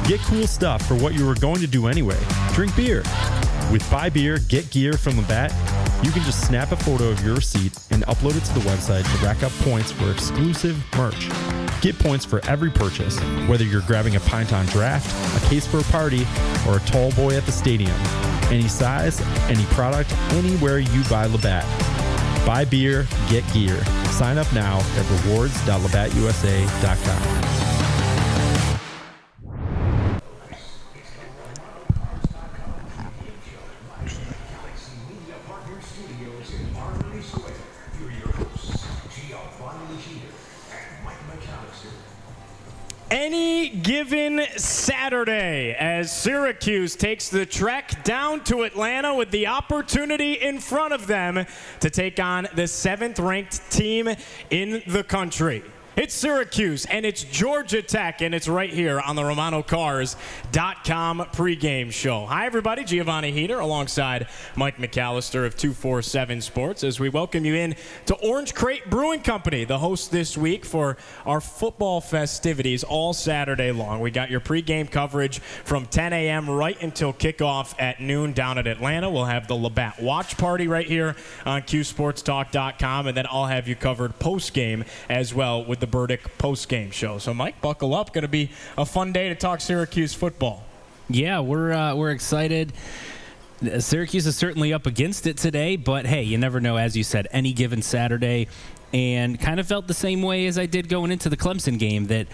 Get cool stuff for what you were going to do anyway. Drink beer. With Buy Beer, Get Gear from Labatt, you can just snap a photo of your receipt and upload it to the website to rack up points for exclusive merch. Get points for every purchase, whether you're grabbing a pint on draft, a case for a party, or a tall boy at the stadium. Any size, any product, anywhere you buy Labatt. Buy beer, get gear. Sign up now at rewards.labattusa.com. Any given Saturday, as Syracuse takes the trek down to Atlanta with the opportunity in front of them to take on the 7th-ranked team in the country. It's Syracuse, and it's Georgia Tech, and it's right here on the RomanoCars.com pregame show. Hi, everybody. Giovanni Heater alongside Mike McAllister of 247 Sports as we welcome you in to Orange Crate Brewing Company, the host this week for our football festivities all Saturday long. We got your pregame coverage from 10 a.m. right until kickoff at noon down at Atlanta. We'll have the Labatt Watch Party right here on CuseSportsTalk.com, and then I'll have you covered postgame as well with the Burdick post-game show. So, Mike, buckle up. Going to be a fun day to talk Syracuse football. Yeah, we're excited. Syracuse is certainly up against it today, but hey, you never know, as you said, any given Saturday, and kind of felt the same way as I did going into the Clemson game, that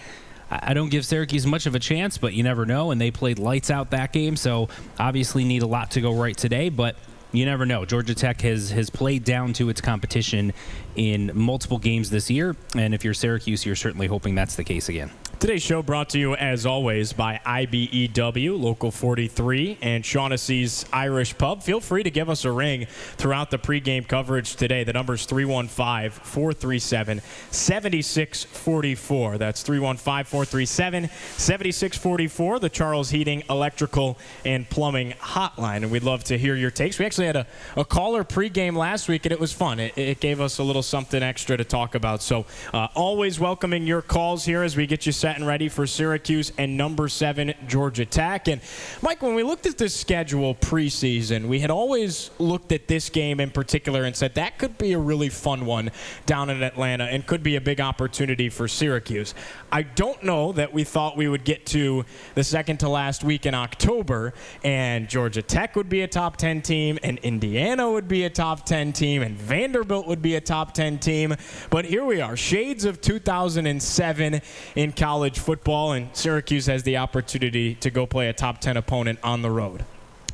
I don't give Syracuse much of a chance, but you never know, and they played lights out that game, so obviously need a lot to go right today, but you never know. Georgia Tech has played down to its competition in multiple games this year, and if you're Syracuse, you're certainly hoping that's the case again. Today's show brought to you, as always, by IBEW, Local 43, and Shaughnessy's Irish Pub. Feel free to give us a ring throughout the pregame coverage today. The number's 315-437-7644. That's 315-437-7644, the Charles Heating, Electrical, and Plumbing Hotline. And we'd love to hear your takes. We actually had a caller pregame last week, and it was fun. It gave us a little something extra to talk about. So always welcoming your calls here as we get you set and ready for Syracuse and number 7 Georgia Tech. And Mike, when we looked at the schedule preseason, we had always looked at this game in particular and said that could be a really fun one down in Atlanta and could be a big opportunity for Syracuse. I don't know that we thought we would get to the second to last week in October and Georgia Tech would be a top 10 team and Indiana would be a top 10 team and Vanderbilt would be a top 10 team. But here we are, shades of 2007 in college football, and Syracuse has the opportunity to go play a top 10 opponent on the road.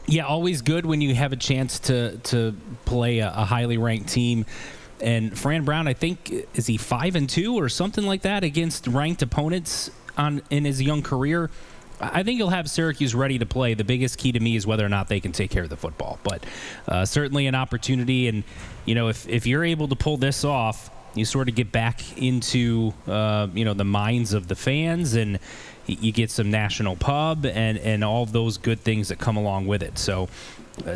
Yeah, always good when you have a chance to play a highly ranked team. And Fran Brown, I think, is he 5-2 or something like that against ranked opponents in his young career? I think he'll have Syracuse ready to play. The biggest key to me is whether or not they can take care of the football. But certainly an opportunity, and you know, if you're able to pull this off, you sort of get back into the minds of the fans, and you get some national pub and all of those good things that come along with it. So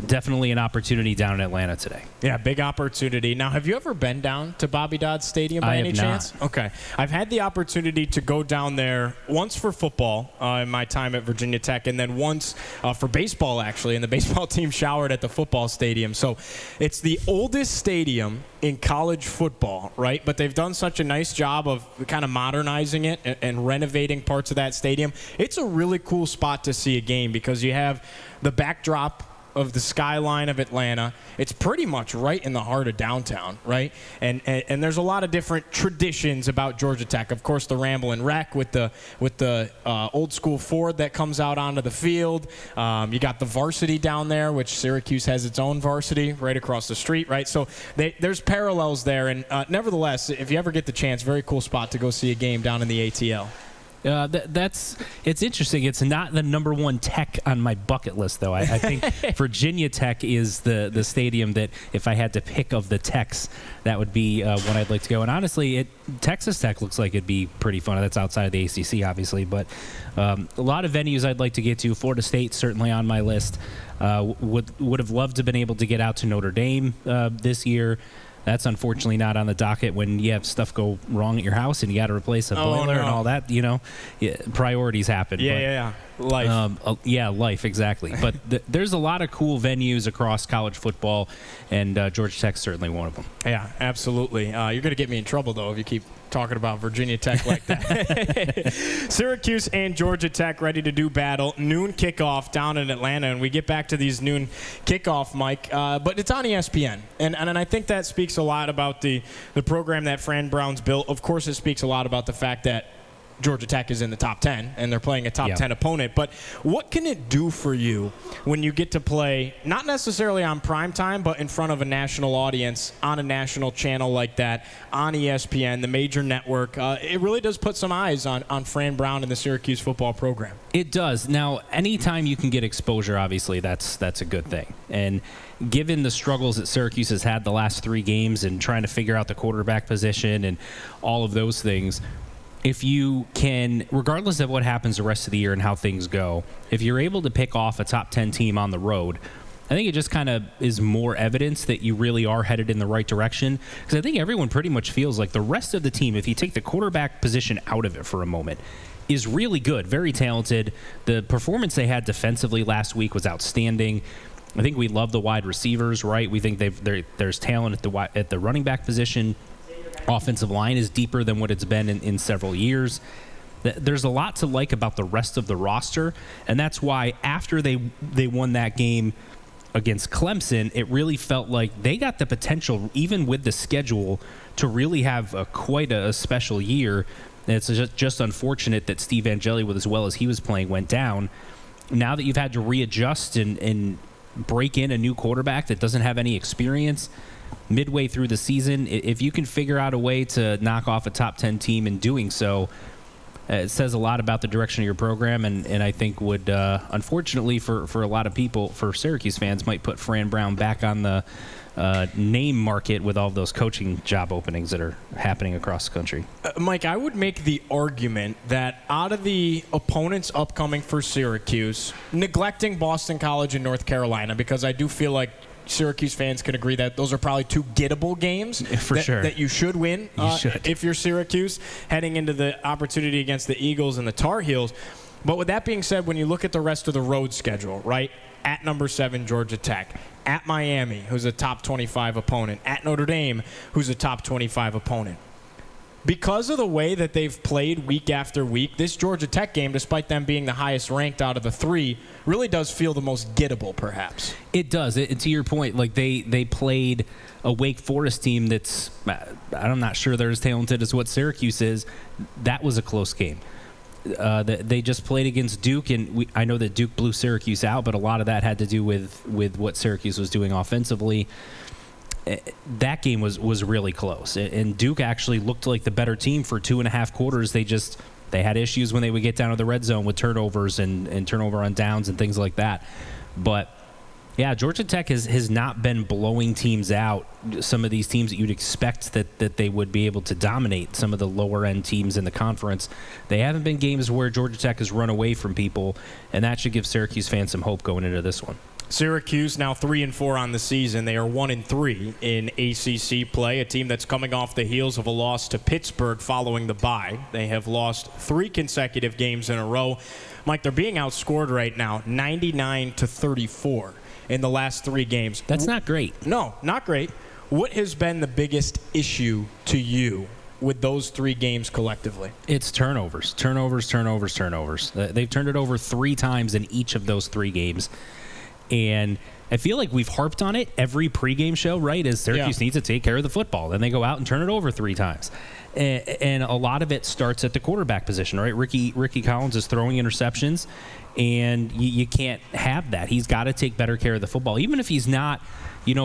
definitely an opportunity down in Atlanta today. Yeah, big opportunity. Now, have you ever been down to Bobby Dodd Stadium by any chance? Okay. I've had the opportunity to go down there once for football in my time at Virginia Tech, and then once for baseball, actually, and the baseball team showered at the football stadium. So it's the oldest stadium in college football, right? But they've done such a nice job of kind of modernizing it and renovating parts of that stadium. It's a really cool spot to see a game because you have the backdrop of the skyline of Atlanta. It's pretty much right in the heart of downtown, right? And there's a lot of different traditions about Georgia Tech. Of course, the Ramblin' Wreck with the old school Ford that comes out onto the field. You got the varsity down there, which Syracuse has its own varsity right across the street, right? So there's parallels there. And nevertheless, if you ever get the chance, very cool spot to go see a game down in the ATL. It's interesting. It's not the number one Tech on my bucket list, though. I think Virginia Tech is the stadium that, if I had to pick of the Techs, that would be one I'd like to go. And honestly, Texas Tech looks like it'd be pretty fun. That's outside of the ACC, obviously, but a lot of venues I'd like to get to. Florida State certainly on my list. Would have loved to have been able to get out to Notre Dame this year. That's unfortunately not on the docket when you have stuff go wrong at your house and you got to replace a boiler and all that. Priorities happen. Yeah. Life. Life, exactly. But there's a lot of cool venues across college football, and Georgia Tech's certainly one of them. Yeah, absolutely. You're going to get me in trouble, though, if you keep talking about Virginia Tech like that. Syracuse and Georgia Tech ready to do battle. Noon kickoff down in Atlanta, and we get back to these noon kickoff, Mike. But it's on ESPN, and I think that speaks a lot about the program that Fran Brown's built. Of course, it speaks a lot about the fact that Georgia Tech is in the top 10, and they're playing a top 10 opponent. But what can it do for you when you get to play, not necessarily on prime time, but in front of a national audience on a national channel like that, on ESPN, the major network? It really does put some eyes on Fran Brown and the Syracuse football program. It does. Now, anytime you can get exposure, obviously, that's a good thing. And given the struggles that Syracuse has had the last 3 games and trying to figure out the quarterback position and all of those things, if you can, regardless of what happens the rest of the year and how things go, if you're able to pick off a top 10 team on the road, I think it just kind of is more evidence that you really are headed in the right direction. Because I think everyone pretty much feels like the rest of the team, if you take the quarterback position out of it for a moment, is really good, very talented. The performance they had defensively last week was outstanding. I think we love the wide receivers, right? We think there's talent at the running back position. Offensive line is deeper than what it's been in several years. There's a lot to like about the rest of the roster, and that's why after they won that game against Clemson, it really felt like they got the potential, even with the schedule, to really have quite a special year. And it's just unfortunate that Steve Angeli, with as well as he was playing, went down. Now that you've had to readjust and break in a new quarterback that doesn't have any experience midway through the season, if you can figure out a way to knock off a top 10 team in doing so, it says a lot about the direction of your program, and I think would, unfortunately for a lot of people, for Syracuse fans, might put Fran Brown back on the name market with all of those coaching job openings that are happening across the country. Mike, I would make the argument that out of the opponents upcoming for Syracuse, neglecting Boston College and North Carolina, because I do feel like Syracuse fans can agree that those are probably 2 gettable games sure. that you should win if you're Syracuse, heading into the opportunity against the Eagles and the Tar Heels. But with that being said, when you look at the rest of the road schedule, right, at number 7, Georgia Tech, at Miami, who's a top 25 opponent, at Notre Dame, who's a top 25 opponent. Because of the way that they've played week after week, this Georgia Tech game, despite them being the highest ranked out of the 3, really does feel the most gettable, perhaps. It does. To your point, like they played a Wake Forest team that's, I'm not sure they're as talented as what Syracuse is. That was a close game. They just played against Duke, and I know that Duke blew Syracuse out, but a lot of that had to do with what Syracuse was doing offensively. That game was really close, and Duke actually looked like the better team for 2.5 quarters. They had issues when they would get down to the red zone with turnovers and turnover on downs and things like that. But yeah, Georgia Tech has not been blowing teams out. Some of these teams that you'd expect that they would be able to dominate, some of the lower end teams in the conference. They haven't been games where Georgia Tech has run away from people, and that should give Syracuse fans some hope going into this one. Syracuse now 3-4 on the season. They are 1-3 in ACC play, a team that's coming off the heels of a loss to Pittsburgh following the bye. They have lost 3 consecutive games in a row. Mike, they're being outscored right now 99-34 in the last 3 games. That's not great. No, not great. What has been the biggest issue to you with those 3 games collectively? It's turnovers. They've turned it over 3 times in each of those 3 games. And I feel like we've harped on it every pregame show, right? As Syracuse needs to take care of the football. Then they go out and turn it over 3 times. And a lot of it starts at the quarterback position, right? Ricky Collins is throwing interceptions, and you can't have that. He's got to take better care of the football. Even if he's not,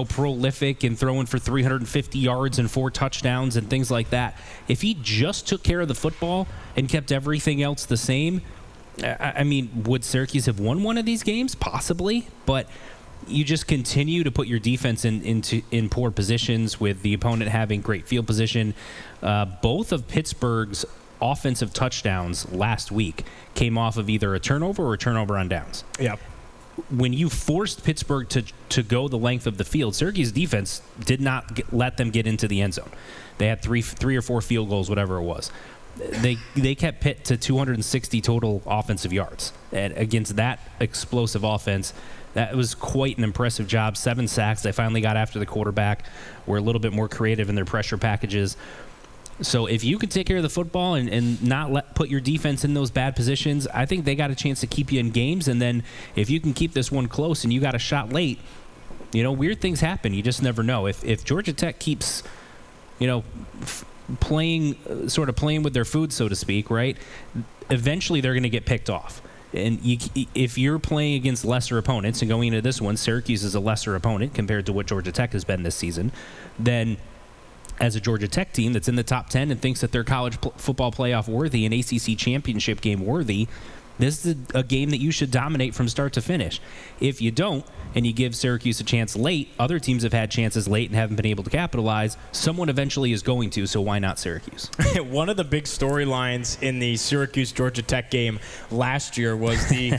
prolific and throwing for 350 yards and 4 touchdowns and things like that. If he just took care of the football and kept everything else the same, I mean, would Syracuse have won one of these games? Possibly, but you just continue to put your defense in poor positions with the opponent having great field position. Both of Pittsburgh's offensive touchdowns last week came off of either a turnover or a turnover on downs. Yep. when you forced Pittsburgh to go the length of the field, Syracuse defense did not let them get into the end zone. They had three or four field goals, whatever it was. They kept Pitt to 260 total offensive yards. And against that explosive offense, that was quite an impressive job. 7 sacks. They finally got after the quarterback. Were a little bit more creative in their pressure packages. So if you can take care of the football and not put your defense in those bad positions, I think they got a chance to keep you in games. And then if you can keep this one close and you got a shot late, weird things happen. You just never know. If Georgia Tech keeps, playing with their food, so to speak, right, eventually they're going to get picked off. And if you're playing against lesser opponents, and going into this one, Syracuse is a lesser opponent compared to what Georgia Tech has been this season, then as a Georgia Tech team that's in the top 10 and thinks that they're college football playoff worthy and ACC championship game worthy, this is a game that you should dominate from start to finish. If you don't, and you give Syracuse a chance late, other teams have had chances late and haven't been able to capitalize. Someone eventually is going to, so why not Syracuse? One of the big storylines in the Syracuse-Georgia Tech game last year was the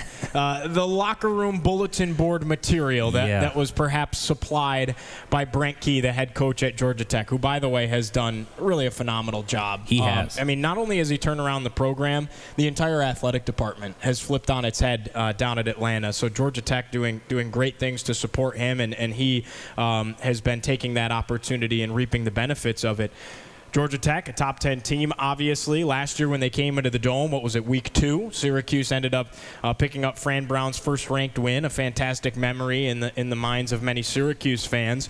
locker room bulletin board material that was perhaps supplied by Brent Key, the head coach at Georgia Tech, who, by the way, has done really a phenomenal job. He has. I mean, not only has he turned around the program, the entire athletic department has flipped on its head down at Atlanta. So Georgia Tech doing great things to support him, and he has been taking that opportunity and reaping the benefits of it. Georgia Tech, a top 10 team, obviously. Last year when they came into the Dome, what was it, week 2? Syracuse ended up picking up Fran Brown's first-ranked win, a fantastic memory in the minds of many Syracuse fans.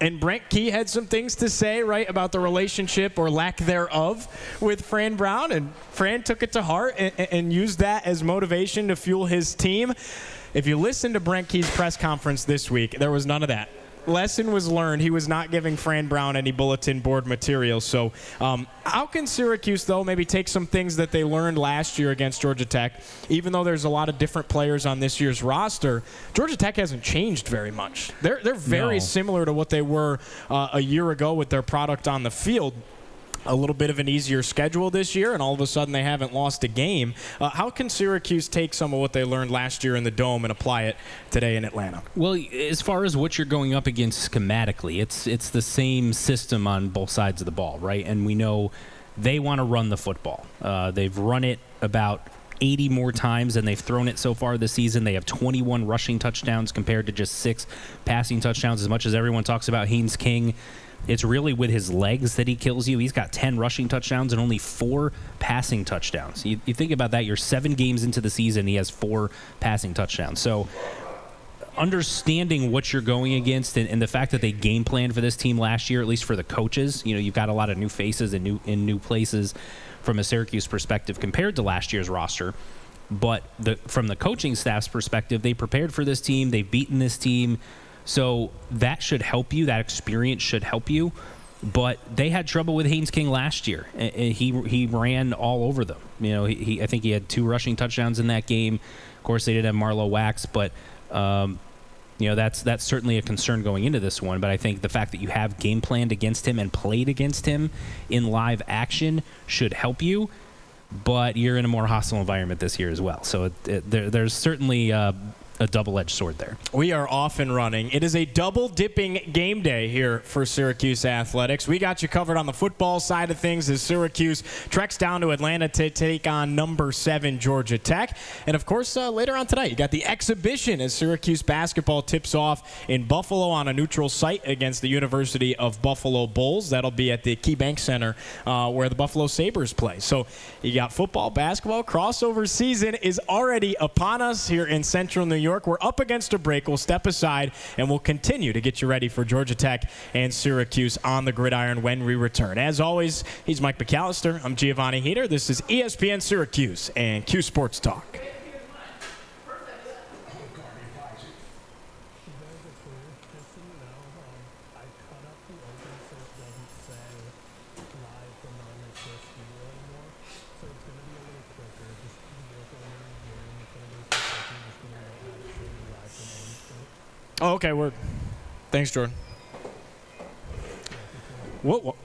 And Brent Key had some things to say, right, about the relationship or lack thereof with Fran Brown, and Fran took it to heart and used that as motivation to fuel his team. If you listen to Brent Key's press conference this week, there was none of that. Lesson was learned. He was not giving Fran Brown any bulletin board material. So how can Syracuse, though, maybe take some things that they learned last year against Georgia Tech? Even though there's a lot of different players on this year's roster, Georgia Tech hasn't changed very much. They're very similar to what they were a year ago with their product on the field. A little bit of an easier schedule this year, and all of a sudden they haven't lost a game. How can Syracuse take some of what they learned last year in the Dome and apply it today in Atlanta? Well, as far as what you're going up against schematically, it's the same system on both sides of the ball, right? And we know they want to run the football. They've run it about 80 more times than they've thrown it so far this season. They have 21 rushing touchdowns compared to just 6 passing touchdowns. As much as everyone talks about Haynes King, it's really with his legs that he kills you. He's got 10 rushing touchdowns and only 4 passing touchdowns. You think about that, you're 7 games into the season, he has 4 passing touchdowns. So understanding what you're going against and the fact that they game planned for this team last year, at least for the coaches, you've got a lot of new faces and new places from a Syracuse perspective compared to last year's roster. But from the coaching staff's perspective, they prepared for this team, they've beaten this team. So that should help you. That experience should help you. But they had trouble with Haynes King last year. He ran all over them. I think he had 2 rushing touchdowns in that game. Of course, they did have Marlowe Wax, but that's certainly a concern going into this one. But I think the fact that you have game planned against him and played against him in live action should help you. But you're in a more hostile environment this year as well. So there's certainly a double-edged sword there. We are off and running. It is a double-dipping game day here for Syracuse Athletics. We got you covered on the football side of things as Syracuse treks down to Atlanta to take on number 7 Georgia Tech. And, of course, later on tonight, you got the exhibition as Syracuse basketball tips off in Buffalo on a neutral site against the University of Buffalo Bulls. That'll be at the KeyBank Center where the Buffalo Sabres play. So you got football, basketball. Crossover season is already upon us here in Central New York. We're up against a break. We'll step aside, and we'll continue to get you ready for Georgia Tech and Syracuse on the gridiron when we return. As always, he's Mike McAllister. I'm Giovanni Heater. This is ESPN Syracuse and Cuse Sports Talk. Oh, okay. Thanks, Jordan. What?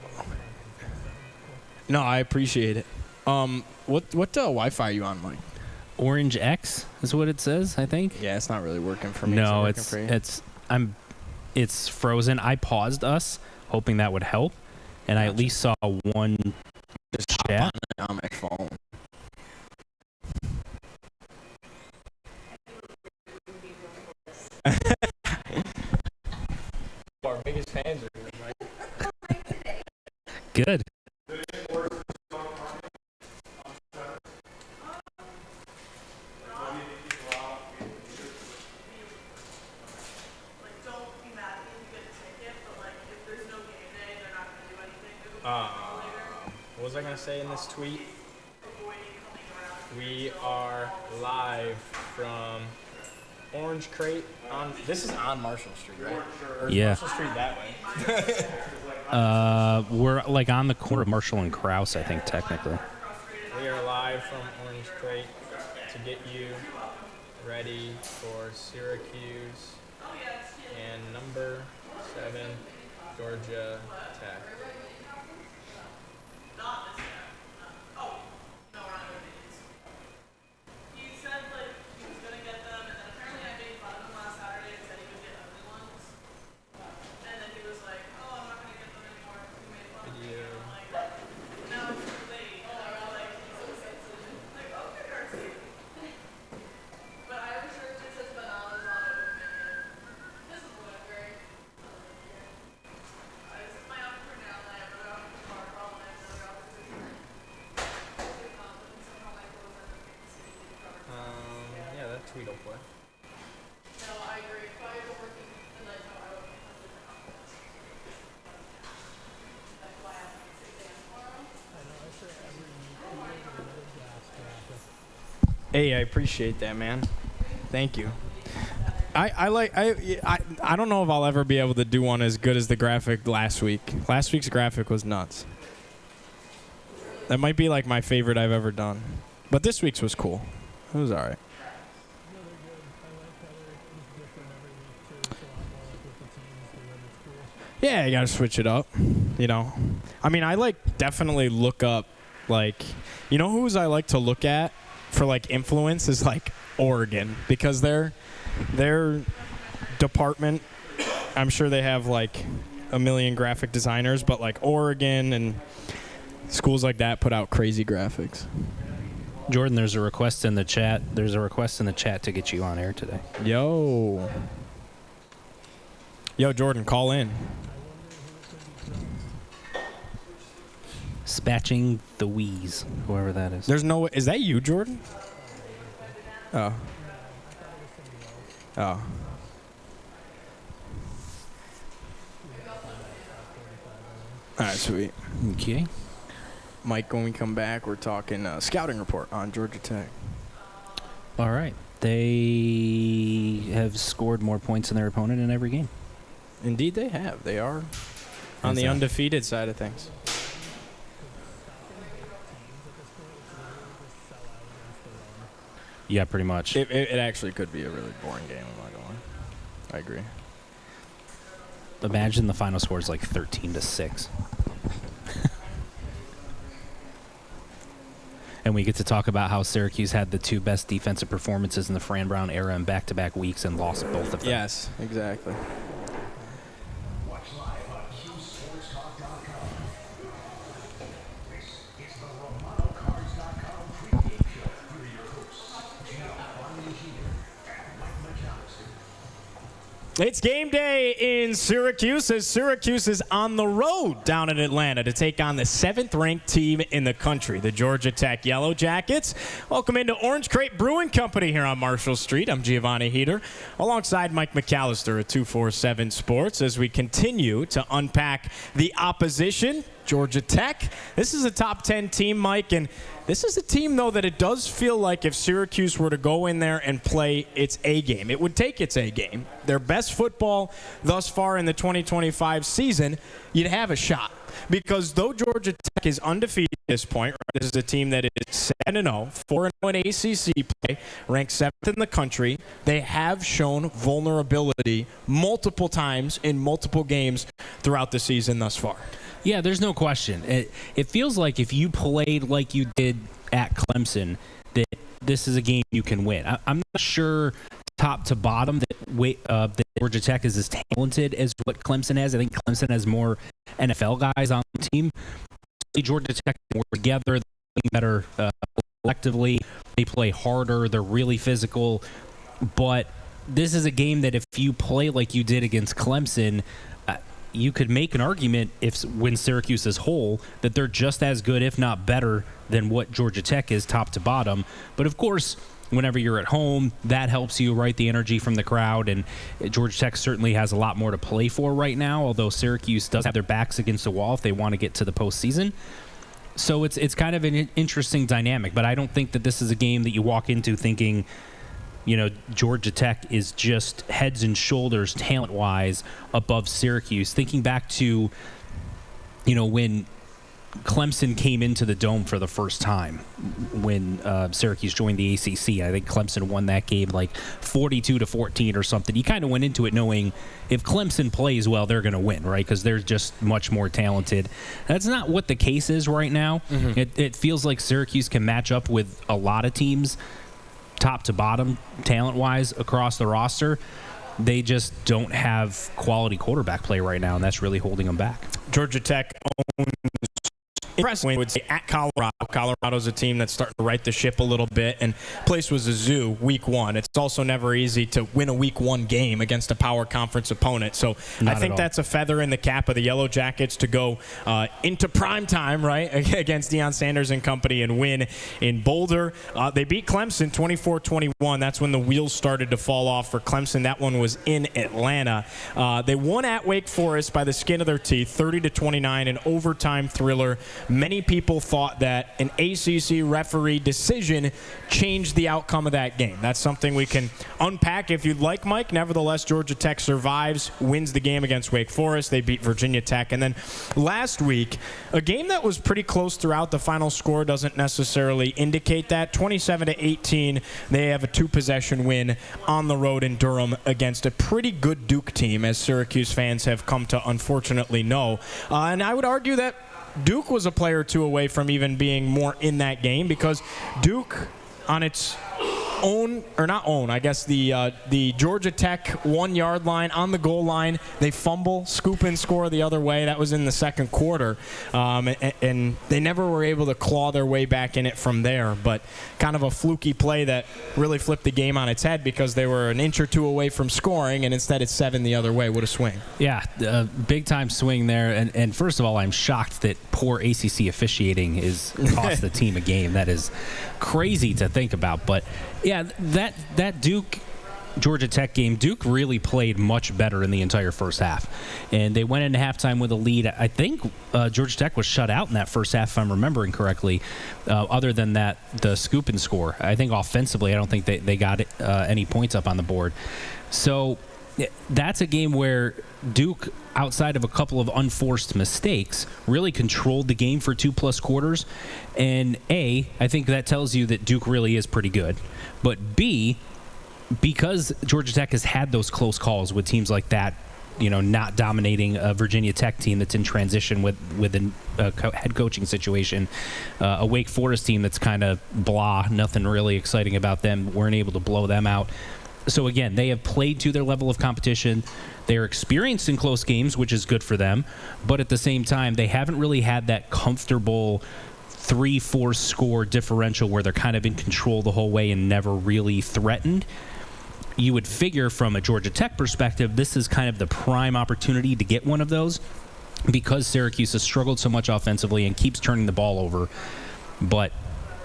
No, I appreciate it. What Wi-Fi are you on, Mike? Orange X is what it says, I think. Yeah, it's not really working for me. No, it's frozen. I paused us, hoping that would help, and I at least saw one chat. On my phone. Our biggest fans are here, Mike. Good. What was I going to say in this tweet? We are live from Orange Crate. This is on Marshall Street, right? Or is Marshall Street that way? We're like on the corner of Marshall and Krause, I think, technically. We are live from Orange Crate to get you ready for Syracuse and number 7 Georgia Tech. Tweet will play. No, I agree. If I were working the night, no, I wouldn't That's why I have to sit down tomorrow. Hey, I appreciate that, man. Thank you. I don't know if I'll ever be able to do one as good as the graphic last week. Last week's graphic was nuts. That might be like my favorite I've ever done. But this week's was cool. It was all right. Yeah, you got to switch it up, you know. I mean, I definitely look up, you know who's I like to look at for, influence is, Oregon. Because their department, I'm sure they have, a million graphic designers. But, Oregon and schools like that put out crazy graphics. Jordan, there's a request in the chat. There's a request in the chat to get you on air today. Yo, Jordan, call in. Spatching the Wheeze, whoever that is. There's no way. Is that you, Jordan? Oh. Oh. All right, sweet. Okay. Mike, when we come back, we're talking scouting report on Georgia Tech. All right. They have scored more points than their opponent in every game. Indeed, they have. They are on the undefeated side of things. Yeah, pretty much. It actually could be a really boring game, I'm not going to lie. I agree. Imagine the final score is 13-6. And we get to talk about how Syracuse had the 2 best defensive performances in the Fran Brown era in back-to-back weeks and lost both of them. Yes, exactly. Watch live on CuseSportsTalk.com. This is the RomanoCards.com pregame show with your hosts, Giovanni and Mike McAllister. It's game day in Syracuse as Syracuse is on the road down in Atlanta to take on the 7th-ranked team in the country, the Georgia Tech Yellow Jackets. Welcome into Orange Crate Brewing Company here on Marshall Street. I'm Giovanni Heater, alongside Mike McAllister at 247 Sports as we continue to unpack the opposition, Georgia Tech. This is a top 10 team, Mike, and this is a team, though, that it does feel like if Syracuse were to go in there and play its A game, it would take its A game. Their best football thus far in the 2025 season, you'd have a shot. Because though Georgia Tech is undefeated at this point, right, this is a team that is 7-0, 4-0 in ACC play, ranked 7th in the country. They have shown vulnerability multiple times in multiple games throughout the season thus far. Yeah, there's no question. It feels like if you played like you did at Clemson, that this is a game you can win. I'm not sure top to bottom that Georgia Tech is as talented as what Clemson has. I think Clemson has more NFL guys on the team. Georgia Tech more together, they're better collectively. They play harder. They're really physical. But this is a game that if you play like you did against Clemson, you could make an argument when Syracuse is whole that they're just as good, if not better, than what Georgia Tech is top to bottom. But of course, whenever you're at home, that helps you, right? The energy from the crowd, and Georgia Tech certainly has a lot more to play for right now, although Syracuse does have their backs against the wall if they want to get to the postseason. So it's kind of an interesting dynamic, but I don't think that this is a game that you walk into thinking, Georgia Tech is just heads and shoulders talent-wise above Syracuse. Thinking back to, when Clemson came into the Dome for the first time when Syracuse joined the ACC. I think Clemson won that game like 42-14 or something. You kind of went into it knowing if Clemson plays well, they're going to win, right? Because they're just much more talented. That's not what the case is right now. Mm-hmm. It feels like Syracuse can match up with a lot of teams, top to bottom, talent-wise, across the roster. They just don't have quality quarterback play right now, and that's really holding them back. Georgia Tech owns impressively, I would say, at Colorado. Colorado's a team that's starting to right the ship a little bit, and place was a zoo week one. It's also never easy to win a week one game against a power conference opponent. So I think that's a feather in the cap of the Yellow Jackets to go into prime time, right, against Deion Sanders and company and win in Boulder. They beat Clemson 24-21. That's when the wheels started to fall off for Clemson. That one was in Atlanta. They won at Wake Forest by the skin of their teeth, 30-29, an overtime thriller. Many people thought that an ACC referee decision changed the outcome of that game. That's something we can unpack if you'd like, Mike. Nevertheless, Georgia Tech survives, wins the game against Wake Forest. They beat Virginia Tech. And then last week, a game that was pretty close throughout. The final score doesn't necessarily indicate that. 27-18, they have a two-possession win on the road in Durham against a pretty good Duke team, as Syracuse fans have come to unfortunately know. And I would argue that Duke was a player or two away from even being more in that game, because Duke on its own, or not own, I guess the Georgia Tech 1 yard line on the goal line, they fumble, scoop and score the other way. That was in the second quarter, and they never were able to claw their way back in it from there. But kind of a fluky play that really flipped the game on its head, because they were an inch or two away from scoring, and instead it's 7 the other way. What a swing. Yeah, big time swing there. And first of all, I'm shocked that poor ACC officiating is cost the team a game. That is crazy to think about. But yeah, that Duke Georgia Tech game, Duke really played much better in the entire first half, and they went into halftime with a lead. I think Georgia Tech was shut out in that first half, if I'm remembering correctly. Other than that, the scoop and score, I think offensively, I don't think they got any points up on the board. So that's a game where Duke, outside of a couple of unforced mistakes, really controlled the game for 2+ quarters. And I think that tells you that Duke really is pretty good. But B, because Georgia Tech has had those close calls with teams like that, not dominating a Virginia Tech team that's in transition with a head coaching situation, a Wake Forest team that's kind of blah, nothing really exciting about them, weren't able to blow them out. So again, they have played to their level of competition. They're experienced in close games, which is good for them. But at the same time, they haven't really had that comfortable 3-4 score differential where they're kind of in control the whole way and never really threatened. You would figure from a Georgia Tech perspective, this is kind of the prime opportunity to get one of those, because Syracuse has struggled so much offensively and keeps turning the ball over. But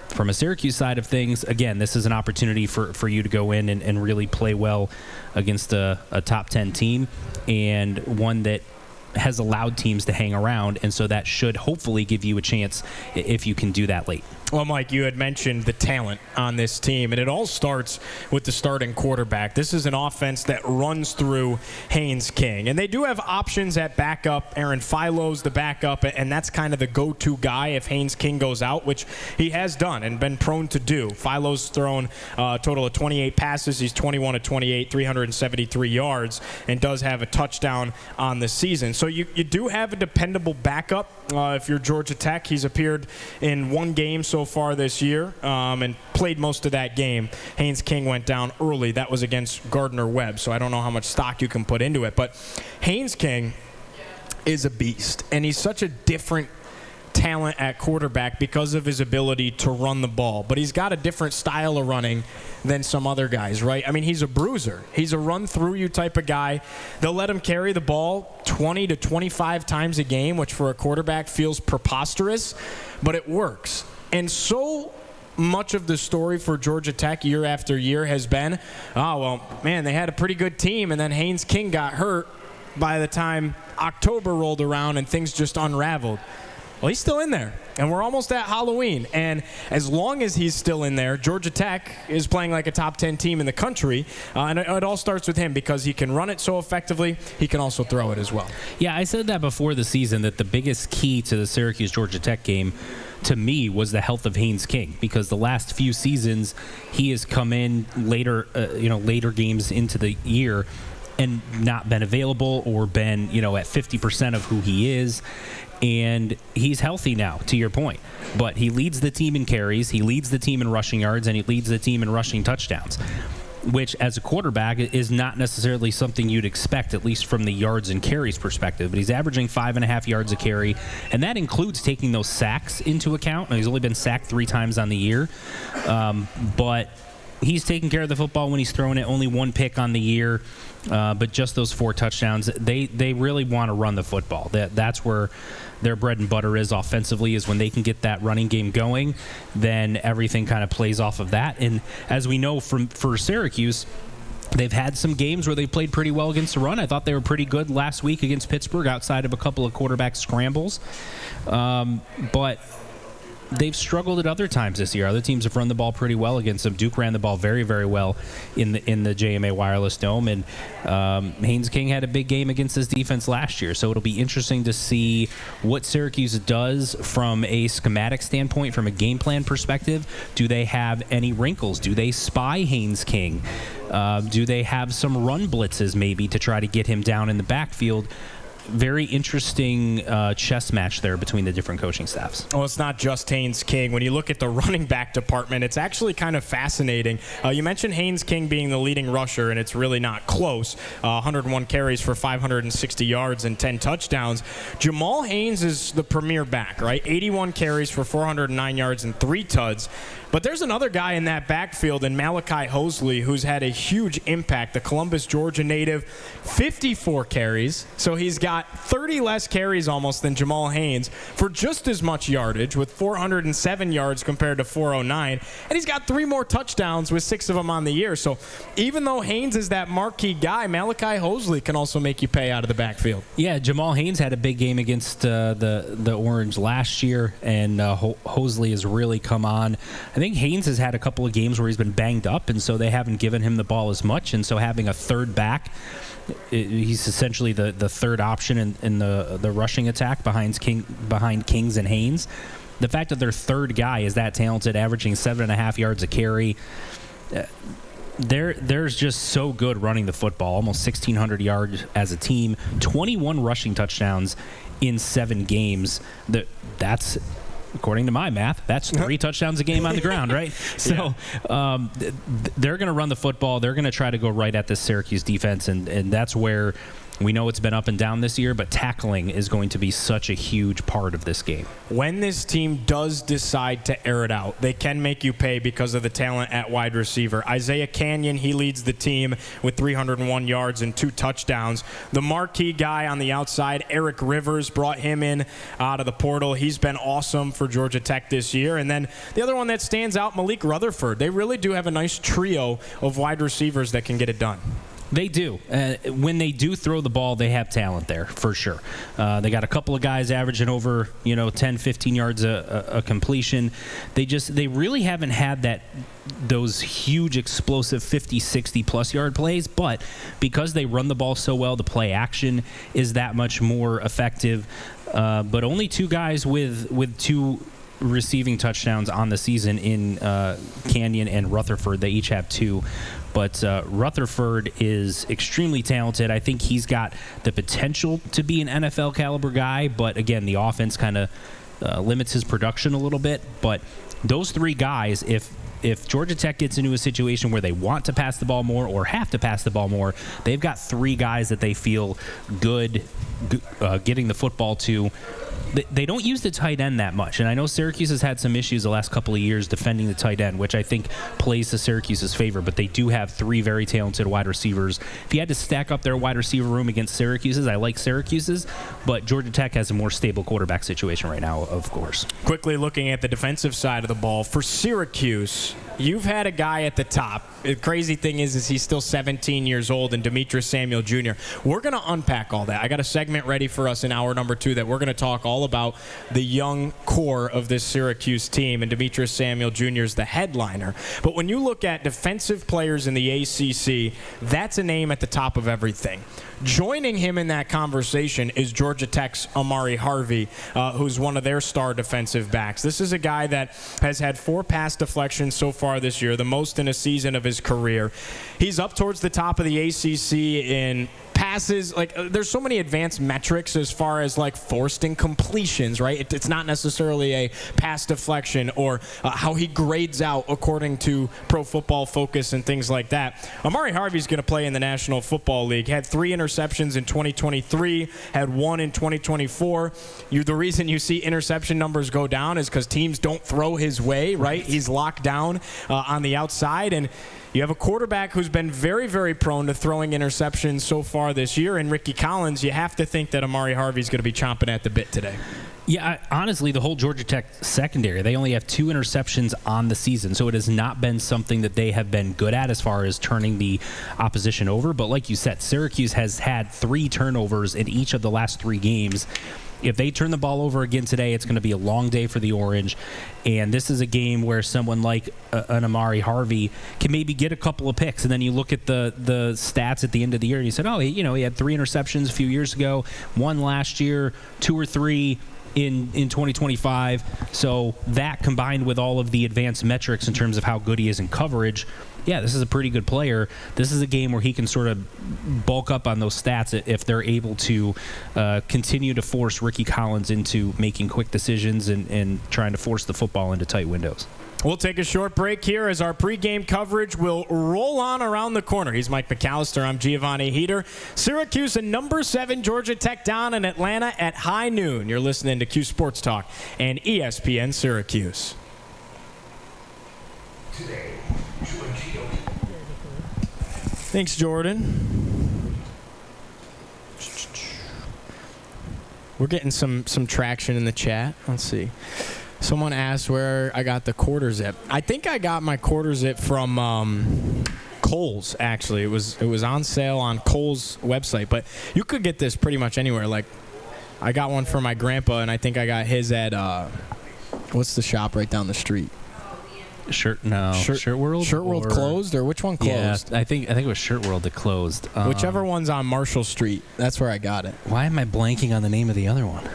from a Syracuse side of things, again, this is an opportunity for you to go in and really play well against a top 10 team, and one that has allowed teams to hang around, and so that should hopefully give you a chance if you can do that late. Well, Mike, you had mentioned the talent on this team, and it all starts with the starting quarterback. This is an offense that runs through Haynes King, and they do have options at backup. Aaron Philo's the backup, and that's kind of the go-to guy if Haynes King goes out, which he has done and been prone to do. Philo's thrown a total of 28 passes. He's 21 of 28, 373 yards, and does have a touchdown on the season. So you do have a dependable backup if you're Georgia Tech. He's appeared in one game so so far this year and played most of that game. Haynes King went down early. That was against Gardner-Webb, so I don't know how much stock you can put into it. But Haynes King is a beast, and he's such a different talent at quarterback because of his ability to run the ball. But he's got a different style of running than some other guys, right? I mean, he's a bruiser. He's a run-through-you type of guy. They'll let him carry the ball 20 to 25 times a game, which for a quarterback feels preposterous, but it works. And so much of the story for Georgia Tech year after year has been, oh, well, man, they had a pretty good team, and then Haynes King got hurt by the time October rolled around and things just unraveled. Well, he's still in there, and we're almost at Halloween. And as long as he's still in there, Georgia Tech is playing like a top 10 team in the country. And it all starts with him because he can run it so effectively. He can also throw it as well. Yeah, I said that before the season, that the biggest key to the Syracuse-Georgia Tech game to me was the health of Haynes King, because the last few seasons he has come in later games into the year and not been available or been, at 50% of who he is. And he's healthy now, to your point. But he leads the team in carries, he leads the team in rushing yards, and he leads the team in rushing touchdowns, which as a quarterback is not necessarily something you'd expect, at least from the yards and carries perspective. But he's averaging 5.5 yards a carry, and that includes taking those sacks into account. Now, he's only been sacked 3 times on the year, but he's taking care of the football when he's throwing it. Only 1 pick on the year, but just those 4 touchdowns. They really want to run the football. That's where their bread and butter is offensively, is when they can get that running game going, then everything kind of plays off of that. And as we know for Syracuse, they've had some games where they played pretty well against the run. I thought they were pretty good last week against Pittsburgh outside of a couple of quarterback scrambles. But they've struggled at other times this year. Other teams have run the ball pretty well against them. Duke ran the ball very, very well in the JMA Wireless Dome, and Haynes King had a big game against this defense last year. So it'll be interesting to see what Syracuse does from a schematic standpoint, from a game plan perspective. Do they have any wrinkles? Do they spy Haynes King? Do they have some run blitzes maybe to try to get him down in the backfield? Very interesting chess match there between the different coaching staffs. Well, it's not just Haynes King. When you look at the running back department, it's actually kind of fascinating. You mentioned Haynes King being the leading rusher, and it's really not close. 101 carries for 560 yards and 10 touchdowns. Jamal Haynes is the premier back, right? 81 carries for 409 yards and 3 tuds. But there's another guy in that backfield, in Malachi Hosley, who's had a huge impact. The Columbus, Georgia native, 54 carries. So he's got 30 less carries almost than Jamal Haynes for just as much yardage, with 407 yards compared to 409. And he's got 3 more touchdowns with 6 of them on the year. So even though Haynes is that marquee guy, Malachi Hosley can also make you pay out of the backfield. Yeah, Jamal Haynes had a big game against the Orange last year, and Hosley has really come on. I think Haynes has had a couple of games where he's been banged up, and so they haven't given him the ball as much. And so having a third back, he's essentially the third option in the rushing attack behind Kings and Haynes. The fact that their third guy is that talented, averaging 7.5 yards a carry, they're just so good running the football. Almost 1,600 yards as a team, 21 rushing touchdowns in 7 games. That's, according to my math, that's 3 touchdowns a game on the ground, right? So they're going to run the football. They're going to try to go right at this Syracuse defense, and that's where we know it's been up and down this year, but tackling is going to be such a huge part of this game. When this team does decide to air it out, they can make you pay because of the talent at wide receiver. Isaiah Canyon, he leads the team with 301 yards and 2 touchdowns. The marquee guy on the outside, Eric Rivers, brought him in out of the portal. He's been awesome for Georgia Tech this year. And then the other one that stands out, Malik Rutherford. They really do have a nice trio of wide receivers that can get it done. They do. When they do throw the ball, they have talent there, for sure. They got a couple of guys averaging over 10, 15 yards a completion. They really haven't had those huge explosive 50, 60 plus yard plays, but because they run the ball so well, the play action is that much more effective. But only 2 guys with 2 receiving touchdowns on the season in Canyon and Rutherford. They each have 2. But Rutherford is extremely talented. I think he's got the potential to be an NFL caliber guy, but again, the offense kind of limits his production a little bit. But those three guys, if Georgia Tech gets into a situation where they want to pass the ball more or have to pass the ball more, they've got three guys that they feel good getting the football to. They don't use the tight end that much, and I know Syracuse has had some issues the last couple of years defending the tight end, which I think plays to Syracuse's favor, but they do have three very talented wide receivers. If you had to stack up their wide receiver room against Syracuse's, I like Syracuse's, but Georgia Tech has a more stable quarterback situation right now, of course. Quickly looking at the defensive side of the ball, for Syracuse, you've had a guy at the top. The crazy thing is he's still 17 years old, and Demetrius Samuel Jr. We're going to unpack all that. I got a segment ready for us in hour number 2 that we're going to talk all about the young core of this Syracuse team, and Demetrius Samuel Jr. is the headliner. But when you look at defensive players in the ACC, that's a name at the top of everything. Joining him in that conversation is Georgia Tech's Amari Harvey, who's one of their star defensive backs. This is a guy that has had 4 pass deflections so far this year, the most in a season of his career. He's up towards the top of the ACC in passes. Like, there's so many advanced metrics as far as like forced incompletions, right? It's not necessarily a pass deflection or how he grades out according to Pro Football Focus and things like that. Amari Harvey's going to play in the National Football League. Had 3 interceptions in 2023, had 1 in 2024. The reason you see interception numbers go down is because teams don't throw his way, right? He's locked down on the outside, and you have a quarterback who's been very, very prone to throwing interceptions so far this year, and Ricky Collins. You have to think that Amari Harvey's going to be chomping at the bit today. Yeah, honestly, the whole Georgia Tech secondary, they only have 2 interceptions on the season, so it has not been something that they have been good at as far as turning the opposition over. But like you said, Syracuse has had 3 turnovers in each of the last 3 games. If they turn the ball over again today, it's going to be a long day for the Orange. And this is a game where someone like an Amari Harvey can maybe get a couple of picks. And then you look at the stats at the end of the year and you said, oh, he had 3 interceptions a few years ago, 1 last year, 2 or 3 in 2025. So that combined with all of the advanced metrics in terms of how good he is in coverage, yeah, this is a pretty good player. This is a game where he can sort of bulk up on those stats if they're able to continue to force Ricky Collins into making quick decisions and trying to force the football into tight windows. We'll take a short break here as our pregame coverage will roll on around the corner. He's Mike McAllister. I'm Giovanni Heater. Syracuse and number 7 Georgia Tech down in Atlanta at high noon. You're listening to Cuse Sports Talk and ESPN Syracuse. Today, thanks, Jordan. We're getting some traction in the chat. Let's see. Someone asked where I got the quarter zip. I think I got my quarter zip from Kohl's, actually. It was on sale on Kohl's website, but you could get this pretty much anywhere. Like, I got one for my grandpa, and I think I got his at what's the shop right down the street? Shirt World? Shirt World closed, or which one closed? Yeah, I think it was Shirt World that closed. Whichever one's on Marshall Street. That's where I got it. Why am I blanking on the name of the other one?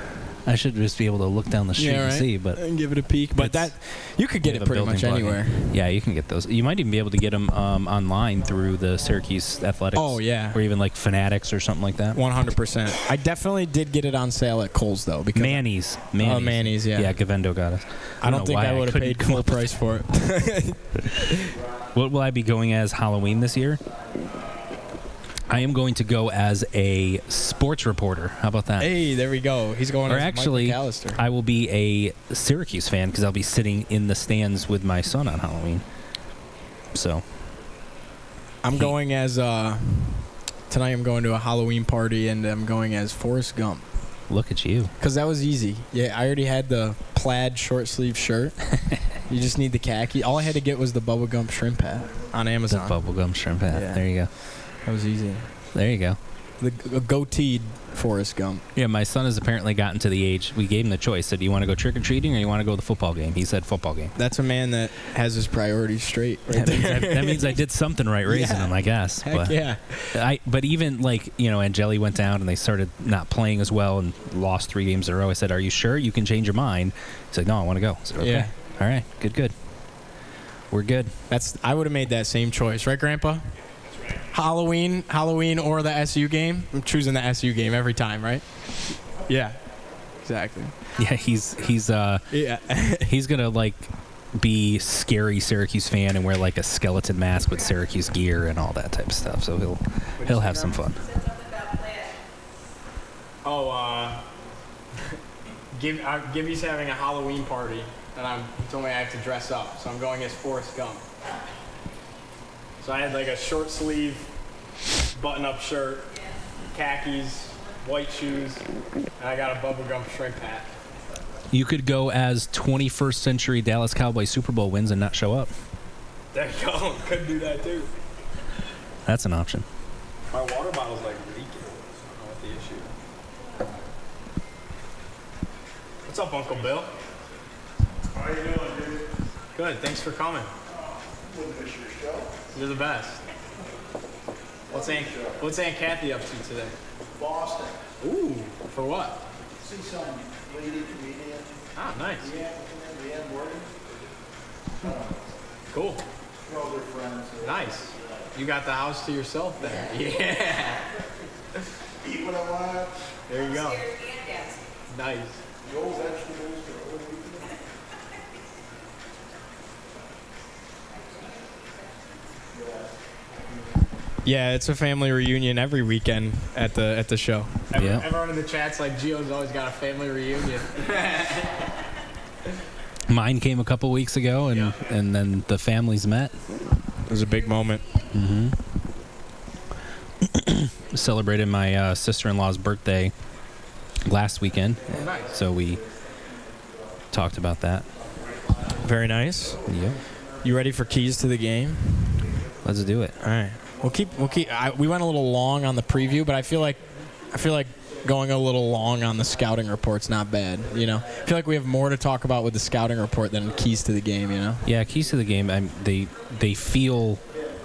I should just be able to look down the street and see, but and give it a peek. But that you could get it pretty much anywhere. Yeah, you can get those. You might even be able to get them online through the Syracuse Athletics. Oh yeah, or even like Fanatics or something like that. 100%. I definitely did get it on sale at Kohl's though. Because Manny's. Oh, Manny's. Yeah. Yeah, Gavendo got it. I don't think I would have paid full price for it. What will I be going as Halloween this year? I am going to go as a sports reporter. How about that? Hey, there we go. He's going as actually, Mike McAllister. I will be a Syracuse fan because I'll be sitting in the stands with my son on Halloween. So, I'm going as tonight. I'm going to a Halloween party, and I'm going as Forrest Gump. Look at you. Because that was easy. Yeah, I already had the plaid short sleeve shirt. You just need the khaki. All I had to get was the bubblegum shrimp hat on Amazon. The bubblegum shrimp hat. Yeah. There you go. That was easy. There you go. The goateed Forrest Gump. Yeah, my son has apparently gotten to the age. We gave him the choice. Said, do you want to go trick-or-treating or you want to go to the football game? He said football game. That's a man that has his priorities straight. Right that means I did something right raising him, I guess. Heck but yeah. But even like, Angeli went down and they started not playing as well and lost 3 games in a row. I said, are you sure you can change your mind? He's like, no, I want to go. I said, okay. Yeah. All right. Good. We're good. I would have made that same choice. Right, Grandpa? Halloween or the SU game? I'm choosing the SU game every time, right? Yeah. Exactly. Yeah, he's gonna like be scary Syracuse fan and wear like a skeleton mask with Syracuse gear and all that type of stuff. So he'll have some fun. Gibby's having a Halloween party, and he told me I have to dress up, so I'm going as Forrest Gump. So I had like a short sleeve, button-up shirt, khakis, white shoes, and I got a bubblegum shrimp hat. You could go as 21st century Dallas Cowboys Super Bowl wins and not show up. There you go. Could do that too. That's an option. My water bottle's like leaking. I don't know what the issue is. What's up, Uncle Bill? How you doing, dude? Good. Thanks for coming. Wouldn't miss your show. You're the best. What's Aunt Kathy up to today? Boston. Ooh, for what? See some lady comedian. Ah, nice. Leanne Morgan. Cool. They're all their friends. Nice. You got the house to yourself then. Yeah. Eat what I want. There you go. Nice. The old vegetables. The old weekend. Yeah, it's a family reunion every weekend at the show. Yeah. Everyone in the chat's like, Gio's always got a family reunion. Mine came a couple weeks ago, and then the families met. It was a big moment. Mm-hmm. Celebrated my sister-in-law's birthday last weekend, Nice. so we talked about that. Very nice. Yep. You ready for keys to the game? Let's do it. All right. We went a little long on the preview, but I feel like going a little long on the scouting report's not bad. You know, I feel like we have more to talk about with the scouting report than keys to the game. You know. Yeah, keys to the game. They feel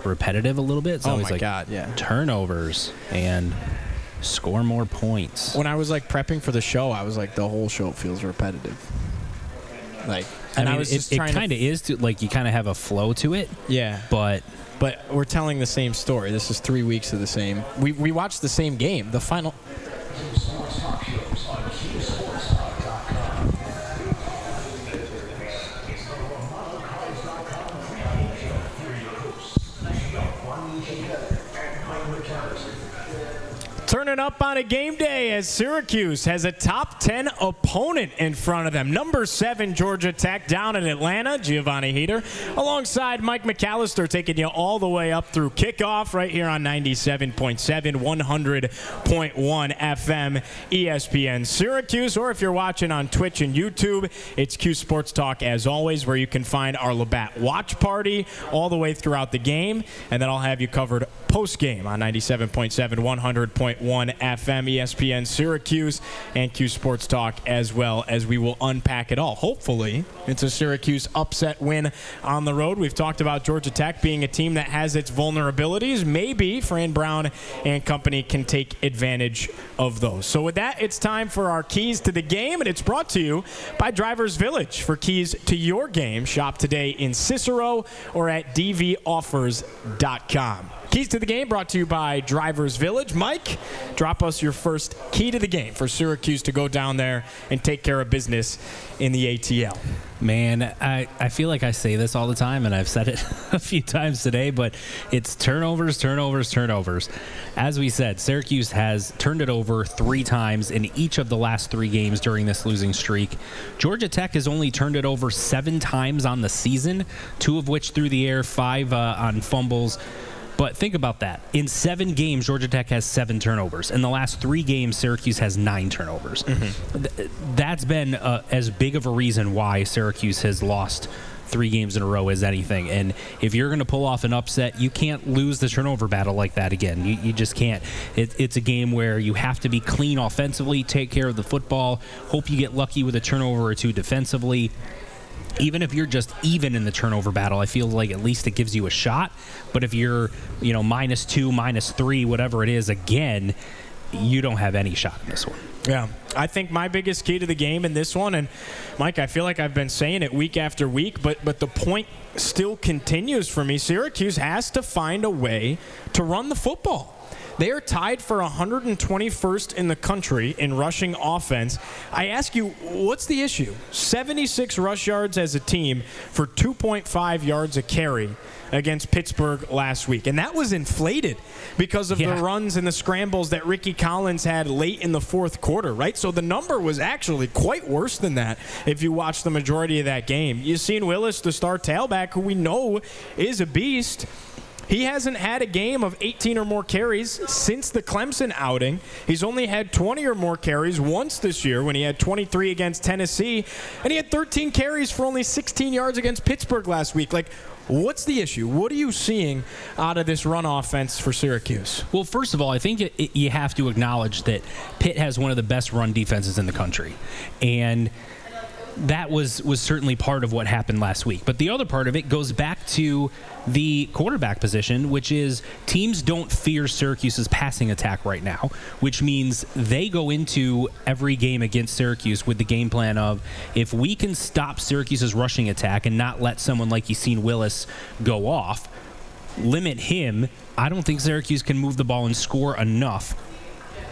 repetitive a little bit. It's always God, yeah. Turnovers and score more points. When I was like prepping for the show, I was like, the whole show feels repetitive. Like, I mean, it kind of is to, like, you kind of have a flow to it. Yeah. But we're telling the same story. This is 3 weeks of the same. We watched the same game. The final. Sports talk shows on CuseSportsTalk.com. It's the RomanoCars.com pregame show. Here are your hosts, Giovanni and McAllister. Turning up on a game day as Syracuse has a top 10 opponent in front of them. Number 7 Georgia Tech down in Atlanta, Giovanni Heater, alongside Mike McAllister, taking you all the way up through kickoff right here on 97.7, 100.1 FM, ESPN Syracuse. Or if you're watching on Twitch and YouTube, it's Cuse Sports Talk as always, where you can find our Labatt watch party all the way throughout the game. And then I'll have you covered post-game on 97.7, 100.1 FM, ESPN Syracuse, and Cuse Sports Talk, as well as we will unpack it all. Hopefully, it's a Syracuse upset win on the road. We've talked about Georgia Tech being a team that has its vulnerabilities. Maybe Fran Brown and company can take advantage of those. So with that, it's time for our keys to the game, and it's brought to you by Drivers Village. For keys to your game, shop today in Cicero or at dvoffers.com. Keys to the game brought to you by Drivers Village. Mike, drop us your first key to the game for Syracuse to go down there and take care of business in the ATL. Man, I feel like I say this all the time, and I've said it a few times today, but it's turnovers, turnovers, turnovers. As we said, Syracuse has turned it over 3 times in each of the last 3 games during this losing streak. Georgia Tech has only turned it over 7 times on the season, 2 of which through the air, 5 on fumbles. But think about that. In 7 games, Georgia Tech has 7 turnovers. In the last 3 games, Syracuse has 9 turnovers. Mm-hmm. That's been as big of a reason why Syracuse has lost 3 games in a row as anything. And if you're going to pull off an upset, you can't lose the turnover battle like that again. You just can't. It's a game where you have to be clean offensively, take care of the football, hope you get lucky with a turnover or 2 defensively. Even if you're just even in the turnover battle, I feel like at least it gives you a shot. But if you're, -2, -3, whatever it is, again, you don't have any shot in this one. Yeah, I think my biggest key to the game in this one, and Mike, I feel like I've been saying it week after week, but the point still continues for me. Syracuse has to find a way to run the football. They are tied for 121st in the country in rushing offense. I ask you, what's the issue? 76 rush yards as a team for 2.5 yards a carry against Pittsburgh last week. And that was inflated because of the runs and the scrambles that Ricky Collins had late in the fourth quarter, right? So the number was actually quite worse than that if you watch the majority of that game. You've seen Willis, the star tailback, who we know is a beast. He hasn't had a game of 18 or more carries since the Clemson outing. He's only had 20 or more carries once this year when he had 23 against Tennessee, and he had 13 carries for only 16 yards against Pittsburgh last week. Like, what's the issue? What are you seeing out of this run offense for Syracuse? Well, first of all, I think you have to acknowledge that Pitt has one of the best run defenses in the country. And that was certainly part of what happened last week. But the other part of it goes back to the quarterback position, which is teams don't fear Syracuse's passing attack right now, which means they go into every game against Syracuse with the game plan of, if we can stop Syracuse's rushing attack and not let someone like Yacine Willis go off, limit him, I don't think Syracuse can move the ball and score enough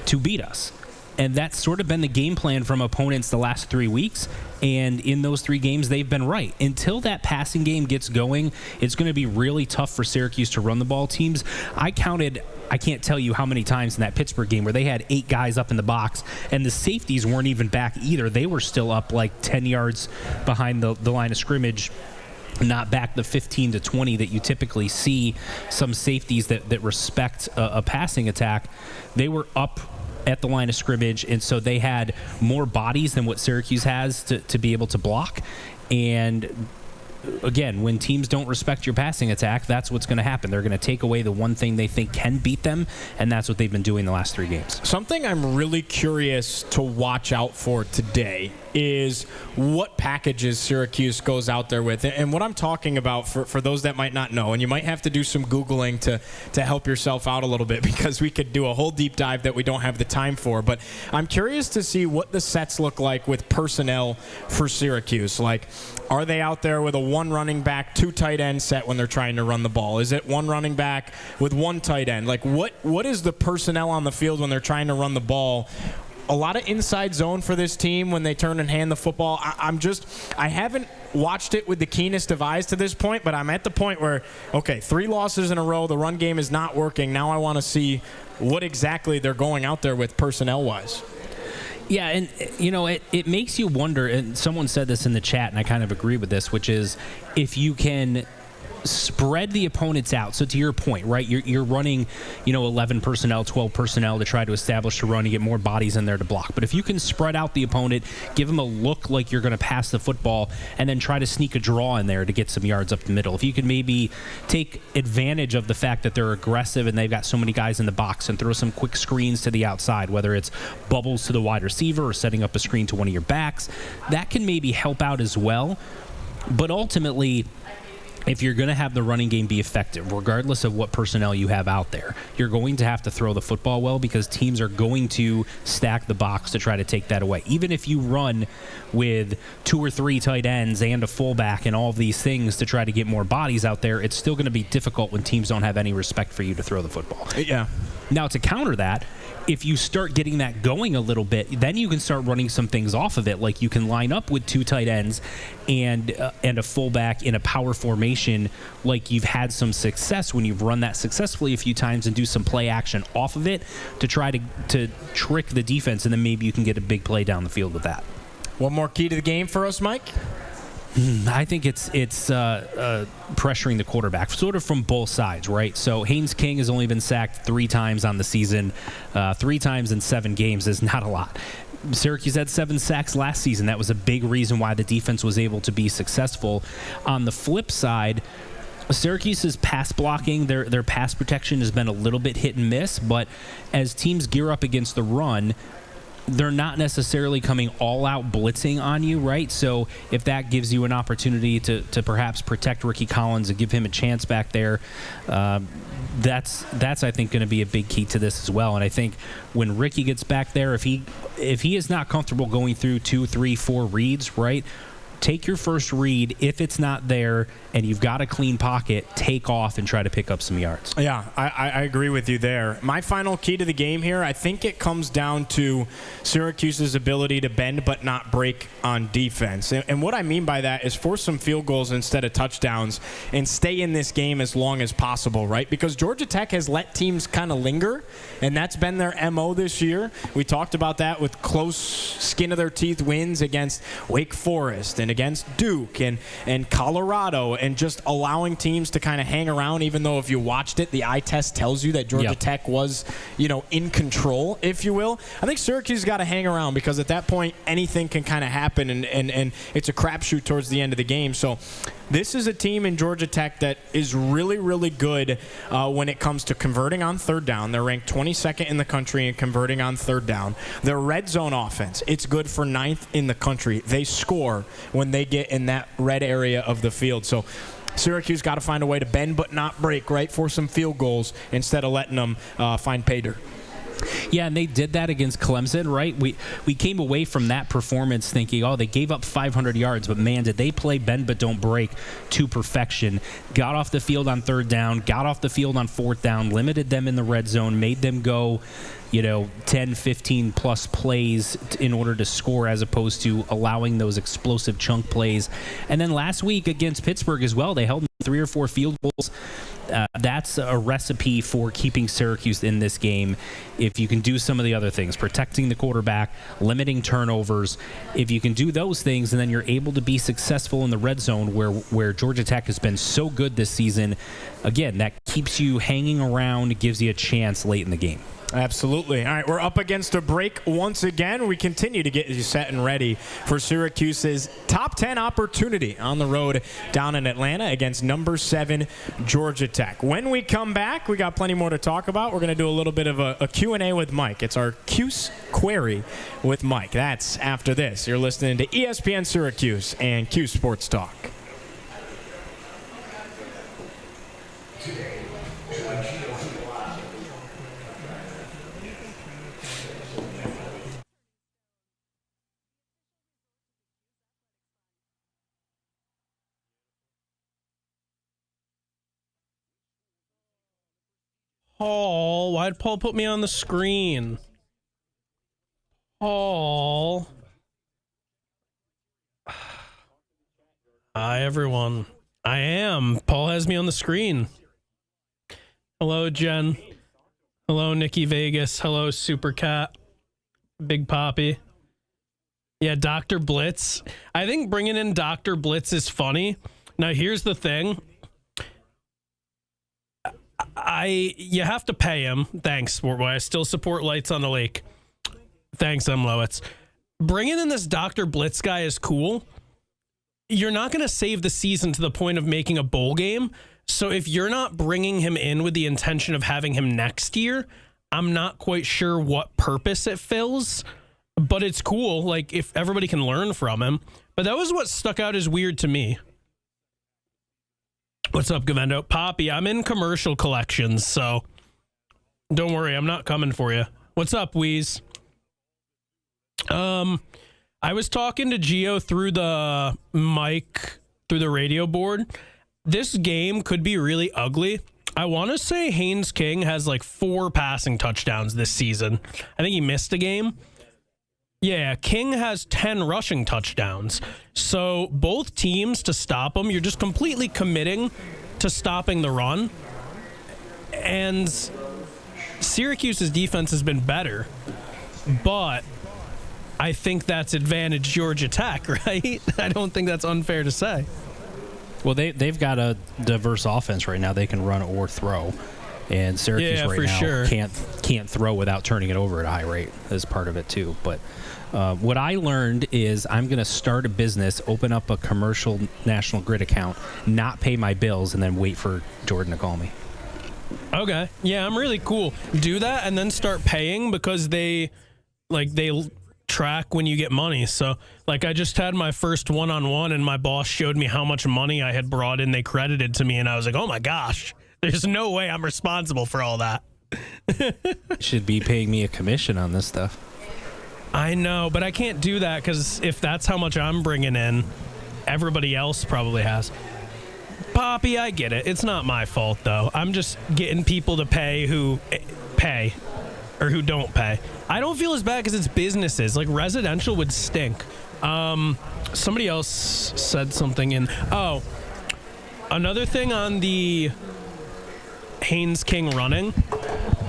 to beat us. And that's sort of been the game plan from opponents the last 3 weeks. And in those 3 games, they've been right. Until that passing game gets going, it's going to be really tough for Syracuse to run the ball. Teams, I can't tell you how many times in that Pittsburgh game where they had 8 guys up in the box, and the safeties weren't even back either. They were still up like 10 yards behind the line of scrimmage, not back the 15 to 20 that you typically see some safeties that respect a passing attack. They were up at the line of scrimmage, and so they had more bodies than what Syracuse has to be able to block. And again, when teams don't respect your passing attack, that's what's going to happen. They're going to take away the one thing they think can beat them, and that's what they've been doing the last 3 games. Something I'm really curious to watch out for today is what packages Syracuse goes out there with. And what I'm talking about, for those that might not know, and you might have to do some Googling to help yourself out a little bit, because we could do a whole deep dive that we don't have the time for. But I'm curious to see what the sets look like with personnel for Syracuse. Like, are they out there with a 1 running back, 2 tight end set when they're trying to run the ball? Is it 1 running back with 1 tight end? Like, what is the personnel on the field when they're trying to run the ball? A lot of inside zone for this team when they turn and hand the football. I haven't watched it with the keenest of eyes to this point, but I'm at the point where, okay, 3 losses in a row, the run game is not working. Now I want to see what exactly they're going out there with personnel-wise. Yeah, and, it makes you wonder, and someone said this in the chat, and I kind of agree with this, which is if you can spread the opponents out. So to your point, right, you're running, 11 personnel, 12 personnel to try to establish a run. You get more bodies in there to block. But if you can spread out the opponent, give them a look like you're going to pass the football, and then try to sneak a draw in there to get some yards up the middle. If you can maybe take advantage of the fact that they're aggressive and they've got so many guys in the box and throw some quick screens to the outside, whether it's bubbles to the wide receiver or setting up a screen to one of your backs, that can maybe help out as well. But ultimately, if you're going to have the running game be effective, regardless of what personnel you have out there, you're going to have to throw the football well, because teams are going to stack the box to try to take that away. Even if you run with 2 or 3 tight ends and a fullback and all of these things to try to get more bodies out there, it's still going to be difficult when teams don't have any respect for you to throw the football. Yeah. Now, to counter that, if you start getting that going a little bit, then you can start running some things off of it. Like, you can line up with 2 tight ends and a fullback in a power formation, like you've had some success when you've run that successfully a few times, and do some play action off of it to try to trick the defense, and then maybe you can get a big play down the field with that. One more key to the game for us, Mike? I think it's pressuring the quarterback, sort of from both sides, right? So Haynes King has only been sacked 3 times on the season. 3 times in 7 games is not a lot. Syracuse had 7 sacks last season. That was a big reason why the defense was able to be successful. On the flip side, Syracuse's pass blocking, their pass protection has been a little bit hit and miss, but as teams gear up against the run, they're not necessarily coming all out blitzing on you, right? So if that gives you an opportunity to perhaps protect Ricky Collins and give him a chance back there, that's I think going to be a big key to this as well. And I think when Ricky gets back there, if he is not comfortable going through 2, 3, 4 reads, right, take your first read. If it's not there and you've got a clean pocket, take off and try to pick up some yards. Yeah, I agree with you there. My final key to the game here, I think it comes down to Syracuse's ability to bend but not break on defense. And what I mean by that is force some field goals instead of touchdowns and stay in this game as long as possible, right? Because Georgia Tech has let teams kind of linger, and that's been their MO this year. We talked about that with close skin-of-their-teeth wins against Wake Forest and against Duke and Colorado, and just allowing teams to kind of hang around, even though if you watched it, the eye test tells you that Georgia Tech was, in control, if you will. I think Syracuse got to hang around, because at that point, anything can kind of happen, and it's a crapshoot towards the end of the game. So this is a team in Georgia Tech that is really, really good when it comes to converting on third down. They're ranked 22nd in the country in converting on third down. Their red zone offense, it's good for 9th in the country. They score when they get in that red area of the field. So Syracuse got to find a way to bend but not break, right, for some field goals instead of letting them find pay dirt. Yeah, and they did that against Clemson, right? We came away from that performance thinking, they gave up 500 yards, but man, did they play bend but don't break to perfection. Got off the field on third down, got off the field on fourth down, limited them in the red zone, made them go 10, 15 plus plays in order to score, as opposed to allowing those explosive chunk plays. And then last week against Pittsburgh as well, they held 3 or 4 field goals. That's a recipe for keeping Syracuse in this game. If you can do some of the other things, protecting the quarterback, limiting turnovers, if you can do those things, and then you're able to be successful in the red zone where Georgia Tech has been so good this season, again, that keeps you hanging around, gives you a chance late in the game. Absolutely. All right, we're up against a break once again. We continue to get you set and ready for Syracuse's top 10 opportunity on the road down in Atlanta against number 7 Georgia Tech. When we come back, we got plenty more to talk about. We're going to do a little bit of a Q&A with Mike. It's our Cuse Query with Mike. That's after this. You're listening to ESPN Syracuse and Cuse Sports Talk. Paul, why'd Paul put me on the screen? Paul. Hi, everyone. I am. Paul has me on the screen. Hello, Jen. Hello, Nikki Vegas. Hello, Super Cat. Big Poppy. Yeah, Dr. Blitz. I think bringing in Dr. Blitz is funny. Now, here's the thing. You have to pay him. Thanks, Sport Boy. I still support Lights on the Lake. Thanks, M. Lowitz. Bringing in this Dr. Blitz guy is cool. You're not going to save the season to the point of making a bowl game. So if you're not bringing him in with the intention of having him next year, I'm not quite sure what purpose it fills. But it's cool, like, if everybody can learn from him. But that was what stuck out as weird to me. What's up, Gavendo? Poppy, I'm in commercial collections, so don't worry, I'm not coming for you. What's up, Wheeze? I was talking to Gio through the mic, through the radio board. This game could be really ugly. I want to say Haynes King has like 4 passing touchdowns this season. I think he missed a game. Yeah, King has 10 rushing touchdowns. So both teams, to stop them, you're just completely committing to stopping the run. And Syracuse's defense has been better. But I think that's advantage Georgia Tech, right? I don't think that's unfair to say. Well, they've got a diverse offense right now. They can run or throw. And Syracuse right now can't throw without turning it over at a high rate as part of it too. But what I learned is I'm going to start a business, open up a commercial National Grid account, not pay my bills, and then wait for Jordan to call me. Okay. Yeah, I'm really cool. Do that and then start paying, because they track when you get money. So like I just had my first one-on-one and my boss showed me how much money I had brought in. They credited to me and I was like, oh my gosh, there's no way I'm responsible for all that. Should be paying me a commission on this stuff. I know, but I can't do that, because if that's how much I'm bringing in, everybody else probably has. Poppy, I get it. It's not my fault, though. I'm just getting people to pay who pay or who don't pay. I don't feel as bad because it's businesses. Like, residential would stink. Somebody else said something in... Oh, another thing on the Haynes King running.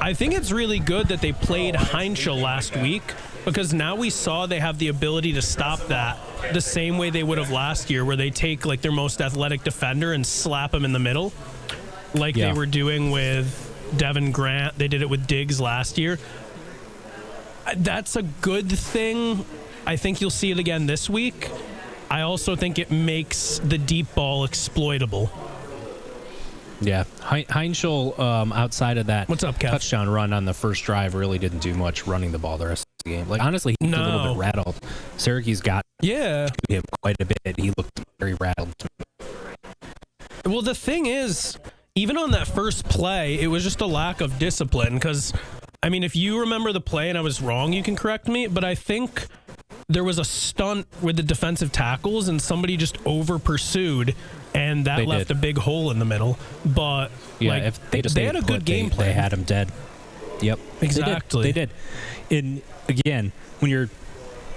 I think it's really good that they played Heinschel last week because now we saw they have the ability to stop that the same way they would have last year, where they take like their most athletic defender and slap him in the middle like they were doing with Devin Grant. They did it with Diggs last year. That's a good thing. I think you'll see it again this week. I also think it makes the deep ball exploitable. Yeah, Heinschel, outside of that What's up, Kev? touchdown run on the first drive, really didn't do much running the ball the rest of the game. Like, honestly, he was a little bit rattled. Syracuse got him quite a bit. He looked very rattled. Well, the thing is, even on that first play, it was just a lack of discipline because, I mean, if you remember the play and I was wrong, you can correct me, but I think there was a stunt with the defensive tackles and somebody just over pursued, and that left a big hole in the middle. But like, if they had a good game plan. They had him dead. Yep, exactly. They did. And again, when you're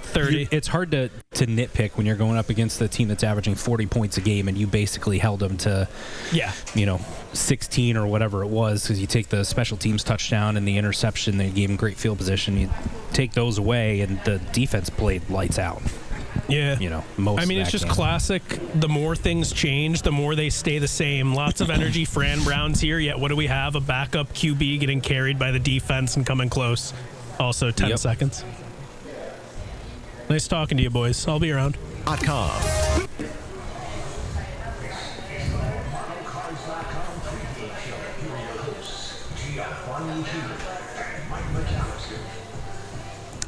30, it's hard to nitpick when you're going up against the team that's averaging 40 points a game, and you basically held them to 16 or whatever it was, because you take the special teams touchdown and the interception, they gave them great field position. You take those away, and the defense played lights out. Yeah. Most I mean, it's just classic. The more things change, the more they stay the same. Lots of energy. Fran Brown's here, yet what do we have? A backup QB getting carried by the defense and coming close. Also 10 seconds. Nice talking to you, boys. I'll be around.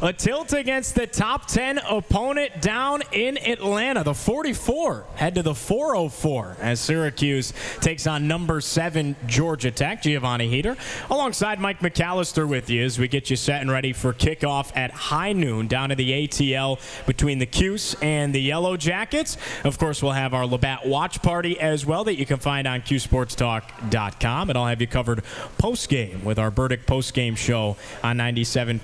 A tilt against the top 10 opponent down in Atlanta. The 44 head to the 404 as Syracuse takes on number 7 Georgia Tech. Giovanni Heater alongside Mike McAllister with you as we get you set and ready for kickoff at high noon down to the ATL between the Cuse and the Yellow Jackets. Of course, we'll have our Labatt watch party as well that you can find on QSportsTalk.com. And I'll have you covered post-game with our Burdick post-game show on 97.7,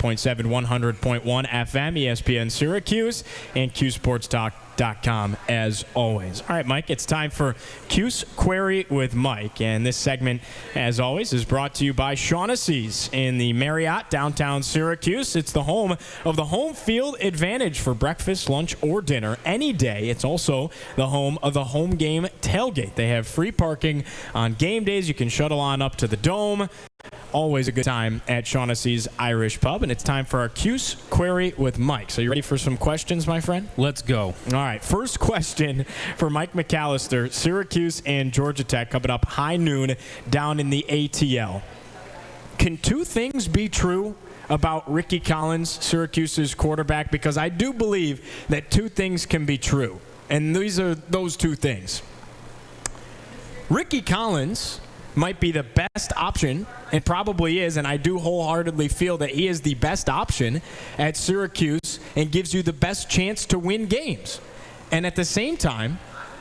100.1 FM, ESPN Syracuse, and QSportsTalk.com as always. All right, Mike, it's time for Cuse Query with Mike. And this segment, as always, is brought to you by Shaughnessy's in the Marriott downtown Syracuse. It's the home of the home field advantage for breakfast, lunch, or dinner any day. It's also the home of the home game tailgate. They have free parking on game days. You can shuttle on up to the Dome. Always a good time at Shaughnessy's Irish Pub, and it's time for our Cuse Query with Mike. So you ready for some questions, my friend? Let's go. All right, first question for Mike McAllister. Syracuse and Georgia Tech coming up high noon down in the ATL. Can two things be true about Ricky Collins, Syracuse's quarterback? Because I do believe that two things can be true, and these are those two things. Ricky Collins might be the best option, and probably is, and I do wholeheartedly feel that he is the best option at Syracuse and gives you the best chance to win games. And at the same time,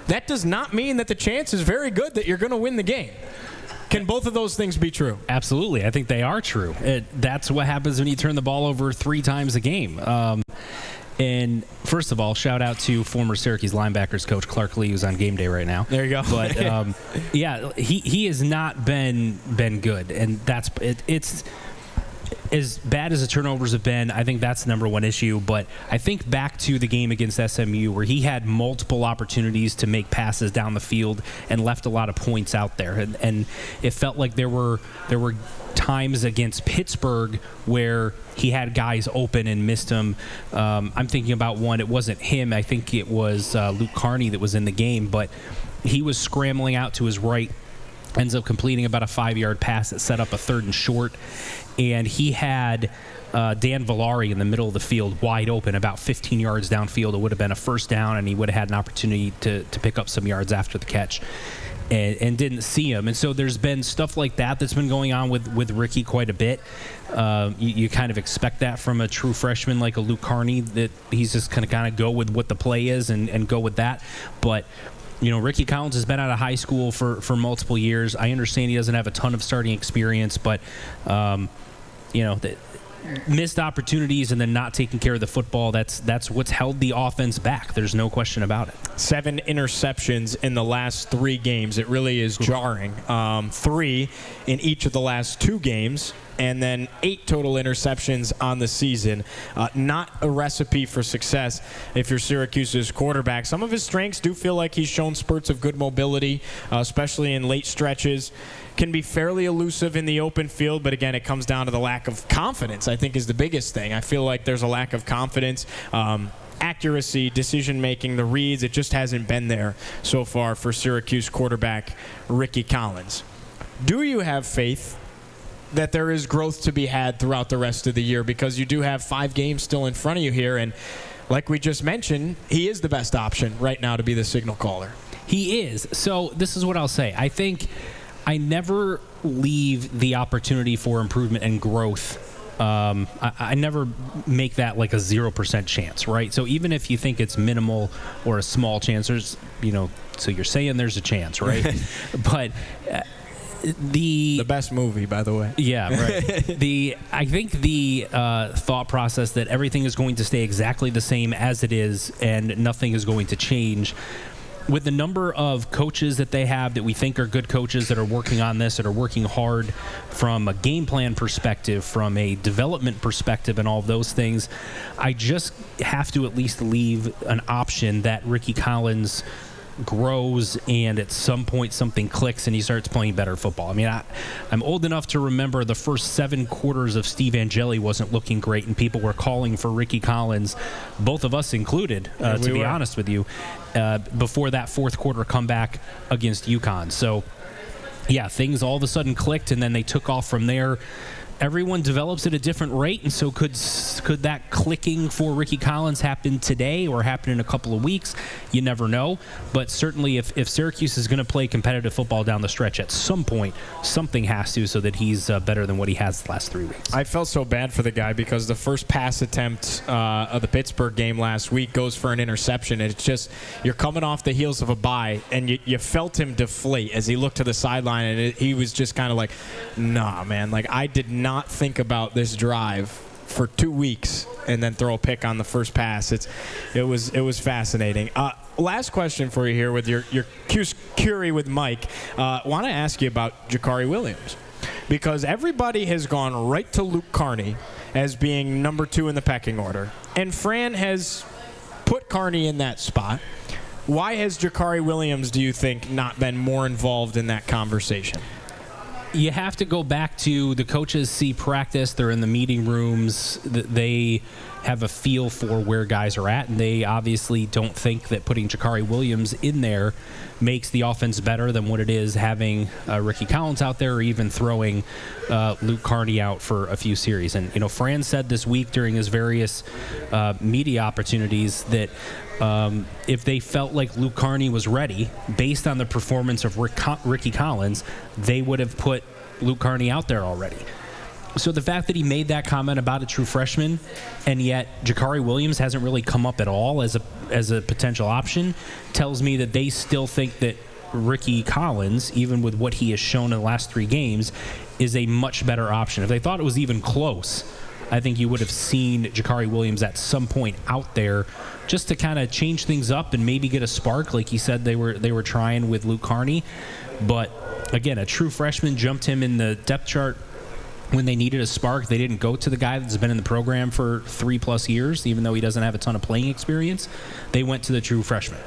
that does not mean that the chance is very good that you're going to win the game. Can both of those things be true? Absolutely. I think they are true. That's what happens when you turn the ball over 3 times a game. And first of all, shout out to former Syracuse linebackers coach Clark Lee, who's on game day right now. There you go. But yeah, he has not been good, and it's as bad as the turnovers have been. I think that's the number one issue. But I think back to the game against SMU where he had multiple opportunities to make passes down the field and left a lot of points out there, and it felt like there were times against Pittsburgh where he had guys open and missed them. I'm thinking about one. It wasn't him. I think it was Luke Carney that was in the game, but he was scrambling out to his right, ends up completing about a 5-yard pass that set up a 3rd and short, and he had Dan Villari in the middle of the field wide open about 15 yards downfield. It would have been a first down, and he would have had an opportunity to pick up some yards after the catch. and didn't see him. And so there's been stuff like that that's been going on with Ricky quite a bit. You kind of expect that from a true freshman like a Luke Carney, that he's just going to kind of go with what the play is and go with that. But Ricky Collins has been out of high school for multiple years. I understand he doesn't have a ton of starting experience, but the missed opportunities and then not taking care of the football, that's what's held the offense back. There's no question about it. 7 interceptions in the last 3 games. It really is jarring. 3 in each of the last 2 games, and then 8 total interceptions on the season. Not a recipe for success if you're Syracuse's quarterback. Some of his strengths do feel like he's shown spurts of good mobility, especially in late stretches. Can be fairly elusive in the open field, but again, it comes down to the lack of confidence, I think, is the biggest thing. I feel like there's a lack of confidence. Accuracy, decision-making, the reads, it just hasn't been there so far for Syracuse quarterback Ricky Collins. Do you have faith that there is growth to be had throughout the rest of the year? Because you do have 5 games still in front of you here, and like we just mentioned, he is the best option right now to be the signal caller. He is. So this is what I'll say. I think I never leave the opportunity for improvement and growth. I never make that like a 0% chance, right? So even if you think it's minimal or a small chance, there's, so you're saying there's a chance, right? But the best movie, by the way. Yeah, right. I think the thought process that everything is going to stay exactly the same as it is and nothing is going to change, with the number of coaches that they have that we think are good coaches that are working on this, that are working hard from a game plan perspective, from a development perspective, and all of those things, I just have to at least leave an option that Ricky Collins grows and at some point something clicks and he starts playing better football. I mean, I'm old enough to remember the first 7 quarters of Steve Angeli wasn't looking great and people were calling for Ricky Collins, both of us included, to be honest with you, before that 4th quarter comeback against UConn. So yeah, things all of a sudden clicked and then they took off from there. Everyone develops at a different rate, and so could that clicking for Ricky Collins happen today or happen in a couple of weeks? You never know. But certainly if Syracuse is going to play competitive football down the stretch, at some point, something has to, so that he's better than what he has the last 3 weeks. I felt so bad for the guy because the first pass attempt of the Pittsburgh game last week goes for an interception. And it's just, you're coming off the heels of a bye, and you felt him deflate as he looked to the sideline, and he was just kind of like, nah, man, like I did not think about this drive for 2 weeks and then throw a pick on the first pass. It was fascinating. Last question for you here with your Cuse Curie with Mike. Want to ask you about Jakari Williams, because everybody has gone right to Luke Carney as being number 2 in the pecking order, and Fran has put Carney in that spot. Why has Jakari Williams, do you think, not been more involved in that conversation? You have to go back to the coaches see practice. They're in the meeting rooms. They have a feel for where guys are at, and they obviously don't think that putting Jakari Williams in there makes the offense better than what it is having Ricky Collins out there, or even throwing Luke Carney out for a few series. And, Fran said this week during his various media opportunities that if they felt like Luke Carney was ready, based on the performance of Ricky Collins, they would have put Luke Carney out there already. So the fact that he made that comment about a true freshman, and yet Jakari Williams hasn't really come up at all as a potential option, tells me that they still think that Ricky Collins, even with what he has shown in the last 3 games, is a much better option. If they thought it was even close, I think you would have seen Jakari Williams at some point out there just to kind of change things up and maybe get a spark, like he said they were trying with Luke Carney. But again, a true freshman jumped him in the depth chart when they needed a spark. They didn't go to the guy that's been in the program for 3+ years, even though he doesn't have a ton of playing experience. They went to the true freshman.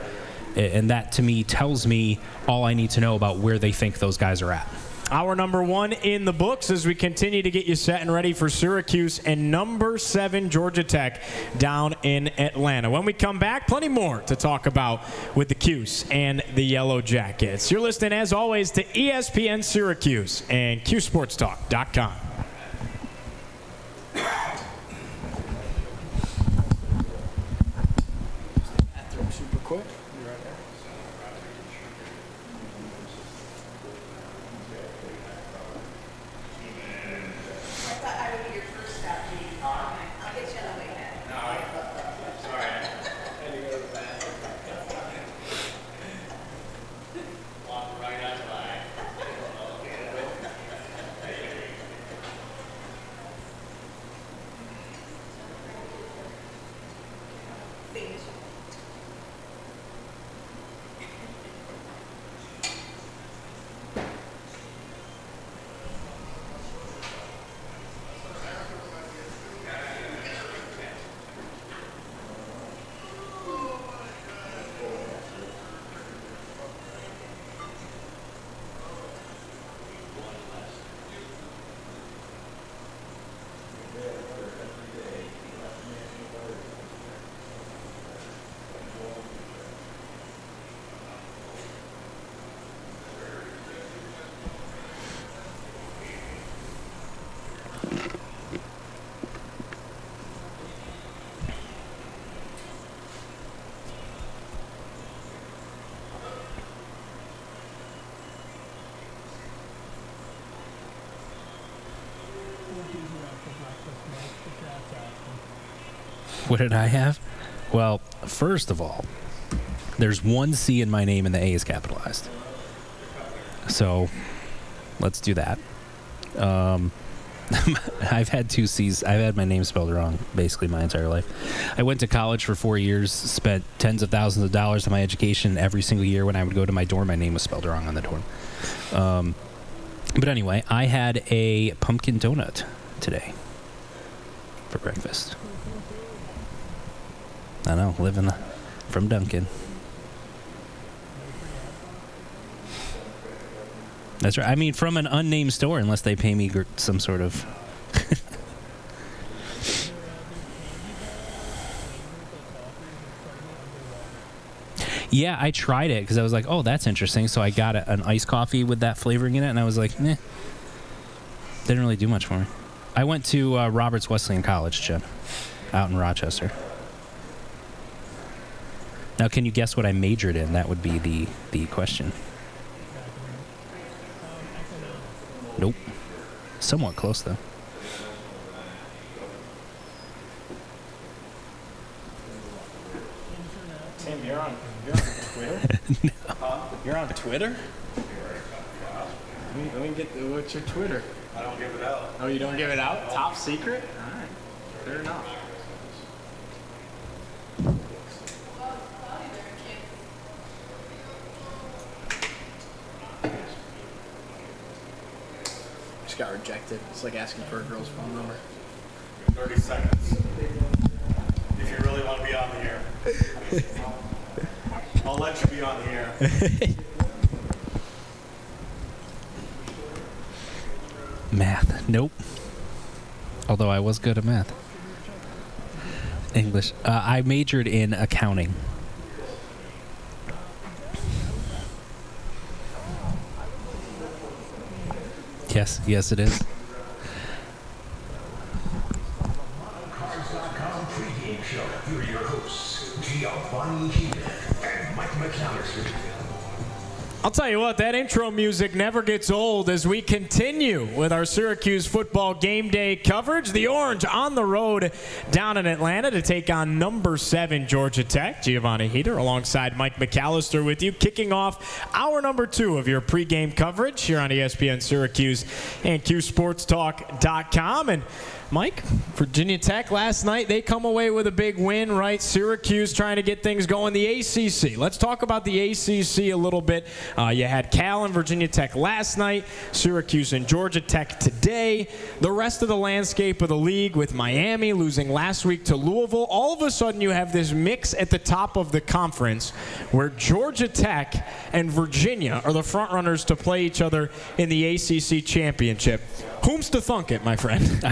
And that, to me, tells me all I need to know about where they think those guys are at. Hour number 1 in the books as we continue to get you set and ready for Syracuse and number 7 Georgia Tech down in Atlanta. When we come back, plenty more to talk about with the Cuse and the Yellow Jackets. You're listening, as always, to ESPN Syracuse and CuseSportsTalk.com. Super quick. What did I have? Well, first of all, there's one C in my name and the A is capitalized. So let's do that. I've had 2 C's. I've had my name spelled wrong basically my entire life. I went to college for 4 years, spent tens of thousands of dollars on my education. Every single year when I would go to my dorm, my name was spelled wrong on the dorm. But anyway, I had a pumpkin donut today for breakfast. I know, from Dunkin'. That's right. I mean, from an unnamed store, unless they pay me some sort of... Yeah, I tried it because I was like, oh, that's interesting. So I got an iced coffee with that flavoring in it, and I was like, didn't really do much for me. I went to Roberts Wesleyan College, Jim, out in Rochester. Now, can you guess what I majored in? That would be the question. Nope. Somewhat close, though. Tim, you're on Twitter? No. You're on Twitter? Let me get what's your Twitter? I don't give it out. Oh, you don't give it out? Top secret? All right. Fair enough. Just got rejected. It's like asking for a girl's phone number. 30 seconds. If you really want to be on the air. I'll let you be on the air. Math. Nope. Although I was good at math. English. I majored in accounting. Yes, it is. Cards.com pregame show. Here are your hosts, Giovanni and Mike McAllister. I'll tell you what, that intro music never gets old as we continue with our Syracuse football game day coverage. The Orange on the road down in Atlanta to take on number 7 Georgia Tech. Giovanni Heater alongside Mike McAllister with you, kicking off hour number 2 of your pregame coverage here on ESPN Syracuse and CuseSportsTalk.com. And Mike, Virginia Tech last night, they come away with a big win, right? Syracuse trying to get things going. The ACC. Let's talk about the ACC a little bit. You had Cal and Virginia Tech last night, Syracuse and Georgia Tech today. The rest of the landscape of the league with Miami losing last week to Louisville. All of a sudden you have this mix at the top of the conference where Georgia Tech and Virginia are the front runners to play each other in the ACC championship. Whom's to thunk it, my friend?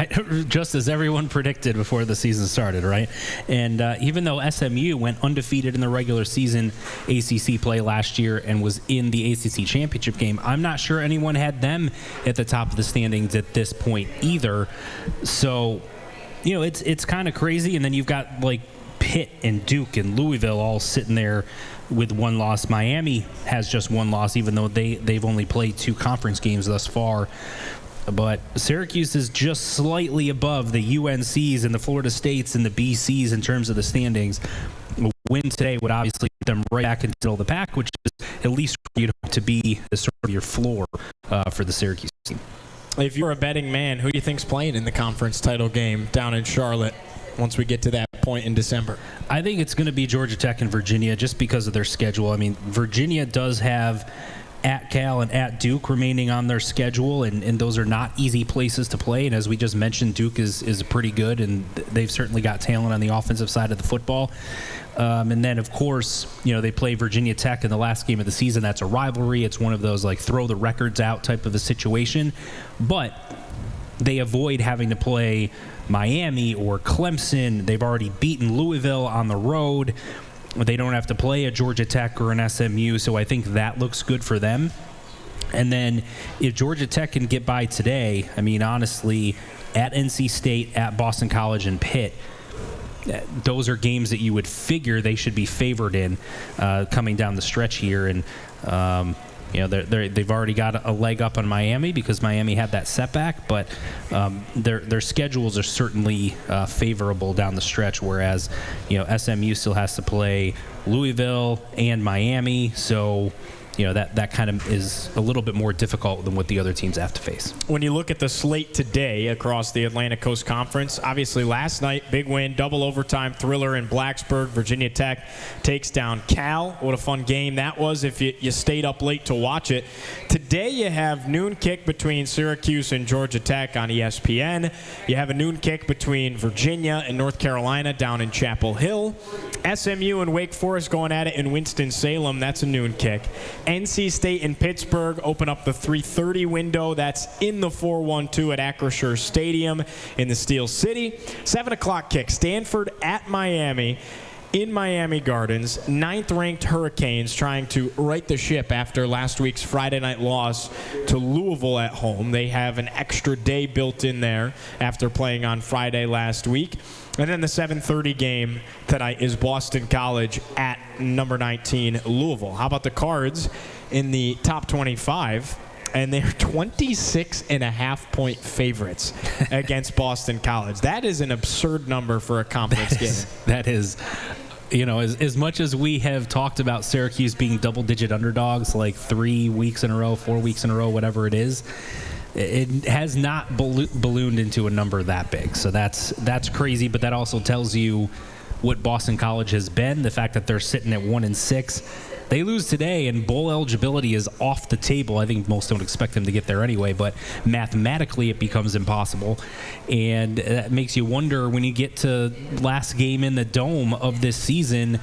Just as everyone predicted before the season started, right? And even though SMU went undefeated in the regular season ACC play last year and was in the ACC championship game, I'm not sure anyone had them at the top of the standings at this point either. So, it's kind of crazy. And then you've got like Pitt and Duke and Louisville all sitting there with one loss. Miami has just one loss, even though they've only played 2 conference games thus far. But Syracuse is just slightly above the UNCs and the Florida States and the BCs in terms of the standings. A win today would obviously put them right back into the middle of the pack, which is at least you'd hope to be the sort of your floor for the Syracuse team. If you're a betting man, who do you think's playing in the conference title game down in Charlotte once we get to that point in December? I think it's going to be Georgia Tech and Virginia just because of their schedule. I mean, Virginia does have at Cal and at Duke remaining on their schedule, and those are not easy places to play. And as we just mentioned, Duke is pretty good, and they've certainly got talent on the offensive side of the football. And then, of course, they play Virginia Tech in the last game of the season. That's a rivalry. It's one of those, like, throw the records out type of a situation. But they avoid having to play Miami or Clemson. They've already beaten Louisville on the road. They don't have to play a Georgia Tech or an SMU, so I think that looks good for them. And then if Georgia Tech can get by today, I mean, honestly, at NC State, at Boston College, and Pitt, those are games that you would figure they should be favored in coming down the stretch here. And they've already got a leg up on Miami because Miami had that setback, but their schedules are certainly favorable down the stretch, whereas SMU still has to play Louisville and Miami, so that kind of is a little bit more difficult than what the other teams have to face. When you look at the slate today across the Atlantic Coast Conference, obviously last night, big win, double overtime thriller in Blacksburg. Virginia Tech takes down Cal. What a fun game that was if you stayed up late to watch it. Today you have noon kick between Syracuse and Georgia Tech on ESPN. You have a noon kick between Virginia and North Carolina down in Chapel Hill. SMU and Wake Forest going at it in Winston-Salem. That's a noon kick. NC State and Pittsburgh open up the 3:30 window. That's in the 412 at Acrisure Stadium in the Steel City. 7 o'clock kick. Stanford at Miami in Miami Gardens. 9th-ranked Hurricanes trying to right the ship after last week's Friday night loss to Louisville at home. They have an extra day built in there after playing on Friday last week. And then the 7:30 game tonight is Boston College at number 19 Louisville. How about the Cards in the top 25? And they're 26.5-point favorites against Boston College. That is an absurd number for a conference game. That is, as much as we have talked about Syracuse being double-digit underdogs like 3 weeks in a row, 4 weeks in a row, whatever it is, it has not ballooned into a number that big. So that's crazy, but that also tells you what Boston College has been, the fact that they're sitting at 1-6. They lose today, and bowl eligibility is off the table. I think most don't expect them to get there anyway, but mathematically it becomes impossible. And that makes you wonder, when you get to last game in the Dome of this season,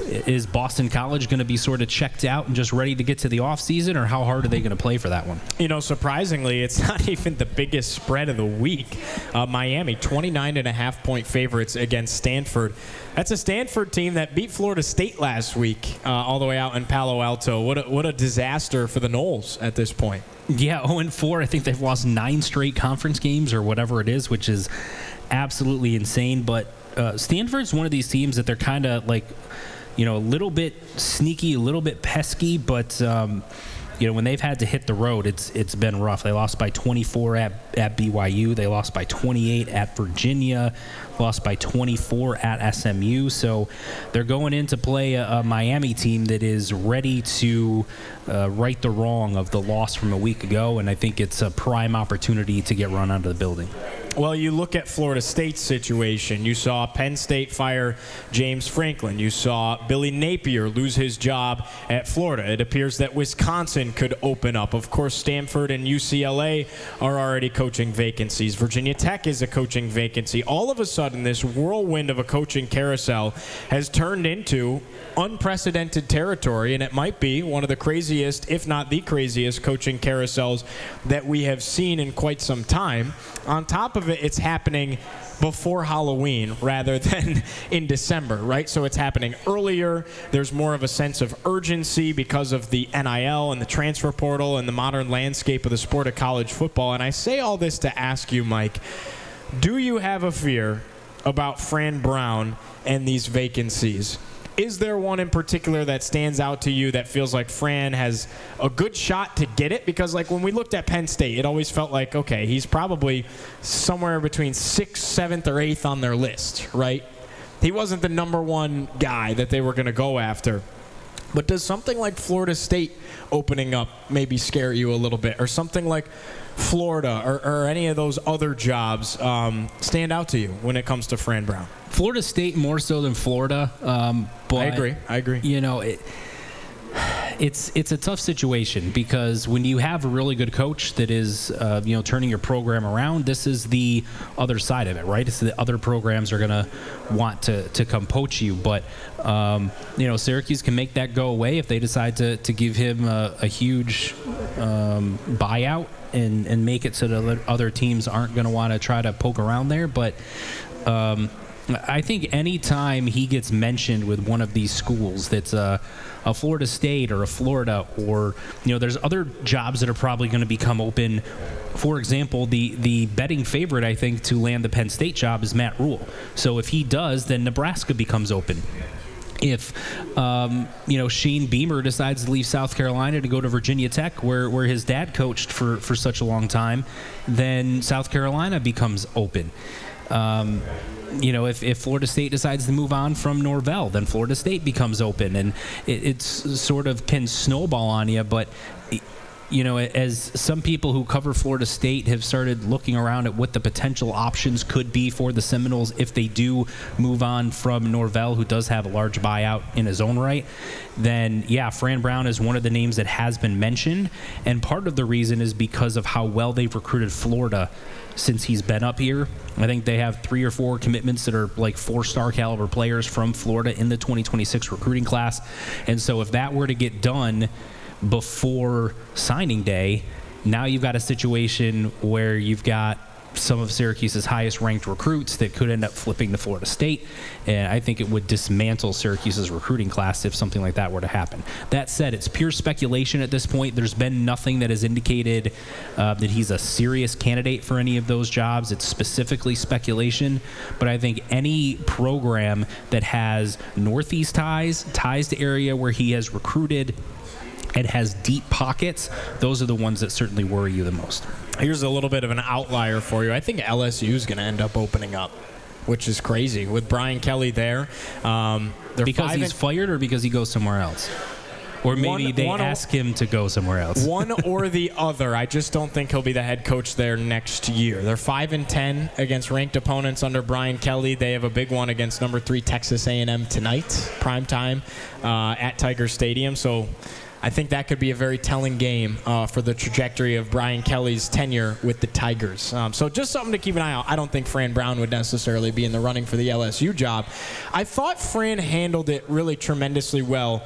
is Boston College going to be sort of checked out and just ready to get to the offseason, or how hard are they going to play for that one? Surprisingly, it's not even the biggest spread of the week. Miami, 29.5-point favorites against Stanford. That's a Stanford team that beat Florida State last week all the way out in Palo Alto. What a disaster for the Noles at this point. Yeah, 0-4. I think they've lost 9 straight conference games or whatever it is, which is absolutely insane. But Stanford's one of these teams that they're kind of like, a little bit sneaky, a little bit pesky, but when they've had to hit the road, it's been rough. They lost by 24 at BYU. They lost by 28 at Virginia. Lost by 24 at SMU. So they're going in to play a Miami team that is ready to right the wrong of the loss from a week ago, and I think it's a prime opportunity to get run out of the building. Well, you look at Florida State's situation. You saw Penn State fire James Franklin. You saw Billy Napier lose his job at Florida. It appears that Wisconsin could open up. Of course, Stanford and UCLA are already coaching vacancies. Virginia Tech is a coaching vacancy. All of a sudden, this whirlwind of a coaching carousel has turned into unprecedented territory, and it might be one of the craziest, if not the craziest, coaching carousels that we have seen in quite some time. On top of it, it's happening before Halloween rather than in December, right? So it's happening earlier. There's more of a sense of urgency because of the NIL and the transfer portal and the modern landscape of the sport of college football. And I say all this to ask you, Mike, do you have a fear about Fran Brown and these vacancies? Is there one in particular that stands out to you that feels like Fran has a good shot to get it? Because when we looked at Penn State, it always felt like, okay, he's probably somewhere between 6th, 7th, or 8th on their list, right? He wasn't the number one guy that they were going to go after. But does something like Florida State opening up maybe scare you a little bit? Or something like Florida or any of those other jobs stand out to you when it comes to Fran Brown? Florida State more so than Florida. But I agree. It's a tough situation because when you have a really good coach that is turning your program around, this is the other side of it, right? It's the other programs are going to want to come poach you. But Syracuse can make that go away if they decide to give him a huge buyout and make it so that other teams aren't going to want to try to poke around there. But I think any time he gets mentioned with one of these schools that's a Florida State or a Florida, or there's other jobs that are probably going to become open. For example, the betting favorite, I think, to land the Penn State job is Matt Rule. So if he does, then Nebraska becomes open. if Shane Beamer decides to leave South Carolina to go to Virginia Tech, where his dad coached for such a long time, then South Carolina becomes open. If Florida State decides to move on from Norvell, then Florida State becomes open, and it's sort of can snowball on you. But as some people who cover Florida State have started looking around at what the potential options could be for the Seminoles if they do move on from Norvell, who does have a large buyout in his own right, then Fran Brown is one of the names that has been mentioned. And part of the reason is because of how well they've recruited Florida since he's been up here. I think they have 3 or 4 commitments that are like 4-star caliber players from Florida in the 2026 recruiting class. And so if that were to get done before signing day, now you've got a situation where you've got some of Syracuse's highest ranked recruits that could end up flipping to Florida State, and I think it would dismantle Syracuse's recruiting class if something like that were to happen. That said, it's pure speculation at this point. There's been nothing that has indicated that he's a serious candidate for any of those jobs. It's specifically speculation, but I think any program that has Northeast ties to area where he has recruited and has deep pockets, those are the ones that certainly worry you the most. Here's a little bit of an outlier for you. I think LSU is going to end up opening up, which is crazy with Brian Kelly there. Because he's fired, or because he goes somewhere else? Or maybe they ask him to go somewhere else. One or the other. I just don't think he'll be the head coach there next year. They're 5-10 against ranked opponents under Brian Kelly. They have a big one against number 3 Texas A&M tonight, prime time, at Tiger Stadium. So I think that could be a very telling game for the trajectory of Brian Kelly's tenure with the Tigers. So just something to keep an eye on. I don't think Fran Brown would necessarily be in the running for the LSU job. I thought Fran handled it really tremendously well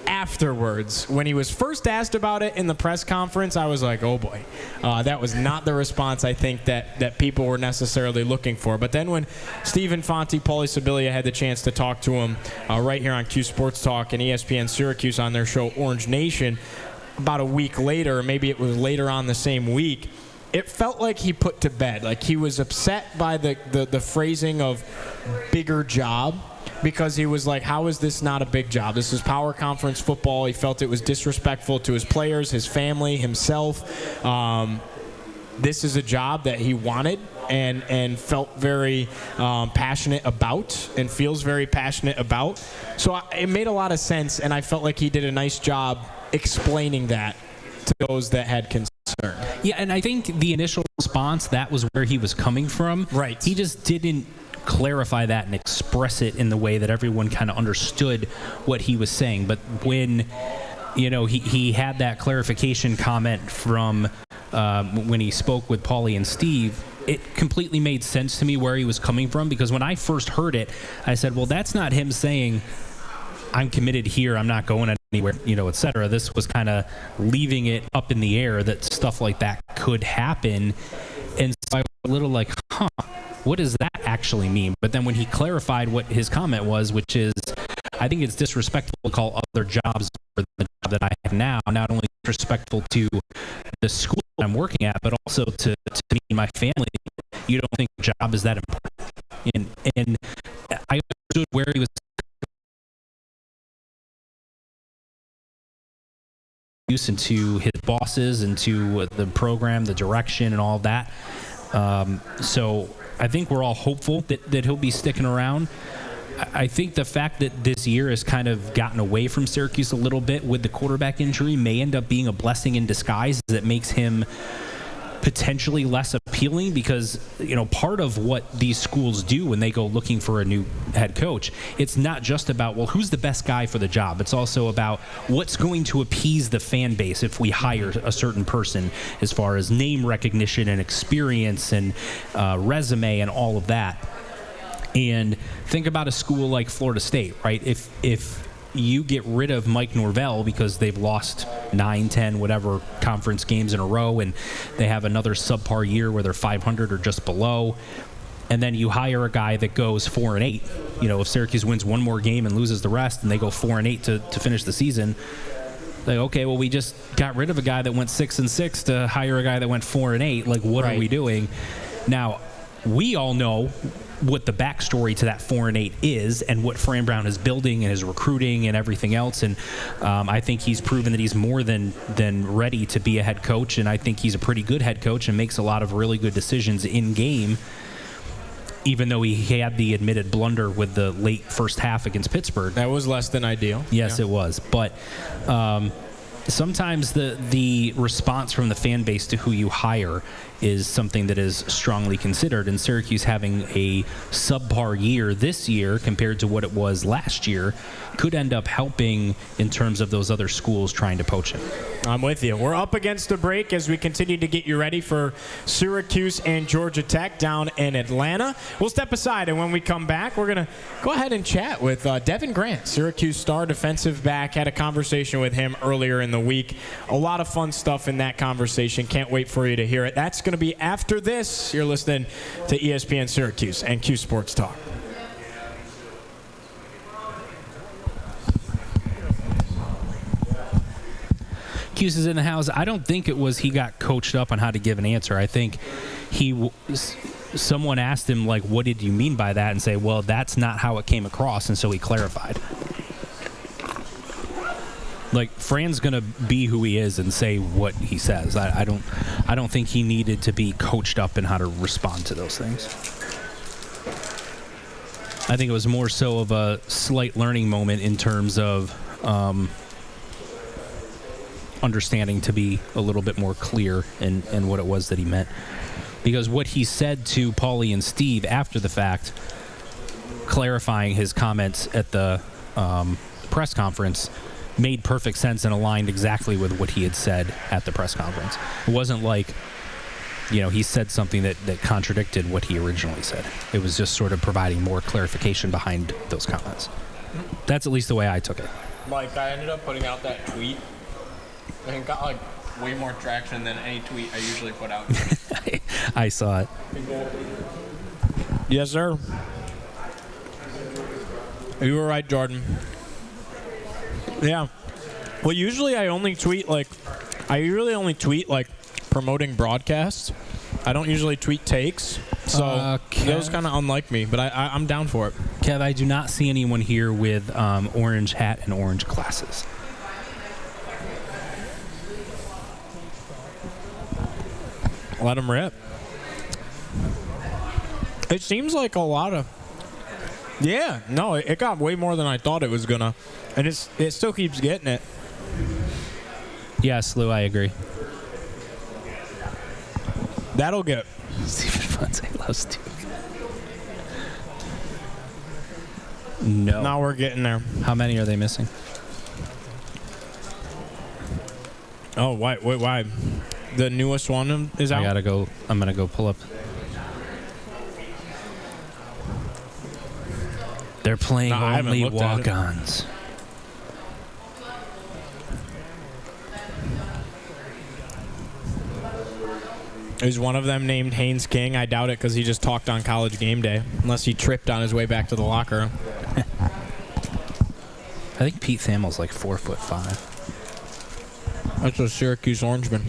afterwards. When he was first asked about it in the press conference, I was like, oh boy, that was not the response I think that people were necessarily looking for. But then when Stephen Fonte, Paulie Sibilia had the chance to talk to him right here on Cuse Sports Talk and ESPN Syracuse on their show Orange Nation about a week later, or maybe it was later on the same week, it felt like he put to bed. Like he was upset by the phrasing of bigger job, because he was like, how is this not a big job? This is power conference football. He felt it was disrespectful to his players, his family, himself. This is a job that he wanted and felt very passionate about and feels very passionate about. So it made a lot of sense, and I felt like he did a nice job explaining that to those that had concern. Yeah, and I think the initial response, that was where he was coming from. Right. He just didn't clarify that and express it in the way that everyone kind of understood what he was saying. But when he had that clarification comment from when he spoke with Paulie and Steve, it completely made sense to me where he was coming from, because when I first heard it, I said, well, that's not him saying I'm committed here, I'm not going anywhere, et cetera. This was kind of leaving it up in the air that stuff like that could happen. And so I was a little like, what does that actually mean? But then when he clarified what his comment was, which is, I think it's disrespectful to call other jobs for the job that I have now, not only disrespectful to the school that I'm working at, but also to me and my family. You don't think the job is that important? And I understood where he was into his bosses and to the program, the direction, and all of that. So I think we're all hopeful that he'll be sticking around. I think the fact that this year has kind of gotten away from Syracuse a little bit with the quarterback injury may end up being a blessing in disguise that makes him potentially less appealing, because part of what these schools do when they go looking for a new head coach, it's not just about, well, who's the best guy for the job. It's also about what's going to appease the fan base if we hire a certain person, as far as name recognition and experience and resume and all of that. And think about a school like Florida State, right? If you get rid of Mike Norvell because they've lost 9, 10, whatever conference games in a row, and they have another subpar year where they're 500 or just below, and then you hire a guy that goes 4-8. If Syracuse wins one more game and loses the rest, and they go 4-8 to finish the season, like, okay, well, we just got rid of a guy that went 6-6 to hire a guy that went 4-8. Like, what are we doing? Now, we all know what the backstory to that 4-8 is and what Fran Brown is building and his recruiting and everything else. And I think he's proven that he's more than ready to be a head coach. And I think he's a pretty good head coach and makes a lot of really good decisions in game, even though he had the admitted blunder with the late first half against Pittsburgh. That was less than ideal. Yes, it was. But sometimes the response from the fan base to who you hire is something that is strongly considered. And Syracuse having a subpar year this year compared to what it was last year could end up helping in terms of those other schools trying to poach him. I'm with you. We're up against the break as we continue to get you ready for Syracuse and Georgia Tech down in Atlanta. We'll step aside, and when we come back, we're going to go ahead and chat with Devin Grant, Syracuse star defensive back. Had a conversation with him earlier in the week. A lot of fun stuff in that conversation. Can't wait for you to hear it. That's going to be after this. You're listening to ESPN Syracuse and Cuse Sports Talk. Cuse is in the house. I don't think it was he got coached up on how to give an answer. I think someone asked him, like, what did you mean by that? And say, well, that's not how it came across. And so he clarified. Like, Fran's going to be who he is and say what he says. I don't think he needed to be coached up in how to respond to those things. I think it was more so of a slight learning moment in terms of understanding to be a little bit more clear in what it was that he meant. Because what he said to Paulie and Steve after the fact, clarifying his comments at the press conference, made perfect sense and aligned exactly with what he had said at the press conference. It wasn't like, he said something that contradicted what he originally said. It was just sort of providing more clarification behind those comments. That's at least the way I took it. Mike, I ended up putting out that tweet, and it got way more traction than any tweet I usually put out. I saw it. Yes, sir. You were right, Jordan. Yeah. Well, usually I only tweet promoting broadcasts. I don't usually tweet takes. So that was kind of unlike me, but I'm down for it. Kev, I do not see anyone here with orange hat and orange glasses. Let him rip. It seems like a lot of... Yeah, no, it got way more than I thought it was going to. And it still keeps getting it. Yes, Lou, I agree. That'll get... Stephen Fonte loves Duke. No. Now we're getting there. How many are they missing? Oh, why? The newest one is out? I'm going to go pull up. They're playing only walk-ons. Is one of them named Haynes King? I doubt it because he just talked on College Game Day. Unless he tripped on his way back to the locker room. I think Pete Thamel's like 4'5". That's a Syracuse Orangeman.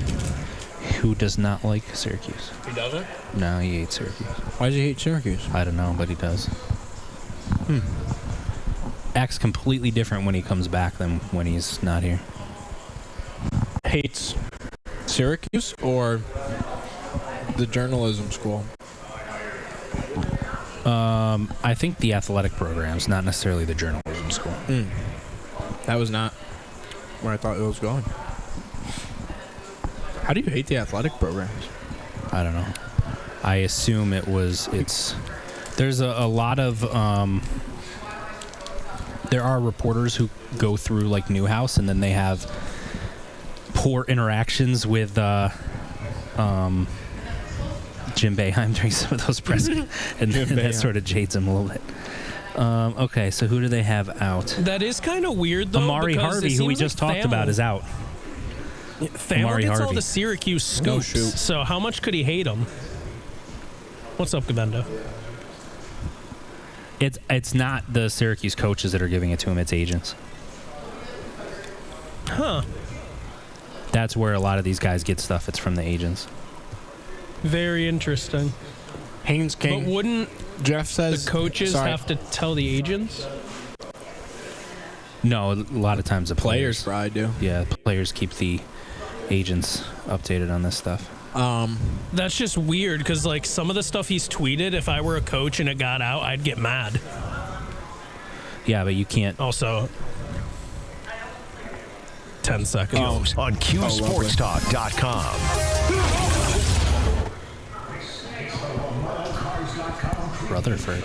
Who does not like Syracuse? He doesn't? No, he hates Syracuse. Why does he hate Syracuse? I don't know, but he does. Acts completely different when he comes back than when he's not here. Hates Syracuse or the journalism school? I think the athletic programs, not necessarily the journalism school. That was not where I thought it was going. How do you hate the athletic programs? I don't know. I assume there's a lot of there are reporters who go through like Newhouse and then they have poor interactions with Jim Boeheim during some of those press and that sort of jades him a little bit. Okay, so who do they have out? That is kind of weird, though. Amari Harvey, who we just talked about, is out. Thamel gets all the Syracuse scoops, so how much could he hate him? What's up, Gameday? It's not the Syracuse coaches that are giving it to him, it's agents. Huh. That's where a lot of these guys get stuff. It's from the agents. Very interesting. Haynes King. But wouldn't Jeff says the coaches have to tell the agents? No, a lot of times the players. probably do. Yeah, players keep the agents updated on this stuff. That's just weird because, like, some of the stuff he's tweeted, if I were a coach and it got out, I'd get mad. Yeah, but you can't. Also, 10 seconds. On CuseSportsTalk.com. Rutherford.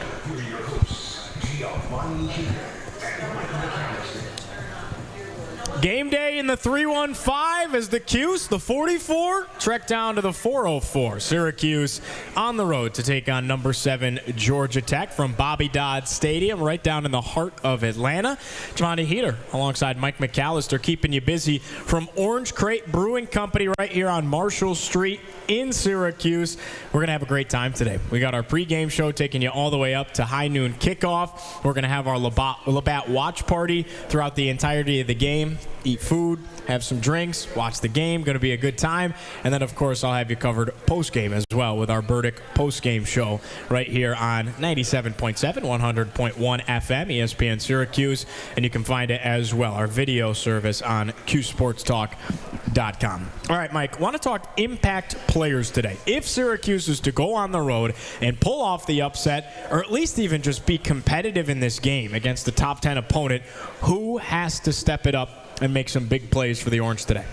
Game day in the 315 as the Cuse, the 44, trek down to the 404. Syracuse on the road to take on number 7 Georgia Tech from Bobby Dodd Stadium, right down in the heart of Atlanta. Giovanni Heater alongside Mike McAllister keeping you busy from Orange Crate Brewing Company right here on Marshall Street in Syracuse. We're going to have a great time today. We got our pregame show taking you all the way up to high noon kickoff. We're going to have our Labatt watch party throughout the entirety of the game. Eat food, have some drinks, watch the game. Going to be a good time. And then, of course, I'll have you covered post-game as well with our Burdick post-game show right here on 97.7, 100.1 FM, ESPN Syracuse. And you can find it as well, our video service on CuseSportsTalk.com. All right, Mike, want to talk impact players today. If Syracuse is to go on the road and pull off the upset, or at least even just be competitive in this game against the top 10 opponent, who has to step it up and make some big plays for the Orange today?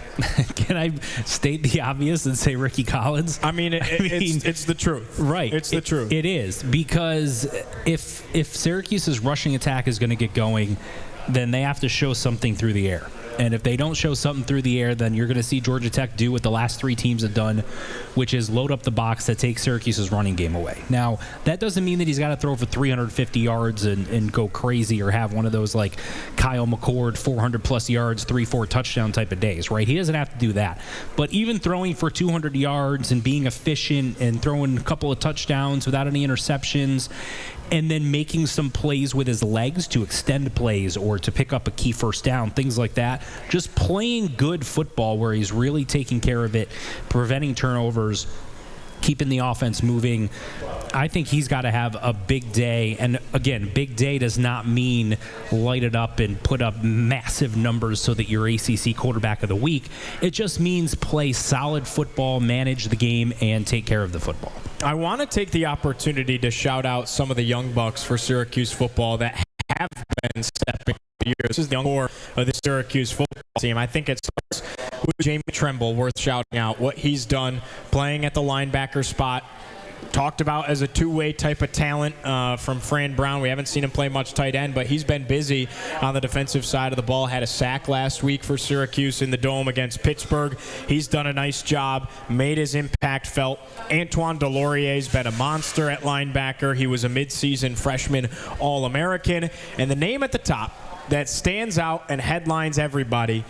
Can I state the obvious and say Ricky Collins? I mean, it's the truth. Right. It's the truth. It is, because if Syracuse's rushing attack is going to get going, then they have to show something through the air. And if they don't show something through the air, then you're going to see Georgia Tech do what the last 3 teams have done, which is load up the box that takes Syracuse's running game away. Now, that doesn't mean that he's got to throw for 350 yards and go crazy or have one of those like Kyle McCord 400-plus yards, 3-4 touchdown type of days, right? He doesn't have to do that. But even throwing for 200 yards and being efficient and throwing a couple of touchdowns without any interceptions, and then making some plays with his legs to extend plays or to pick up a key first down, things like that. Just playing good football where he's really taking care of it, preventing turnovers, keeping the offense moving. I think he's got to have a big day. And again, big day does not mean light it up and put up massive numbers so that you're ACC quarterback of the week. It just means play solid football, manage the game, and take care of the football. I want to take the opportunity to shout out some of the young bucks for Syracuse football that have been stepping years. This is the young core of the Syracuse football team. I think it starts with Jamie Tremble, worth shouting out what he's done playing at the linebacker spot. Talked about as a two-way type of talent from Fran Brown. We haven't seen him play much tight end, but he's been busy on the defensive side of the ball. Had a sack last week for Syracuse in the Dome against Pittsburgh. He's done a nice job, made his impact felt. Antoine Delorier's been a monster at linebacker. He was a midseason freshman All-American. And the name at the top that stands out and headlines everybody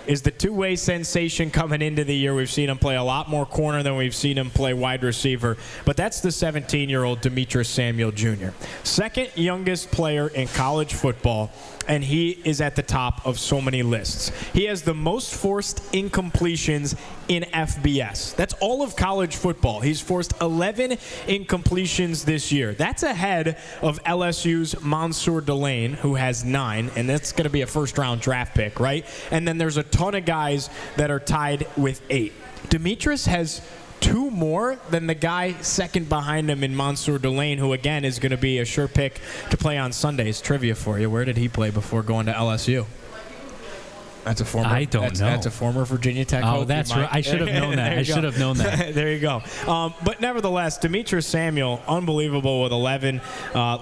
is the two-way sensation coming into the year. We've seen him play a lot more corner than we've seen him play wide receiver, but that's the 17-year-old Demetrius Samuel Jr. Second youngest player in college football, and he is at the top of so many lists. He has the most forced incompletions in FBS. That's all of college football. He's forced 11 incompletions this year. That's ahead of LSU's Mansour Delane, who has 9, and that's going to be a first-round draft pick, right? And then there's a ton of guys that are tied with 8. Demetrius has 2 more than the guy second behind him in Mansour Delane, who again is going to be a sure pick to play on Sundays. Trivia for you: where did he play before going to LSU? That's a former. I don't know. That's a former Virginia Tech. Oh, that's right. I should have known that. I should have known that. There you go. But nevertheless, Demetrius Samuel, unbelievable with 11,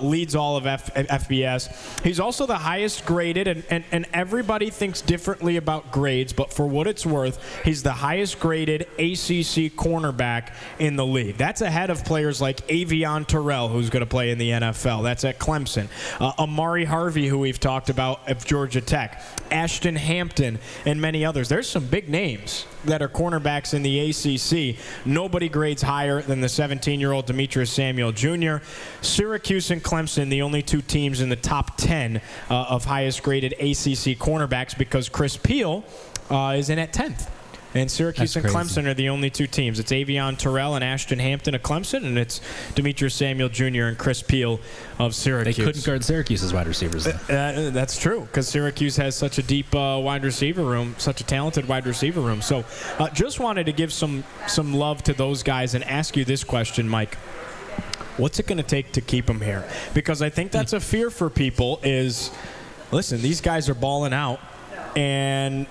leads all of FBS. He's also the highest graded, and everybody thinks differently about grades, but for what it's worth, he's the highest graded ACC cornerback in the league. That's ahead of players like Avion Terrell, who's going to play in the NFL. That's at Clemson. Amari Harvey, who we've talked about at Georgia Tech. Ashton Hampton, and many others. There's some big names that are cornerbacks in the ACC. Nobody grades higher than the 17-year-old Demetrius Samuel Jr. Syracuse and Clemson, the only 2 teams in the top 10 of highest graded ACC cornerbacks, because Chris Peele is in at 10th. And Syracuse That's and crazy. Clemson are the only two teams. It's Avion Terrell and Ashton Hampton of Clemson, and it's Demetrius Samuel Jr. and Chris Peel of Syracuse. They couldn't guard Syracuse's wide receivers. That's true, because Syracuse has such a deep wide receiver room, such a talented wide receiver room. So just wanted to give some love to those guys and ask you this question, Mike. What's it going to take to keep them here? Because I think that's a fear for people is, listen, these guys are balling out, and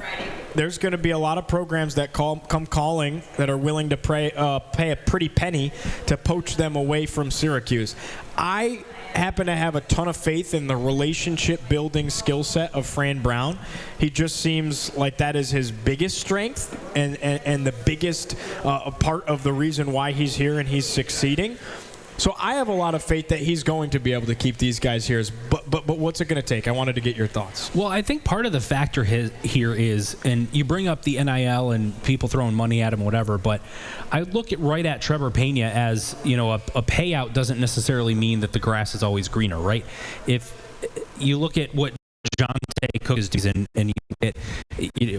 there's going to be a lot of programs that come calling that are willing to pay a pretty penny to poach them away from Syracuse. I happen to have a ton of faith in the relationship-building skill set of Fran Brown. He just seems like that is his biggest strength and the biggest part of the reason why he's here and he's succeeding. So I have a lot of faith that he's going to be able to keep these guys here. But what's it going to take? I wanted to get your thoughts. Well, I think part of the factor here is, and you bring up the NIL and people throwing money at him, whatever, but I look right at Trevor Pena as, a payout doesn't necessarily mean that the grass is always greener, right? If you look at what Jonte Cook is doing, and you get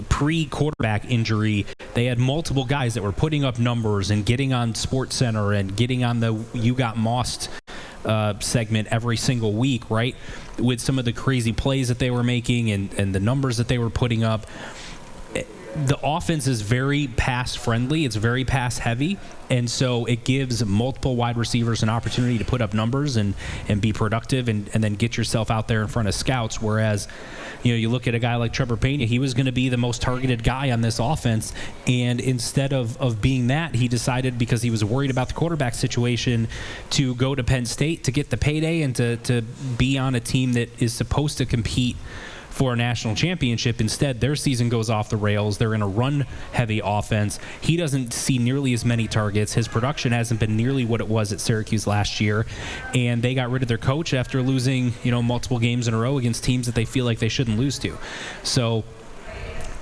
pre-quarterback injury, they had multiple guys that were putting up numbers and getting on SportsCenter and getting on the You Got Mossed segment every single week, right? With some of the crazy plays that they were making and the numbers that they were putting up. The offense is very pass friendly. It's very pass heavy. And so it gives multiple wide receivers an opportunity to put up numbers and be productive and then get yourself out there in front of scouts. Whereas, you look at a guy like Trevor Pena, he was going to be the most targeted guy on this offense. And instead of being that, he decided, because he was worried about the quarterback situation, to go to Penn State to get the payday and to be on a team that is supposed to compete for a national championship. Instead, their season goes off the rails. They're in a run-heavy offense. He doesn't see nearly as many targets. His production hasn't been nearly what it was at Syracuse last year, and they got rid of their coach after losing, multiple games in a row against teams that they feel like they shouldn't lose to. So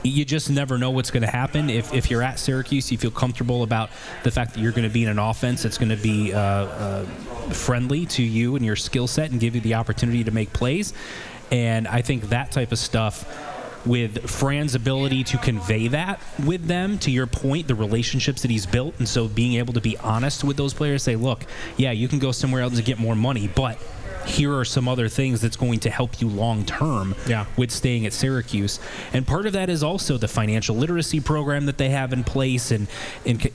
you just never know what's going to happen. If you're at Syracuse, you feel comfortable about the fact that you're going to be in an offense that's going to be friendly to you and your skill set and give you the opportunity to make plays. And I think that type of stuff, with Fran's ability to convey that with them, to your point, the relationships that he's built, and so being able to be honest with those players, say, look, yeah, you can go somewhere else and get more money, but here are some other things that's going to help you long term with staying at Syracuse. And part of that is also the financial literacy program that they have in place and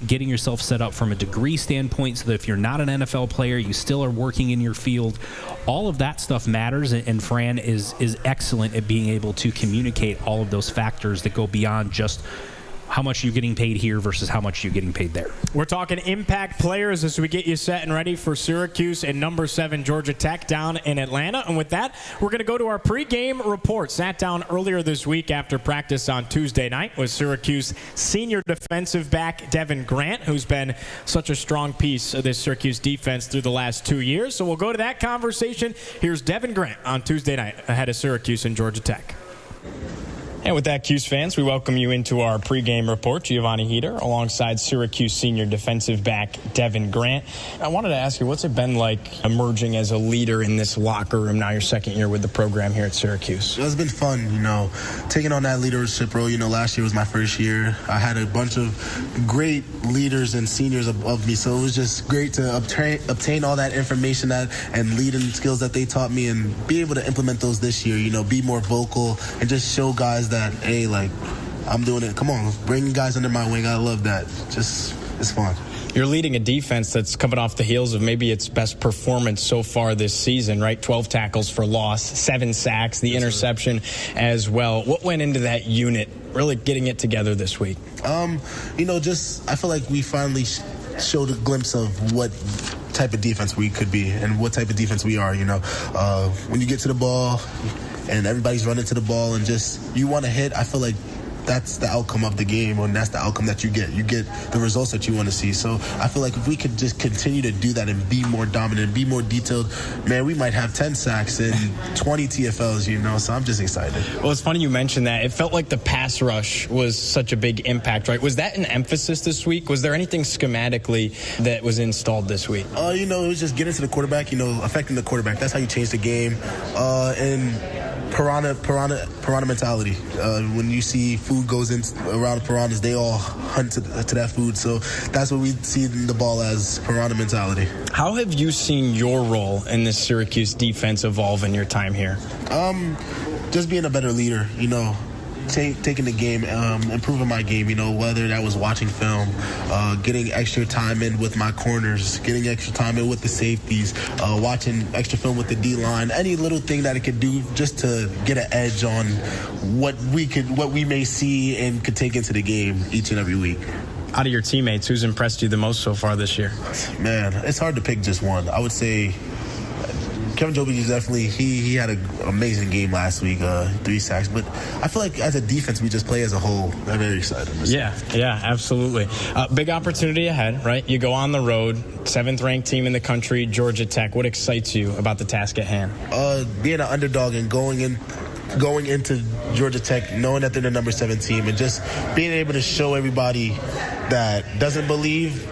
getting yourself set up from a degree standpoint so that if you're not an NFL player, you still are working in your field. All of that stuff matters, and Fran is excellent at being able to communicate all of those factors that go beyond just how much you're getting paid here versus how much you're getting paid there. We're talking impact players as we get you set and ready for Syracuse and number 7 Georgia Tech down in Atlanta. And with that, we're going to go to our pregame report. Sat down earlier this week after practice on Tuesday night with Syracuse senior defensive back Devin Grant, who's been such a strong piece of this Syracuse defense through the last 2 years. So we'll go to that conversation. Here's Devin Grant on Tuesday night ahead of Syracuse and Georgia Tech. And with that, Cuse fans, we welcome you into our pregame report. Giovanni Heater alongside Syracuse senior defensive back Devin Grant. I wanted to ask you, what's it been like emerging as a leader in this locker room now your second year with the program here at Syracuse? It's been fun, taking on that leadership role. Last year was my first year. I had a bunch of great leaders and seniors above me, so it was just great to obtain all that information and leading skills that they taught me and be able to implement those this year, be more vocal and just show guys that, hey, I'm doing it. Come on, bring you guys under my wing. I love that. It's fun. You're leading a defense that's coming off the heels of maybe its best performance so far this season, right? 12 tackles for loss, 7 sacks, the interception as well. What went into that unit, really getting it together this week? I feel like we finally showed a glimpse of what type of defense we could be and what type of defense we are. When you get to the ball and everybody's running to the ball and just you want to hit, I feel like that's the outcome of the game, and that's the outcome that you get. You get the results that you want to see. So I feel like if we could just continue to do that and be more dominant, be more detailed, man, we might have 10 sacks and 20 TFLs, so I'm just excited. Well, it's funny you mentioned that. It felt like the pass rush was such a big impact, right? Was that an emphasis this week? Was there anything schematically that was installed this week? It was just getting to the quarterback, affecting the quarterback. That's how you change the game. And piranha mentality. When you see food goes in around the piranhas, they all hunt to that food. So that's what we see in the ball as piranha mentality. How have you seen your role in this Syracuse defense evolve in your time here? Just being a better leader, taking the game, improving my game, whether that was watching film, getting extra time in with my corners, getting extra time in with the safeties, watching extra film with the D-line, any little thing that it could do just to get an edge on what we may see and could take into the game each and every week. Out of your teammates, who's impressed you the most so far this year? Man, it's hard to pick just one. I would say Kevin Joby is definitely, he had an amazing game last week, 3 sacks. But I feel like as a defense, we just play as a whole. I'm very excited. Yeah, absolutely. Big opportunity ahead, right? You go on the road, 7th-ranked team in the country, Georgia Tech. What excites you about the task at hand? Being an underdog and going into Georgia Tech, knowing that they're the number 7 team, and just being able to show everybody that doesn't believe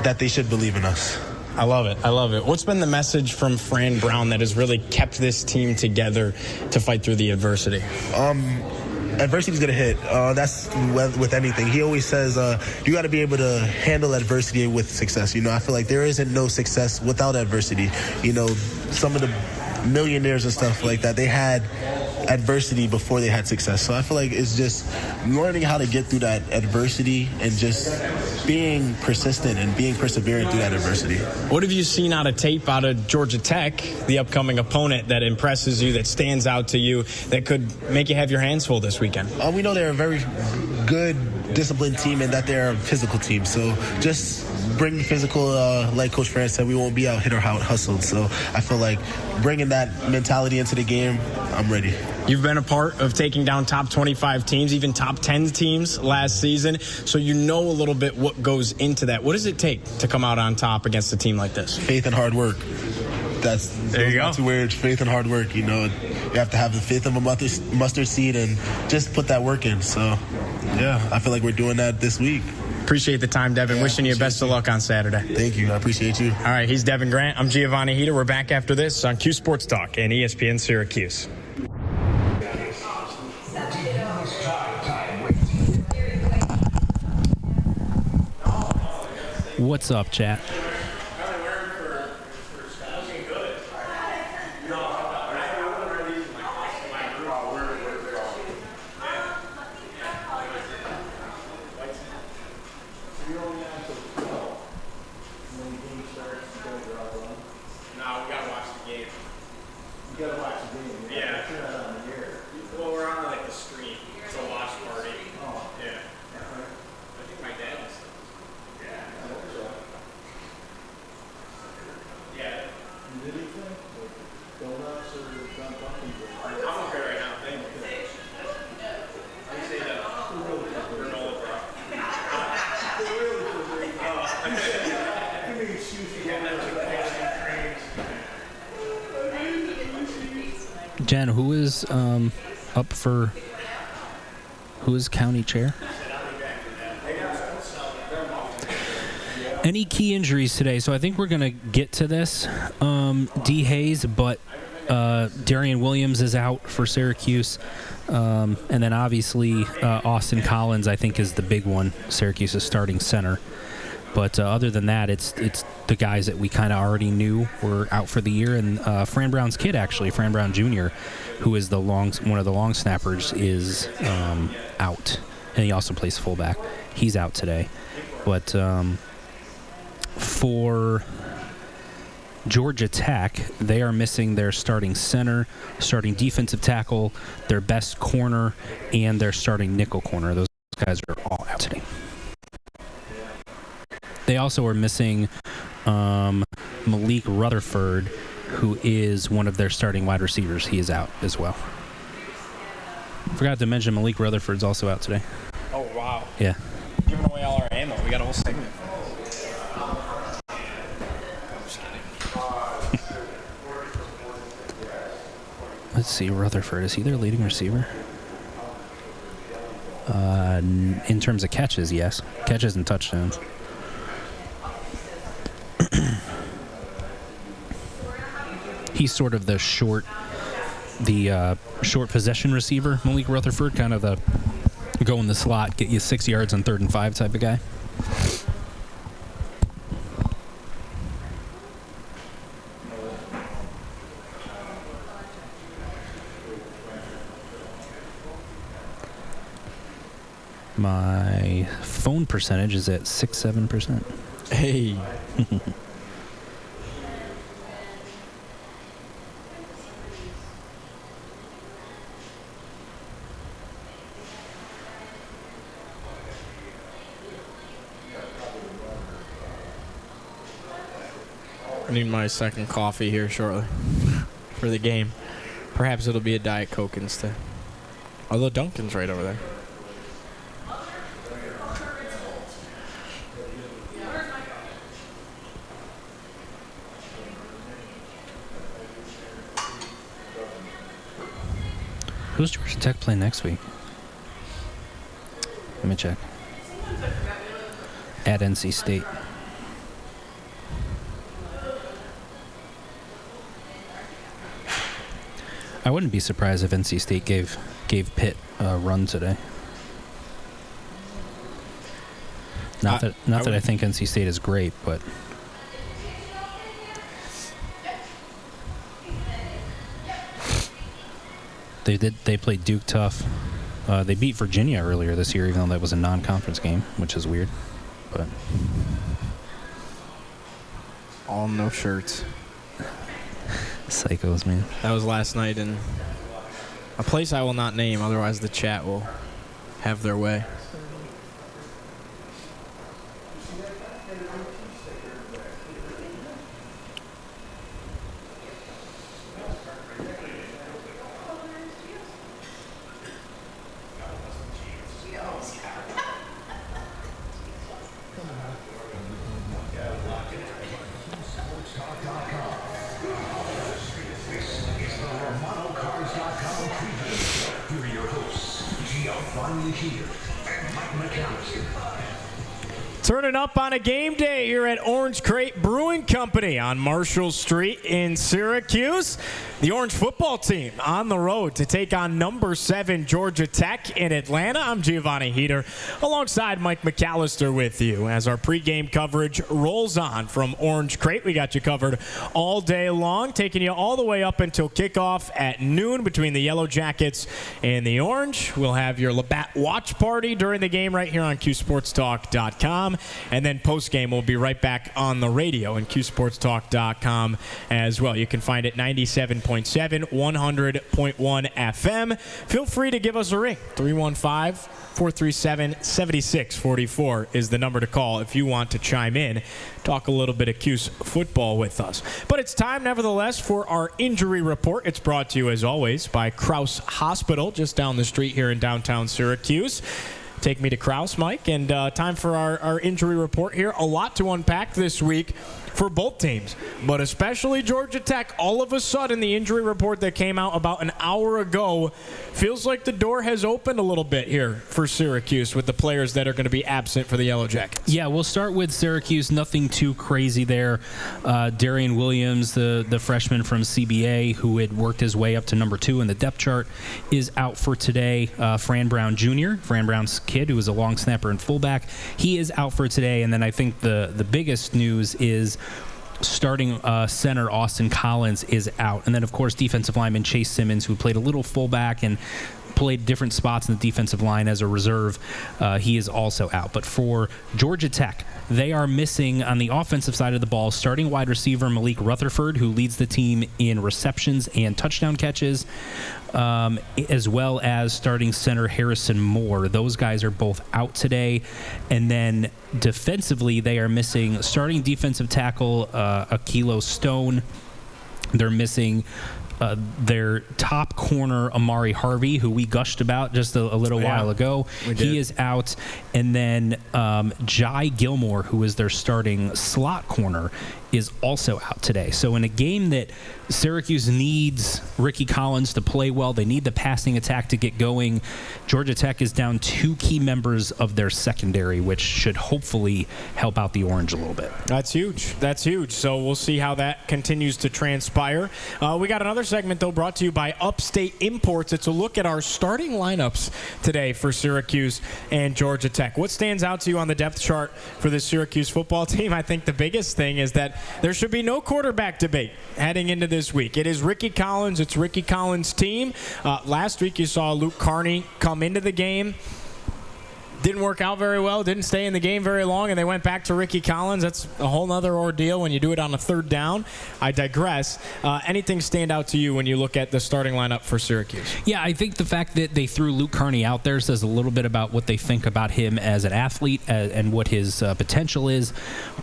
that they should believe in us. I love it. What's been the message from Fran Brown that has really kept this team together to fight through the adversity? Adversity's going to hit. That's with anything. He always says you got to be able to handle adversity with success. I feel like there isn't no success without adversity. Some of the millionaires and stuff like that, they had adversity before they had success. So I feel like it's just learning how to get through that adversity and just being persistent and being perseverant through that adversity. What have you seen out of tape out of Georgia Tech, the upcoming opponent, that impresses you, that stands out to you, that could make you have your hands full this weekend? We know they're a very good, disciplined team and that they're a physical team. So just bring physical, like Coach Fran said, we won't be out hit or out hustled. So I feel like bringing that mentality into the game, I'm ready. You've been a part of taking down top 25 teams, even top 10 teams last season, so you know a little bit what goes into that. What does it take to come out on top against a team like this? Faith and hard work. There you go. 2 words, faith and hard work. You have to have the faith of a mustard seed and just put that work in. So, yeah, I feel like we're doing that this week. Appreciate the time, Devin. Yeah, wishing you best of luck on Saturday. Thank you. I appreciate you. All right, he's Devin Grant. I'm Giovanni Heater. We're back after this on Cuse Sports Talk and ESPN Syracuse. What's up, chat? Jen, who is county chair? Any key injuries today? So I think we're going to get to this. D. Hayes, but Darian Williams is out for Syracuse. And then obviously Austin Collins, I think, is the big one. Syracuse's starting center. But other than that, it's the guys that we kind of already knew were out for the year. And Fran Brown's kid, actually, Fran Brown Jr., who is one of the long snappers, is out. And he also plays fullback. He's out today. But for Georgia Tech, they are missing their starting center, starting defensive tackle, their best corner, and their starting nickel corner. Those guys are all out today. They also are missing Malik Rutherford, who is one of their starting wide receivers. He is out as well. Forgot to mention Malik Rutherford's also out today. Oh, wow. Yeah. Giving away all our ammo. We got a whole segment. Let's see, Rutherford. Is he their leading receiver? In terms of catches, yes. Catches and touchdowns. He's sort of the short the short possession receiver, Malik Rutherford, kind of the go in the slot, get you 6 yards on 3rd and 5 type of guy. My phone percentage is at 6-7%. Hey. I need my second coffee here shortly for the game. Perhaps it'll be a Diet Coke instead. Although Dunkin's right over there. Who's Georgia Tech playing next week? Let me check. At NC State. I wouldn't be surprised if NC State gave Pitt a run today. Not that I think NC State is great, but they played Duke tough. They beat Virginia earlier this year, even though that was a non-conference game, which is weird. But all no shirts. Psychos, man. That was last night in a place I will not name, otherwise the chat will have their way. Giovanni here and McAllister. Turning up on a game day here at Orange Crate Brewing Company on Marshall Street in Syracuse. The Orange football team on the road to take on number 7 Georgia Tech in Atlanta. I'm Giovanni Heater alongside Mike McAllister with you as our pregame coverage rolls on from Orange Crate. We got you covered all day long, taking you all the way up until kickoff at noon between the Yellow Jackets and the Orange. We'll have your Labatt watch party during the game right here on CuseSportsTalk.com. And then post-game, we'll be right back on the radio and CuseSportsTalk.com as well. You can find it 97.7, 100.1 FM. Feel free to give us a ring. 315-437-7644 is the number to call if you want to chime in, talk a little bit of Cuse football with us. But it's time, nevertheless, for our injury report. It's brought to you, as always, by Krause Hospital, just down the street here in downtown Syracuse. Take me to Krause, Mike, and time for our injury report here. A lot to unpack this week for both teams, but especially Georgia Tech. All of a sudden, the injury report that came out about an hour ago feels like the door has opened a little bit here for Syracuse with the players that are going to be absent for the Yellow Jackets. Yeah, we'll start with Syracuse. Nothing too crazy there. Darian Williams, the freshman from CBA who had worked his way up to number 2 in the depth chart, is out for today. Fran Brown Jr., Fran Brown's kid, who was a long snapper and fullback, he is out for today. And then I think the biggest news is starting center Austin Collins is out. And then, of course, defensive lineman Chase Simmons, who played a little fullback and played different spots in the defensive line as a reserve, he is also out. But for Georgia Tech, they are missing on the offensive side of the ball starting wide receiver Malik Rutherford, who leads the team in receptions and touchdown catches, as well as starting center Harrison Moore. Those guys are both out today. And then defensively, they are missing starting defensive tackle Akilo Stone. They're missing their top corner, Amari Harvey, who we gushed about just a little while ago. He is out. And then Jai Gilmore, who is their starting slot corner, is also out today. So in a game that Syracuse needs Ricky Collins to play well, they need the passing attack to get going, Georgia Tech is down 2 key members of their secondary, which should hopefully help out the Orange a little bit. That's huge. That's huge. So we'll see how that continues to transpire. We got another segment, though, brought to you by Upstate Imports. It's a look at our starting lineups today for Syracuse and Georgia Tech. What stands out to you on the depth chart for the Syracuse football team? I think the biggest thing is that there should be no quarterback debate heading into this week. It is Ricky Collins. It's Ricky Collins' team. Last week you saw Luke Carney come into the game. Didn't work out very well, didn't stay in the game very long, and they went back to Ricky Collins. That's a whole nother ordeal when you do it on a third down. I digress. Anything stand out to you when you look at the starting lineup for Syracuse? Yeah, I think the fact that they threw Luke Carney out there says a little bit about what they think about him as an athlete and what his potential is.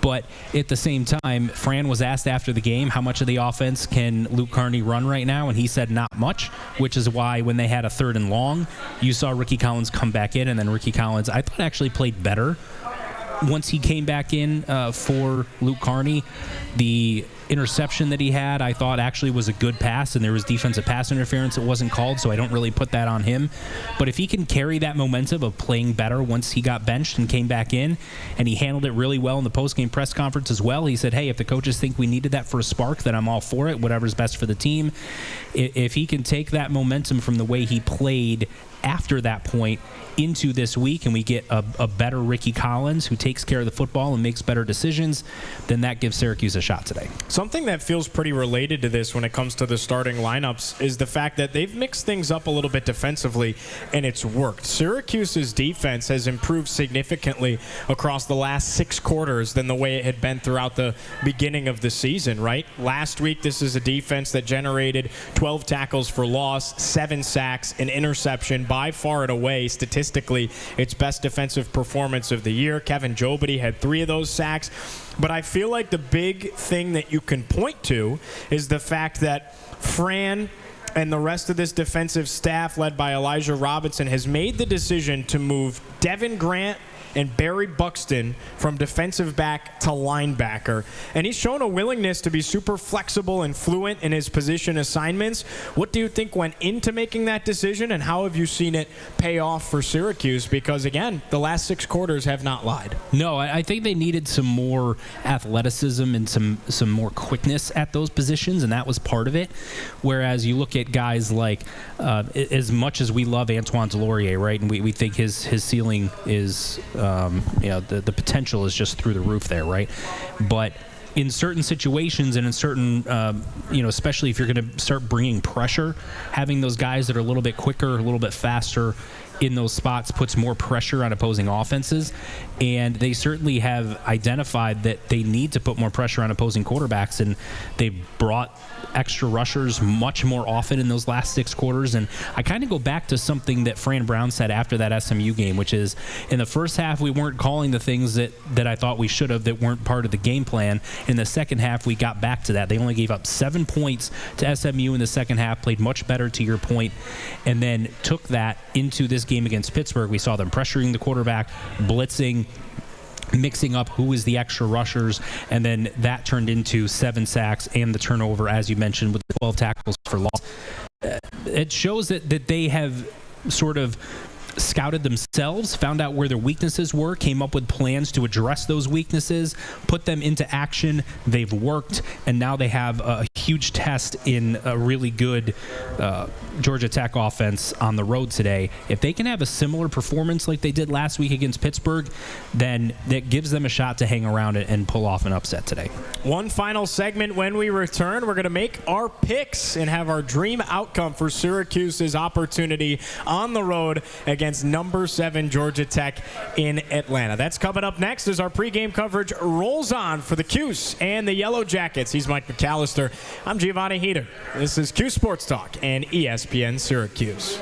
But at the same time, Fran was asked after the game, how much of the offense can Luke Carney run right now? And he said not much, which is why when they had a 3rd and long, you saw Ricky Collins come back in, and then Ricky Collins, I thought, actually played better once he came back in for Luke Carney. The interception that he had, I thought, actually was a good pass, and there was defensive pass interference that wasn't called, so I don't really put that on him. But if he can carry that momentum of playing better once he got benched and came back in, and he handled it really well in the post-game press conference as well. He said, hey, if the coaches think we needed that for a spark, then I'm all for it, whatever's best for the team. If he can take that momentum from the way he played after that point into this week, and we get a better Ricky Collins who takes care of the football and makes better decisions, then that gives Syracuse a shot today. Something that feels pretty related to this when it comes to the starting lineups is the fact that they've mixed things up a little bit defensively, and it's worked. Syracuse's defense has improved significantly across the last 6 quarters than the way it had been throughout the beginning of the season, right? Last week, this is a defense that generated 12 tackles for loss, 7 sacks, an interception, by far and away, statistically, its best defensive performance of the year. Kevin Jobity had 3 of those sacks. But I feel like the big thing that you can point to is the fact that Fran and the rest of this defensive staff, led by Elijah Robinson, has made the decision to move Devin Grant and Barry Buxton from defensive back to linebacker. And he's shown a willingness to be super flexible and fluent in his position assignments. What do you think went into making that decision, and how have you seen it pay off for Syracuse? Because, again, the last 6 quarters have not lied. No, I think they needed some more athleticism and some more quickness at those positions, and that was part of it. Whereas you look at guys like, as much as we love Antoine Delorier, right, and we think his ceiling is the potential is just through the roof there, right? But in certain situations and in certain, especially if you're going to start bringing pressure, having those guys that are a little bit quicker, a little bit faster in those spots puts more pressure on opposing offenses. And they certainly have identified that they need to put more pressure on opposing quarterbacks, and they've brought extra rushers much more often in those last 6 quarters. And I kind of go back to something that Fran Brown said after that SMU game, which is in the first half we weren't calling the things that I thought we should have that weren't part of the game plan. In the second half we got back to that. They only gave up 7 points to SMU in the second half, played much better to your point, and then took that into this game against Pittsburgh. We saw them pressuring the quarterback, blitzing, mixing up who was the extra rushers, and then that turned into 7 sacks and the turnover, as you mentioned, with 12 tackles for loss. It shows that they have sort of scouted themselves, found out where their weaknesses were, came up with plans to address those weaknesses, put them into action. They've worked, and now they have a huge test in a really good Georgia Tech offense on the road today. If they can have a similar performance like they did last week against Pittsburgh, then that gives them a shot to hang around and pull off an upset today. One final segment. When we return, we're going to make our picks and have our dream outcome for Syracuse's opportunity on the road against number 7 Georgia Tech in Atlanta. That's coming up next as our pregame coverage rolls on for the Cuse and the Yellow Jackets. He's Mike McAllister. I'm Giovanni Heater. This is Cuse Sports Talk and ESPN Syracuse.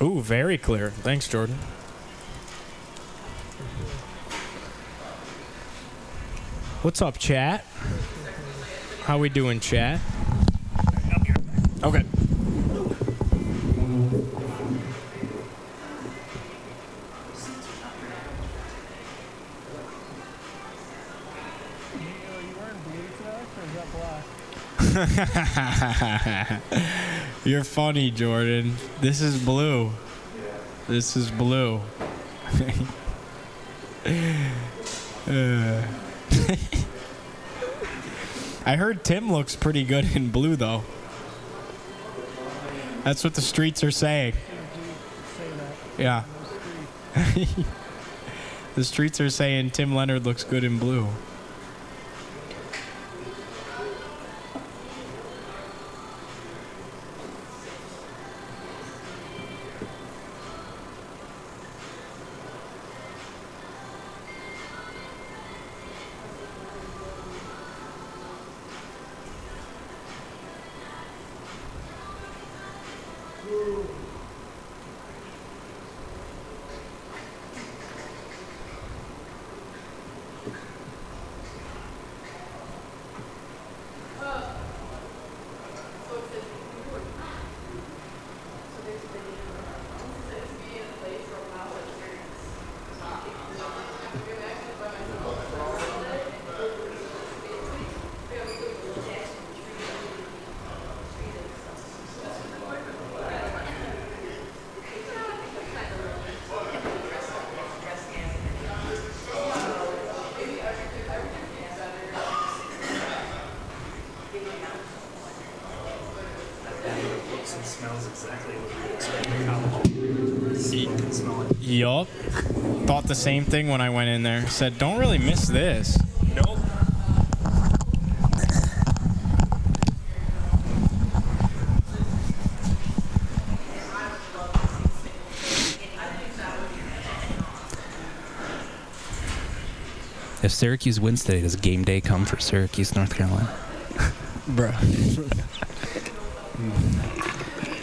Ooh, very clear. Thanks, Jordan. What's up, chat? How we doing, chat? Okay. You're funny, Jordan. This is blue. This is blue. I heard Tim looks pretty good in blue, though. That's what the streets are saying. Yeah. The streets are saying Tim Leonard looks good in blue. Yup. Thought the same thing when I went in there. Said, don't really miss this. Nope. If Syracuse wins today, does game day come for Syracuse, North Carolina? Bro.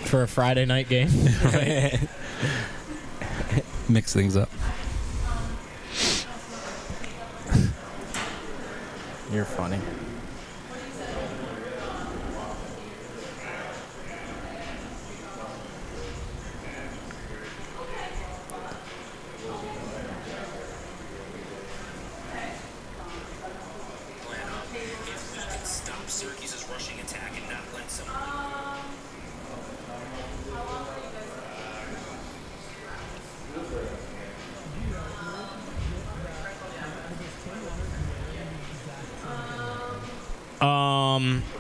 For a Friday night game. Right. Mix things up. You're funny. Stop Syracuse's rushing attack and not let someone.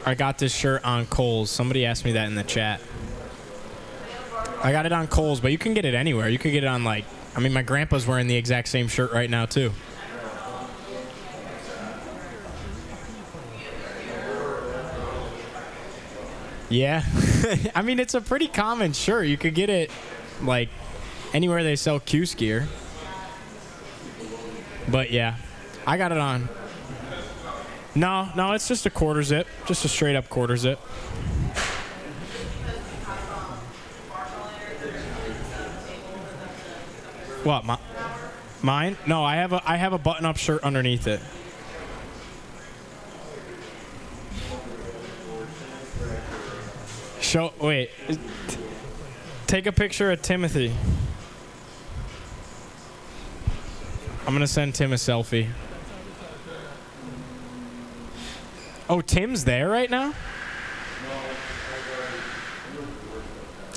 I got this shirt on Kohl's. Somebody asked me that in the chat. I got it on Kohl's, but you can get it anywhere. You could get it on, like, I mean, my grandpa's wearing the exact same shirt right now, too. Yeah. I mean, it's a pretty common shirt. You could get it, like, anywhere they sell Cuse gear. But, yeah, I got it on. No, it's just a quarter zip. Just a straight up quarter zip. What, mine? No, I have a button up shirt underneath it. Wait. Take a picture of Timothy. I'm gonna send Tim a selfie. Oh, Tim's there right now?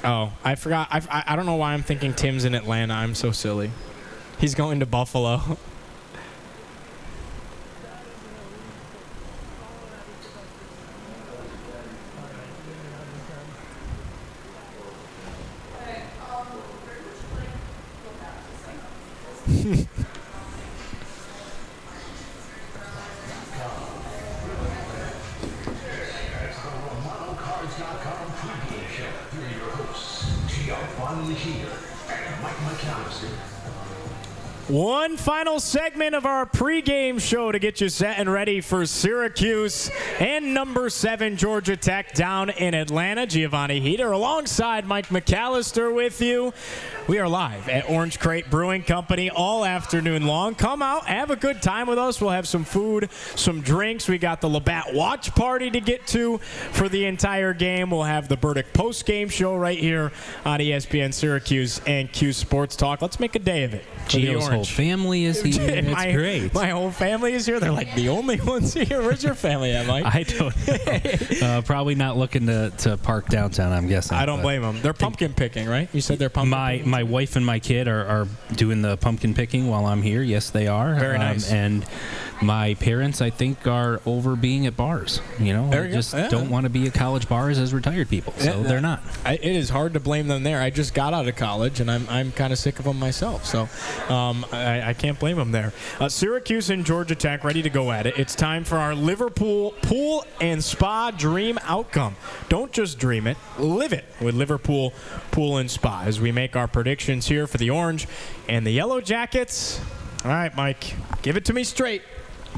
Oh, I forgot. I don't know why I'm thinking Tim's in Atlanta. I'm so silly. He's going to Buffalo. Giovanni here and McAllister. One final segment of our pregame show to get you set and ready for Syracuse and number 7 Georgia Tech down in Atlanta. Giovanni Heater alongside Mike McAllister with you. We are live at Orange Crate Brewing Company all afternoon long. Come out, have a good time with us. We'll have some food, some drinks. We got the Labatt Watch Party to get to for the entire game. We'll have the Burdick post-game show right here on ESPN Syracuse and Cuse Sports Talk. Let's make a day of it. Gio's whole family is here. It's great. My whole family is here. They're like the only ones here. Where's your family at, Mike? I don't know. Probably not looking to park downtown, I'm guessing. I don't blame them. They're pumpkin picking, right? You said they're pumpkin picking? My wife and my kid are doing the pumpkin picking while I'm here. Yes, they are. Very nice. And my parents, I think, are over being at bars. They just don't want to be at college bars as retired people, so they're not. It is hard to blame them there. I just got out of college, and I'm kind of sick of them myself, so I can't blame them there. Syracuse and Georgia Tech ready to go at it. It's time for our Liverpool Pool and Spa Dream Outcome. Don't just dream it, live it with Liverpool Pool and Spa as we make our predictions here for the Orange and the Yellow Jackets. All right, Mike, give it to me straight.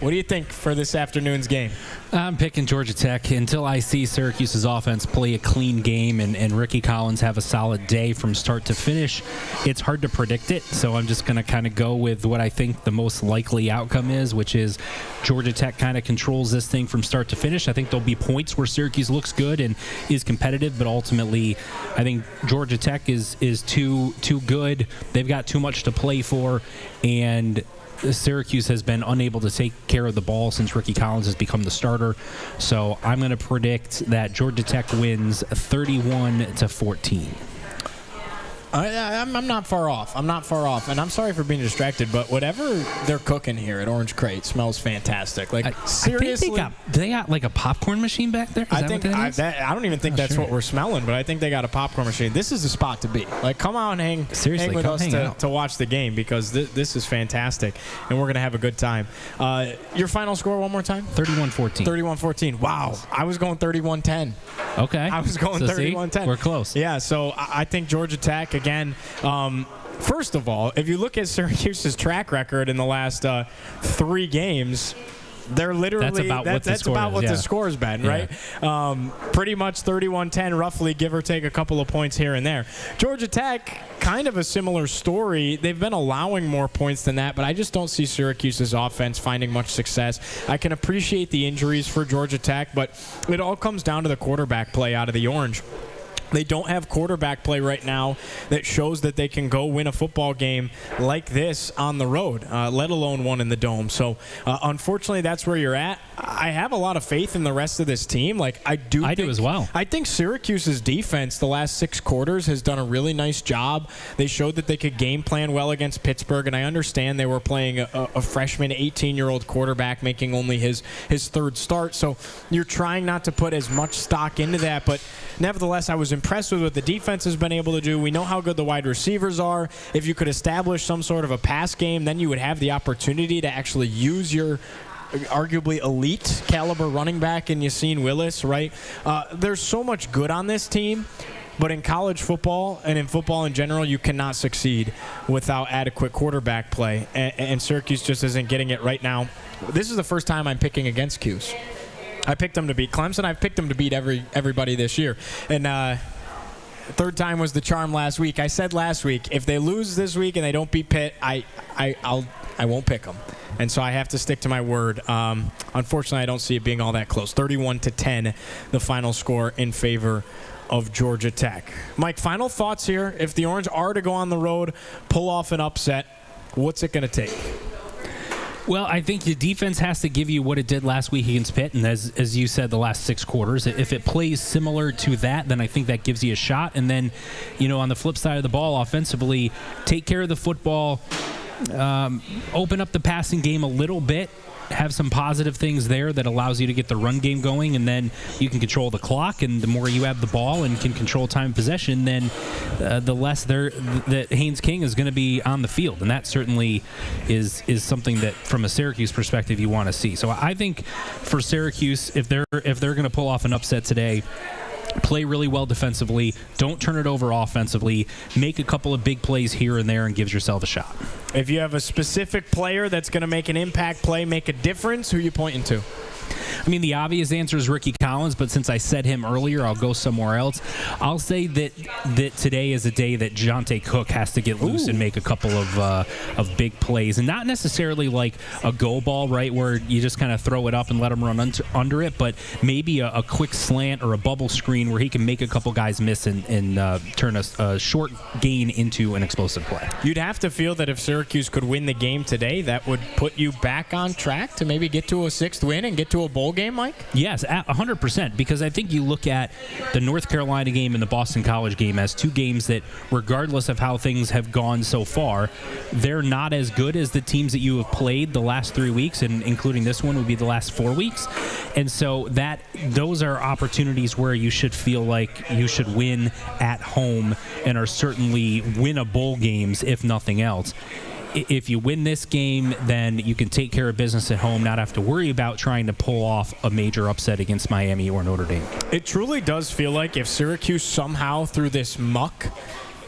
What do you think for this afternoon's game? I'm picking Georgia Tech until I see Syracuse's offense play a clean game and Ricky Collins have a solid day from start to finish. It's hard to predict it, so I'm just going to kind of go with what I think the most likely outcome is, which is Georgia Tech kind of controls this thing from start to finish. I think there'll be points where Syracuse looks good and is competitive, but ultimately I think Georgia Tech is too good. They've got too much to play for, and Syracuse has been unable to take care of the ball since Ricky Collins has become the starter. So I'm going to predict that Georgia Tech wins 31-14. I'm not far off. And I'm sorry for being distracted, but whatever they're cooking here at Orange Crate smells fantastic. Seriously, I think they got like a popcorn machine back there. I don't even think that's what we're smelling, but I think they got a popcorn machine. This is the spot to be. Come out and hang with us to watch the game, because this is fantastic, and we're gonna have a good time. Your final score one more time? 31-14. 31-14. Wow, I was going 31-10. Okay, I was going 31-10. We're close. Yeah, so I think Georgia Tech. Again, first of all, if you look at Syracuse's track record in the last 3 games, they're literally that's about what the score has been, right? Pretty much 31-10, roughly, give or take a couple of points here and there. Georgia Tech, kind of a similar story. They've been allowing more points than that, but I just don't see Syracuse's offense finding much success. I can appreciate the injuries for Georgia Tech, but it all comes down to the quarterback play out of the Orange. They don't have quarterback play right now that shows that they can go win a football game like this on the road, let alone one in the Dome. So, unfortunately, that's where you're at. I have a lot of faith in the rest of this team. I do as well. I think Syracuse's defense the last 6 quarters has done a really nice job. They showed that they could game plan well against Pittsburgh, and I understand they were playing a freshman, 18-year-old quarterback making only his 3rd start. So you're trying not to put as much stock into that, but nevertheless, I was impressed with what the defense has been able to do. We know how good the wide receivers are. If you could establish some sort of a pass game, then you would have the opportunity to actually use your arguably elite caliber running back in Yassine Willis, right? There's so much good on this team, but in college football and in football in general, you cannot succeed without adequate quarterback play, and Syracuse just isn't getting it right now. This is the first time I'm picking against Cuse. I picked them to beat Clemson. I've picked them to beat everybody this year. And 3rd time was the charm last week. I said last week, if they lose this week and they don't beat Pitt, I won't pick them. And so I have to stick to my word. Unfortunately, I don't see it being all that close. 31-10, the final score in favor of Georgia Tech. Mike, final thoughts here. If the Orange are to go on the road, pull off an upset, what's it going to take? Well, I think the defense has to give you what it did last week against Pitt, and as you said, the last 6 quarters. If it plays similar to that, then I think that gives you a shot. And then, on the flip side of the ball, offensively, take care of the football, open up the passing game a little bit, have some positive things there that allows you to get the run game going, and then you can control the clock, and the more you have the ball and can control time of possession, then the less that Haynes King is going to be on the field, and that certainly is something that from a Syracuse perspective you want to see. So I think for Syracuse, if they're going to pull off an upset today, play really well defensively, don't turn it over offensively, make a couple of big plays here and there, and gives yourself a shot. If you have a specific player that's going to make an impact play, make a difference, who are you pointing to? I mean, the obvious answer is Ricky Collins, but since I said him earlier, I'll go somewhere else. I'll say that today is a day that Jonte Cook has to get loose and make a couple of big plays, and not necessarily like a go ball, right, where you just kind of throw it up and let him run under it, but maybe a quick slant or a bubble screen where he can make a couple guys miss and turn a short gain into an explosive play. You'd have to feel that if Syracuse could win the game today, that would put you back on track to maybe get to a 6th win and get to a bowl game, Mike? Yes, 100%, because I think you look at the North Carolina game and the Boston College game as two games that, regardless of how things have gone so far, they're not as good as the teams that you have played the last 3 weeks, and including this one would be the last 4 weeks. And so those are opportunities where you should feel like you should win at home and are certainly winnable games, if nothing else. If you win this game, then you can take care of business at home, not have to worry about trying to pull off a major upset against Miami or Notre Dame. It truly does feel like if Syracuse somehow through this muck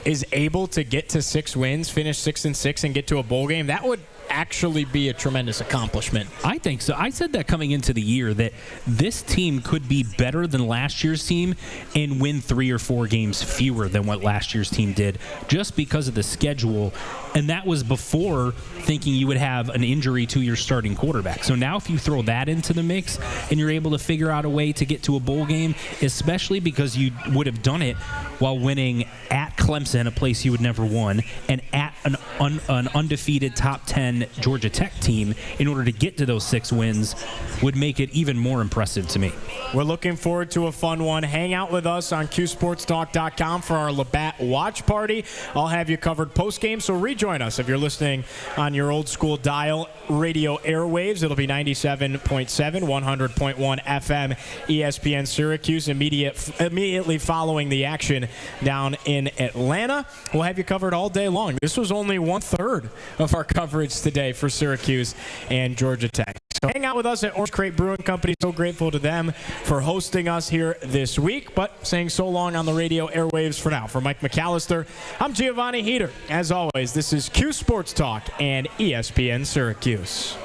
is able to get to 6 wins, finish 6-6, and get to a bowl game, that would actually be a tremendous accomplishment. I think so. I said that coming into the year that this team could be better than last year's team and win 3 or 4 games fewer than what last year's team did, just because of the schedule. And that was before thinking you would have an injury to your starting quarterback. So now if you throw that into the mix and you're able to figure out a way to get to a bowl game, especially because you would have done it while winning at Clemson, a place you would never won, and at an undefeated top 10 Georgia Tech team in order to get to those 6 wins, would make it even more impressive to me. We're looking forward to a fun one. Hang out with us on CuseSportsTalk.com for our Labatt watch party. I'll have you covered post-game, so rejoin us if you're listening on your old school dial radio airwaves. It'll be 97.7, 100.1 FM, ESPN Syracuse, immediately following the action down in Atlanta. We'll have you covered all day long. This was only 1/3 of our coverage today for Syracuse and Georgia Tech. So hang out with us at Orange Crate Brewing Company. So grateful to them for hosting us here this week, but saying so long on the radio airwaves for now. For Mike McAllister, I'm Giovanni Heater. As always, this is Cuse Sports Talk and ESPN Syracuse.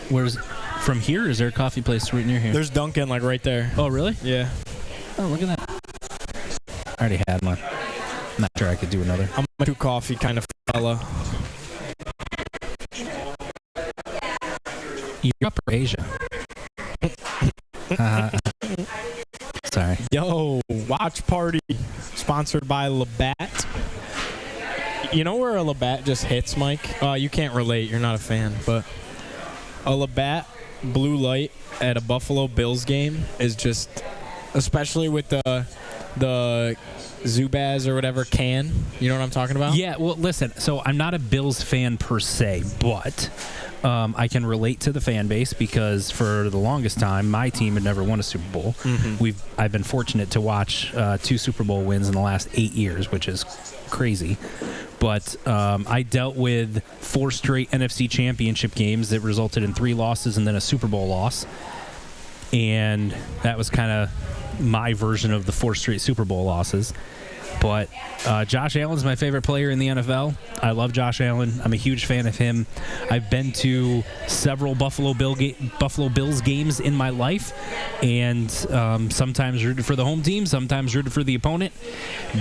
Where's from here? Is there a coffee place right near here? There's Dunkin' like right there. Oh, really? Yeah. Oh, look at that. I already had one. Not sure I could do another. I'm a 2 coffee kind of fella. You're Upper Asia. Sorry. Yo, watch party sponsored by Labatt. You know where a Labatt just hits, Mike? You can't relate. You're not a fan, but a Labatt blue light at a Buffalo Bills game is just, especially with the Zubaz or whatever can. You know what I'm talking about? Yeah, well, listen, so I'm not a Bills fan per se, but I can relate to the fan base because for the longest time, my team had never won a Super Bowl. I've been fortunate to watch 2 Super Bowl wins in the last 8 years, which is crazy. But I dealt with 4 straight NFC Championship games that resulted in 3 losses and then a Super Bowl loss. And that was kind of my version of the 4 straight Super Bowl losses. But Josh Allen's my favorite player in the NFL. I love Josh Allen. I'm a huge fan of him. I've been to several Buffalo Bills games in my life, and sometimes rooted for the home team, sometimes rooted for the opponent.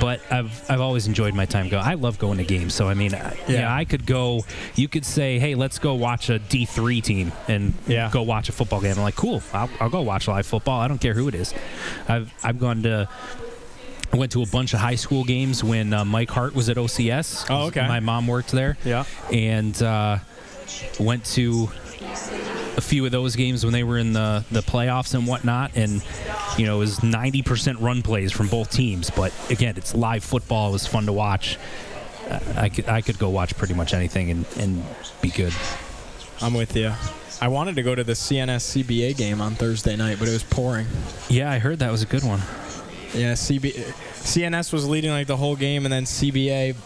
But I've always enjoyed my time going. I love going to games. So I mean, yeah, I could go. You could say, hey, let's go watch a D3 team and go watch a football game. I'm like, cool. I'll go watch live football. I don't care who it is. I've gone to. I went to a bunch of high school games when Mike Hart was at OCS. Oh, okay. My mom worked there. Yeah. And went to a few of those games when they were in the playoffs and whatnot. And, you know, it was 90% run plays from both teams. But, again, it's live football. It was fun to watch. I could go watch pretty much anything and be good. I'm with you. I wanted to go to the CNS CBA game on Thursday night, but it was pouring. Yeah, I heard that was a good one. Yeah, CNS was leading like the whole game, and then CBA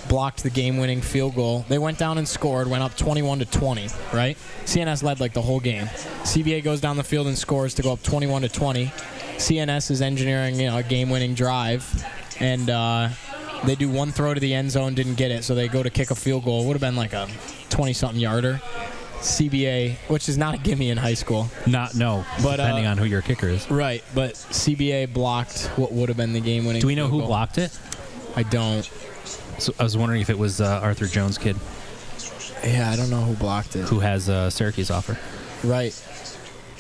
blocked the game-winning field goal. They went down and scored, went up 21-20, right? CNS led like the whole game. CBA goes down the field and scores to go up 21-20. CNS is engineering, a game-winning drive, and they do one throw to the end zone, didn't get it, so they go to kick a field goal. It would have been like a 20-something yarder. CBA, which is not a gimme in high school. But depending on who your kicker is. Right, but CBA blocked what would have been the game-winning. Do we know who goal. blocked it? I don't. So I was wondering if it was Arthur Jones' kid. Yeah, I don't know who blocked it. Who has a Syracuse offer. Right.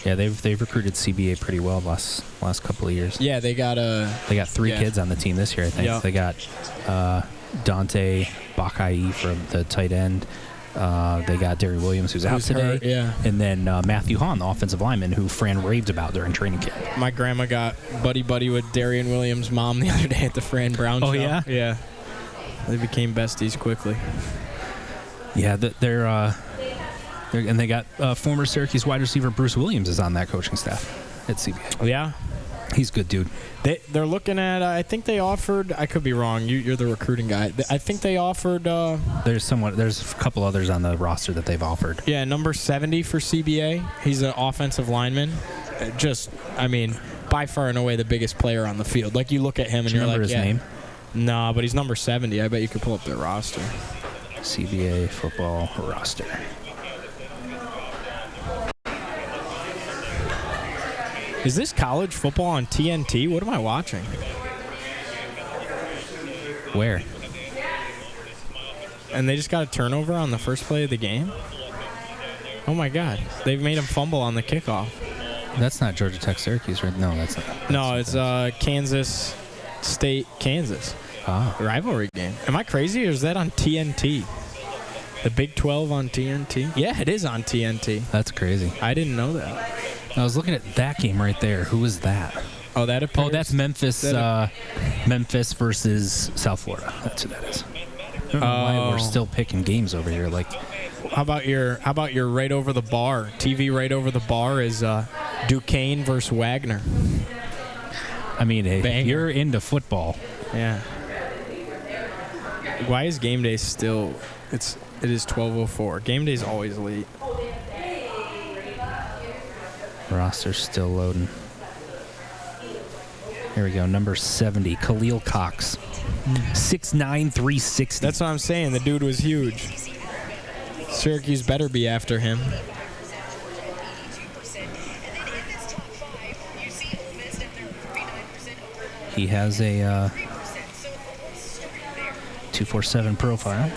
Yeah, they've recruited CBA pretty well last couple of years. Yeah, they got 3 kids on the team this year, I think. Yep. They got Dante Bakai from the tight end. They got Derry Williams, who's out today. Hurt, yeah. And then Matthew Hahn, the offensive lineman, who Fran raved about during training camp. My grandma got buddy with Darian Williams' mom the other day at the Fran Brown show. Oh, yeah? Yeah. They became besties quickly. Yeah, they're and they got former Syracuse wide receiver Bruce Williams is on that coaching staff at CBA. Yeah. He's a good dude. They're looking at, I think they offered, I could be wrong, you're the recruiting guy. I think they offered... There's a couple others on the roster that they've offered. Yeah, number 70 for CBA. He's an offensive lineman. By far and away the biggest player on the field. Like, you look at him and you're like, his name? Nah, but he's number 70. I bet you could pull up their roster. CBA football roster. Is this college football on TNT? What am I watching? Where? And they just got a turnover on the first play of the game? Oh, my God. They've made him fumble on the kickoff. That's not Georgia Tech Syracuse, right? No, that's not. No, it's Kansas State, Kansas. Ah. Rivalry game. Am I crazy, or is that on TNT? The Big 12 on TNT? Yeah, it is on TNT. That's crazy. I didn't know that. I was looking at that game right there. Who was that? Oh, that appears? Oh, that's Memphis. Memphis versus South Florida. That's who that is. I don't know why we're still picking games over here. Like, how about your right over the bar? TV right over the bar is Duquesne versus Wagner. I mean, if Banger. you're into football, yeah. Why is game day still? It is 12:04. Game day's always late. roster's still loading. Here we go, number 70, Khalil Cox. 6'9", 360. That's what I'm saying. The dude was huge. Syracuse better be after him. He has a 247 profile.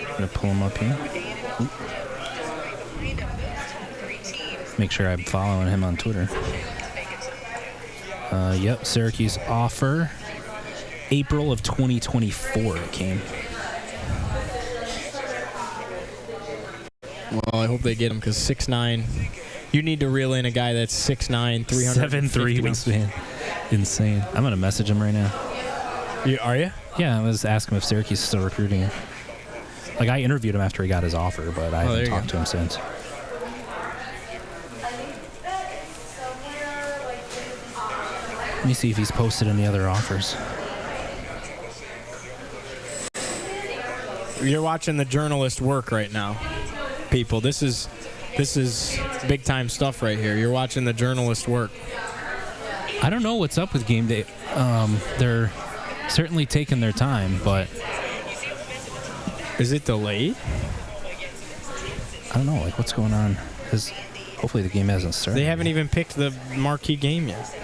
I'm going to pull him up here. Oop. Make sure I'm following him on Twitter. Yep, Syracuse offer. April of 2024 it came. Well, I hope they get him because 6'9". You need to reel in a guy that's 6'9", 350 wingspan. Insane. I'm going to message him right now. Are you? Yeah, I was asking if Syracuse is still recruiting him. Like, I interviewed him after he got his offer, but I haven't talked to him since. Let me see if he's posted any other offers. You're watching the journalist work right now, people. This is big time stuff right here. You're watching the journalist work. I don't know what's up with Gameday. They're certainly taking their time, but is it delayed? I don't know. Like, what's going on? Because hopefully the game hasn't started. They haven't even picked the marquee game yet.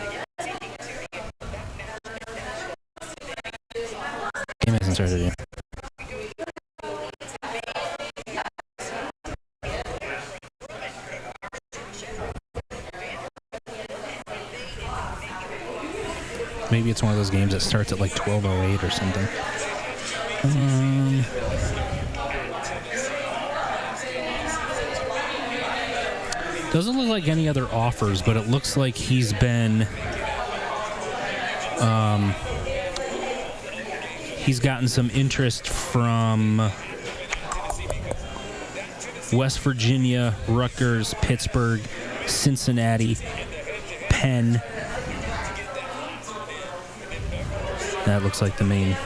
Game hasn't started yet. Maybe it's one of those games that starts at like 12:08 or something. Doesn't look like any other offers, but it looks like he's been he's gotten some interest from West Virginia, Rutgers, Pittsburgh, Cincinnati, Penn. That looks like the main.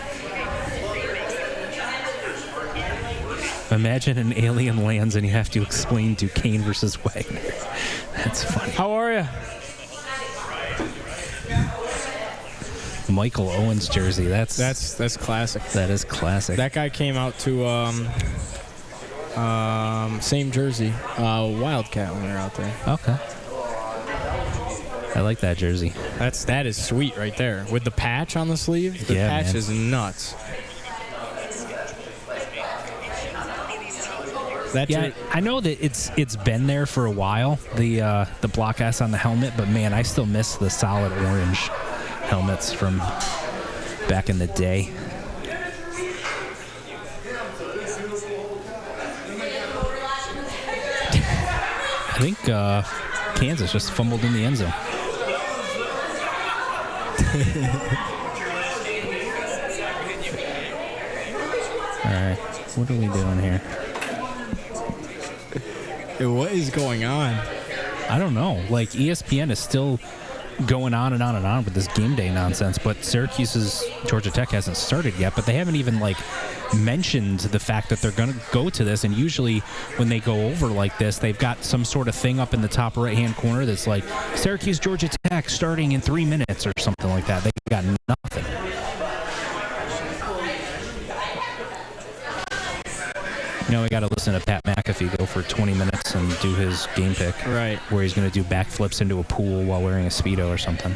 Imagine an alien lands and you have to explain Duquesne versus Wagner. That's funny. How are you? Michael Owens jersey. That's classic. That is classic. That guy came out to same jersey, Wildcat when we were out there. Okay. I like that jersey. That is sweet right there with the patch on the sleeve. The patch is nuts. I know that it's been there for a while. The block S on the helmet, but man, I still miss the solid orange helmets from back in the day. I think Kansas just fumbled in the end zone. All right, what are we doing here? What is going on? I don't know. Like, ESPN is still going on and on and on with this game day nonsense, but Syracuse's Georgia Tech hasn't started yet, but they haven't even, like, mentioned the fact that they're going to go to this, and usually when they go over like this, they've got some sort of thing up in the top right-hand corner that's like, Syracuse, Georgia Tech starting in 3 minutes or something like that. They got nothing. You know, we got to listen to Pat McAfee go for 20 minutes and do his game pick. Right. Where he's going to do backflips into a pool while wearing a Speedo or something.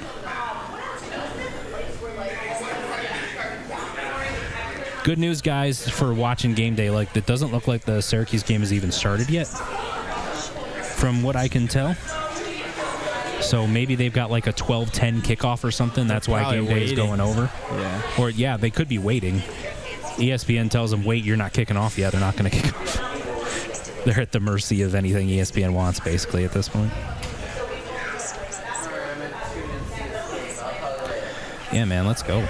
Good news, guys, for watching game day. Like, it doesn't look like the Syracuse game has even started yet, from what I can tell. So maybe they've got like a 12:10 kickoff or something. That's why game day is going over. Yeah. Or, yeah, they could be waiting. ESPN tells them, wait, you're not kicking off yet. They're not going to kick off. They're at the mercy of anything ESPN wants, basically, at this point. Yeah, man, let's go.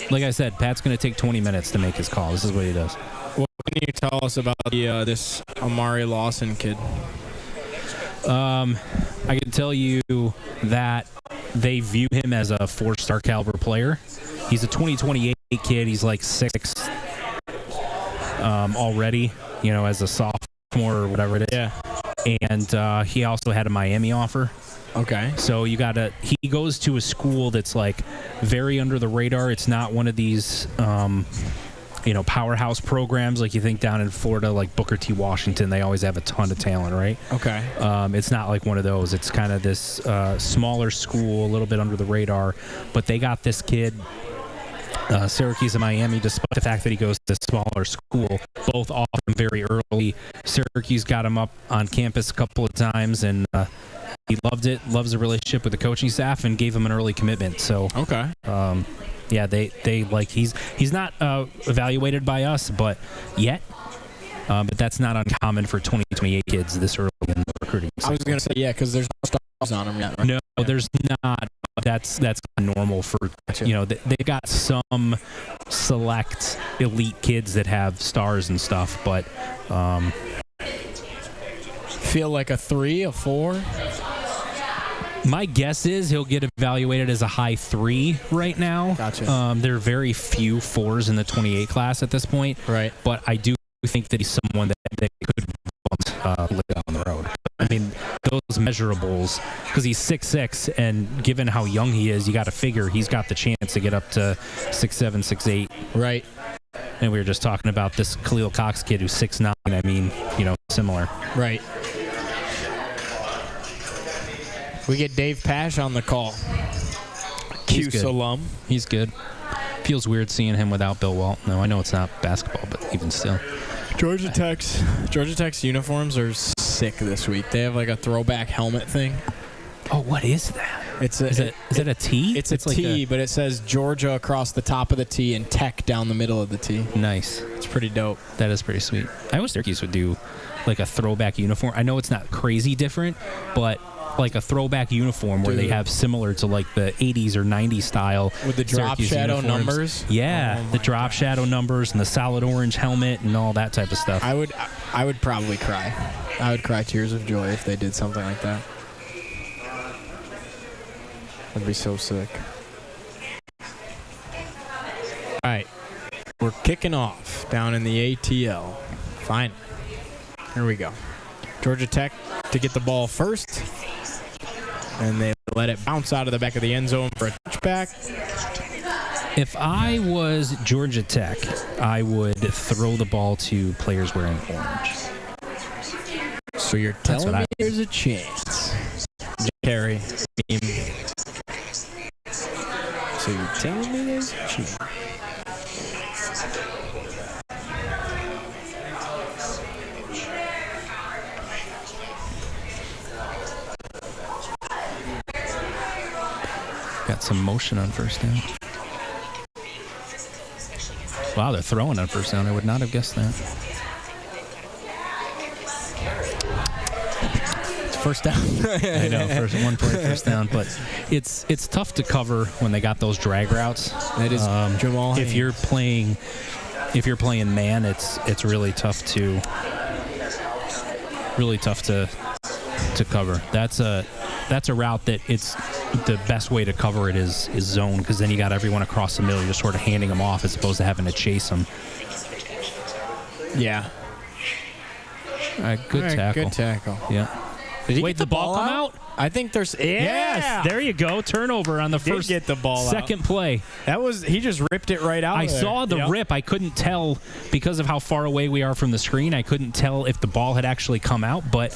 Like I said, Pat's going to take 20 minutes to make his call. This is what he does. What can you tell us about this Amari Lawson kid? I can tell you that they view him as a 4-star caliber player. He's a 2028 kid. He's like 6 already, you know, as a sophomore or whatever it is. Yeah. And he also had a Miami offer. Okay. So he goes to a school that's like very under the radar. It's not one of these powerhouse programs like you think down in Florida, like Booker T. Washington. They always have a ton of talent, right? Okay. It's not like one of those. It's kind of this smaller school, a little bit under the radar, but they got this kid, Syracuse and Miami, despite the fact that he goes to a smaller school, both off him very early. Syracuse got him up on campus a couple of times, and he loved it, loves the relationship with the coaching staff, and gave him an early commitment. So, okay. Yeah, they like he's not evaluated by us, but that's not uncommon for 2028 kids this early in the recruiting cycle. I was gonna say because there's no stars on them yet. Right? No, there's not. That's normal for they've got some select elite kids that have stars and stuff, but feel like a 3, a 4. My guess is he'll get evaluated as a high 3 right now. Gotcha. There are very few 4s in the 28 class at this point. Right. But I do think that he's someone that could live down the road. I mean, those measurables, because he's 6'6", and given how young he is, you got to figure he's got the chance to get up to 6'7", 6'8". Right. And we were just talking about this Khalil Cox kid who's 6'9". I mean, similar. Right. We get Dave Pash on the call. Cuse alum. He's good. Feels weird seeing him without Bill Walton. No, I know it's not basketball, but even still. Georgia Tech's uniforms are sick this week. They have like a throwback helmet thing. Oh, what is that? Is it a T? It's a T, but it says Georgia across the top of the T and Tech down the middle of the T. Nice. It's pretty dope. That is pretty sweet. I wish Syracuse would do like a throwback uniform. I know it's not crazy different, but like a throwback uniform where they have similar to like the 80s or 90s style with the drop Syracuse shadow uniforms. numbers. Yeah, the drop shadow numbers and the solid orange helmet and all that type of stuff. I would probably cry. I would cry tears of joy if they did something like that. That'd be so sick. All right, we're kicking off down in the ATL. Fine. Here we go. Georgia Tech to get the ball first. And they let it bounce out of the back of the end zone for a touchback. If I was Georgia Tech, I would throw the ball to players wearing orange. So you're telling me there's a chance. Carry. So you're telling me there's a chance. Got some motion on first down. Wow, they're throwing on first down. I would not have guessed that. It's first down. I know, one play first down, but it's tough to cover when they got those drag routes. That is Jamal. If you're playing man, it's really tough to cover. That's a route that it's the best way to cover it is zone, because then you got everyone across the middle. You're just sort of handing them off as opposed to having to chase them. Yeah. All right, good tackle. Good tackle. Yeah. Did he Wait, get the ball come out? I think there's. Yes, there you go. Turnover on the first. Get the ball second play. He just ripped it right out. I saw the rip. I couldn't tell because of how far away we are from the screen. I couldn't tell if the ball had actually come out. But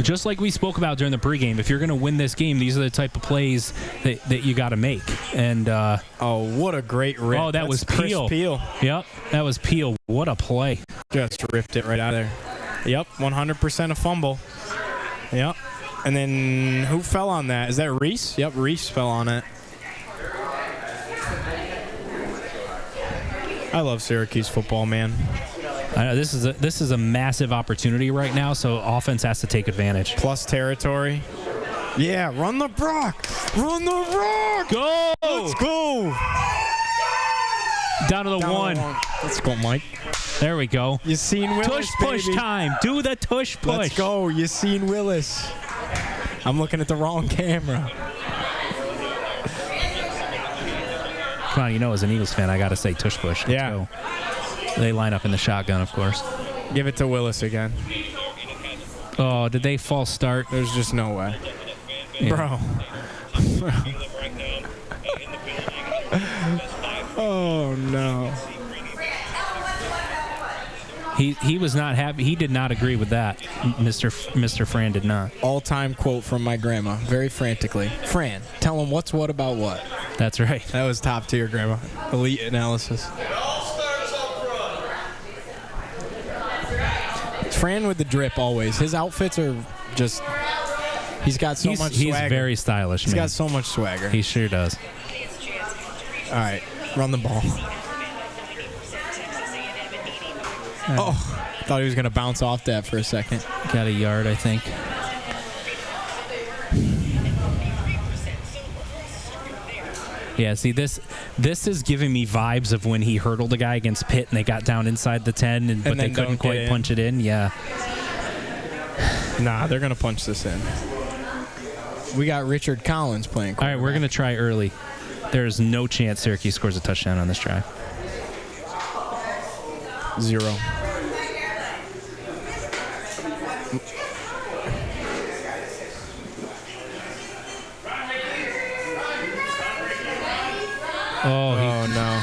just like we spoke about during the pregame, if you're going to win this game, these are the type of plays that you got to make. And what a great rip! Oh, that was Peel. Yep, that was Peel. What a play! Just ripped it right out of there. Yep, 100% a fumble. Yep. And then who fell on that? Is that Reese? Yep, Reese fell on it. I love Syracuse football, man. I know this is a massive opportunity right now, so offense has to take advantage. Plus territory. Yeah, run the rock. Run the rock. Go. Let's go. Down to the one. Let's go, Mike. There we go. You seen Willis, tush push baby. time. Do the tush push. Let's go. You seen Willis. I'm looking at the wrong camera. Come on, as an Eagles fan, I got to say tush push. Let's go. They line up in the shotgun, of course. Give it to Willis again. Oh, did they false start? There's just no way. Yeah. Bro. Oh, no. He was not happy. He did not agree with that. Mr. Fran did not. All-time quote from my grandma, very frantically. Fran, tell him what's what about what. That's right. That was top tier, grandma. Elite analysis. Fran with the drip always. His outfits are just. He's got so much swagger. He's very stylish. He's got so much swagger. He sure does. All right, run the ball. Oh, thought he was going to bounce off that for a second. Got a yard, I think. Yeah, see, this is giving me vibes of when he hurdled a guy against Pitt and they got down inside the 10, but they couldn't quite punch it in. Yeah. Nah, they're going to punch this in. We got Richard Collins playing. All right, we're going to try early. There's no chance Syracuse scores a touchdown on this drive. 0. Oh, no.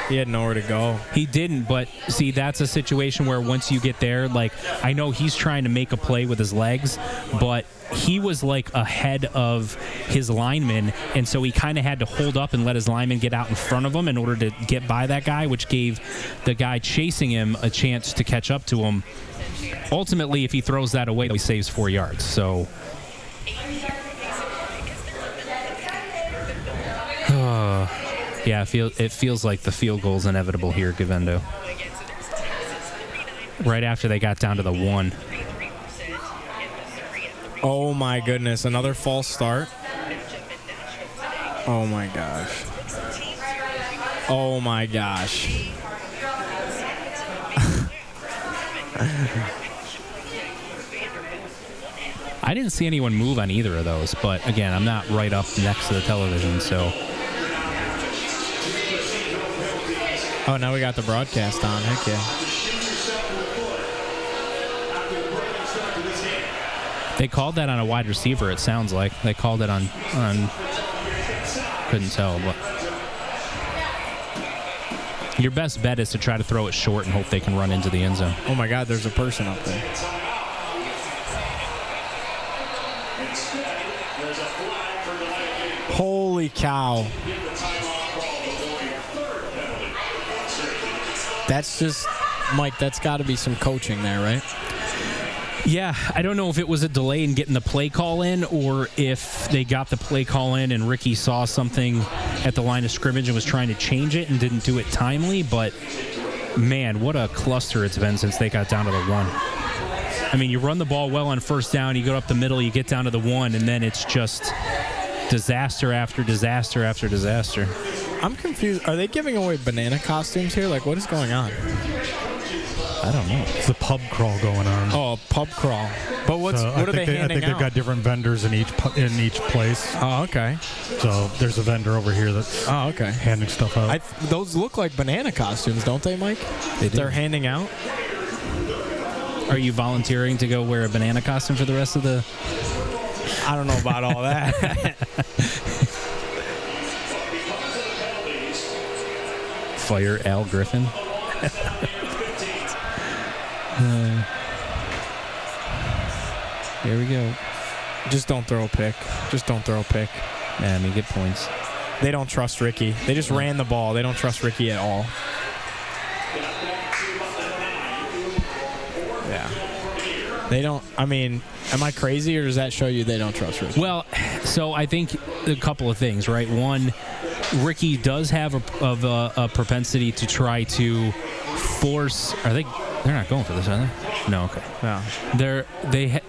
He had nowhere to go. He didn't, but see, that's a situation where once you get there, like, I know he's trying to make a play with his legs, but he was like ahead of his lineman, and so he kind of had to hold up and let his lineman get out in front of him in order to get by that guy, which gave the guy chasing him a chance to catch up to him. Ultimately, if he throws that away, he saves 4 yards. So, yeah, it feels like the field goal is inevitable here, Gavendo. Right after they got down to the 1. Oh, my goodness. Another false start. Oh, my gosh. Oh, my gosh. I didn't see anyone move on either of those, but again, I'm not right up next to the television, so. Oh, now we got the broadcast on. Heck yeah. They called that on a wide receiver, it sounds like. They called it on couldn't tell, but. Your best bet is to try to throw it short and hope they can run into the end zone. Oh, my God, there's a person up there. Holy cow. That's just, Mike, that's got to be some coaching there, right? Yeah, I don't know if it was a delay in getting the play call in or if they got the play call in and Ricky saw something at the line of scrimmage and was trying to change it and didn't do it timely, but man, what a cluster it's been since they got down to the 1. I mean, you run the ball well on first down, you go up the middle, you get down to the 1, and then it's just disaster after disaster after disaster. I'm confused. Are they giving away banana costumes here? Like, what is going on? I don't know. It's a pub crawl going on. Oh, a pub crawl. But what are they handing out? I think they've got different vendors in each place. Oh, okay. So there's a vendor over here that's handing stuff out. Those look like banana costumes, don't they, Mike? They're handing out. Are you volunteering to go wear a banana costume for the rest of the... I don't know about all that. Fire Al Griffin. Here we go. Just don't throw a pick. Just don't throw a pick. Yeah, I mean, get points. They don't trust Ricky. They just ran the ball. They don't trust Ricky at all. Yeah. They don't, I mean, am I crazy or does that show you they don't trust Ricky? Well, so I think a couple of things, right? One, Ricky does have a propensity to try to force. They're not going for this, are they? No, okay. No.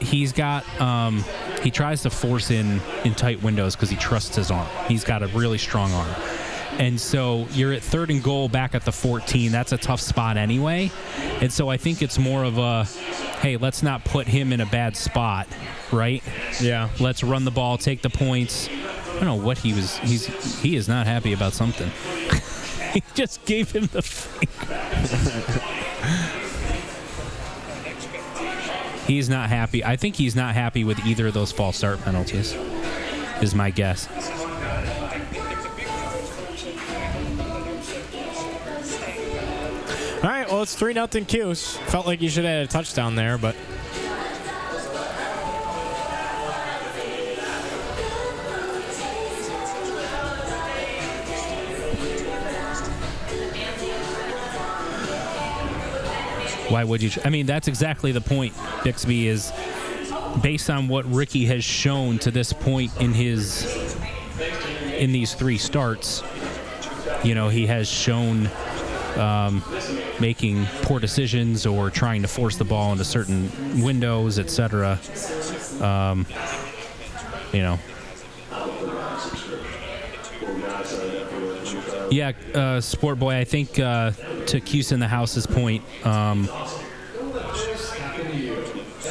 He's got he tries to force in tight windows because he trusts his arm. He's got a really strong arm. And so you're at 3rd and goal back at the 14. That's a tough spot anyway. And so I think it's more of a, hey, let's not put him in a bad spot, right? Yeah. Let's run the ball, take the points. I don't know what he is not happy about something. He just gave him the finger. He's not happy. I think he's not happy with either of those false start penalties, is my guess. All right, well, So it's 3-0 Cuse. Felt like you should have had a touchdown there, but. Why would you? I mean, that's exactly the point, Bixby, is based on what Ricky has shown to this point in these 3 starts. You know, he has shown making poor decisions or trying to force the ball into certain windows, etc. You know. Yeah, Sport Boy, I think to Cuse in the House's point,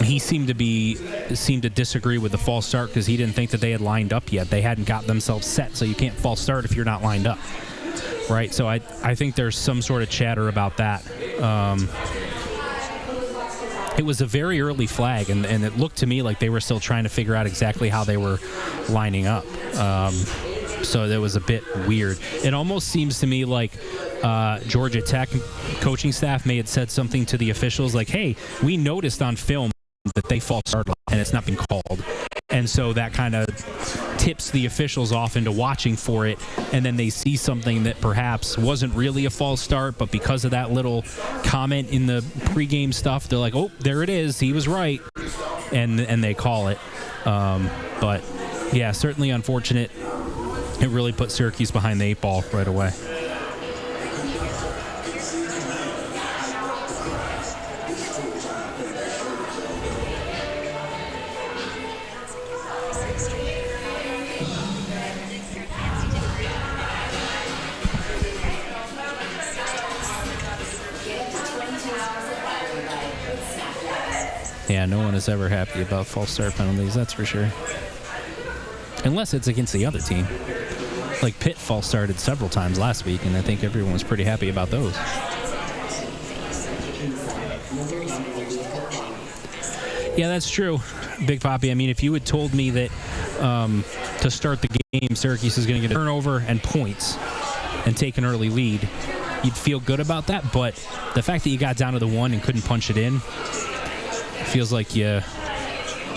he seemed to disagree with the false start because he didn't think that they had lined up yet. They hadn't got themselves set, so you can't false start if you're not lined up, right? So I think there's some sort of chatter about that. It was a very early flag, and it looked to me like they were still trying to figure out exactly how they were lining up. So that was a bit weird. It almost seems to me like Georgia Tech coaching staff may have said something to the officials like, hey, we noticed on film that they false started and it's not been called. And so that kind of tips the officials off into watching for it, and then they see something that perhaps wasn't really a false start, but because of that little comment in the pregame stuff, they're like, oh, there it is, he was right, and they call it. But, yeah, certainly unfortunate. It really put Syracuse behind the 8 ball right away. Yeah, no one is ever happy about false start penalties, that's for sure. Unless it's against the other team. Like Pitt false started several times last week, and I think everyone was pretty happy about those. Yeah, that's true, Big Papi. I mean, if you had told me that to start the game, Syracuse is going to get a turnover and points and take an early lead, you'd feel good about that. But the fact that you got down to the 1 and couldn't punch it in feels like it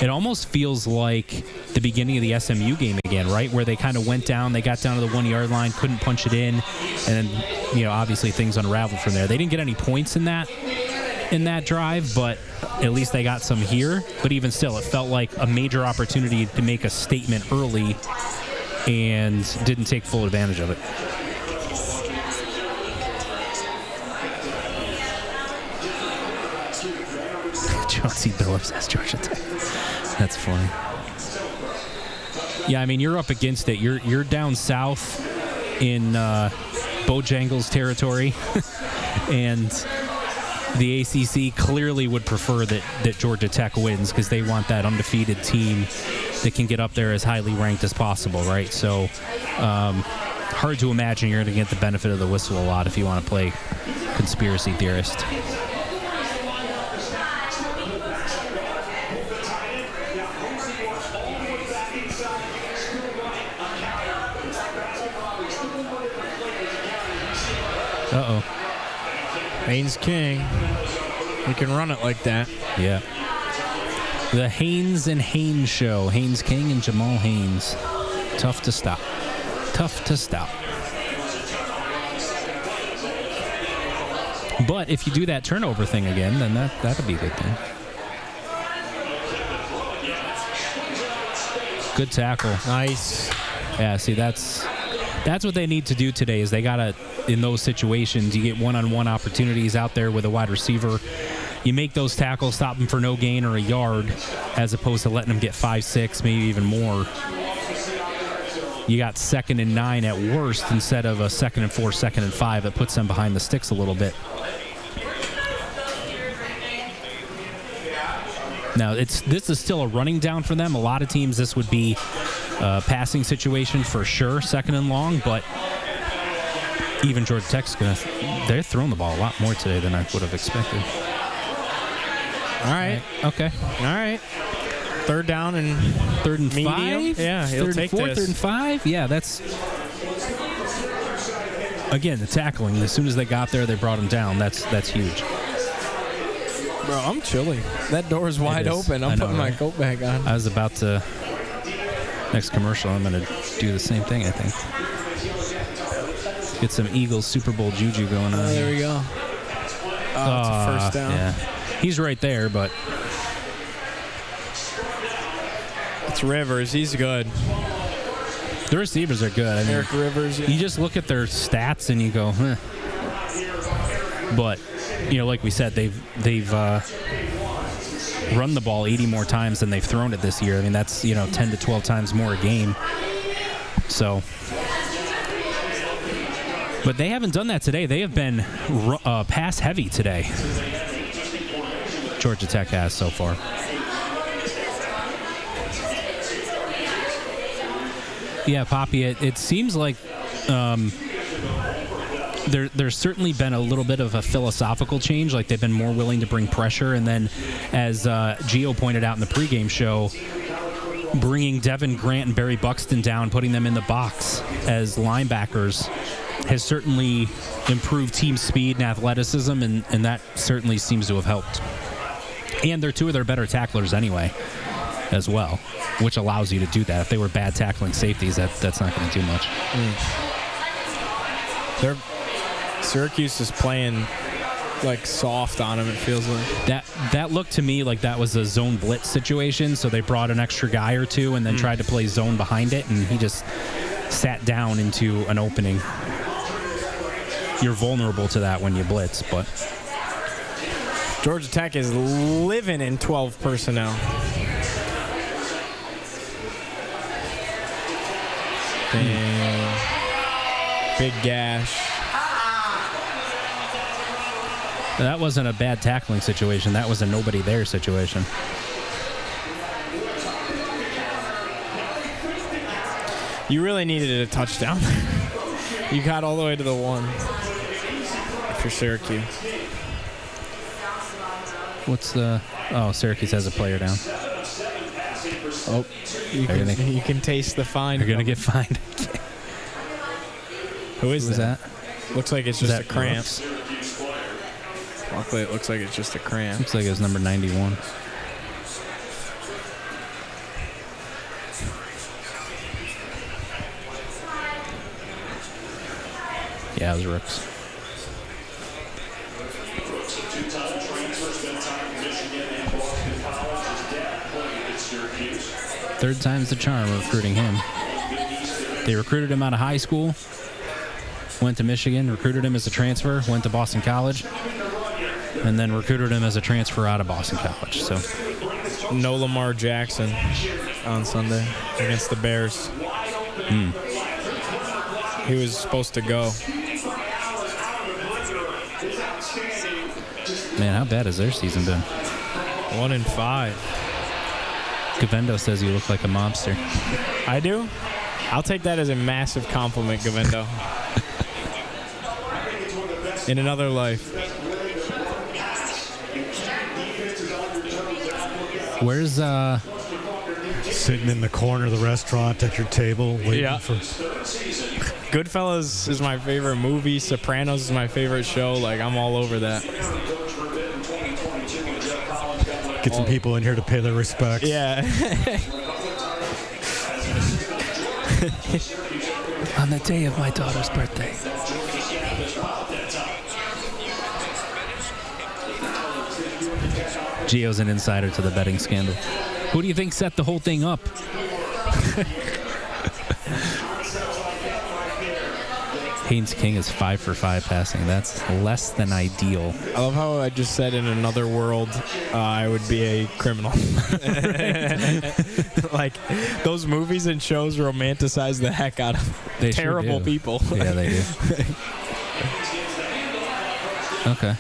almost feels like the beginning of the SMU game again, right? Where they kind of went down, they got down to the 1-yard line, couldn't punch it in, and then, obviously things unraveled from there. They didn't get any points in that drive, but at least they got some here. But even still, it felt like a major opportunity to make a statement early and didn't take full advantage of it. Jonesy Billups as Georgia Tech. That's funny. Yeah, I mean, you're up against it. You're down south in Bojangles territory, and the ACC clearly would prefer that Georgia Tech wins because they want that undefeated team that can get up there as highly ranked as possible, right? So hard to imagine you're going to get the benefit of the whistle a lot if you want to play conspiracy theorist. Uh-oh. Haynes King. We can run it like that. Yeah. The Haynes and Haynes show. Haynes King and Jamal Haynes. Tough to stop. Tough to stop. But if you do that turnover thing again, then that'll be a good thing. Good tackle. Nice. Yeah, see, that's what they need to do today is they got to, in those situations, you get one-on-one opportunities out there with a wide receiver. You make those tackles, stop them for no gain or a yard, as opposed to letting them get 5, 6, maybe even more. You got 2nd and 9 at worst instead of a 2nd and 4, 2nd and 5 that puts them behind the sticks a little bit. Now, this is still a running down for them. A lot of teams, this would be a passing situation for sure, 2nd and long, but even Georgia Tech's they're throwing the ball a lot more today than I would have expected. All right. Okay. All right. 3rd down and 3rd and medium. 5. Yeah, he'll 3rd take and 4, this. 3rd and 5. Yeah, that's again, the tackling. As soon as they got there, they brought him down. That's huge. Bro, I'm chilling. That door is wide open. I'm putting my coat back on. I was about to. Next commercial, I'm going to do the same thing, I think. Get some Eagles Super Bowl juju going on. Oh, there we go. Oh, it's a first down. Yeah. He's right there, but. It's Rivers. He's good. The receivers are good. I mean, Eric Rivers. Yeah. You just look at their stats and you go, huh. But, like we said, they've run the ball 80 more times than they've thrown it this year. I mean, that's, 10 to 12 times more a game. So. But they haven't done that today. They have been pass heavy today. Georgia Tech has so far. Yeah, Poppy, it seems like there's certainly been a little bit of a philosophical change. Like they've been more willing to bring pressure. And then, as Gio pointed out in the pregame show, bringing Devin Grant and Barry Buxton down, putting them in the box as linebackers has certainly improved team speed and athleticism, and that certainly seems to have helped. And they're two of their better tacklers anyway, as well, which allows you to do that. If they were bad tackling safeties, that's not going to do much. Syracuse is playing like soft on him, it feels like. That looked to me like that was a zone blitz situation, so they brought an extra guy or two and then tried to play zone behind it, and he just sat down into an opening. You're vulnerable to that when you blitz, but Georgia Tech is living in 12 personnel. Dang. Big gash. That wasn't a bad tackling situation. That was a nobody there situation. You really needed a touchdown. You got all the way to the 1 for Syracuse. Syracuse has a player down. Oh, you can taste the fine. You're going to get fined. Who is that? Looks like it's just a cramp. Brooks? Luckily, it looks like it's just a cramp. Looks like it's number 91. Yeah, it was Rooks. Third time's the charm recruiting him. They recruited him out of high school, went to Michigan, recruited him as a transfer, went to Boston College, and then recruited him as a transfer out of Boston College. So, no Lamar Jackson on Sunday against the Bears. He was supposed to go. Man, how bad has their season been? 1-5. Gavendo says you look like a mobster. I do? I'll take that as a massive compliment, Gavendo. In another life. Where's sitting in the corner of the restaurant at your table waiting for Goodfellas is my favorite movie. Sopranos is my favorite show. Like, I'm all over that. Get some people in here to pay their respects. Yeah. On the day of my daughter's birthday. Gio's an insider to the betting scandal. Who do you think set the whole thing up? Haynes King is 5 for 5 passing. That's less than ideal. I love how I just said in another world I would be a criminal. Like, those movies and shows romanticize the heck out of terrible people. Yeah, they do. Okay.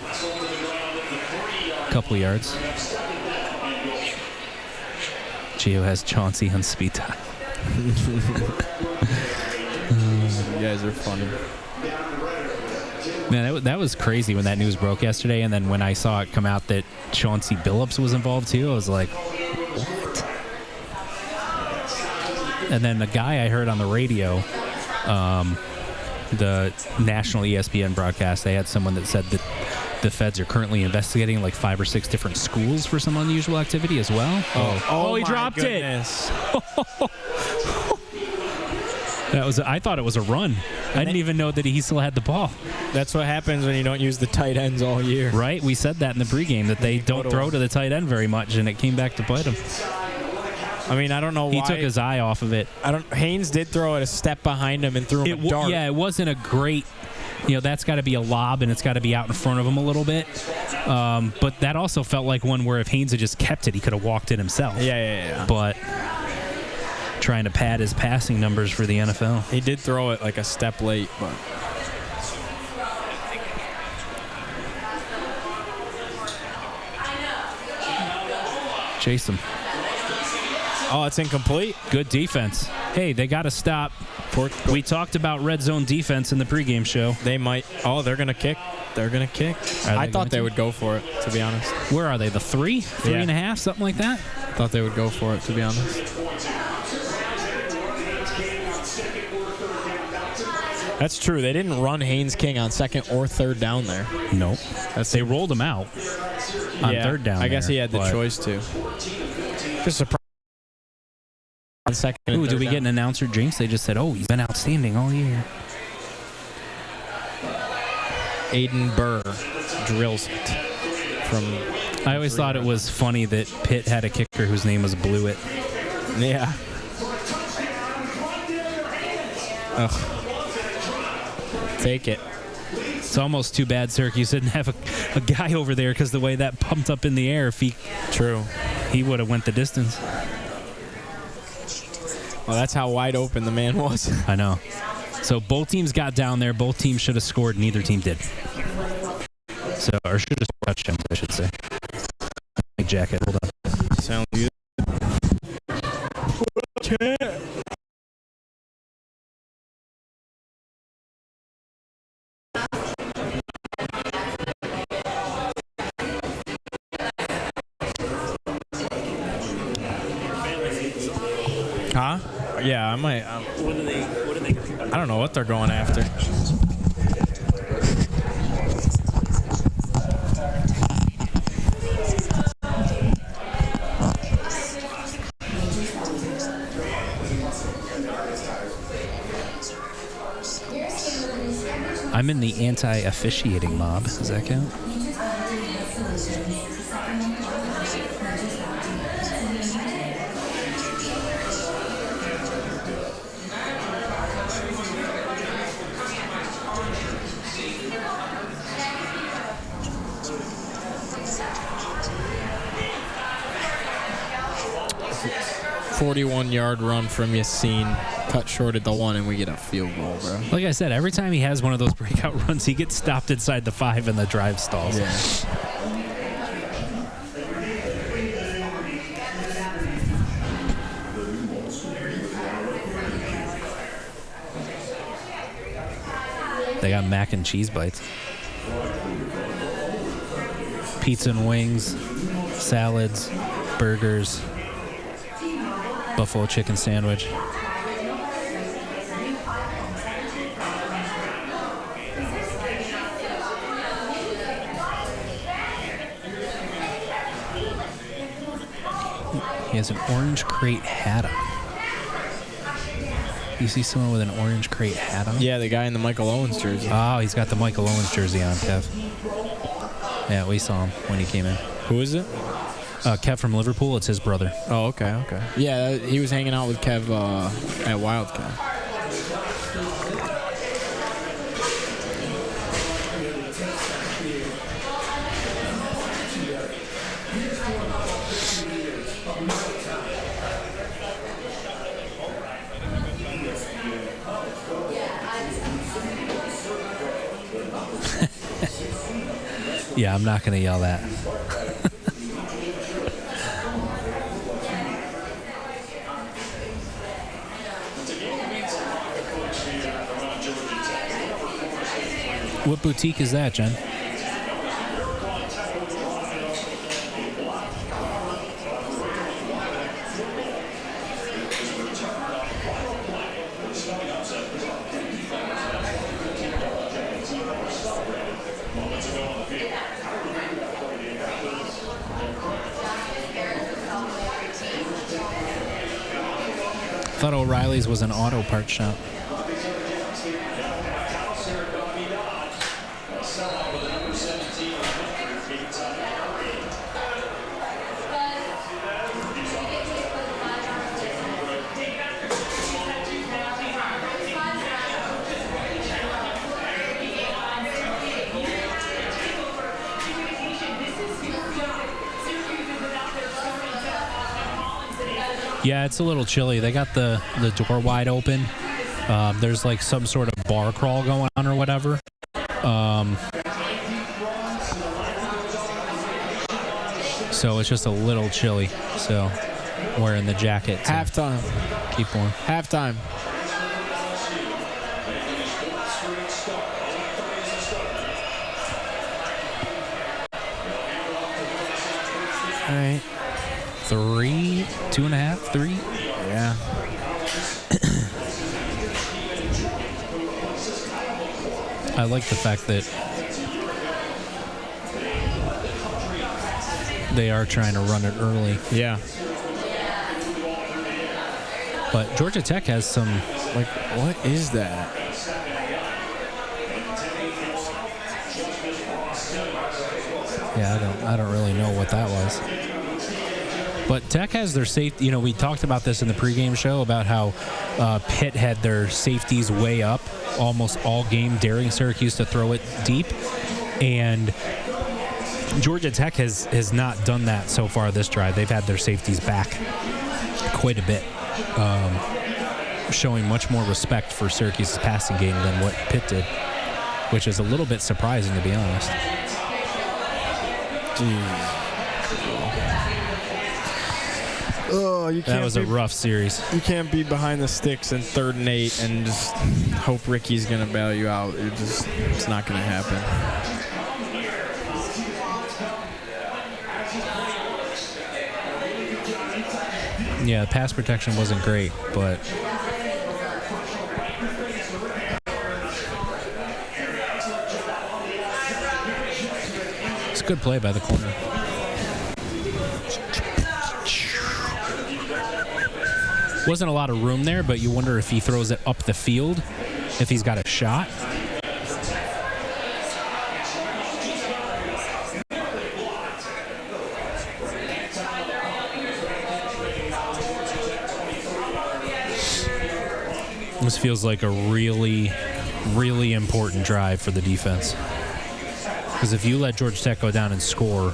Couple yards. Gio has Chauncey on speed dial. You guys are funny. Man, that was crazy when that news broke yesterday, and then when I saw it come out that Chauncey Billups was involved too, I was like, what? And then the guy I heard on the radio the national ESPN broadcast, they had someone that said that the feds are currently investigating like 5 or 6 different schools for some unusual activity as well. Oh, he my dropped goodness. I thought it was a run. I didn't even know that he still had the ball. That's what happens when you don't use the tight ends all year. Right? We said that in the pregame, that they don't throw to the tight end very much, and it came back to bite him. I mean, I don't know why. He took his eye off of it. Haynes did throw it a step behind him and threw him a dart. Yeah, it wasn't a great... that's got to be a lob, and it's got to be out in front of him a little bit. But that also felt like one where if Haynes had just kept it, he could have walked it himself. Yeah. But trying to pad his passing numbers for the NFL. He did throw it like a step late, but... Chase him. Oh, it's incomplete. Good defense. Hey, they got to stop. We talked about red zone defense in the pregame show. They might. Oh, they're going to kick. They're going to kick. I thought they would go for it, to be honest. Where are they? The 3? 3.5? Something like that? Thought they would go for it, to be honest. That's true. They didn't run Haynes King on 2nd or 3rd down there. Nope. They rolled him out on 3rd down. I guess he had the choice to. Just surprised. On 2nd and 3rd did we down. get an announcer jinx? They just said, he's been outstanding all year. Aiden Burr drills it from... I always thought it was funny that Pitt had a kicker whose name was Blewett. Yeah. Ugh. Take it. It's almost too bad Syracuse didn't have a guy over there, because the way that pumped up in the air, if he would have went the distance. Well, that's how wide open the man was. I know. So both teams got down there. Both teams should have scored. Neither team did. So, or should have scored touchdowns, I should say. My jacket. Hold on. Sounds good. Huh? Yeah, I might. What are they? I don't know what they're going after. I'm in the anti-officiating mob. Does that count? .41-yard run from Yassine, cut short at the 1, and we get a field goal, bro. Like I said, every time he has one of those breakout runs, he gets stopped inside the 5 and the drive stalls. Yeah. They got mac and cheese bites. Pizza and wings, salads, burgers, buffalo chicken sandwich. He has an orange crate hat on. You see someone with an orange crate hat on? Yeah, the guy in the Michael Owens jersey. Oh, he's got the Michael Owens jersey on, Kev. Yeah, we saw him when he came in. Who is it? Kev from Liverpool. It's his brother. Oh, okay. Yeah, he was hanging out with Kev at Wildcat. Yeah, I'm not going to yell that. What boutique is that, Jen? thought O'Reilly's was an auto part shop. Yeah, it's a little chilly. They got the door wide open. There's like some sort of bar crawl going on or whatever. So it's just a little chilly. So wearing the jacket. Halftime. Keep warm. Halftime. All right. 3, 2.5, 3. Yeah. I like the fact that they are trying to run it early. Yeah. But Georgia Tech has some. Like, what is that? Yeah, I don't really know what that was. But Tech has their safety. You know, we talked about this in the pregame show about how Pitt had their safeties way up almost all game, daring Syracuse to throw it deep. And Georgia Tech has not done that so far this drive. They've had their safeties back quite a bit, showing much more respect for Syracuse's passing game than what Pitt did, which is a little bit surprising, to be honest. Oh, you can't. That was a rough series. You can't be behind the sticks in 3rd and 8 and just hope Ricky's gonna bail you out. It's not gonna happen. Yeah, pass protection wasn't great, but it's a good play by the corner. Wasn't a lot of room there, but you wonder if he throws it up the field, if he's got a shot. This feels like a really, really important drive for the defense. Because if you let Georgia Tech go down and score,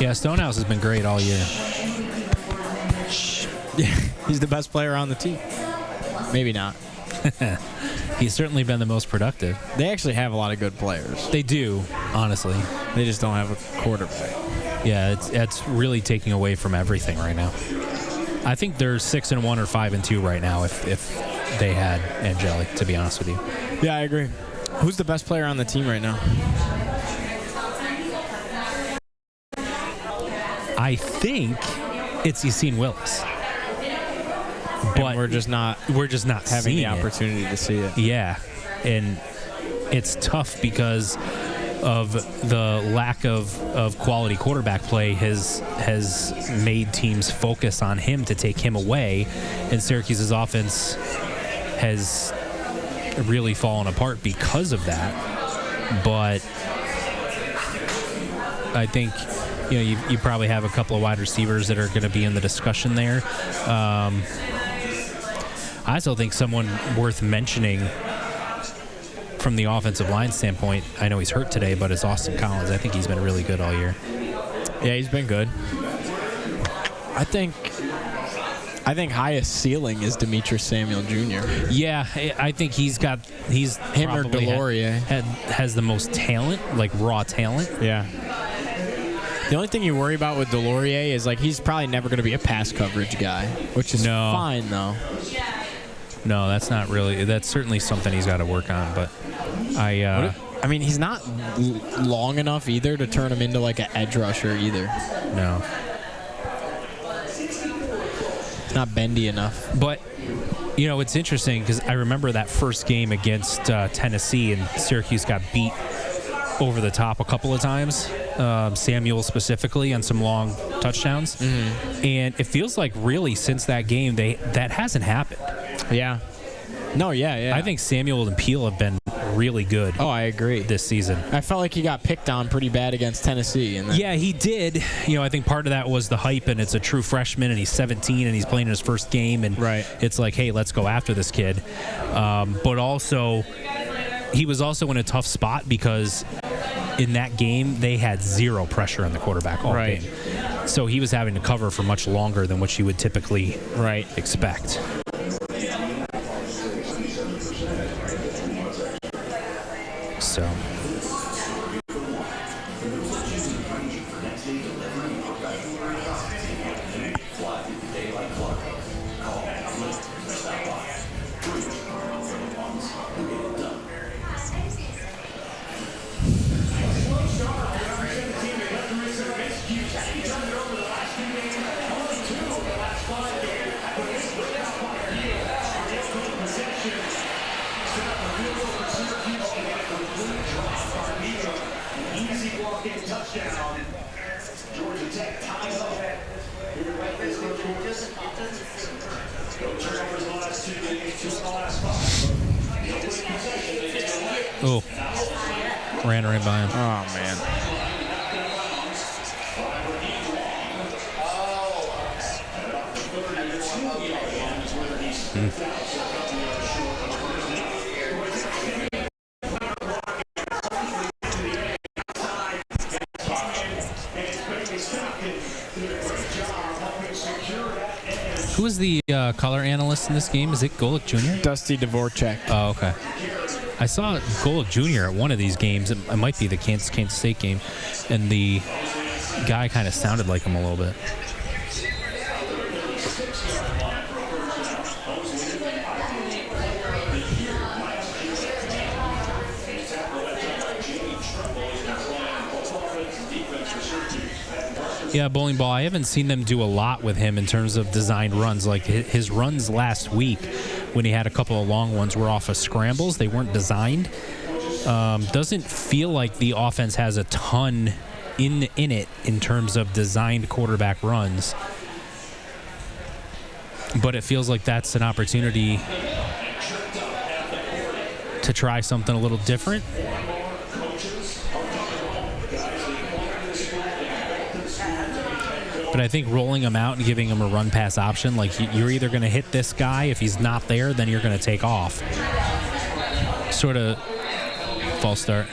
yeah, Stonehouse has been great all year. Yeah, he's the best player on the team. Maybe not. He's certainly been the most productive. They actually have a lot of good players. They do, honestly. They just don't have a quarterback. Yeah, it's really taking away from everything right now. I think they're 6-1 or 5-2 right now if they had Angeli, to be honest with you. Yeah, I agree. Who's the best player on the team right now? I think it's Yassine Willis. But we're just not having the opportunity to see it. Yeah, and it's tough because of the lack of quality quarterback play has made teams focus on him to take him away, and Syracuse's offense has really fallen apart because of that. But I think you probably have a couple of wide receivers that are going to be in the discussion there. I still think someone worth mentioning from the offensive line standpoint, I know he's hurt today, but it's Austin Collins. I think he's been really good all year. Yeah, he's been good. I think highest ceiling is Demetrius Samuel Jr. Yeah, I think he's him or Delorier has the most talent, like raw talent. Yeah. The only thing you worry about with Delorier is like he's probably never going to be a pass coverage guy, which is fine though. No, that's not really. That's certainly something he's got to work on. But I mean, he's not long enough either to turn him into like an edge rusher either. No. Not bendy enough. But You know, it's interesting because I remember that first game against Tennessee, and Syracuse got beat over the top a couple of times, Samuel specifically, on some long touchdowns. Mm-hmm. And it feels like really since that game, that hasn't happened. Yeah. No, yeah. I think Samuel and Peel have been really good. Oh, I agree. This season. I felt like he got picked on pretty bad against Tennessee. And yeah, he did. You know, I think part of that was the hype, and it's a true freshman, and he's 17, and he's playing his first game, and it's like, hey, let's go after this kid. But also, he was also in a tough spot because in that game, they had zero pressure on the quarterback all game. So he was having to cover for much longer than what you would typically expect. So. Oh, ran right by him. Oh, man. Who is the color analyst in this game? Is it Golick Jr.? Dusty Dvorak. Oh, okay. I saw Golick Jr. at one of these games. It might be the Kansas State game, and the guy kind of sounded like him a little bit. Yeah, bowling ball. I haven't seen them do a lot with him in terms of designed runs. Like his runs last week, when he had a couple of long ones, were off of scrambles. They weren't designed. Doesn't feel like the offense has a ton in it in terms of designed quarterback runs. But it feels like that's an opportunity to try something a little different. But I think rolling him out and giving him a run-pass option, like you're either going to hit this guy. If he's not there, then you're going to take off. Sort of false start.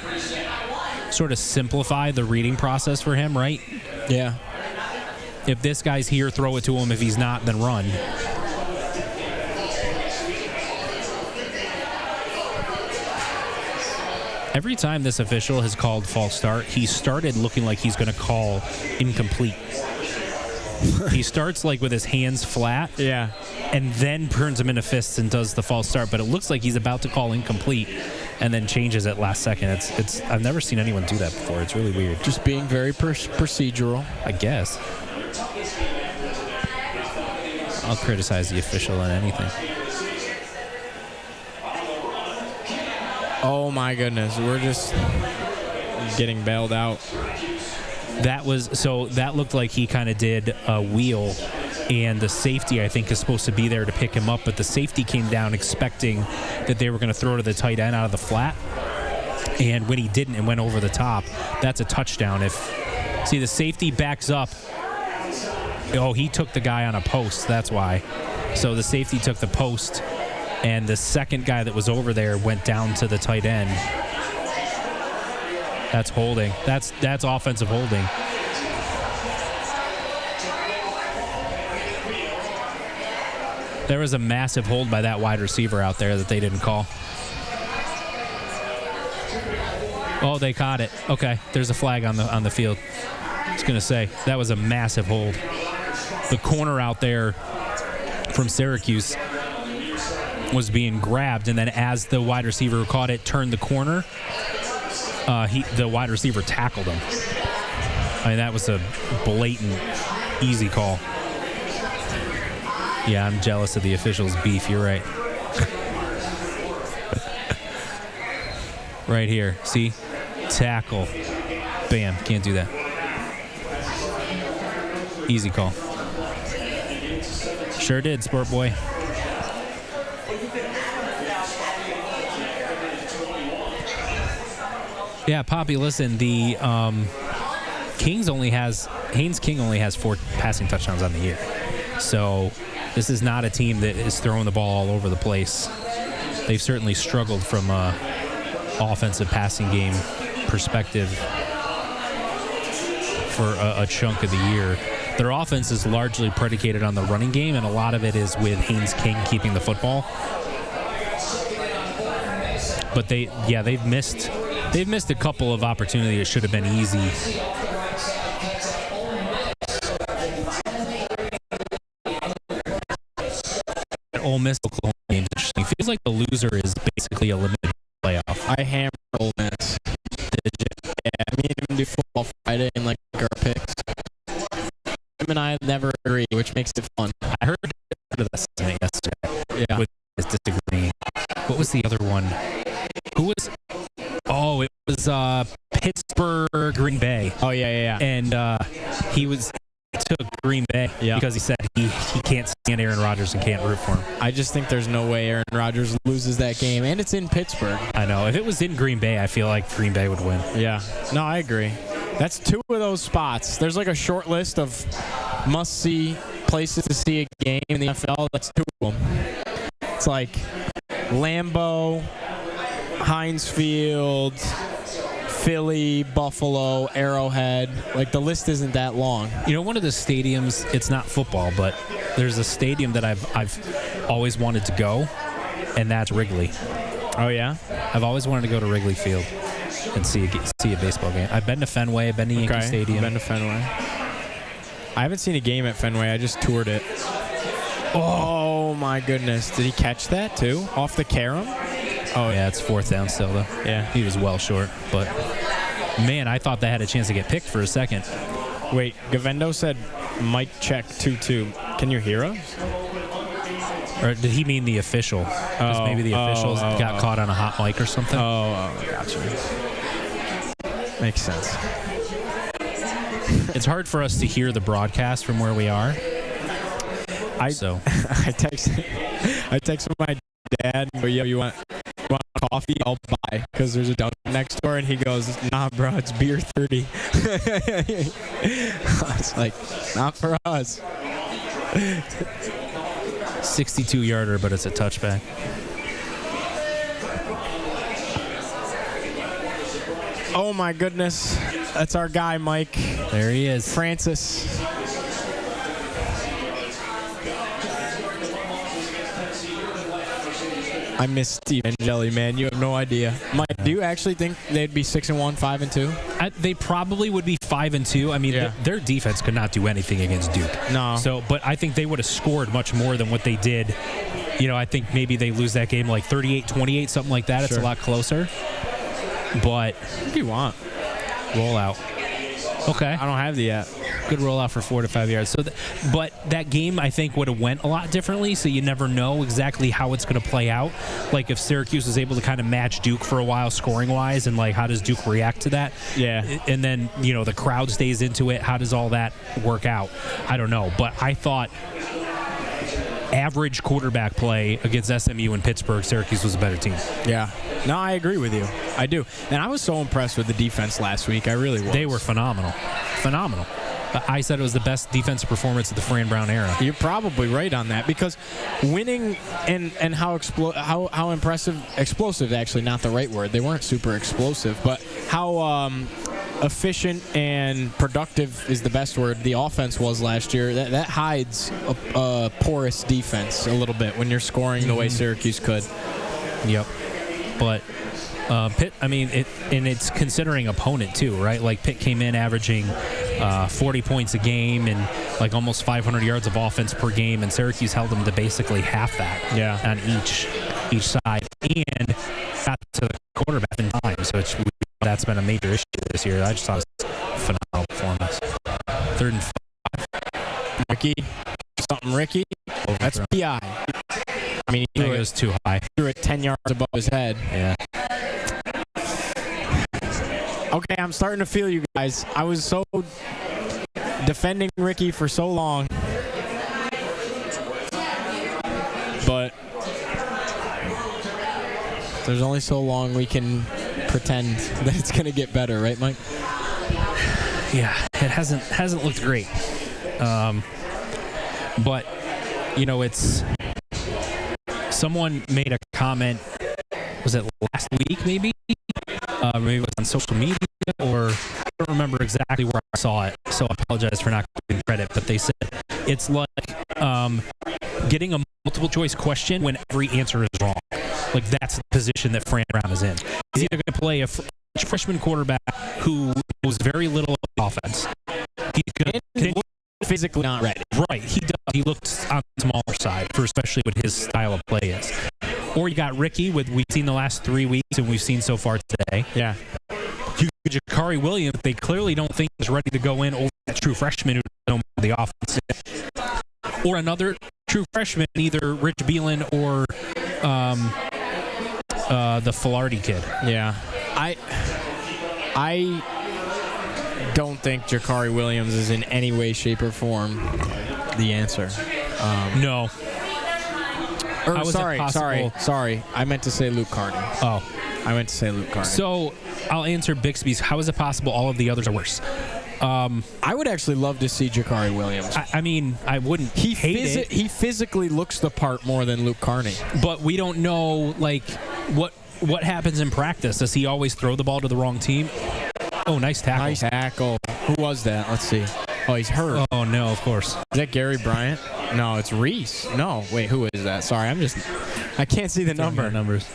Sort of simplify the reading process for him, right? Yeah. If this guy's here, throw it to him. If he's not, then run. Every time this official has called false start, he started looking like he's going to call incomplete. He starts like with his hands flat, and then turns them into fists and does the false start. But it looks like he's about to call incomplete, and then changes it last second. It's I've never seen anyone do that before. It's really weird. Just being very procedural, I guess. I'll criticize the official on anything. Oh my goodness, we're just getting bailed out. That looked like he kind of did a wheel, and the safety, I think, is supposed to be there to pick him up, but the safety came down expecting that they were going to throw to the tight end out of the flat, and when he didn't and went over the top, that's a touchdown. See, the safety backs up. Oh, he took the guy on a post, that's why. So the safety took the post, and the second guy that was over there went down to the tight end. That's holding. That's offensive holding. There was a massive hold by that wide receiver out there that they didn't call. Oh, they caught it. Okay, there's a flag on the field. I was gonna say that was a massive hold. The corner out there from Syracuse was being grabbed, and then as the wide receiver caught it, turned the corner. The wide receiver tackled him. I mean, that was a blatant, easy call. Yeah, I'm jealous of the officials' beef. You're right. Right here. See? Tackle. Bam. Can't do that. Easy call. Sure did, sport boy. Yeah, Poppy, listen, the Haynes King only has 4 passing touchdowns on the year. So this is not a team that is throwing the ball all over the place. They've certainly struggled from a offensive passing game perspective for a chunk of the year. Their offense is largely predicated on the running game, and a lot of it is with Haynes King keeping the football. But they've missed a couple of opportunities that should have been easy. Ole Miss Oklahoma game is interesting. Feels like the loser is basically eliminated playoff. I hammered Ole Miss. Yeah, me and him do football Friday and like our picks. Him and I never agree, which makes it fun. I heard of that segment yesterday. Yeah. With disagreeing. What was the other one? Who was? Oh, it was Pittsburgh, Green Bay. Oh yeah. And he took Green Bay because he said he can't stand Aaron Rodgers and can't root for him. I just think there's no way Aaron Rodgers loses that game, and it's in Pittsburgh. I know. If it was in Green Bay, I feel like Green Bay would win. Yeah. No, I agree. That's 2 of those spots. There's like a short list of must-see places to see a game in the NFL. That's 2 of them. It's like Lambeau, Heinz Field, Philly, Buffalo, Arrowhead. Like, the list isn't that long. You know, one of the stadiums, it's not football, but there's a stadium that I've always wanted to go, and that's Wrigley. Oh, yeah? I've always wanted to go to Wrigley Field and see a baseball game. I've been to Fenway. I've been to Yankee Stadium. I've been to Fenway. I haven't seen a game at Fenway. I just toured it. Oh, my goodness. Did he catch that, too? Off the carom? Oh, yeah, it's 4th down still, though. Yeah. He was well short, but, man, I thought they had a chance to get picked for a second. Wait, Gavendo said mic check 2-2. Can you hear us? Or did he mean the official? Because maybe the officials got caught on a hot mic or something. Gotcha. Makes sense. It's hard for us to hear the broadcast from where we are. I texted my dad, but yo, you want coffee? I'll buy, because there's a Dunkin' next door, and he goes, nah, bro, it's beer 30. I was like, not for us. 62-yarder, but it's a touchback. Oh, my goodness. That's our guy, Mike. There he is. Francis. I miss Steve Angeli, man. You have no idea. Mike, do you actually think they'd be 6-1, 5-2? They probably would be 5-2. I mean, their defense could not do anything against Duke. No. So, but I think they would have scored much more than what they did. You know, I think maybe they lose that game like 38-28, something like that. Sure. It's a lot closer. But if you want, roll out. Okay. I don't have the app. Good rollout for 4 to 5 yards. So, but that game I think would have went a lot differently. So you never know exactly how it's going to play out. Like if Syracuse was able to kind of match Duke for a while, scoring wise, and like how does Duke react to that? Yeah. And then the crowd stays into it. How does all that work out? I don't know. But I thought average quarterback play against SMU and Pittsburgh, Syracuse was a better team. Yeah. No, I agree with you. I do. And I was so impressed with the defense last week. I really was. They were phenomenal. Phenomenal. I said it was the best defensive performance of the Fran Brown era. You're probably right on that, because winning and how impressive, explosive, actually not the right word. They weren't super explosive, but how efficient and productive is the best word the offense was last year. That hides a porous defense a little bit when you're scoring the way Syracuse could. Yep. But Pitt, I mean, it's considering opponent too, right? Like Pitt came in averaging 40 points a game and like almost 500 yards of offense per game, and Syracuse held them to basically half that on each side, and got to the quarterback in time. So that's been a major issue this year. I just thought it was a phenomenal performance. 3rd and 5. Ricky. over. That's PI. I mean, he I think it was too high. threw it 10 yards above his head. Yeah. Okay, I'm starting to feel you guys. I was so defending Ricky for so long. But there's only so long we can pretend that it's going to get better, right, Mike? Yeah, it hasn't looked great. But, you know, it's... Someone made a comment, was it last week maybe? Maybe it was on social media, or I don't remember exactly where I saw it, so I apologize for not giving credit, but they said it's like getting a multiple choice question when every answer is wrong. Like, that's the position that Fran Brown is in. He's either going to play a freshman quarterback who knows very little of offense. He's going to physically not ready. Right, he does. He looks on the smaller side, for especially what his style of play is. Or you got Ricky, we've seen the last 3 weeks, and we've seen so far today. Yeah. You got Jakari Williams, they clearly don't think he's ready to go in over that true freshman who doesn't know the offense. Or another true freshman, either Rich Beelan or the Filardi kid. Yeah. I don't think Jakari Williams is in any way, shape, or form the answer. No. Sorry. I meant to say Luke Carney. Oh. I meant to say Luke Carney. So I'll answer Bixby's. How is it possible all of the others are worse? I would actually love to see Jakari Williams. I mean, I wouldn't hate it. He physically looks the part more than Luke Carney. But we don't know, like, what happens in practice. Does he always throw the ball to the wrong team? Oh, nice tackle. Nice tackle. Who was that? Let's see. Oh, he's hurt. Oh, no, of course. Is that Gary Bryant? No, it's Reese. No, wait, who is that? Sorry, I can't see the numbers.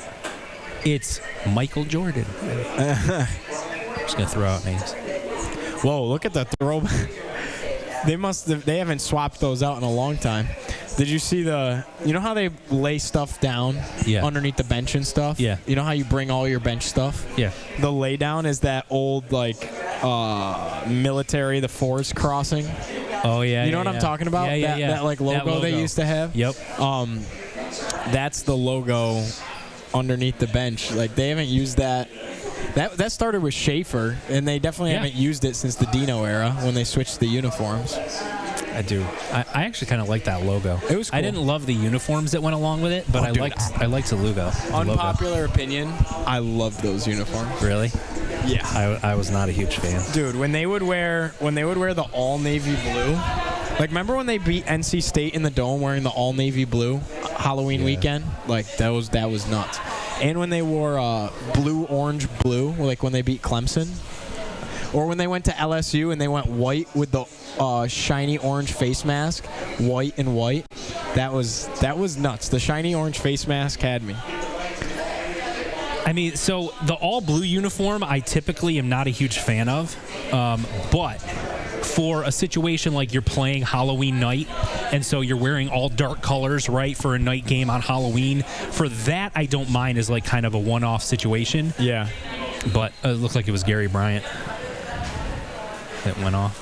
It's Michael Jordan. I'm just going to throw out names. Whoa, look at the throw. They haven't swapped those out in a long time. Did you see you know how they lay stuff down underneath the bench and stuff? Yeah. You know how you bring all your bench stuff? Yeah. The lay down is that old, like, military, the forest crossing. Oh, yeah. You know what I'm talking about? Yeah. That like logo they used to have? Yep. That's the logo underneath the bench. Like, they haven't used that. That started with Schaefer, and they definitely haven't used it since the Dino era when they switched the uniforms. I do. I actually kind of like that logo. It was cool. I didn't love the uniforms that went along with it, but I liked the logo. Unpopular opinion, I loved those uniforms. Really? Yeah. I was not a huge fan. Dude, when they would wear the all navy blue, like, remember when they beat NC State in the Dome wearing the all navy blue Halloween weekend? Like, that was nuts. And when they wore blue, orange, blue, like when they beat Clemson. Or when they went to LSU and they went white with the shiny orange face mask, white and white. That was nuts. The shiny orange face mask had me. I mean, so the all blue uniform, I typically am not a huge fan of, but for a situation like you're playing Halloween night, and so you're wearing all dark colors, right, for a night game on Halloween, for that I don't mind as like kind of a one-off situation. Yeah. But it looked like it was Gary Bryant that went off.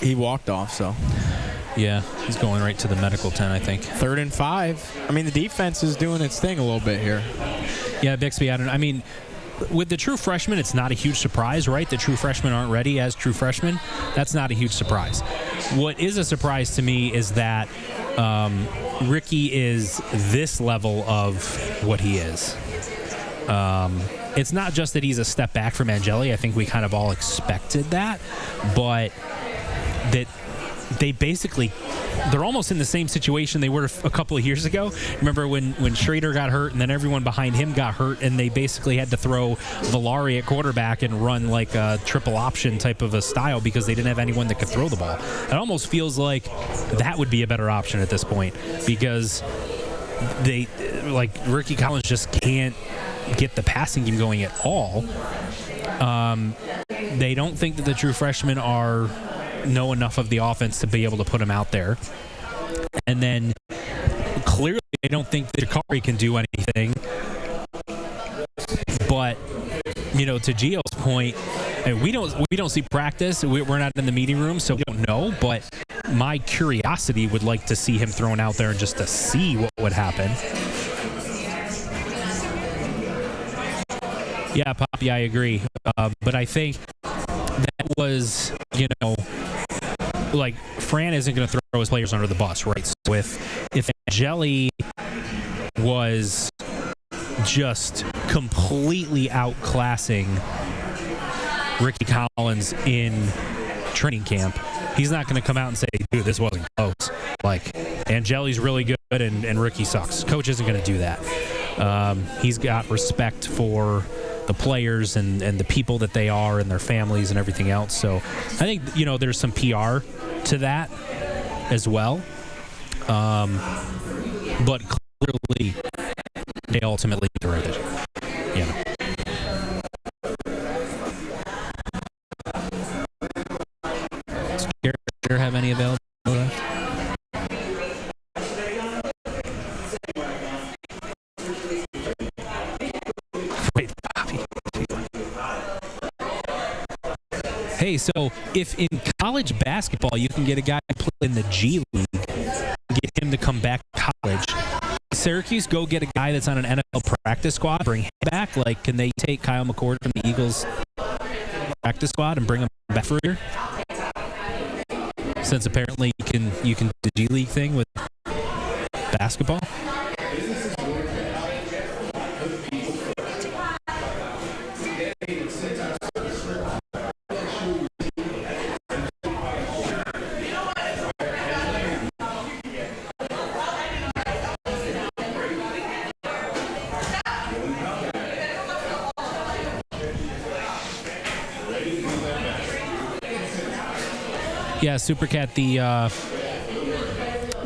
He walked off, so. Yeah, he's going right to the medical tent, I think. 3rd and 5. I mean, the defense is doing its thing a little bit here. Yeah, Bixby, I mean, with the true freshmen, it's not a huge surprise, right? The true freshmen aren't ready as true freshmen. That's not a huge surprise. What is a surprise to me is that Ricky is this level of what he is. It's not just that he's a step back from Angeli. I think we kind of all expected that, but that they're almost in the same situation they were a couple of years ago. Remember when Schrader got hurt and then everyone behind him got hurt and they basically had to throw Valari at quarterback and run like a triple option type of a style because they didn't have anyone that could throw the ball. It almost feels like that would be a better option at this point because Ricky Collins just can't get the passing game going at all. They don't think that the true freshmen know enough of the offense to be able to put him out there. And then clearly they don't think that Jakari can do anything. But, you know, to Gio's point, we don't see practice. We're not in the meeting room, so we don't know. But my curiosity would like to see him thrown out there just to see what would happen. Yeah, Poppy, I agree. But I think that was, like, Fran isn't going to throw his players under the bus, right? So if Angeli was just completely outclassing Ricky Collins in training camp, he's not going to come out and say, dude, this wasn't close. Like, Angeli's really good and Ricky sucks. Coach isn't going to do that. He's got respect for the players and the people that they are and their families and everything else. So I think, there's some PR to that as well. But clearly they ultimately did the right decision. Do you have any available? Wait, Bobby. Hey, so if in college basketball you can get a guy to play in the G League, get him to come back to college, Syracuse go get a guy that's on an NFL practice squad, bring him back? Like, can they take Kyle McCord from the Eagles practice squad and bring him back for a year? Since apparently you can do the G League thing with basketball. Yeah, Supercat,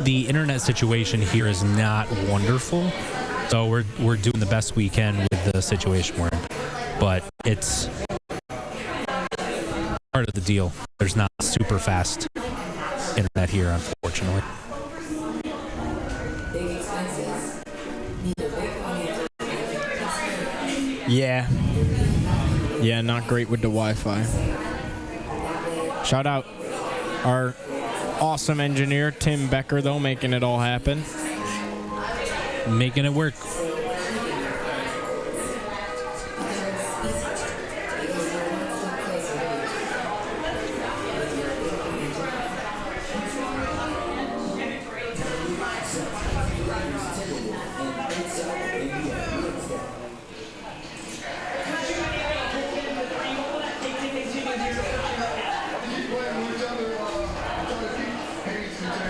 the internet situation here is not wonderful. So we're doing the best we can with the situation we're in. But it's part of the deal. There's not super fast internet here, unfortunately. Yeah. Yeah, not great with the Wi-Fi. Shout out our awesome engineer, Tim Becker, though, making it all happen. Making it work.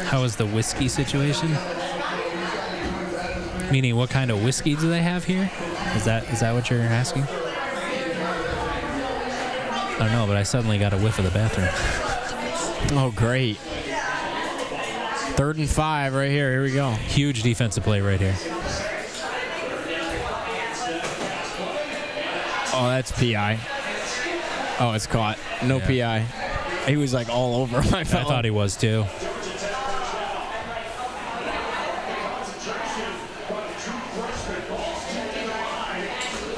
How is the whiskey situation? Meaning, what kind of whiskey do they have here? Is that what you're asking? I don't know, but I suddenly got a whiff of the bathroom. Oh, great. 3rd and 5 right here. Here we go. Huge defensive play right here. Oh, that's PI. Oh, it's caught. No PI. He was like all over my I thought he was too.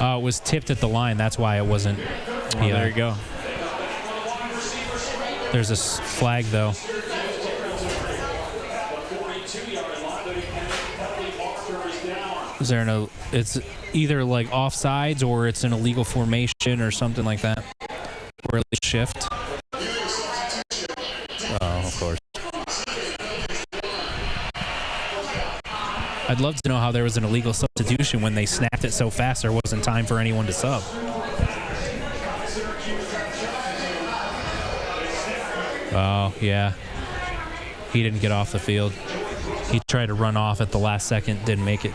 It was tipped at the line. That's why it wasn't. Oh, there you go. There's a flag, though. Is there it's either like offsides or it's an illegal formation or something like that. Or at least shift. Oh, of course. I'd love to know how there was an illegal substitution when they snapped it so fast there wasn't time for anyone to sub. Oh, yeah. He didn't get off the field. He tried to run off at the last second, didn't make it.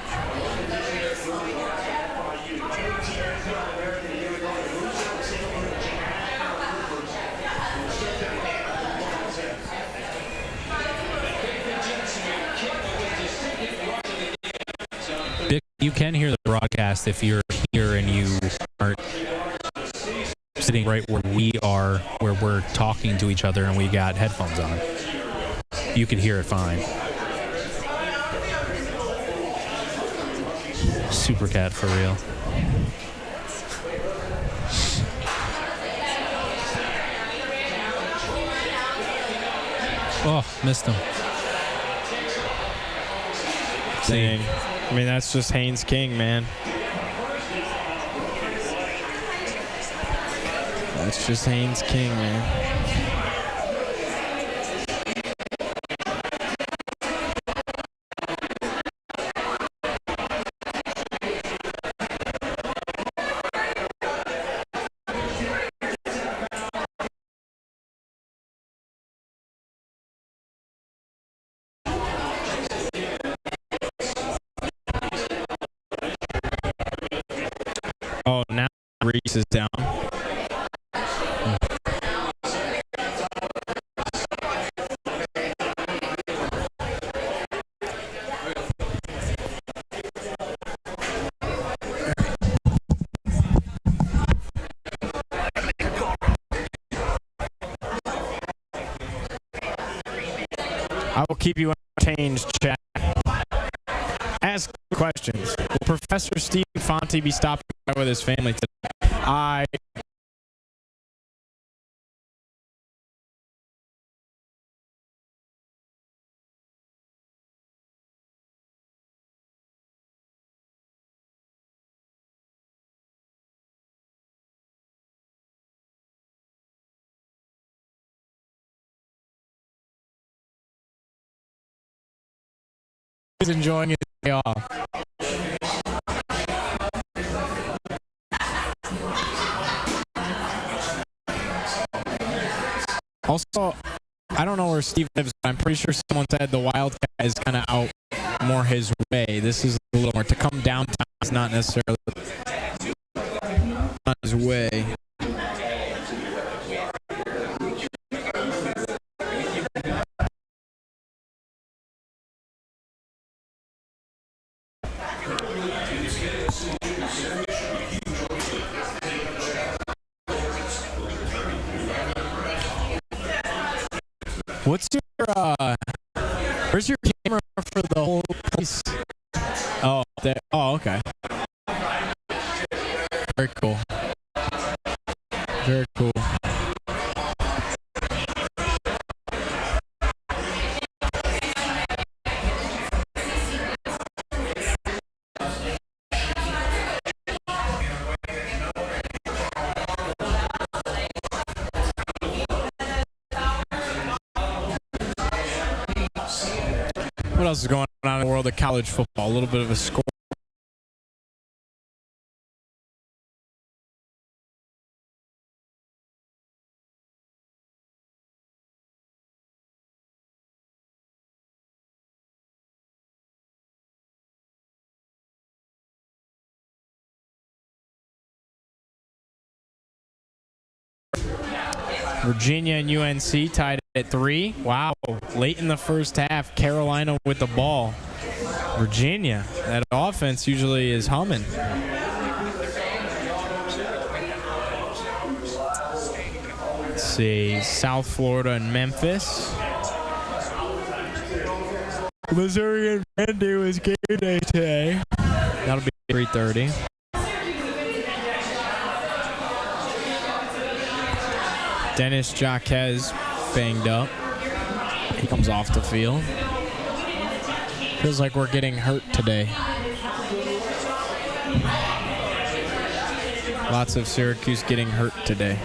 You can hear the broadcast if you're here and you aren't sitting right where we are, where we're talking to each other and we got headphones on. You can hear it fine. Supercat for real. Oh, missed him. Dang. I mean, that's just Haynes King, man. That's just Haynes King, man. Oh, now Reese is down. I will keep you entertained, chat. Ask questions. Will Professor Stephen Fonte be stopping by with his family today? He's enjoying his day off. Also, I don't know where Steve lives, but I'm pretty sure someone said the Wildcat is kind of out more his way. This is a little more to come downtown. It's not necessarily on his way. What's your where's your camera for the whole place? Oh, there. Oh, okay. Very cool. Very cool. What else is going on in the world of college football? A little bit of a score. Virginia and UNC tied at 3. Wow. Late in the first half, Carolina with the ball. Virginia, that offense usually is humming. Let's see, South Florida and Memphis. Missouri and Vandy was game day today. That'll be 3:30. Dennis Jaquez banged up. He comes off the field. Feels like we're getting hurt today. Lots of Syracuse getting hurt today.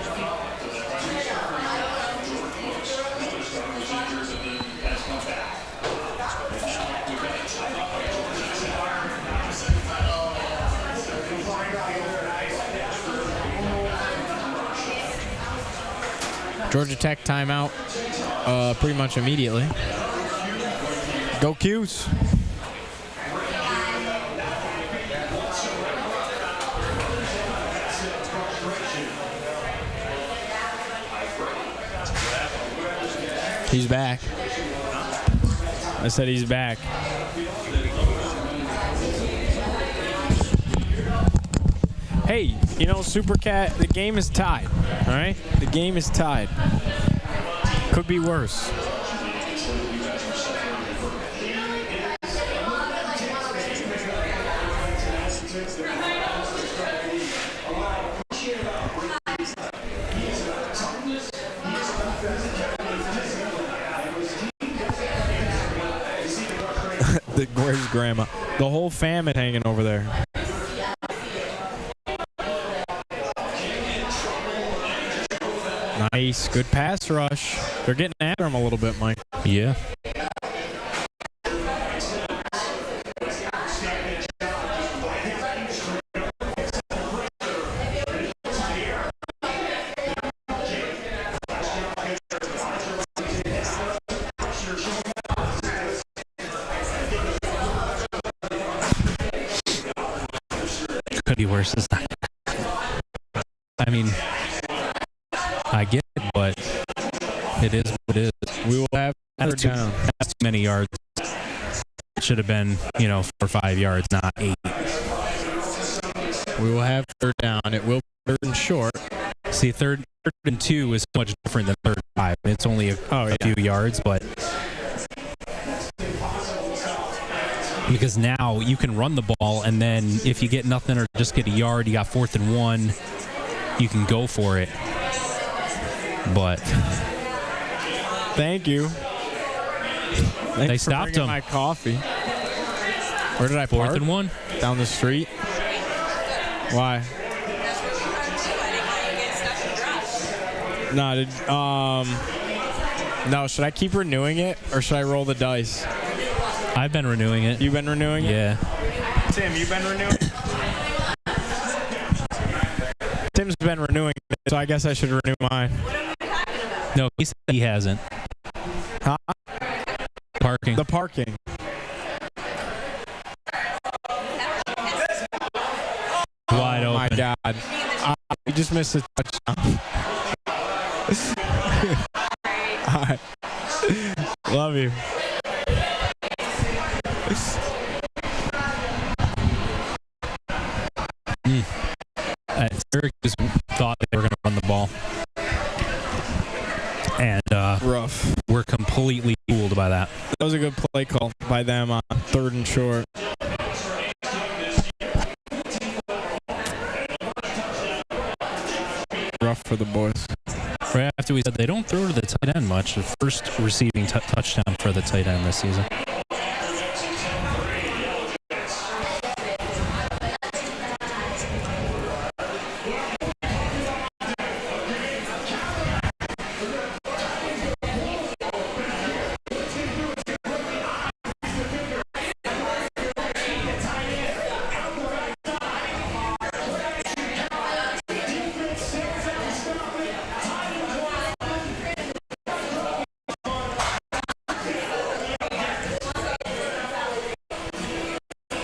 Georgia Tech timeout pretty much immediately. Go Cuse. He's back. I said he's back. Hey, you know, Supercat, the game is tied, all right? The game is tied. Could be worse. Where's Grandma? The whole fam is hanging over there. Nice. Good pass rush. They're getting after him a little bit, Mike. Yeah. Could be worse this time. I mean, I get it, but it is what it is. We will have That's too many yards. It should have been, 4 or 5 yards, not 8. We will have third down. It will be third and short. See, third and 2 is much different than third and 5. It's only a few yards, but because now you can run the ball, and then if you get nothing or just get a yard, you got 4th and 1, you can go for it. But thank you. They stopped him. My coffee. Where did I park? 4th and 1 down the street. Why? No. Should I keep renewing it or should I roll the dice? I've been renewing it. You've been renewing it? Yeah. Tim, you've been renewing it? Tim's been renewing it, so I guess I should renew mine. No, he said he hasn't. Huh? Parking. The parking. Wide open. Oh, my God. We just missed a touchdown. All right. Love you. Syracuse thought they were going to run the ball. And rough. We're completely fooled by that. That was a good play call by them on third and short. Rough for the boys. Right after we said they don't throw to the tight end much. The first receiving touchdown for the tight end this season.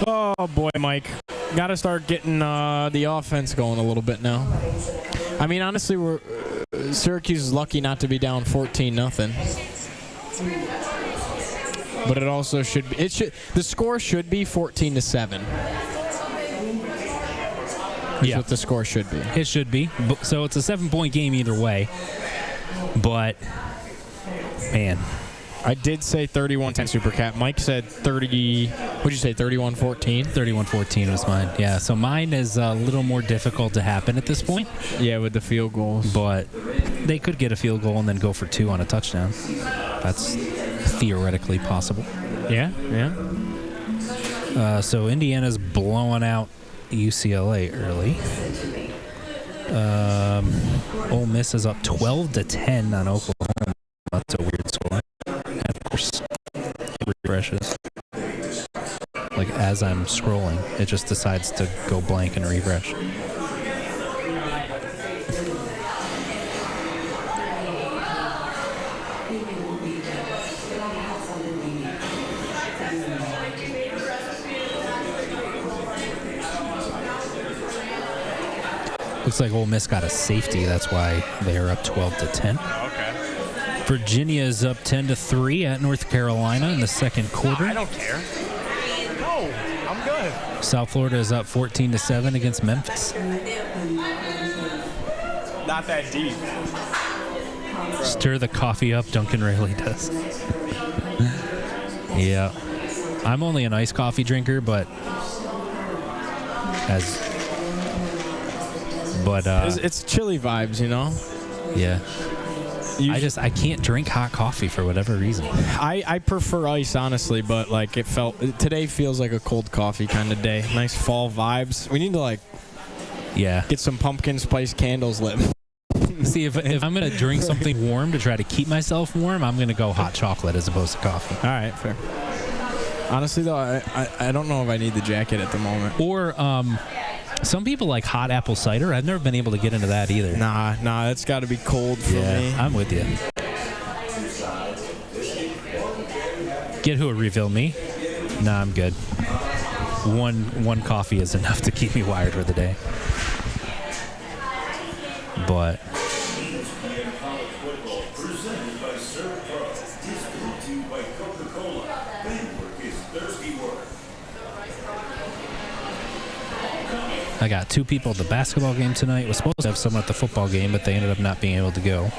Oh, boy, Mike. Got to start getting the offense going a little bit now. I mean, honestly, Syracuse is lucky not to be down 14-0. But it also should be. The score should be 14-7. Yeah, what the score should be. It should be. So it's a 7-point game either way. But man, I did say 31-10 Super Cat. Mike said 30. What'd you say? 31-14. 31-14 was mine. Yeah. So mine is a little more difficult to happen at this point. Yeah, with the field goals. But they could get a field goal and then go for 2 on a touchdown. That's theoretically possible. Yeah. So Indiana's blowing out UCLA early. Ole Miss is up 12-10 on Oklahoma. That's a weird score. And of course, it refreshes. Like as I'm scrolling, it just decides to go blank and refresh. Looks like Ole Miss got a safety. That's why they are up 12-10. Okay. Virginia is up 10-3 at North Carolina in the second quarter. I don't care. No, I'm good. South Florida is up 14-7 against Memphis. Not that deep. Stir the coffee up, Duncan Rayleigh does. Yeah. I'm only an iced coffee drinker, but it's chilly vibes, you know? Yeah. I can't drink hot coffee for whatever reason. I prefer ice, honestly, but like today feels like a cold coffee kind of day. Nice fall vibes. We need to get some pumpkin spice candles lit. See, if I'm going to drink something warm to try to keep myself warm, I'm going to go hot chocolate as opposed to coffee. All right, fair. Honestly, though, I don't know if I need the jacket at the moment. Or some people like hot apple cider. I've never been able to get into that either. Nah, that's got to be cold for me. I'm with you. Get who a refill me? Nah, I'm good. One coffee is enough to keep me wired for the day. But I got 2 people at the basketball game tonight. Was supposed to have someone at the football game, but they ended up not being able to go.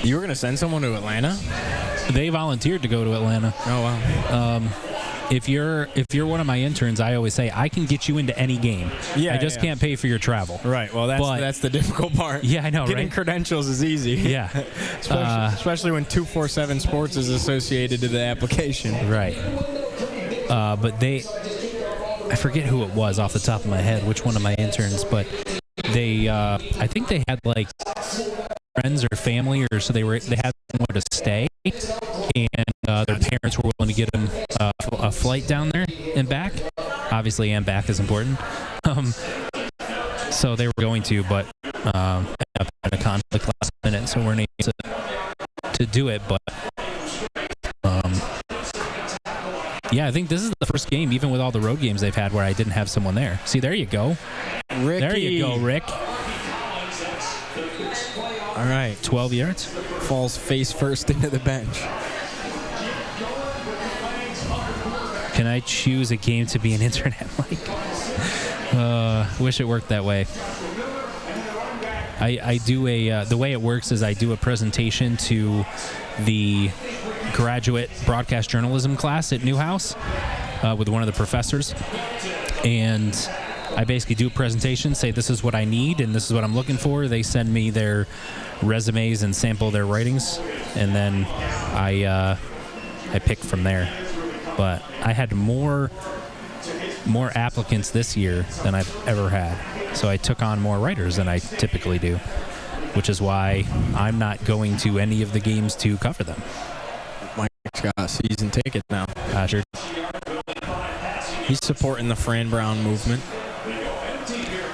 You were going to send someone to Atlanta? They volunteered to go to Atlanta. Oh, wow. If you're one of my interns, I always say I can get you into any game. Yeah, I just can't pay for your travel. Right. Well, that's the difficult part. Yeah, I know. Getting credentials is easy. Yeah. especially when 247 Sports is associated to the application. Right. But I forget who it was off the top of my head, which one of my interns, but I think they had like friends or family, or so they had somewhere to stay, and their parents were willing to get them a flight down there and back. Obviously, and back is important. So they were going to, but ended up having a conflict last minute, so we're able to do it. But yeah, I think this is the first game, even with all the road games they've had, where I didn't have someone there. See, there you go. Ricky. There you go, Rick. All right. 12 yards. Falls face first into the bench. Can I choose a game to be an internet mic? Wish it worked that way. I do the way it works is I do a presentation to the graduate broadcast journalism class at Newhouse with one of the professors, and I basically do a presentation, say this is what I need and this is what I'm looking for. They send me their resumes and sample their writings, and then I pick from there. But I had more applicants this year than I've ever had, so I took on more writers than I typically do, which is why I'm not going to any of the games to cover them. Mike's got a season ticket now. Sure. He's supporting the Fran Brown movement.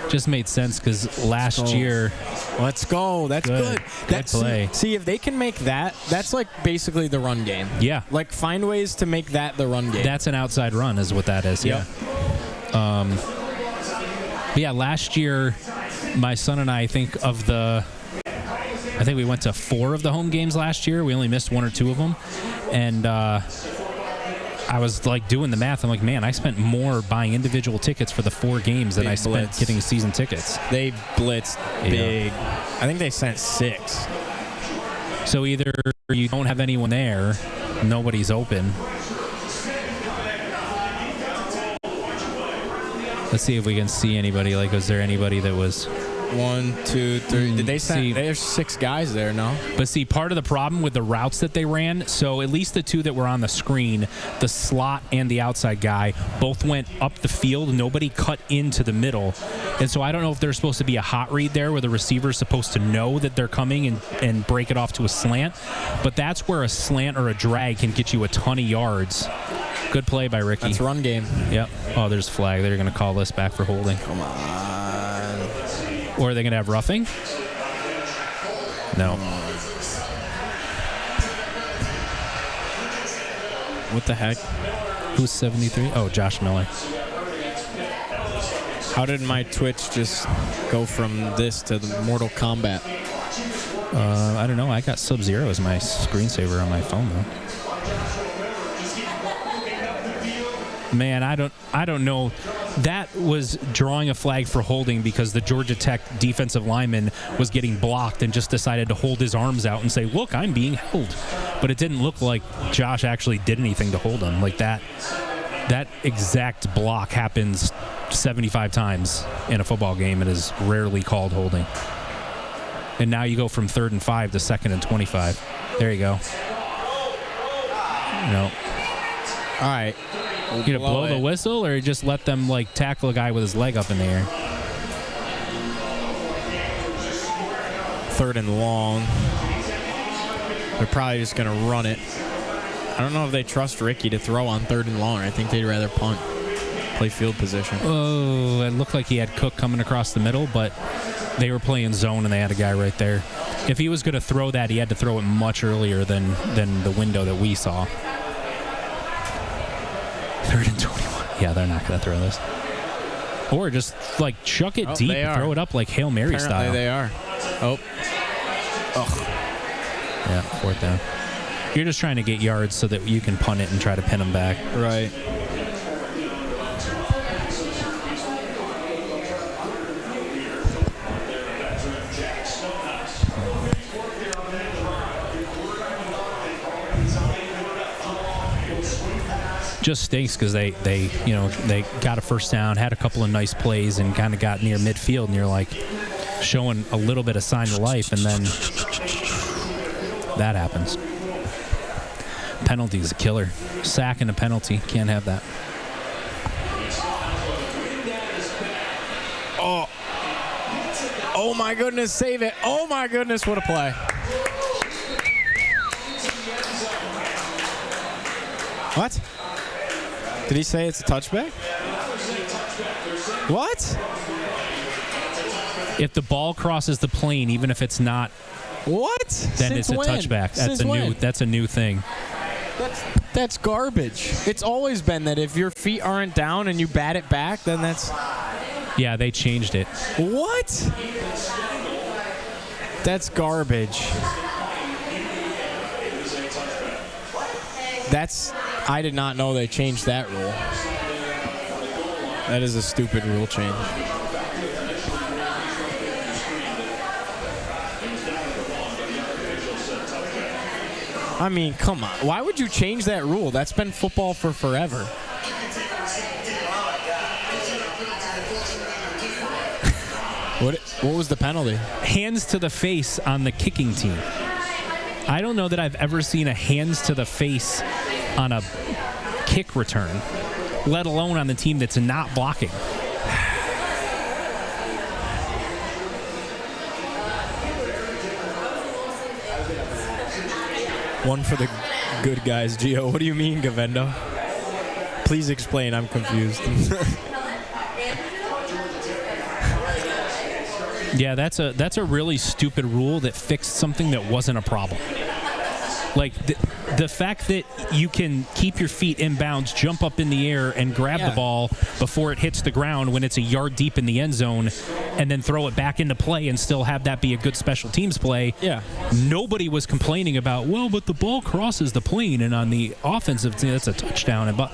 Just made sense because last year. Let's go. That's good. That's play. See, if they can make that, that's like basically the run game. Yeah. Like find ways to make that the run game. That's an outside run is what that is. Yep. Yeah. Yeah, last year, my son and I think we went to 4 of the home games last year. We only missed 1 or 2 of them. And I was like doing the math. I'm like, man, I spent more buying individual tickets for the 4 games than I spent getting season tickets. They blitzed big. I think they sent 6. So either you don't have anyone there, nobody's open. Let's see if we can see anybody. Like, was there anybody that was... 1, 2, 3. Did they send? There's 6 guys there, no? But see, part of the problem with the routes that they ran, so at least the 2 that were on the screen, the slot and the outside guy, both went up the field. Nobody cut into the middle. And so I don't know if there's supposed to be a hot read there where the receiver's supposed to know that they're coming and break it off to a slant. But that's where a slant or a drag can get you a ton of yards. Good play by Ricky. That's run game. Yep. Oh, there's a flag. They're going to call this back for holding. Come on. Or are they going to have roughing? No. What the heck? Who's 73? Oh, Josh Miller. How did my Twitch just go from this to the Mortal Kombat? I don't know. I got Sub-Zero as my screensaver on my phone, though. Man, I don't know. That was drawing a flag for holding because the Georgia Tech defensive lineman was getting blocked and just decided to hold his arms out and say, look, I'm being held. But it didn't look like Josh actually did anything to hold him. Like that that exact block happens 75 times in a football game and is rarely called holding. And now you go from 3rd and 5 to 2nd and 25. There you go. No. All right. You gonna blow the whistle, or just let them like tackle a guy with his leg up in the air? 3rd and long. They're probably just gonna run it. I don't know if they trust Ricky to throw on 3rd and long. I think they'd rather punt, play field position. Oh, it looked like he had Cook coming across the middle, but they were playing zone and they had a guy right there. If he was going to throw that, he had to throw it much earlier than the window that we saw. 3rd and 21. Yeah, they're not going to throw this. Or just like chuck it deep and throw it up like Hail Mary style. They are. Oh. Ugh. Yeah, 4th down. You're just trying to get yards so that you can punt it and try to pin them back. Right. Just stinks because they got a first down, had a couple of nice plays, and kind of got near midfield, and you're like showing a little bit of sign of life, and then that happens. Penalty is a killer. Sack and a penalty. Can't have that. Oh. Oh my goodness, save it. Oh my goodness, what a play. What? Did he say it's a touchback? What? If the ball crosses the plane, even if it's not, what? Then it's a touchback. That's a new thing. That's garbage. It's always been that if your feet aren't down and you bat it back, then that's... Yeah, they changed it. What? That's garbage. I did not know they changed that rule. That is a stupid rule change. I mean, come on. Why would you change that rule? That's been football for forever. What was the penalty? Hands to the face on the kicking team. I don't know that I've ever seen a hands to the face on a kick return, let alone on the team that's not blocking. One for the good guys, Gio. What do you mean, Gavendo? Please explain. I'm confused. Yeah, that's a really stupid rule that fixed something that wasn't a problem. Like the fact that you can keep your feet inbounds, jump up in the air, and grab the ball before it hits the ground when it's a yard deep in the end zone, and then throw it back into play and still have that be a good special teams play. Yeah. Nobody was complaining about, well, but the ball crosses the plane, and on the offensive team, that's a touchdown. But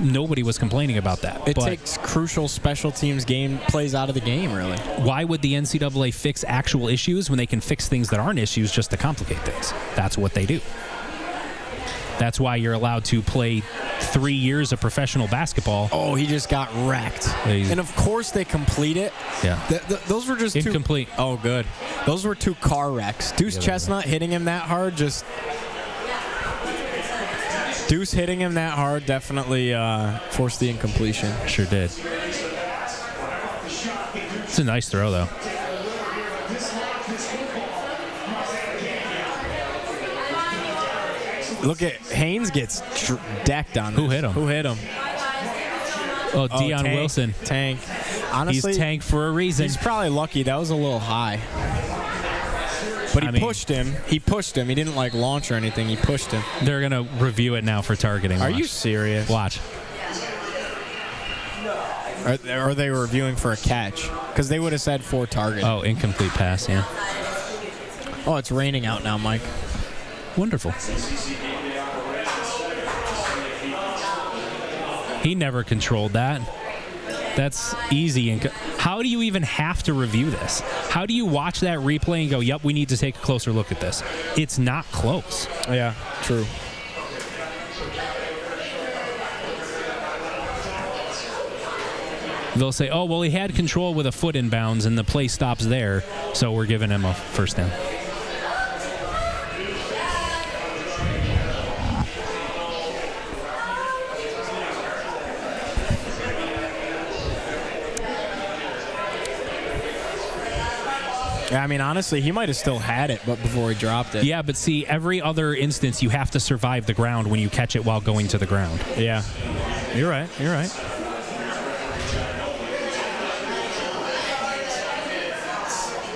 nobody was complaining about that. It takes crucial special teams game plays out of the game, really. Why would the NCAA fix actual issues when they can fix things that aren't issues just to complicate things? That's what they do. That's why you're allowed to play 3 years of professional basketball. Oh, he just got wrecked. And of course they complete it. Yeah. Those were just incomplete. Oh, good. Those were 2 car wrecks. Deuce Chestnut hitting him that hard just... Deuce hitting him that hard definitely forced the incompletion. Sure did. It's a nice throw, though. Look at Haynes gets decked on this. Who hit him? Oh, Deion Wilson. Tank. Honestly, he's Tank for a reason. He's probably lucky. That was a little high. But he pushed him. He pushed him. He didn't like launch or anything. He pushed him. They're going to review it now for targeting. Are you serious? Watch. Are they reviewing for a catch? Because they would have said for target. Oh, incomplete pass, yeah. Oh, it's raining out now, Mike. Wonderful. He never controlled that. That's easy. How do you even have to review this? How do you watch that replay and go, yep, we need to take a closer look at this? It's not close. Yeah, true. they'll say, oh, well, he had control with a foot in bounds, and the play stops there, so we're giving him a first down. Yeah, I mean, honestly, he might have still had it, but before he dropped it. Yeah, but see, every other instance, you have to survive the ground when you catch it while going to the ground. Yeah. You're right. You're right.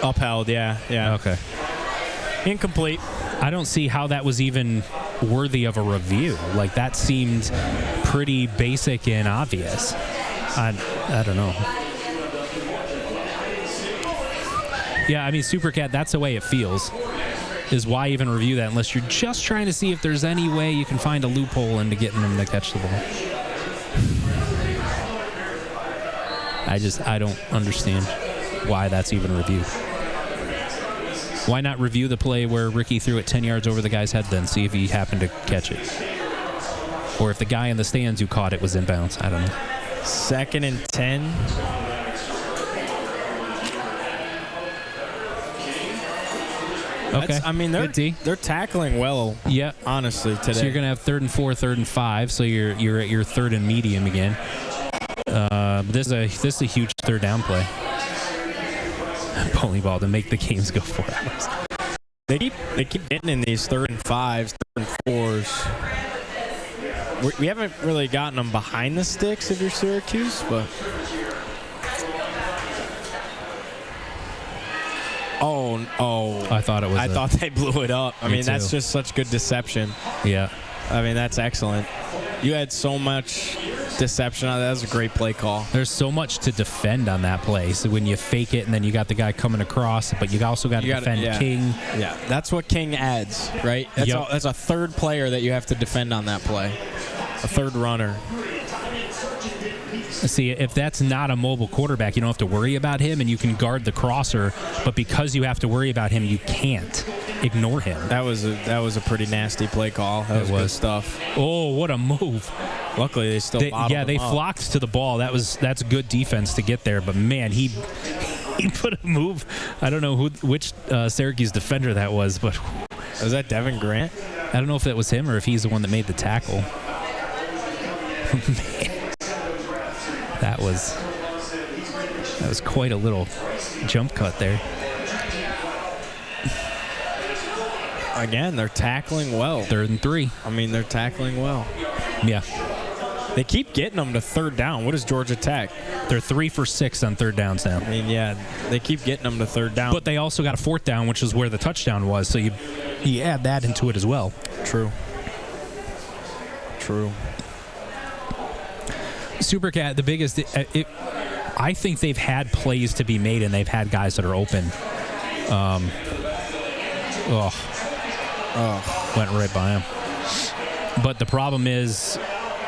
Upheld, yeah. Okay. Incomplete. I don't see how that was even worthy of a review. Like, that seemed pretty basic and obvious. I don't know. Yeah, I mean, Supercat, that's the way it feels. Is why even review that unless you're just trying to see if there's any way you can find a loophole into getting them to catch the ball. I don't understand why that's even reviewed. Why not review the play where Ricky threw it 10 yards over the guy's head then, see if he happened to catch it? Or if the guy in the stands who caught it was in bounds. I don't know. 2nd and 10. Okay. I mean, they're tackling well. Yeah. Honestly, today. So you're gonna have 3rd and 4, 3rd and 5. So you're at your 3rd and medium again. This is a huge 3rd down play. Bowling ball to make the games go 4 hours. They keep getting in these 3rd and 5s, 3rd and 4s. We haven't really gotten them behind the sticks if you're Syracuse, but. Oh! I thought it was. I thought they blew it up. I mean, that's just such good deception. Yeah. I mean, that's excellent. You had so much deception on that. That was a great play call. There's so much to defend on that play. So when you fake it and then you got the guy coming across, but you also got to defend King. Yeah, that's what King adds, right? That's, that's a 3rd player that you have to defend on that play. A 3rd runner. See, if that's not a mobile quarterback, you don't have to worry about him, and you can guard the crosser. But because you have to worry about him, you can't ignore him. That was a pretty nasty play call. That was good stuff. Oh, what a move! Luckily, they still they flocked to the ball. That's good defense to get there. But man, he put a move. I don't know which Syracuse defender that was, but was that Devin Grant? I don't know if that was him or if he's the one that made the tackle. Man. That was quite a little jump cut there. Again, they're tackling well. 3rd and 3. I mean, they're tackling well. Yeah. They keep getting them to 3rd down. What does Georgia Tech? They're 3 for 6 on 3rd downs now. I mean, yeah, they keep getting them to 3rd down. But they also got a 4th down, which is where the touchdown was. So you add that into it as well. True. Supercat, the biggest. I think they've had plays to be made, and they've had guys that are open. Went right by him. But the problem is,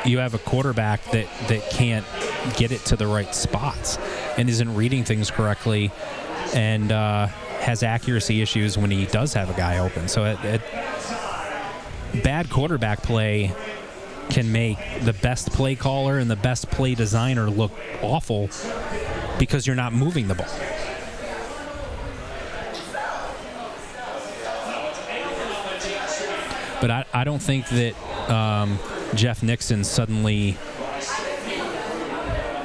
you have a quarterback that can't get it to the right spots, and isn't reading things correctly, and has accuracy issues when he does have a guy open. So bad quarterback play can make the best play caller and the best play designer look awful because you're not moving the ball. But I don't think that Jeff Nixon suddenly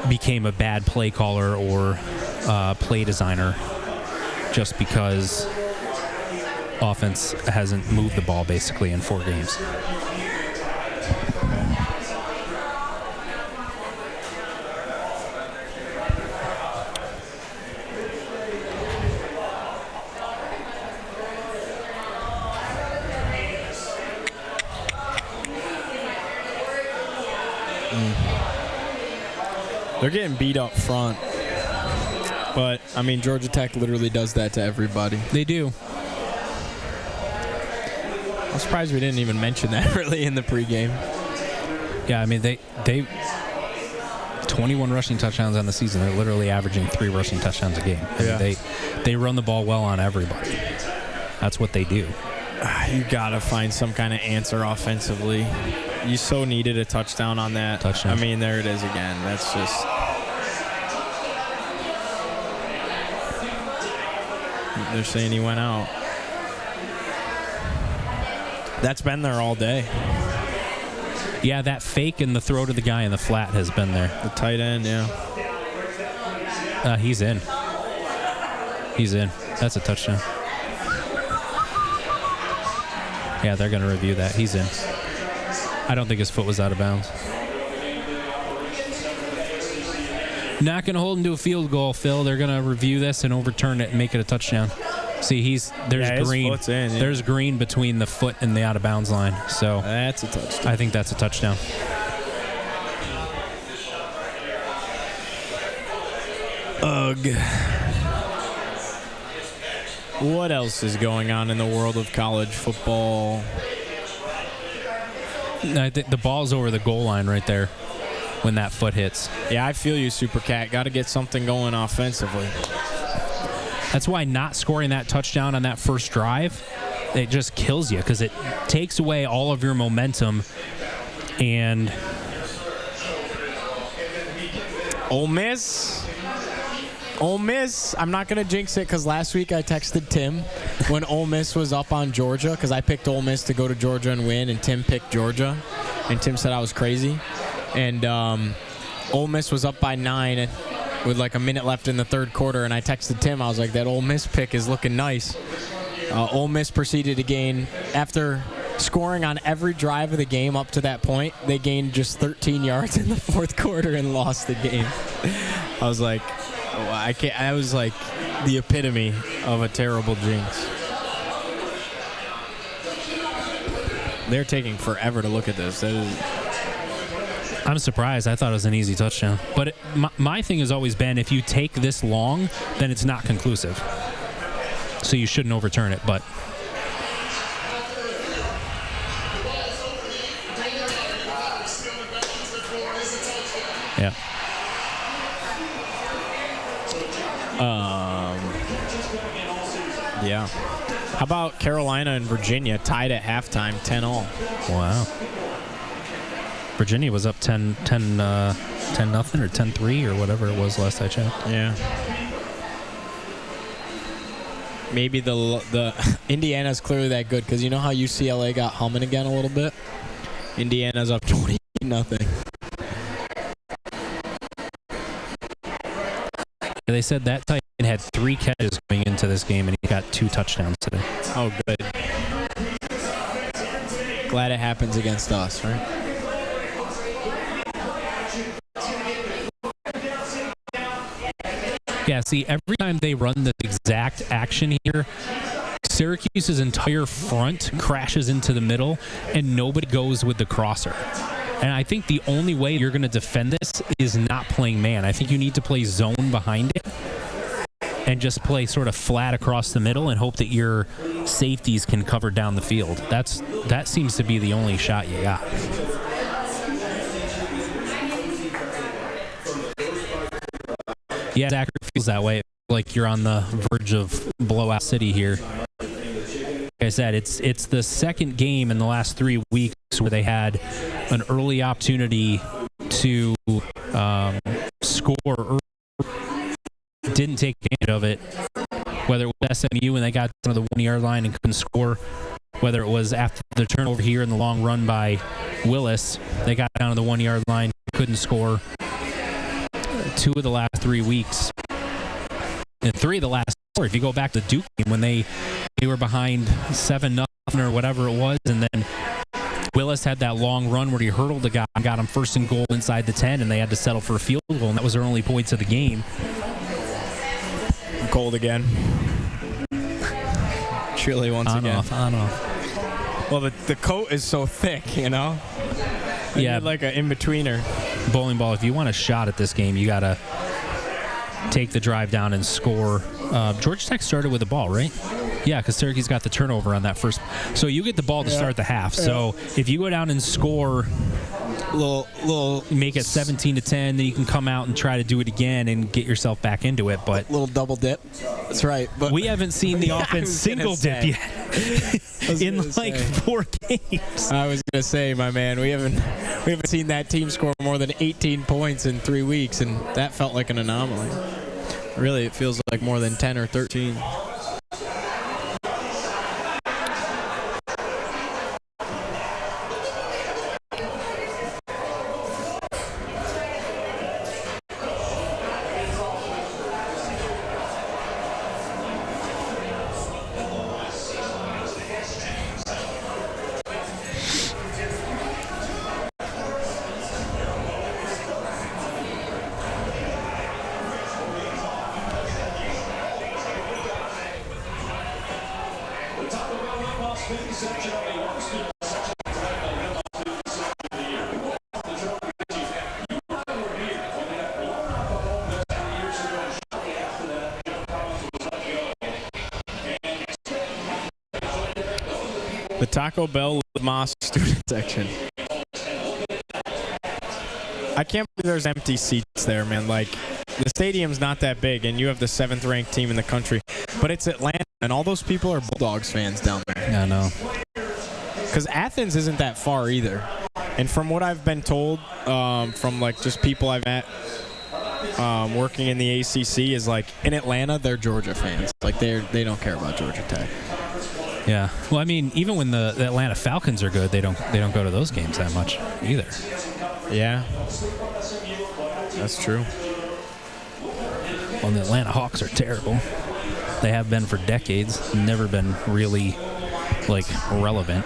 became a bad play caller or play designer just because offense hasn't moved the ball basically in 4 games. They're getting beat up front. But, I mean, Georgia Tech literally does that to everybody. They do. I'm surprised we didn't even mention that really in the pregame. Yeah, I mean, they 21 rushing touchdowns on the season. They're literally averaging 3 rushing touchdowns a game. I mean, they run the ball well on everybody. That's what they do. You got to find some kind of answer offensively. You so needed a touchdown on that. Touchdown. I mean, there it is again. That's just... They're saying he went out. That's been there all day. Yeah, that fake and the throw to the guy in the flat has been there. The tight end, yeah. He's in. He's in. That's a touchdown. Yeah, they're going to review that. He's in. I don't think his foot was out of bounds. Not going to hold him to a field goal, Phil. They're going to review this and overturn it and make it a touchdown. See, there's green. His foot's in, yeah. There's green between the foot and the out of bounds line. So that's a touchdown. I think that's a touchdown. Ugh. What else is going on in the world of college football? I think the ball's over the goal line right there when that foot hits. Yeah, I feel you, Super Cat. Got to get something going offensively. That's why not scoring that touchdown on that first drive, it just kills you because it takes away all of your momentum. And Ole Miss, I'm not going to jinx it because last week I texted Tim when Ole Miss was up on Georgia because I picked Ole Miss to go to Georgia and win, and Tim picked Georgia. And Tim said I was crazy. And Ole Miss was up by 9 with like a minute left in the third quarter, and I texted Tim. I was like, that Ole Miss pick is looking nice. Ole Miss proceeded to gain, after scoring on every drive of the game up to that point, they gained just 13 yards in the fourth quarter and lost the game. I was like, I was like the epitome of a terrible jinx. They're taking forever to look at this. I'm surprised. I thought it was an easy touchdown. But my thing has always been, if you take this long, then it's not conclusive. So you shouldn't overturn it, but... Yeah. Yeah. How about Carolina and Virginia tied at halftime, 10-all? Wow. Virginia was up 10-0 or 10-3 or whatever it was last I checked. Yeah. Maybe the Indiana's clearly that good because you know how UCLA got humming again a little bit? Indiana's up 20-0. They said that tight end had 3 catches going into this game, and he got 2 touchdowns today. Oh, good. Glad it happens against us, right? Yeah, see, every time they run this exact action here, Syracuse's entire front crashes into the middle, and nobody goes with the crosser. And I think the only way you're going to defend this is not playing man. I think you need to play zone behind it and just play sort of flat across the middle and hope that your safeties can cover down the field. That seems to be the only shot you got. Yeah, Zachary feels that way. Like you're on the verge of blowout city here. Like I said, it's the second game in the last 3 weeks where they had an early opportunity to score early, didn't take advantage of it. Whether it was SMU when they got to the 1-yard line and couldn't score, whether it was after the turnover here in the long run by Willis, they got down to the 1-yard line, couldn't score. 2 of the last 3 weeks, and 3 of the last 4. If you go back to the Duke game when they were behind 7-0 or whatever it was, and then Willis had that long run where he hurdled the guy and got him first and goal inside the 10, and they had to settle for a field goal, and that was their only points of the game. Cold again. Chilly once again. On off. Well, the coat is so thick, you know? Yeah. Like an in-betweener. Bowling ball, if you want a shot at this game, you got to take the drive down and score. Georgia Tech started with the ball, right? Yeah, because Syracuse got the turnover on that first. So you get the ball to start the half. So if you go down and score, make it 17-10, then you can come out and try to do it again and get yourself back into it. But little double dip. That's right. But we haven't seen the offense single dip yet in like 4 games. I was gonna say, my man, we haven't seen that team score more than 18 points in 3 weeks, and that felt like an anomaly. Really, it feels like more than 10 or 13. The Taco Bell Moss student section. I can't believe there's empty seats there, man. Like, the stadium's not that big, and you have the 7th-ranked team in the country. But it's Atlanta, and all those people are Bulldogs fans down there. Yeah, I know. Because Athens isn't that far either. And from what I've been told from, like, just people I've met working in the ACC is, like, in Atlanta, they're Georgia fans. Like, they don't care about Georgia Tech. Yeah. Well, I mean, even when the Atlanta Falcons are good, they don't go to those games that much either. Yeah. That's true. Well, the Atlanta Hawks are terrible. They have been for decades. Never been really, like, relevant.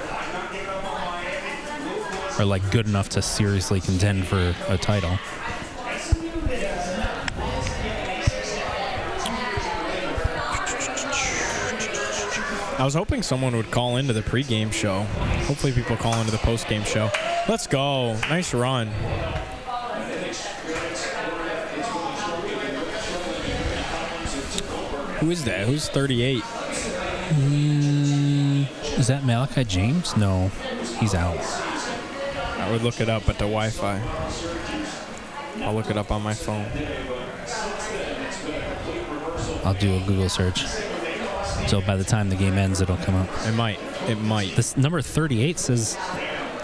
Or, like, good enough to seriously contend for a title. I was hoping someone would call into the pregame show. Hopefully people call into the postgame show. Let's go. Nice run. Who is that? Who's 38? Is that Malachi James? No, he's out. I would look it up at the Wi-Fi. I'll look it up on my phone. I'll do a Google search. So by the time the game ends, it'll come up. It might. It might. This number 38 says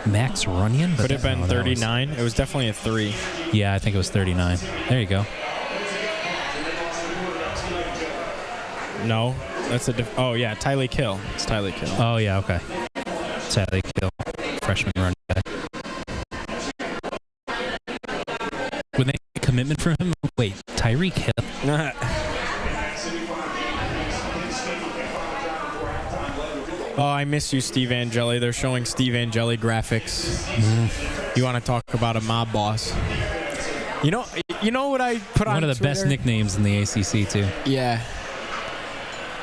Max Runyon. Could have been 39. It was definitely a 3. Yeah, I think it was 39. There you go. No, that's oh yeah, Tyreek Hill. It's Tyreek Hill. Oh yeah, okay. Tyreek Hill, freshman run guy. Would they make a commitment for him? Wait, Tyreek Hill. Oh, I miss you, Steve Angeli. They're showing Steve Angeli graphics. You want to talk about a mob boss? You know what I put on One of the Twitter? best nicknames in the ACC too. Yeah.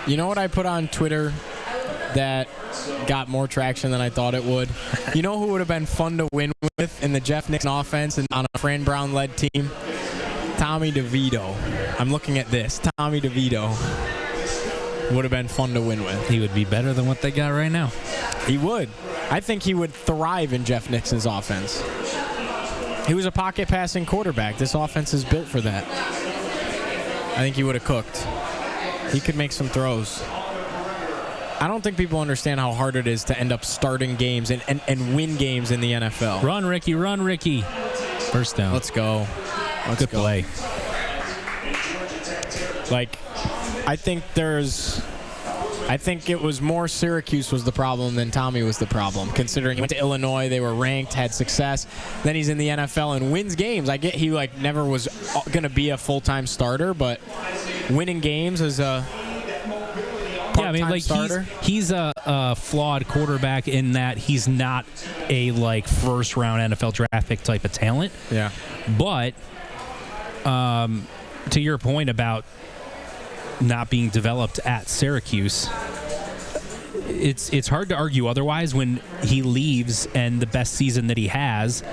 You know what I put on Twitter that got more traction than I thought it would? You know who would have been fun to win with in the Jeff Nixon offense and on a Fran Brown-led team? Tommy DeVito. I'm looking at this. Tommy DeVito would have been fun to win with. He would be better than what they got right now. He would. I think he would thrive in Jeff Nixon's offense. He was a pocket passing quarterback. This offense is built for that. I think he would have cooked. He could make some throws. I don't think people understand how hard it is to end up starting games and win games in the NFL. Run, Ricky. Run, Ricky. First down. Let's go. Good play. Like, I think it was more Syracuse was the problem than Tommy was the problem, considering he went to Illinois, they were ranked, had success. Then he's in the NFL and wins games. I get he never was going to be a full-time starter, but winning games as a part-time starter. He's a flawed quarterback in that he's not a first-round NFL draft pick type of talent. Yeah. But to your point about not being developed at Syracuse, it's hard to argue otherwise when he leaves and the best season that he has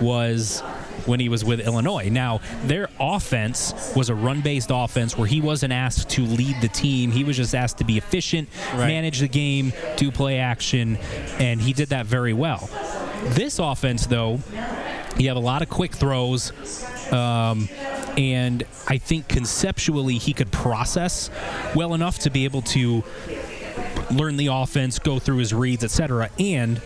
was when he was with Illinois. Now, their offense was a run-based offense where he wasn't asked to lead the team. He was just asked to be efficient, manage the game, do play action, and he did that very well. This offense, though, you have a lot of quick throws, and I think conceptually he could process well enough to be able to learn the offense, go through his reads, etc. And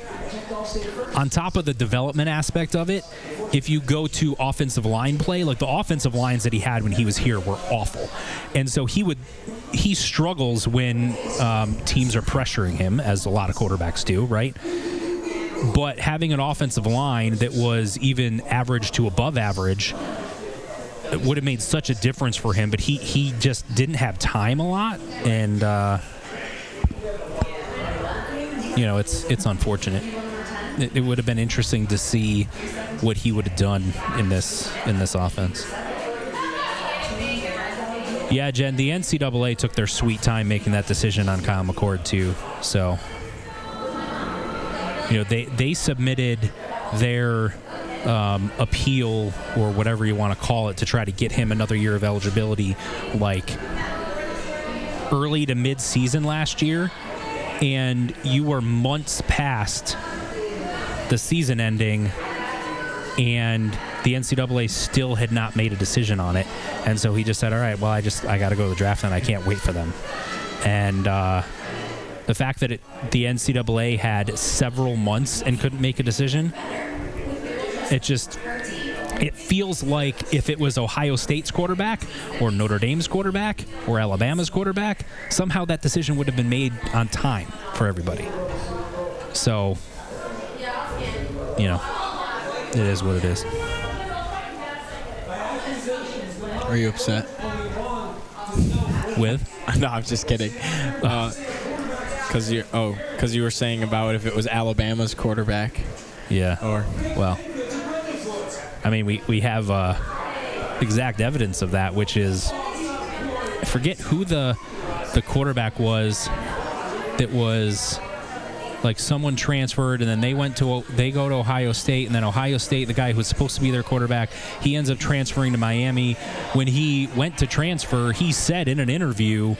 on top of the development aspect of it, if you go to offensive line play, like the offensive lines that he had when he was here were awful. And so he struggles when teams are pressuring him, as a lot of quarterbacks do, right? But having an offensive line that was even average to above average, it would have made such a difference for him, but he just didn't have time a lot, and it's unfortunate. It would have been interesting to see what he would have done in this offense. Yeah, Jen, the NCAA took their sweet time making that decision on Kyle McCord too. So they submitted their appeal or whatever you want to call it to try to get him another year of eligibility like early to mid-season last year, and you were months past the season ending, and the NCAA still had not made a decision on it. And so he just said, all right, well, I got to go to the draft, and I can't wait for them. And the fact that the NCAA had several months and couldn't make a decision, it feels like if it was Ohio State's quarterback or Notre Dame's quarterback or Alabama's quarterback, somehow that decision would have been made on time for everybody. So, it is what it is. Are you upset? With? No, I'm just kidding. Because you were saying about if it was Alabama's quarterback. Yeah. Or well, I mean, we have exact evidence of that, which is, I forget who the quarterback was that was like someone transferred and then they go to Ohio State, and then Ohio State, the guy who was supposed to be their quarterback, he ends up transferring to Miami. When he went to transfer, he said in an interview,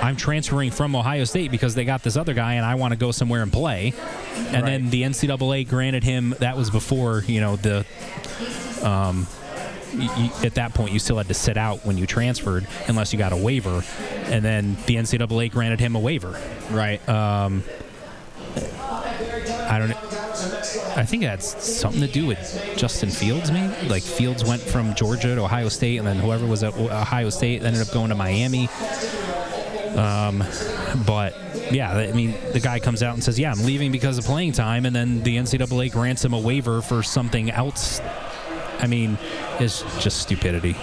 I'm transferring from Ohio State because they got this other guy and I want to go somewhere and play. And then the NCAA granted him, that was before, at that point you still had to sit out when you transferred unless you got a waiver. And then the NCAA granted him a waiver. Right. I think that's something to do with Justin Fields, maybe. Like Fields went from Georgia to Ohio State, and then whoever was at Ohio State ended up going to Miami. But yeah, I mean, the guy comes out and says, "Yeah, I'm leaving because of playing time," and then the NCAA grants him a waiver for something else. I mean, it's just stupidity.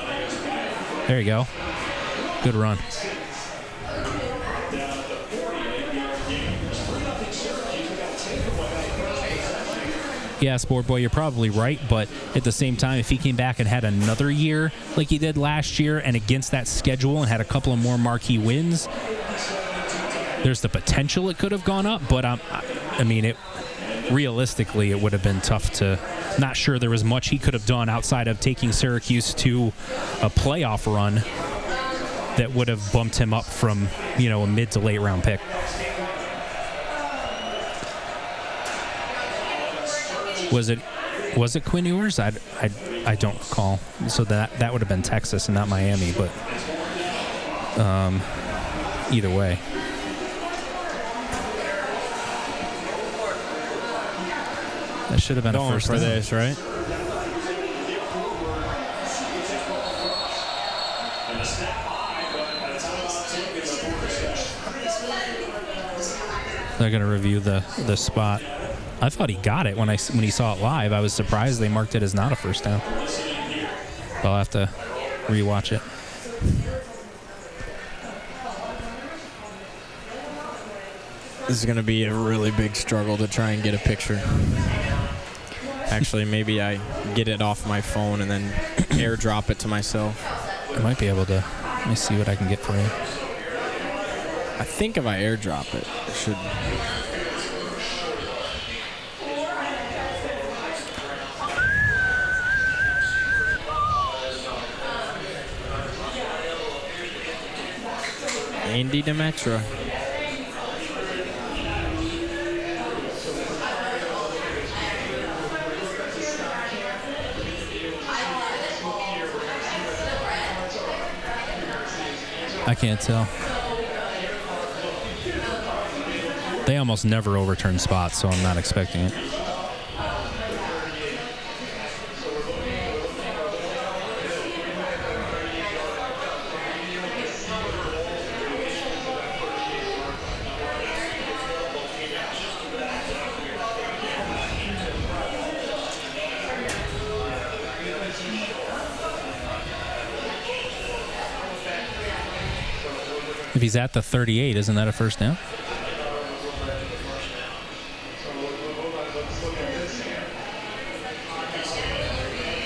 There you go. Good run. Yeah, Sport Boy, you're probably right, but at the same time, if he came back and had another year like he did last year and against that schedule and had a couple of more marquee wins, there's the potential it could have gone up, but realistically, it would have been tough to. Not sure there was much he could have done outside of taking Syracuse to a playoff run that would have bumped him up from, a mid to late round pick. Was it Quinn Ewers? I don't recall. So that would have been Texas and not Miami, but either way. That should have been a first for this, right? They're going to review the spot. I thought he got it when he saw it live. I was surprised they marked it as not a first down. But I'll have to rewatch it. This is going to be a really big struggle to try and get a picture. Actually, maybe I get it off my phone and then airdrop it to myself. I might be able to. Let me see what I can get for you. I think if I airdrop it, it should. Andy Demetra. I can't tell. They almost never overturn spots, so I'm not expecting it. If he's at the 38, isn't that a first down?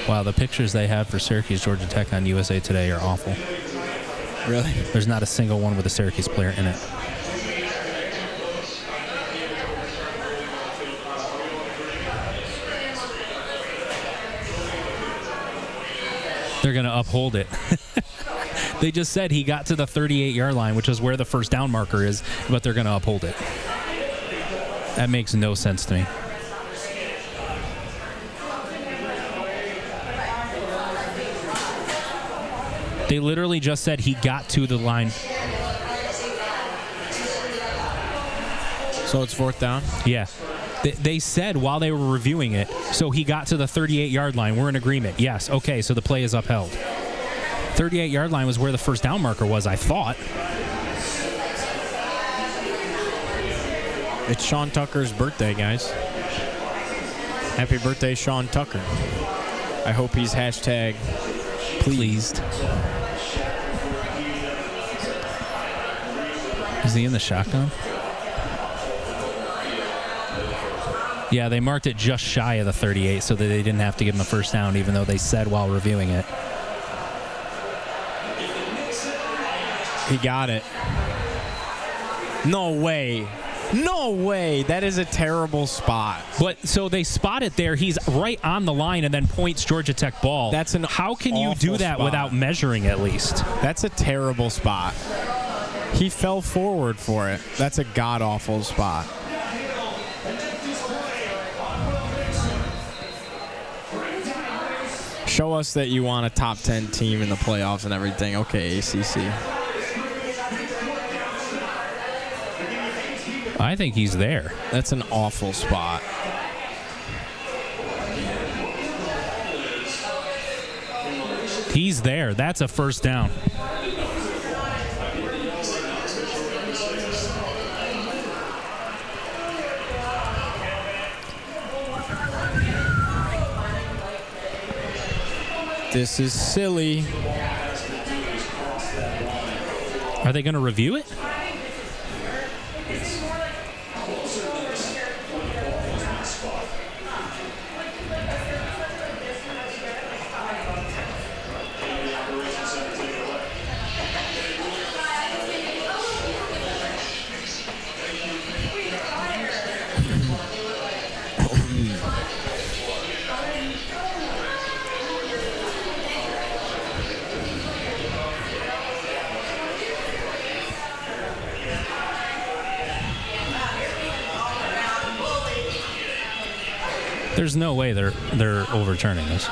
Wow, the pictures they have for Syracuse, Georgia Tech on USA Today are awful. Really? There's not a single one with a Syracuse player in it. They're going to uphold it. They just said he got to the 38-yard line, which is where the first down marker is, but they're going to uphold it. That makes no sense to me. They literally just said he got to the line. So it's fourth down? Yeah. They said while they were reviewing it, so he got to the 38-yard line. We're in agreement. Yes. Okay, so the play is upheld. 38-yard line was where the first down marker was, I thought. It's Sean Tucker's birthday, guys. Happy birthday, Sean Tucker. I hope he's hashtag pleased. Is he in the shotgun? Yeah, they marked it just shy of the 38 so that they didn't have to give him a first down, even though they said while reviewing it. He got it. No way. No way. That is a terrible spot. But so they spot it there. He's right on the line and then points Georgia Tech ball. That's an How can you do that spot. without measuring at least? That's a terrible spot. He fell forward for it. That's a god-awful spot. Show us that you want a top 10 team in the playoffs and everything. Okay, ACC. I think he's there. That's an awful spot. He's there. That's a first down. This is silly. Are they going to review it? There's no way they're overturning this.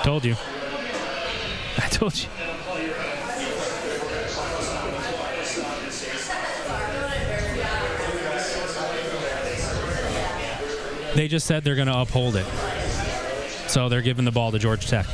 Told you. I told you. They just said they're going to uphold it. So they're giving the ball to Georgia Tech.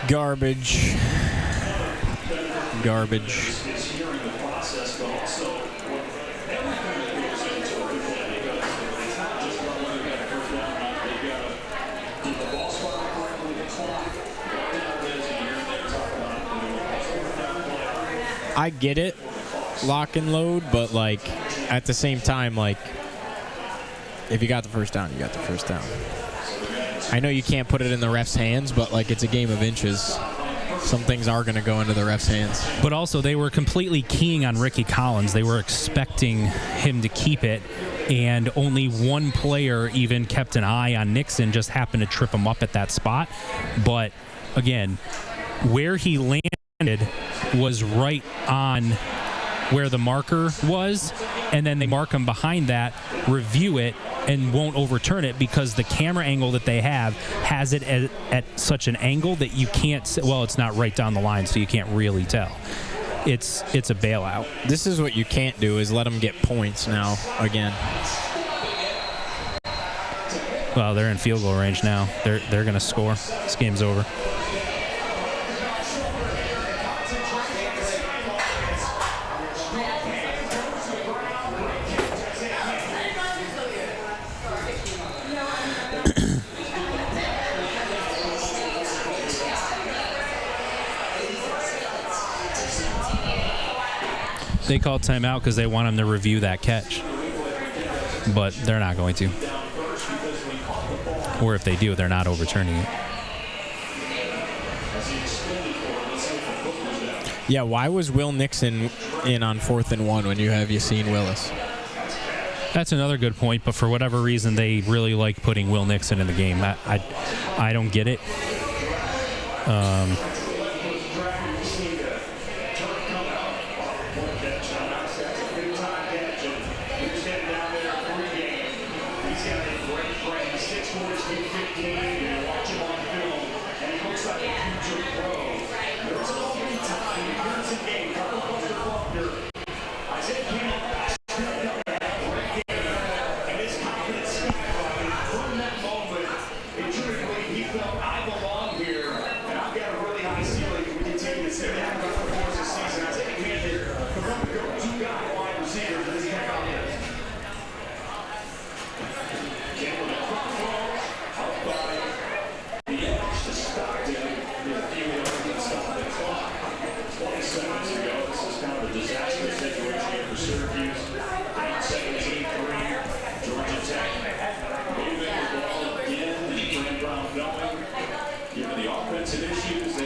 Garbage. Garbage. I get it, lock and load, but like at the same time, like if you got the first down, you got the first down. I know you can't put it in the ref's hands, but like it's a game of inches. Some things are going to go into the ref's hands. But also, they were completely keying on Ricky Collins. They were expecting him to keep it, and only one player even kept an eye on Nixon, just happened to trip him up at that spot. But again, where he landed was right on where the marker was, and then they mark him behind that, review it, and won't overturn it because the camera angle that they have has it at such an angle that you can't, well, it's not right down the line, so you can't really tell. it's a bailout. This is what you can't do, is let them get points now again. Well, they're in field goal range now. They're going to score. This game's over. They called timeout because they want him to review that catch. But they're not going to. Or if they do, they're not overturning it. Yeah, why was Will Nixon in on 4th and 1 when you have Yassine Willis? That's another good point, but for whatever reason, they really like putting Will Nixon in the game. I don't get it.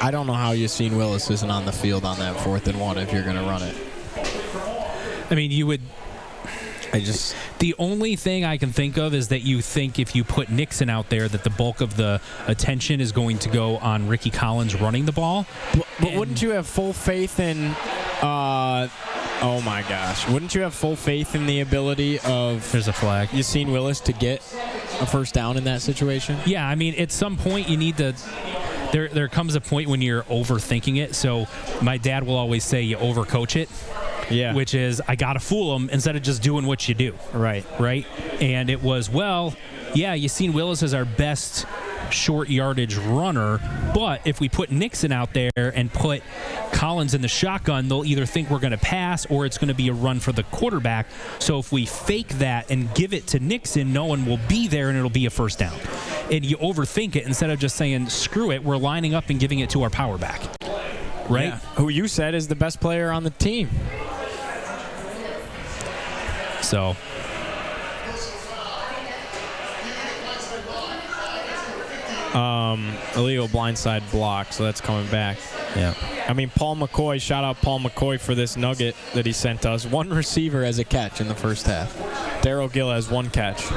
I don't know how Yassine Willis isn't on the field on that 4th and 1 if you're going to run it. I mean, you would... The only thing I can think of is that you think if you put Nixon out there that the bulk of the attention is going to go on Ricky Collins running the ball. But wouldn't you have full faith in... oh, my gosh. Wouldn't you have full faith in the ability of... There's a flag. Yassine Willis to get a first down in that situation? Yeah, I mean, at some point you need to... There comes a point when you're overthinking it. So my dad will always say you overcoach it. Yeah. Which is, I got to fool them instead of just doing what you do. Right. Right? And it was, well, yeah, Yassine Willis is our best short yardage runner, but if we put Nixon out there and put Collins in the shotgun, they'll either think we're going to pass or it's going to be a run for the quarterback. So if we fake that and give it to Nixon, no one will be there and it'll be a first down. And you overthink it instead of just saying, screw it, we're lining up and giving it to our power back. Right? Yeah. Who you said is the best player on the team. So... illegal blindside block, so that's coming back. Yeah. I mean, Paul McCoy, shout out Paul McCoy for this nugget that he sent us. One receiver has a catch in the first half. Daryl Gill has one catch.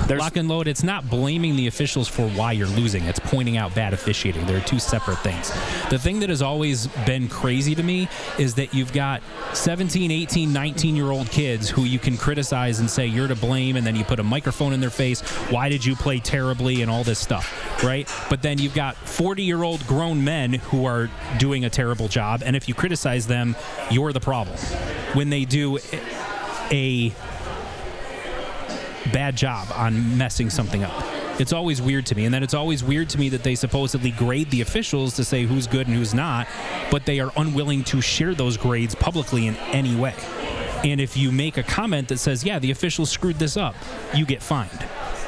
Lock and load, it's not blaming the officials for why you're losing. It's pointing out bad officiating. They're two separate things. The thing that has always been crazy to me is that you've got 17, 18, 19-year-old kids who you can criticize and say you're to blame, and then you put a microphone in their face. Why did you play terribly and all this stuff, right? But then you've got 40-year-old grown men who are doing a terrible job, and if you criticize them, you're the problem. When they do a bad job on messing something up. It's always weird to me. And then it's always weird to me that they supposedly grade the officials to say who's good and who's not, but they are unwilling to share those grades publicly in any way. And if you make a comment that says, yeah, the officials screwed this up, you get fined.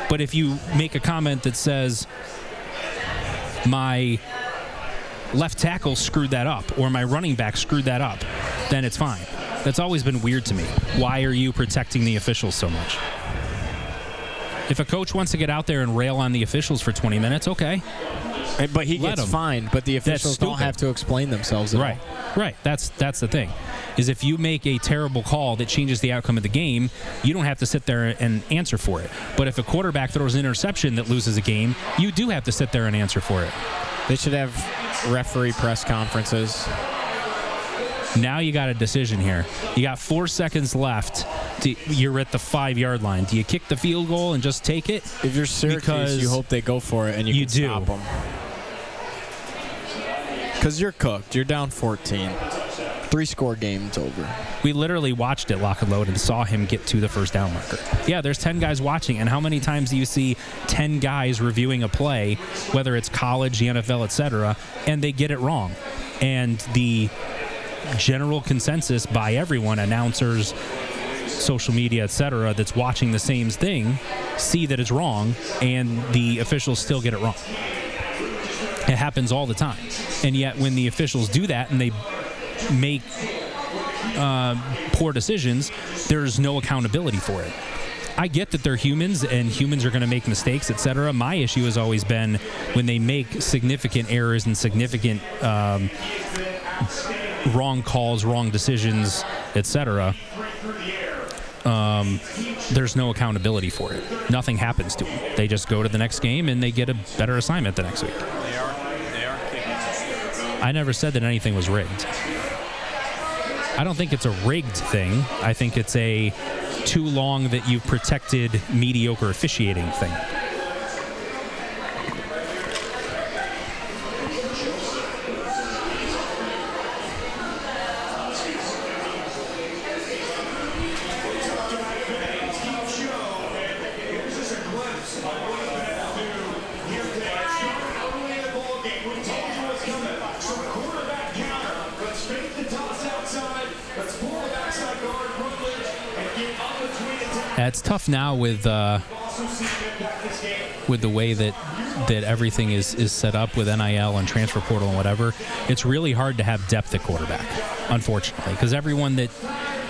But if you make a comment that says, my left tackle screwed that up or my running back screwed that up, then it's fine. That's always been weird to me. Why are you protecting the officials so much? If a coach wants to get out there and rail on the officials for 20 minutes, okay. But he gets fined, but the officials don't have to explain themselves at all. Right. That's the thing. Is if you make a terrible call that changes the outcome of the game, you don't have to sit there and answer for it. But if a quarterback throws an interception that loses a game, you do have to sit there and answer for it. They should have referee press conferences. Now you got a decision here. You got 4 seconds left. You're at the 5-yard line. Do you kick the field goal and just take it? If you're Syracuse, you hope they go for it and you can stop them. Because you're cooked. You're down 14. 3-score game, it's over. We literally watched it lock and load and saw him get to the first down marker. Yeah, there's 10 guys watching, and how many times do you see 10 guys reviewing a play, whether it's college, the NFL, etc., and they get it wrong? And the general consensus by everyone, announcers, social media, etc., that's watching the same thing, see that it's wrong, and the officials still get it wrong. It happens all the time. And yet when the officials do that and they make poor decisions, there's no accountability for it. I get that they're humans and humans are going to make mistakes, etc. My issue has always been when they make significant errors and significant wrong calls, wrong decisions, etc. There's no accountability for it. Nothing happens to them. They just go to the next game and they get a better assignment the next week. They are kicking. I never said that anything was rigged. I don't think it's a rigged thing. I think it's a too long that you've protected mediocre officiating thing. It's tough now with the way that everything is set up with NIL and transfer portal and whatever. It's really hard to have depth at quarterback, unfortunately, because everyone that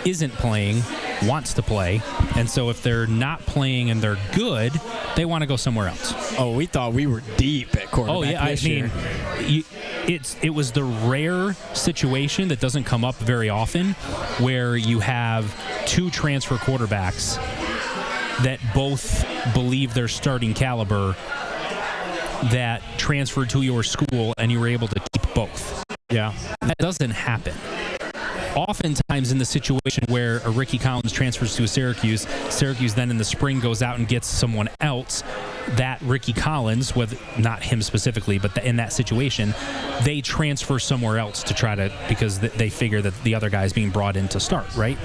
isn't playing wants to play, and so if they're not playing and they're good, they want to go somewhere else. Oh, we thought we were deep at quarterback. Oh yeah, this year. It was the rare situation that doesn't come up very often where you have two transfer quarterbacks that both believe they're starting caliber that transferred to your school and you were able to keep both. Yeah. That doesn't happen. Oftentimes in the situation where a Ricky Collins transfers to a Syracuse then in the spring goes out and gets someone else, that Ricky Collins, whether not him specifically, but in that situation, they transfer somewhere else to try to, because they figure that the other guy is being brought in to start, right?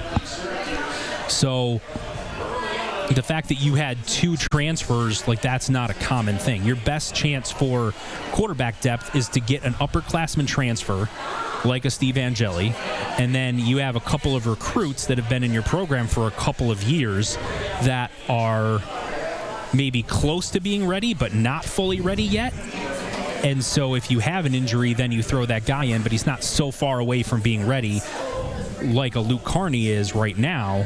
So the fact that you had two transfers, like, that's not a common thing. Your best chance for quarterback depth is to get an upperclassman transfer like a Steve Angeli, and then you have a couple of recruits that have been in your program for a couple of years that are maybe close to being ready but not fully ready yet. And so if you have an injury, then you throw that guy in, but he's not so far away from being ready like a Luke Carney is right now,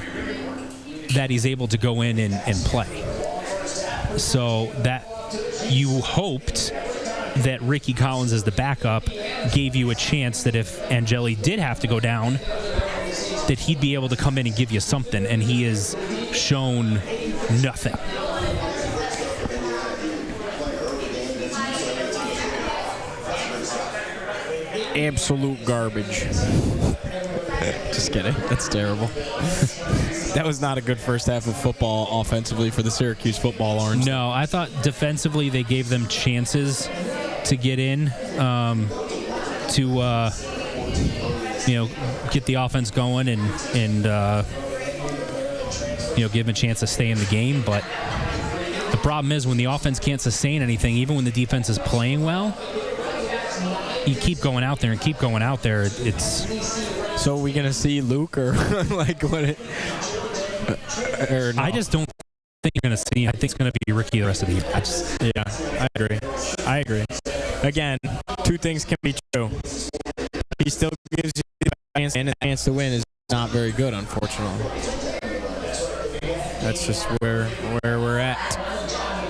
that he's able to go in and play. So that you hoped that Ricky Collins as the backup gave you a chance that if Angeli did have to go down, that he'd be able to come in and give you something, and he has shown nothing. Absolute garbage. Just kidding. That's terrible. That was not a good first half of football offensively for the Syracuse football Orange. No, I thought defensively they gave them chances to get in, to get the offense going and give them a chance to stay in the game. But the problem is when the offense can't sustain anything, even when the defense is playing well, you keep going out there and keep going out there. So are we gonna see Luke or like what? Or no? I just don't think you're gonna see him. I think it's gonna be Ricky the rest of the year. I agree. Again, two things can be true. He still gives you a chance, and a chance to win is not very good, unfortunately. That's just where we're at.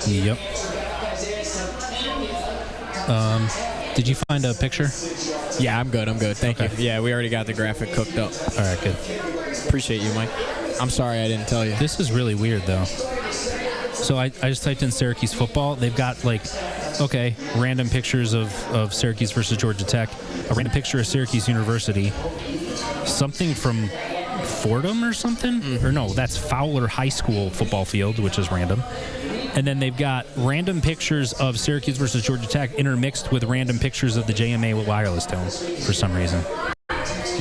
Yep. Did you find a picture? Yeah, I'm good. Thank you. Yeah, we already got the graphic cooked up. All right, good. Appreciate you, Mike. I'm sorry I didn't tell you. This is really weird, though. So I just typed in Syracuse football. They've got, random pictures of Syracuse versus Georgia Tech, a random picture of Syracuse University, something from Fordham or something? Mm-hmm. Or no, that's Fowler High School football field, which is random. And then they've got random pictures of Syracuse versus Georgia Tech intermixed with random pictures of the JMA with Wireless Dome for some reason.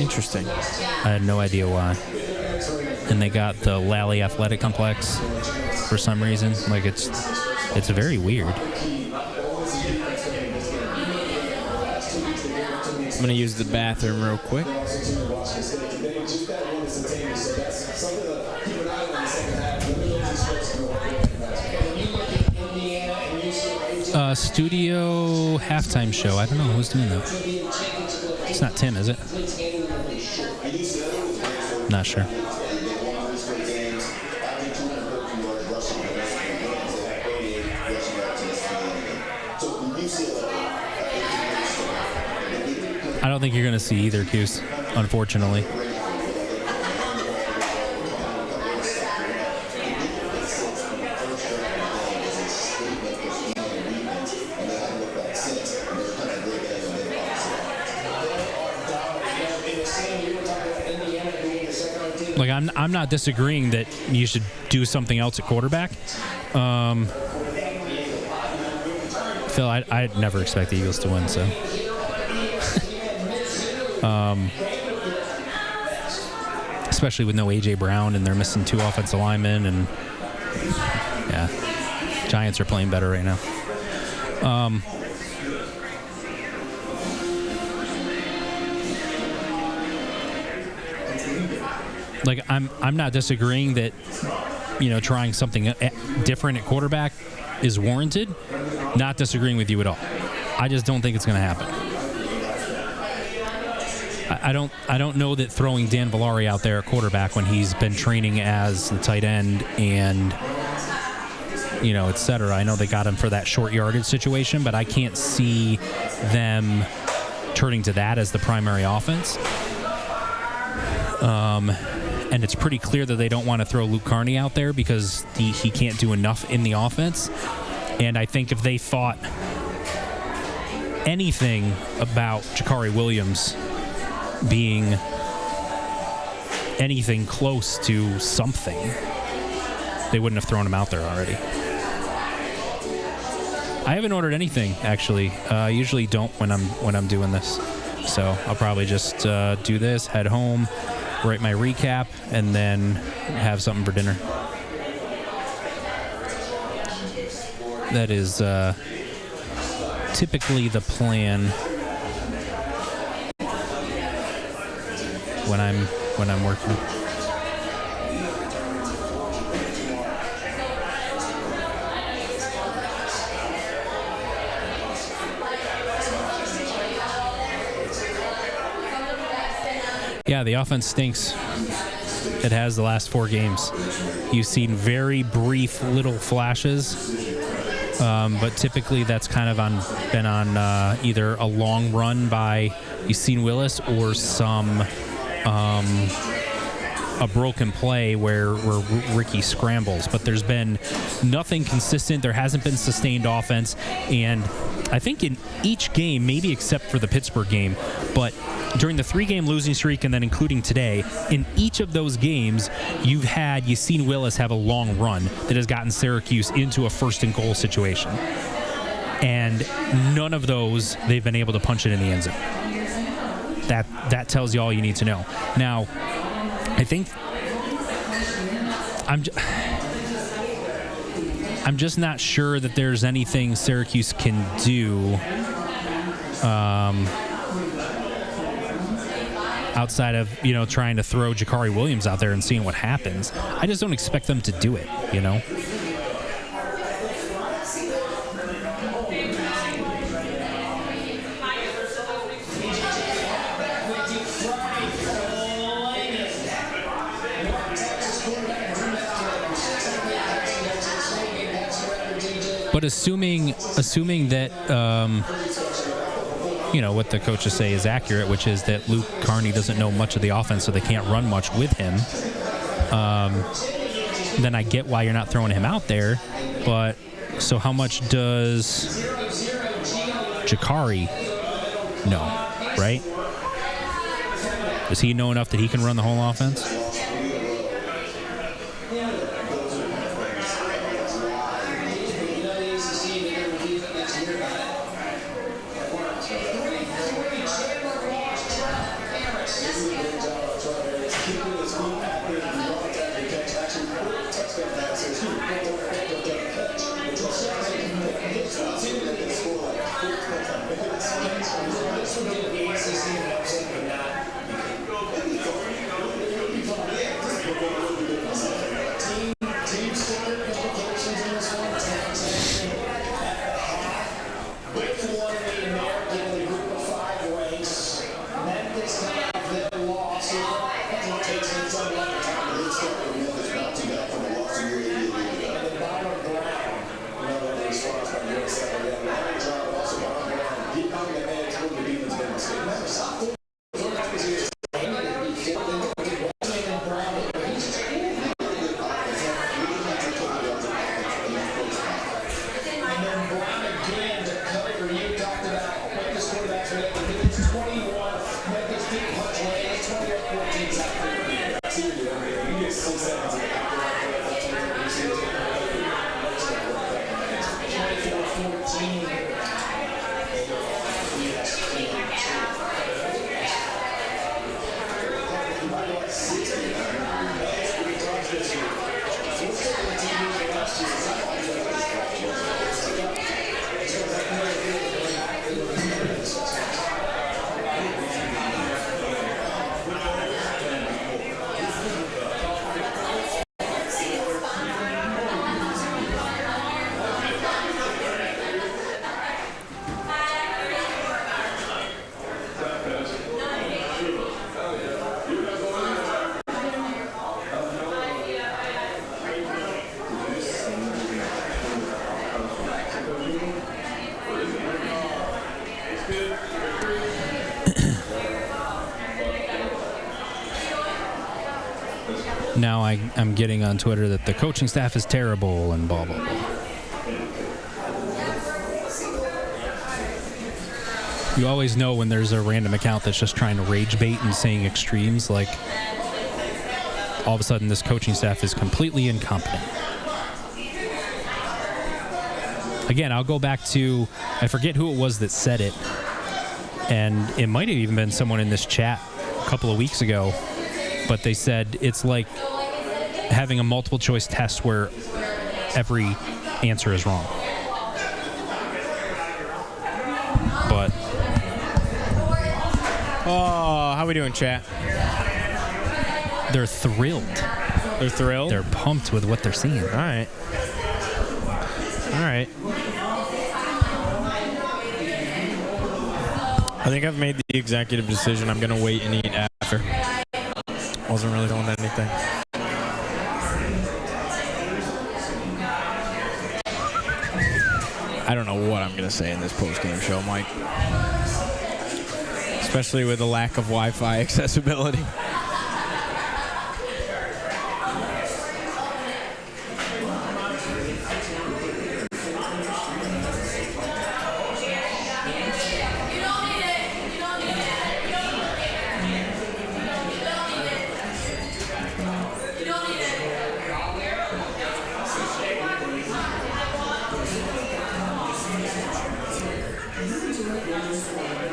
Interesting. I had no idea why. And they got the Lally Athletic Complex for some reason. Like, it's very weird. I'm going to use the bathroom real quick. Studio halftime show. I don't know who's doing that. It's not Tim, is it? Not sure. I don't think you're going to see either, Cuse, unfortunately. Like, I'm not disagreeing that you should do something else at quarterback. Phil, I'd never expect the Eagles to win, so. Especially with no A.J. Brown, and they're missing 2 offensive linemen, and yeah, Giants are playing better right now. Like, I'm not disagreeing that, trying something different at quarterback is warranted. Not disagreeing with you at all. I just don't think it's going to happen. I don't know that throwing Dan Villari out there at quarterback when he's been training as the tight end and, et cetera. I know they got him for that short yardage situation, but I can't see them turning to that as the primary offense. And it's pretty clear that they don't want to throw Luke Carney out there because he can't do enough in the offense. And I think if they thought anything about Jakari Williams being anything close to something, they wouldn't have thrown him out there already. I haven't ordered anything, actually. I usually don't when I'm doing this. So I'll probably just do this, head home, write my recap, and then have something for dinner. That is typically the plan when I'm working. Yeah, the offense stinks. It has the last 4 games. You've seen very brief little flashes, but typically that's kind of been on either a long run by Yacine Willis or a broken play where Ricky scrambles. But there's been nothing consistent. There hasn't been sustained offense. And I think in each game, maybe except for the Pittsburgh game, but during the 3-game losing streak and then including today, in each of those games, you've had Yacine Willis have a long run that has gotten Syracuse into a 1st-and-goal situation. And none of those, they've been able to punch it in the end zone. That tells you all you need to know. Now, I think I'm just not sure that there's anything Syracuse can do outside of, trying to throw Jakari Williams out there and seeing what happens. I just don't expect them to do it, But assuming that what the coaches say is accurate, which is that Luke Carney doesn't know much of the offense, so they can't run much with him, then I get why you're not throwing him out there. But so how much does Jakari know, right? Does he know enough that he can run the whole offense? now I'm getting on Twitter that the coaching staff is terrible and blah, blah, blah. You always know when there's a random account that's just trying to rage bait and saying extremes, like all of a sudden this coaching staff is completely incompetent. Again, I'll go back to, I forget who it was that said it, and it might have even been someone in this chat a couple of weeks ago, but they said it's like having a multiple choice test where every answer is wrong. But oh, how we doing, chat? They're thrilled. They're thrilled? They're pumped with what they're seeing. All right. All right. I think I've made the executive decision. I'm going to wait and eat after. Wasn't really doing anything. I don't know what I'm going to say in this post-game show, Mike. Especially with the lack of Wi-Fi accessibility.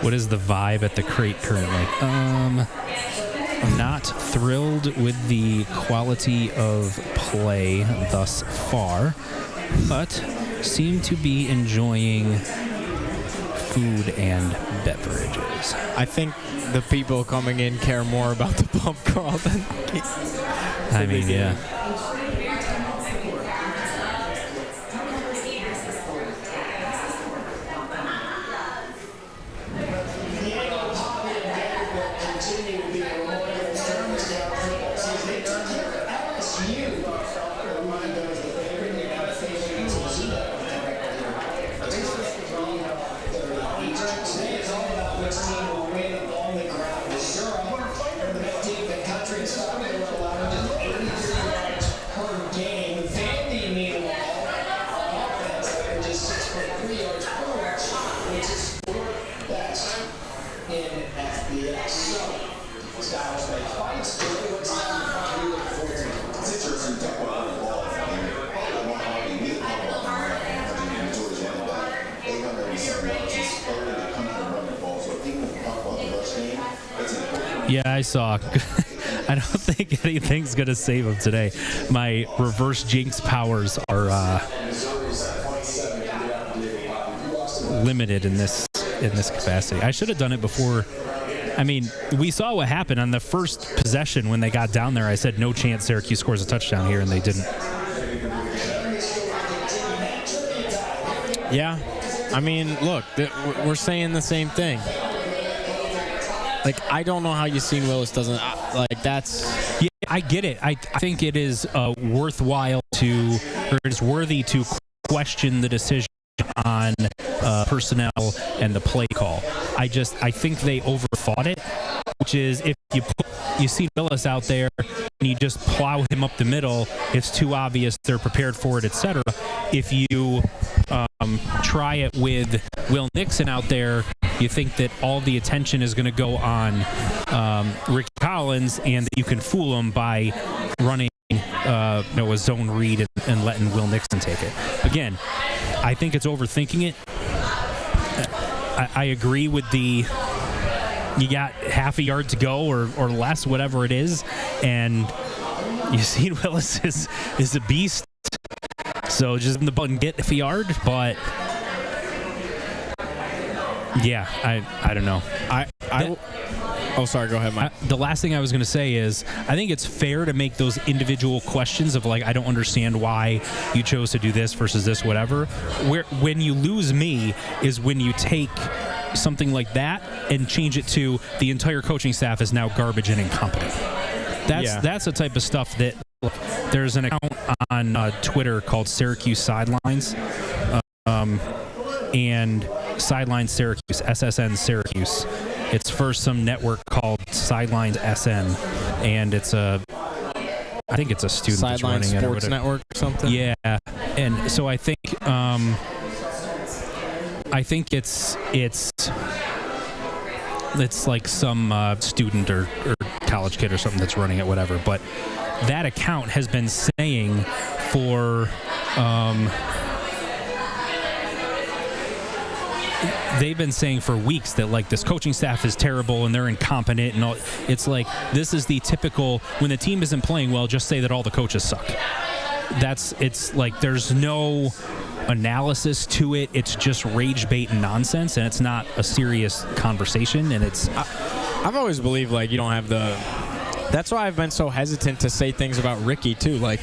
What is the vibe at the crate currently? Not thrilled with the quality of play thus far, but seem to be enjoying food and beverages. I think the people coming in care more about the pub crawl than I mean, yeah. Yeah, I saw. I don't think anything's going to save him today. My reverse jinx powers are limited in this capacity. I should have done it before. I mean, we saw what happened on the first possession when they got down there. I said, no chance Syracuse scores a touchdown here, and they didn't. Yeah. I mean, look, we're saying the same thing. Like, I don't know how Yassine Willis doesn't, like, that's... Yeah, I get it. I think it is worthwhile to, or it's worthy to question the decision on personnel and the play call. I think they overthought it, which is if you put Yassine Willis out there and you just plow him up the middle, it's too obvious they're prepared for it, etc. If you try it with Will Nixon out there, you think that all the attention is going to go on Rick Collins and that you can fool him by running a zone read and letting Will Nixon take it. Again, I think it's overthinking it. I agree with you got half a yard to go or less, whatever it is, and Yassine Willis is a beast. So just the button get half a yard, but yeah, I don't know. Oh, sorry, go ahead, Mike. The last thing I was going to say is I think it's fair to make those individual questions of, like, I don't understand why you chose to do this versus this, whatever. When you lose me is when you take something like that and change it to the entire coaching staff is now garbage and incompetent. That's the type of stuff that, look, there's an account on Twitter called Syracuse Sidelines, and Sidelines Syracuse, SSN Syracuse. It's for some network called Sidelines SN, and it's a I think it's a student that's Sideline running it. Sports Network or something. Yeah, and so I think it's like some student or college kid or something that's running it, whatever. But that account has been saying for they've been saying for weeks that like this coaching staff is terrible and they're incompetent and all. It's like this is the typical when the team isn't playing well, just say that all the coaches suck. It's like there's no analysis to it. It's just rage bait and nonsense, and it's not a serious conversation. And it's I've always believed like you don't have the. That's why I've been so hesitant to say things about Ricky too. Like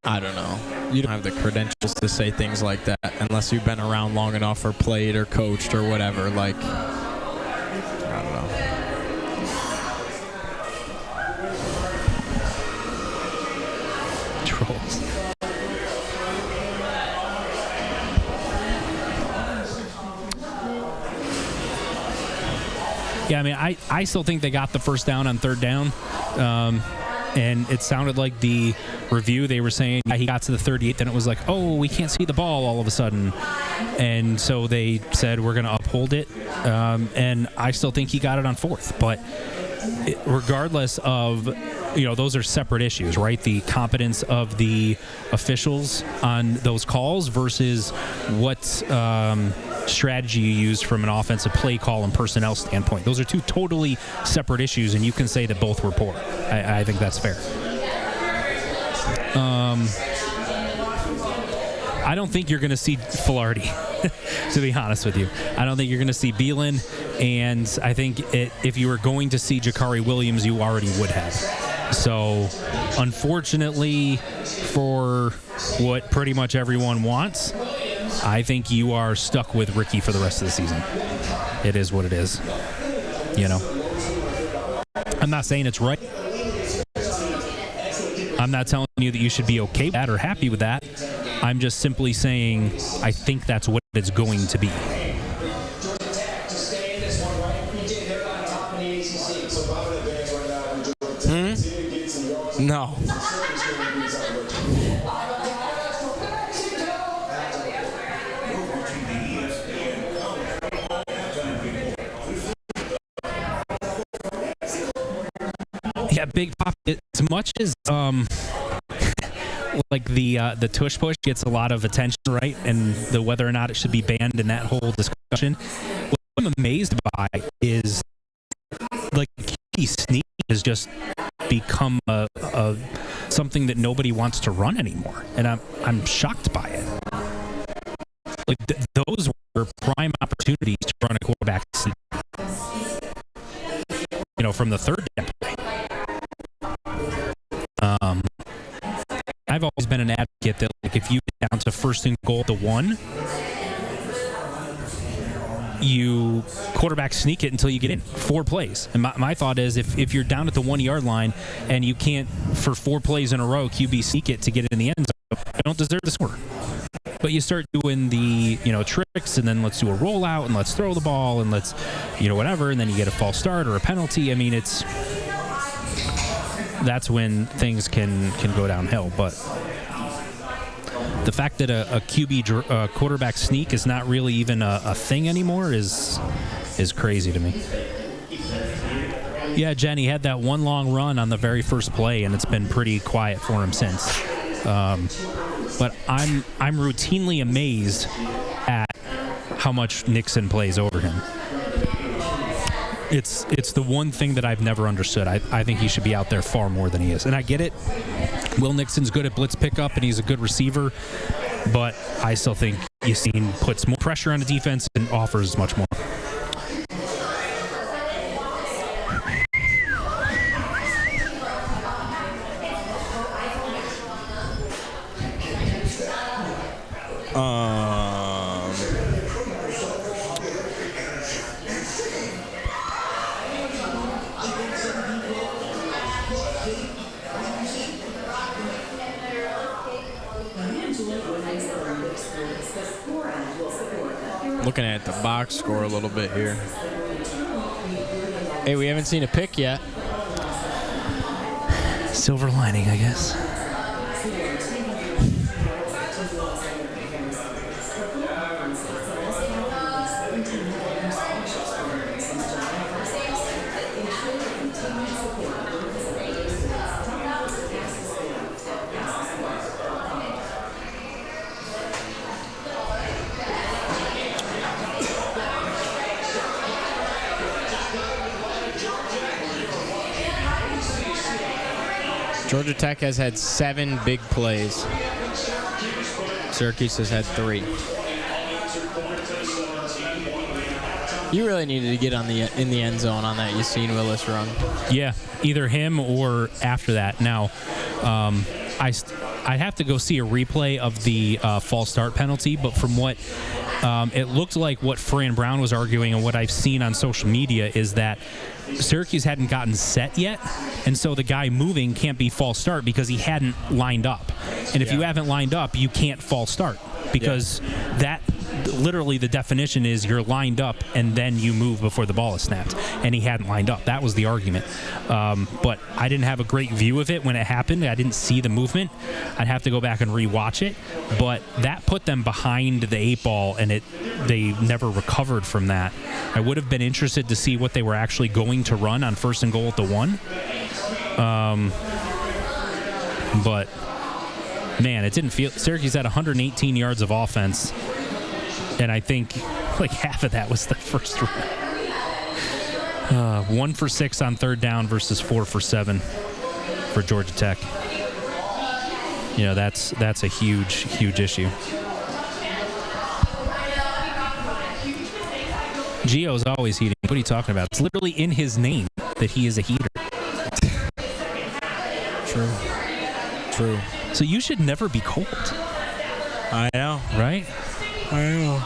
I don't know. You don't have the credentials to say things like that unless you've been around long enough or played or coached or whatever. Like, I don't know. Trolls. Yeah, I mean, I still think they got the first down on third down. And it sounded like the review, they were saying he got to the 38, then it was like, oh, we can't see the ball all of a sudden. And so they said, we're going to uphold it. And I still think he got it on fourth. But regardless of, those are separate issues, right? The competence of the officials on those calls versus what strategy you use from an offensive play call and personnel standpoint. Those are two totally separate issues, and you can say that both were poor. I think that's fair. I don't think you're going to see Filardi, to be honest with you. I don't think you're going to see Beelan, and I think if you were going to see Jakari Williams, you already would have. So, unfortunately, for what pretty much everyone wants, I think you are stuck with Ricky for the rest of the season. It is what it is. I'm not saying it's right. I'm not telling you that you should be okay with that or happy with that. I'm just simply saying I think that's what it's going to be. No. Yeah, Big Pop, as much as like the tush push gets a lot of attention, right? And the whether or not it should be banned in that whole discussion. What I'm amazed by is like QB sneak has just become a something that nobody wants to run anymore, and I'm shocked by it. Like those were prime opportunities to run a quarterback sneak, from the third down play. I've always been an advocate that like if you get down to first and goal at the 1, you quarterback sneak it until you get in 4 plays. And my thought is if you're down at the 1-yard line and you can't for 4 plays in a row QB sneak it to get it in the end zone, you don't deserve to score. But you start doing the tricks, and then let's do a rollout and let's throw the ball and let's whatever, and then you get a false start or a penalty. I mean, that's when things can go downhill. But the fact that a QB quarterback sneak is not really even a thing anymore is crazy to me. Yeah, Jenny had that one long run on the very first play, and it's been pretty quiet for him since. But I'm routinely amazed at how much Nixon plays over him. It's the one thing that I've never understood. I think he should be out there far more than he is. And I get it. Will Nixon's good at blitz pickup, and he's a good receiver. But I still think Yassine puts more pressure on the defense and offers much more. Looking at the box score a little bit here. Hey, we haven't seen a pick yet. Silver lining, I guess. Georgia Tech has had 7 big plays. Syracuse has had 3. You really needed to get on in the end zone on that Yassine Willis run. Yeah, either him or after that. Now, I'd have to go see a replay of the false start penalty, but from what it looked like what Fran Brown was arguing and what I've seen on social media is that Syracuse hadn't gotten set yet, and so the guy moving can't be false start because he hadn't lined up. And if you haven't lined up, you can't false start because that literally the definition is you're lined up and then you move before the ball is snapped, and he hadn't lined up. That was the argument. But I didn't have a great view of it when it happened. I didn't see the movement. I'd have to go back and rewatch it, but that put them behind the 8 ball, and they never recovered from that. I would have been interested to see what they were actually going to run on 1st and goal at the 1. But man, it didn't feel. Syracuse had 118 yards of offense, and I think like half of that was the first run. 1 for 6 on 3rd down versus 4 for 7 for Georgia Tech. You know, that's a huge issue. Gio's always heating. What are you talking about? It's literally in his name that he is a heater. True. So you should never be cold. I know. Right? I know.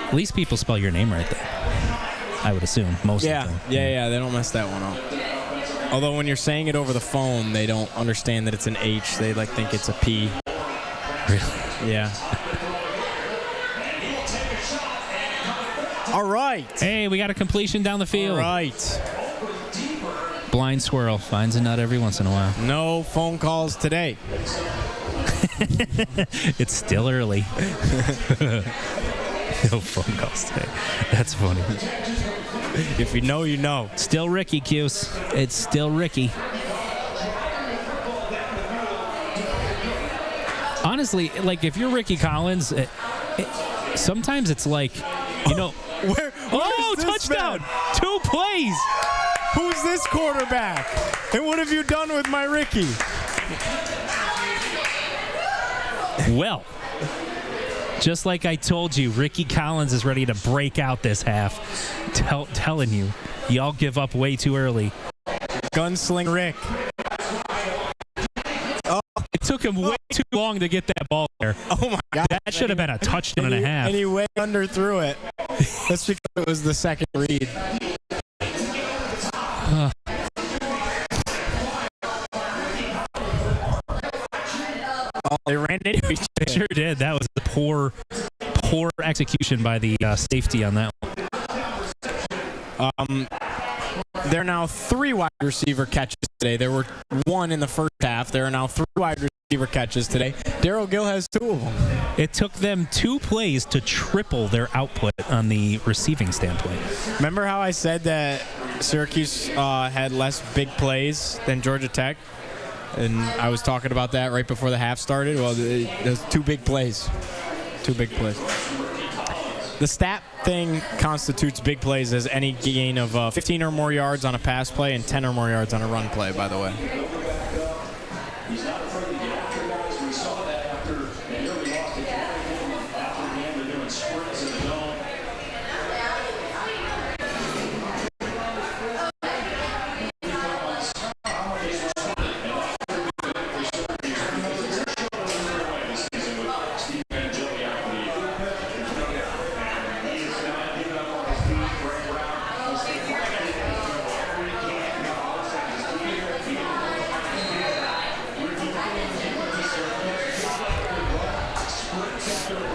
At least people spell your name right there. I would assume, most of them. Yeah, they don't mess that one up. Although when you're saying it over the phone, they don't understand that it's an H. They think it's a P. Really? Yeah. All right. Hey, we got a completion down the field. All right. Blind squirrel finds a nut every once in a while. No phone calls today. It's still early. No phone calls today. That's funny. If you know, you know. Still Ricky, Cuse. It's still Ricky. Honestly, like if you're Ricky Collins, sometimes it's like, you know. Where's this touchdown! man? 2 plays! Who's this quarterback? And what have you done with my Ricky? Well, just like I told you, Ricky Collins is ready to break out this half. Telling you, y'all give up way too early. Gunsling Rick. It took him way too long to get that ball there. Oh, my God. That should have been a touchdown and a half. And he way underthrew it. That's because it was the second read. They ran into each other. They sure did. That was a poor execution by the safety on that one. There are now 3 wide receiver catches today. There were 1 in the first half. There are now 3 wide receiver catches today. Darryl Gill has 2 of them. It took them 2 plays to triple their output on the receiving standpoint. Remember how I said that Syracuse had less big plays than Georgia Tech? And I was talking about that right before the half started. Well, there's 2 big plays. 2 big plays. The stat thing constitutes big plays as any gain of 15 or more yards on a pass play and 10 or more yards on a run play, by the way.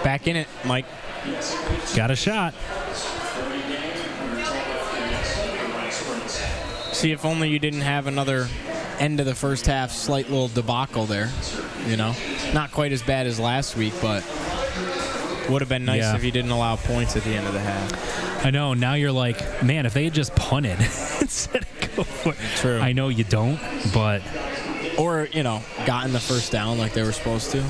Back in it, Mike. Got a shot. See, if only you didn't have another end of the first half slight little debacle there. You know, not quite as bad as last week, but would have been nice if you didn't allow points at the end of the half. I know. Now you're like, man, if they had just punted instead of go for it. True. I know you don't, but. Or, you know, gotten the first down like they were supposed to.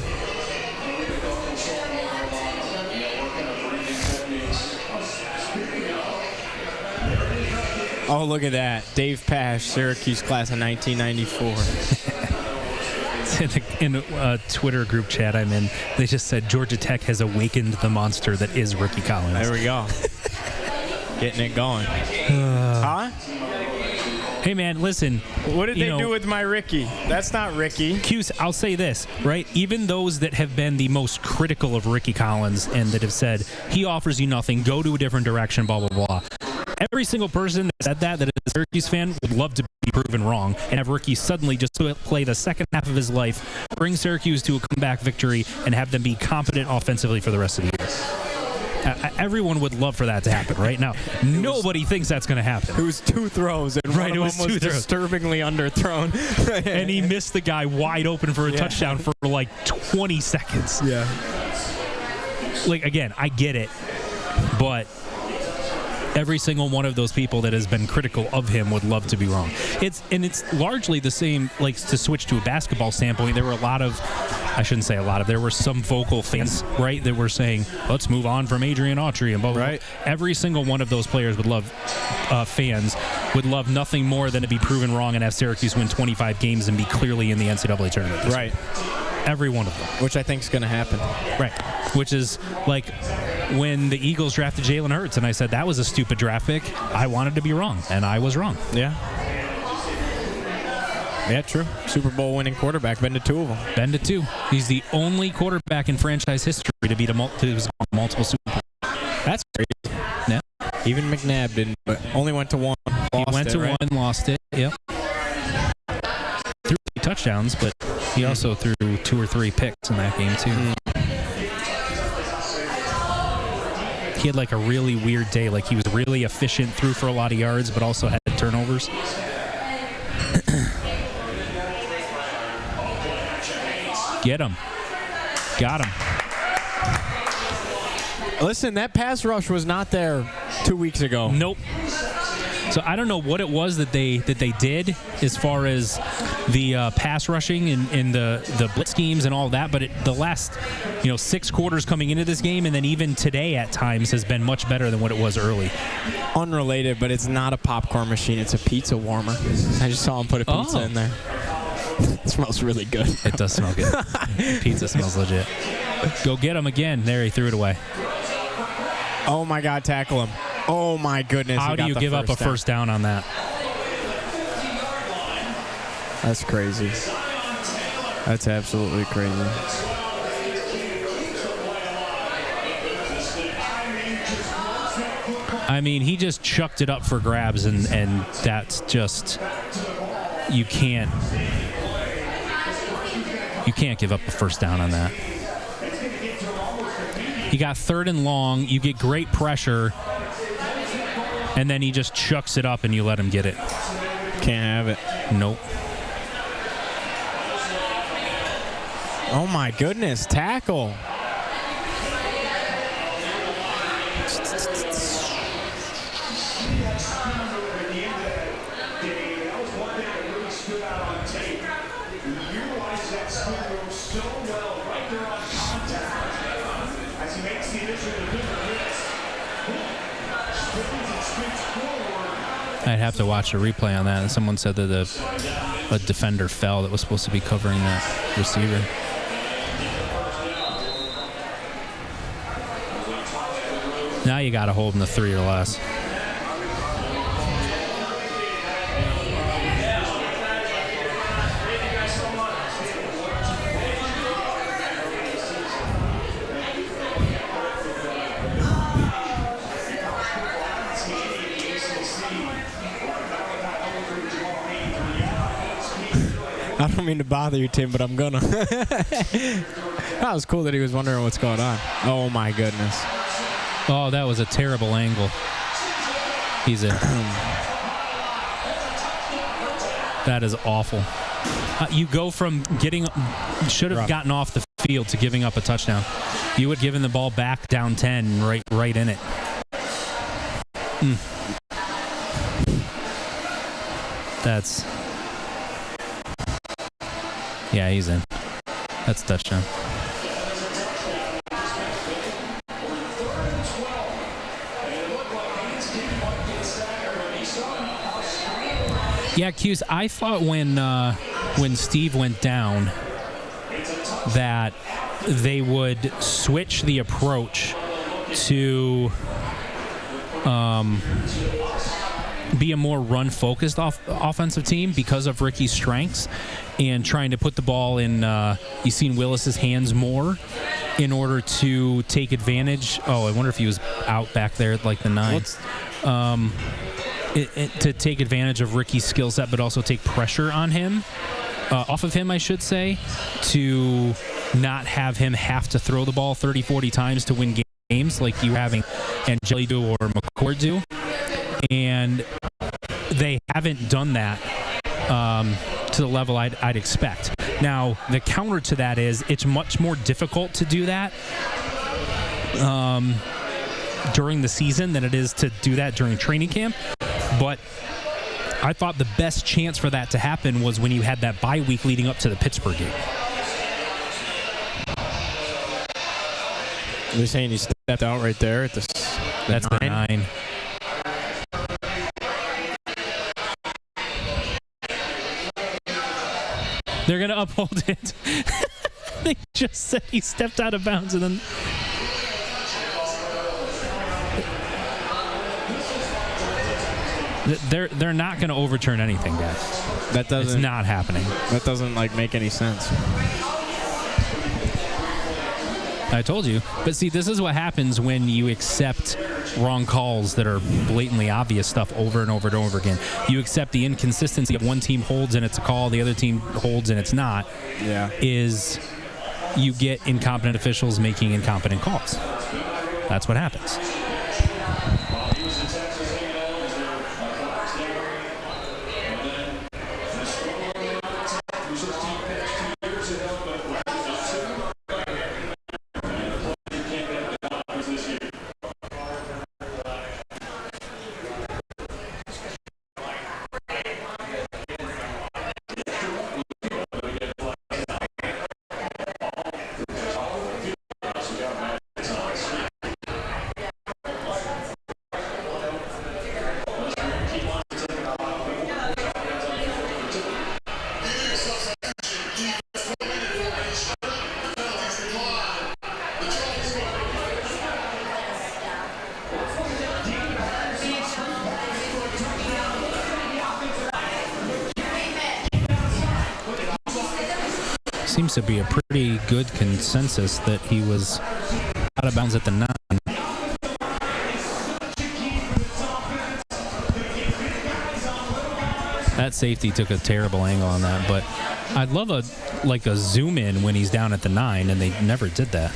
Oh, look at that. Dave Pash, Syracuse class of 1994. In a Twitter group chat I'm in, they just said Georgia Tech has awakened the monster that is Ricky Collins. There we go. Getting it going. Huh? Hey, man, listen. What did they do with my Ricky? That's not Ricky. Cuse, I'll say this, right? Even those that have been the most critical of Ricky Collins and that have said, he offers you nothing, go to a different direction, blah, blah, blah. Every single person that said that is a Syracuse fan, would love to be proven wrong and have Ricky suddenly just play the second half of his life, bring Syracuse to a comeback victory, and have them be competent offensively for the rest of the year. Everyone would love for that to happen right now. Nobody thinks that's going to happen. It was 2 throws, and one of them was disturbingly underthrown. And he missed the guy wide open for a touchdown for like 20 seconds. Yeah. Like, again, I get it, but every single one of those people that has been critical of him would love to be wrong. It's largely the same, like, to switch to a basketball standpoint, there were a lot of, I shouldn't say a lot of, there were some vocal fans, right, that were saying, let's move on from Adrian Autry and blah, blah, right. blah. Every single one of those players would love, fans would love nothing more than to be proven wrong and have Syracuse win 25 games and be clearly in the NCAA tournament. Right. Every one of them. Which I think is going to happen. Right. Which is like when the Eagles drafted Jalen Hurts, and I said that was a stupid draft pick. I wanted to be wrong, and I was wrong. Yeah. Yeah, true. Super Bowl winning quarterback. Been to 2 of them. Been to 2. He's the only quarterback in franchise history to beat multiple Super Bowls. That's crazy. Yeah. Even McNabb didn't, but only went to 1. He went to 1, lost it. Yep. Threw 3 touchdowns, but he also threw 2 or 3 picks in that game, too. He had like a really weird day. Like, he was really efficient, threw for a lot of yards, but also had turnovers. Get him. Got him. Listen, that pass rush was not there 2 weeks ago. Nope. So I don't know what it was that they did as far as the pass rushing and the blitz schemes and all that, but the last 6 quarters coming into this game and then even today at times has been much better than what it was early. Unrelated, but it's not a popcorn machine. It's a pizza warmer. I just saw him put a pizza in there. It smells really good. It does smell good. Pizza smells legit. Go get him again. There, he threw it away. Oh, my God, tackle him. Oh, my goodness. How do you give up a first down on that? That's crazy. That's absolutely crazy. I mean, he just chucked it up for grabs, and that's just, you can't give up a first down on that. You got 3rd and long, you get great pressure, and then he just chucks it up and you let him get it. Can't have it. Nope. Oh, my goodness. Tackle. I'd have to watch a replay on that, and someone said that a defender fell that was supposed to be covering that receiver. Now you got to hold him to 3 or less. I don't mean to bother you, Tim, but I'm gonna. That was cool that he was wondering what's going on. Oh, my goodness. Oh, that was a terrible angle. He's in. That is awful. You go from should have gotten off the field to giving up a touchdown. You would have given the ball back down 10, right in it. That's... Yeah, he's in. That's a touchdown. Yeah, Cuse, I thought when Steve went down that they would switch the approach to be a more run-focused offensive team because of Ricky's strengths and trying to put the ball in you've seen Willis's hands more in order to take advantage. Oh, I wonder if he was out back there at like the 9. To take advantage of Ricky's skill set, but also take pressure on him, off of him, I should say, to not have him have to throw the ball 30, 40 times to win games like you having Angeli do or McCord do. And they haven't done that to the level I'd expect. Now, the counter to that is it's much more difficult to do that during the season than it is to do that during training camp. But I thought the best chance for that to happen was when you had that bye week leading up to the Pittsburgh game. You're saying he stepped out right there at the That's 9. The 9. They're going to uphold it. They just said he stepped out of bounds and then... They're not going to overturn anything, guys. That doesn't. It's not happening. That doesn't make any sense. I told you. But see, this is what happens when you accept wrong calls that are blatantly obvious stuff over and over and over again. You accept the inconsistency of one team holds and it's a call, the other team holds and it's not. Yeah. Is you get incompetent officials making incompetent calls. That's what happens. Seems to be a pretty good consensus that he was out of bounds at the 9. That safety took a terrible angle on that, but I'd love a zoom in when he's down at the 9, and they never did that.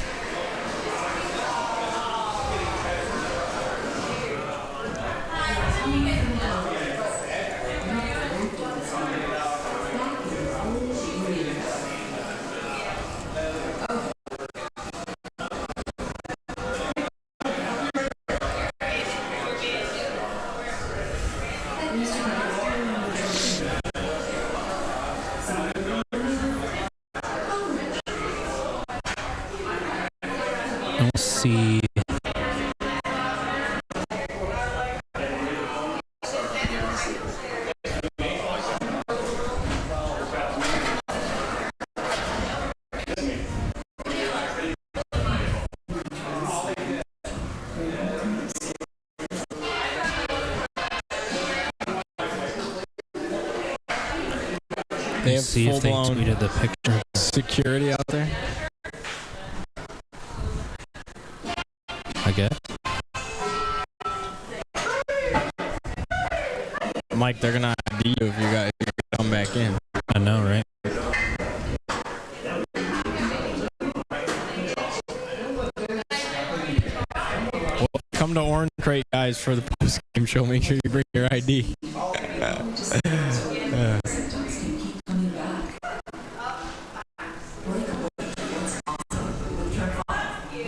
Let's see. They have see if they tweeted the picture. Security out there. I guess. Mike, they're gonna ID you if you guys come back in. I know, right? Well, come to Orange Crate, guys, for the post-game show. Make sure you bring your ID.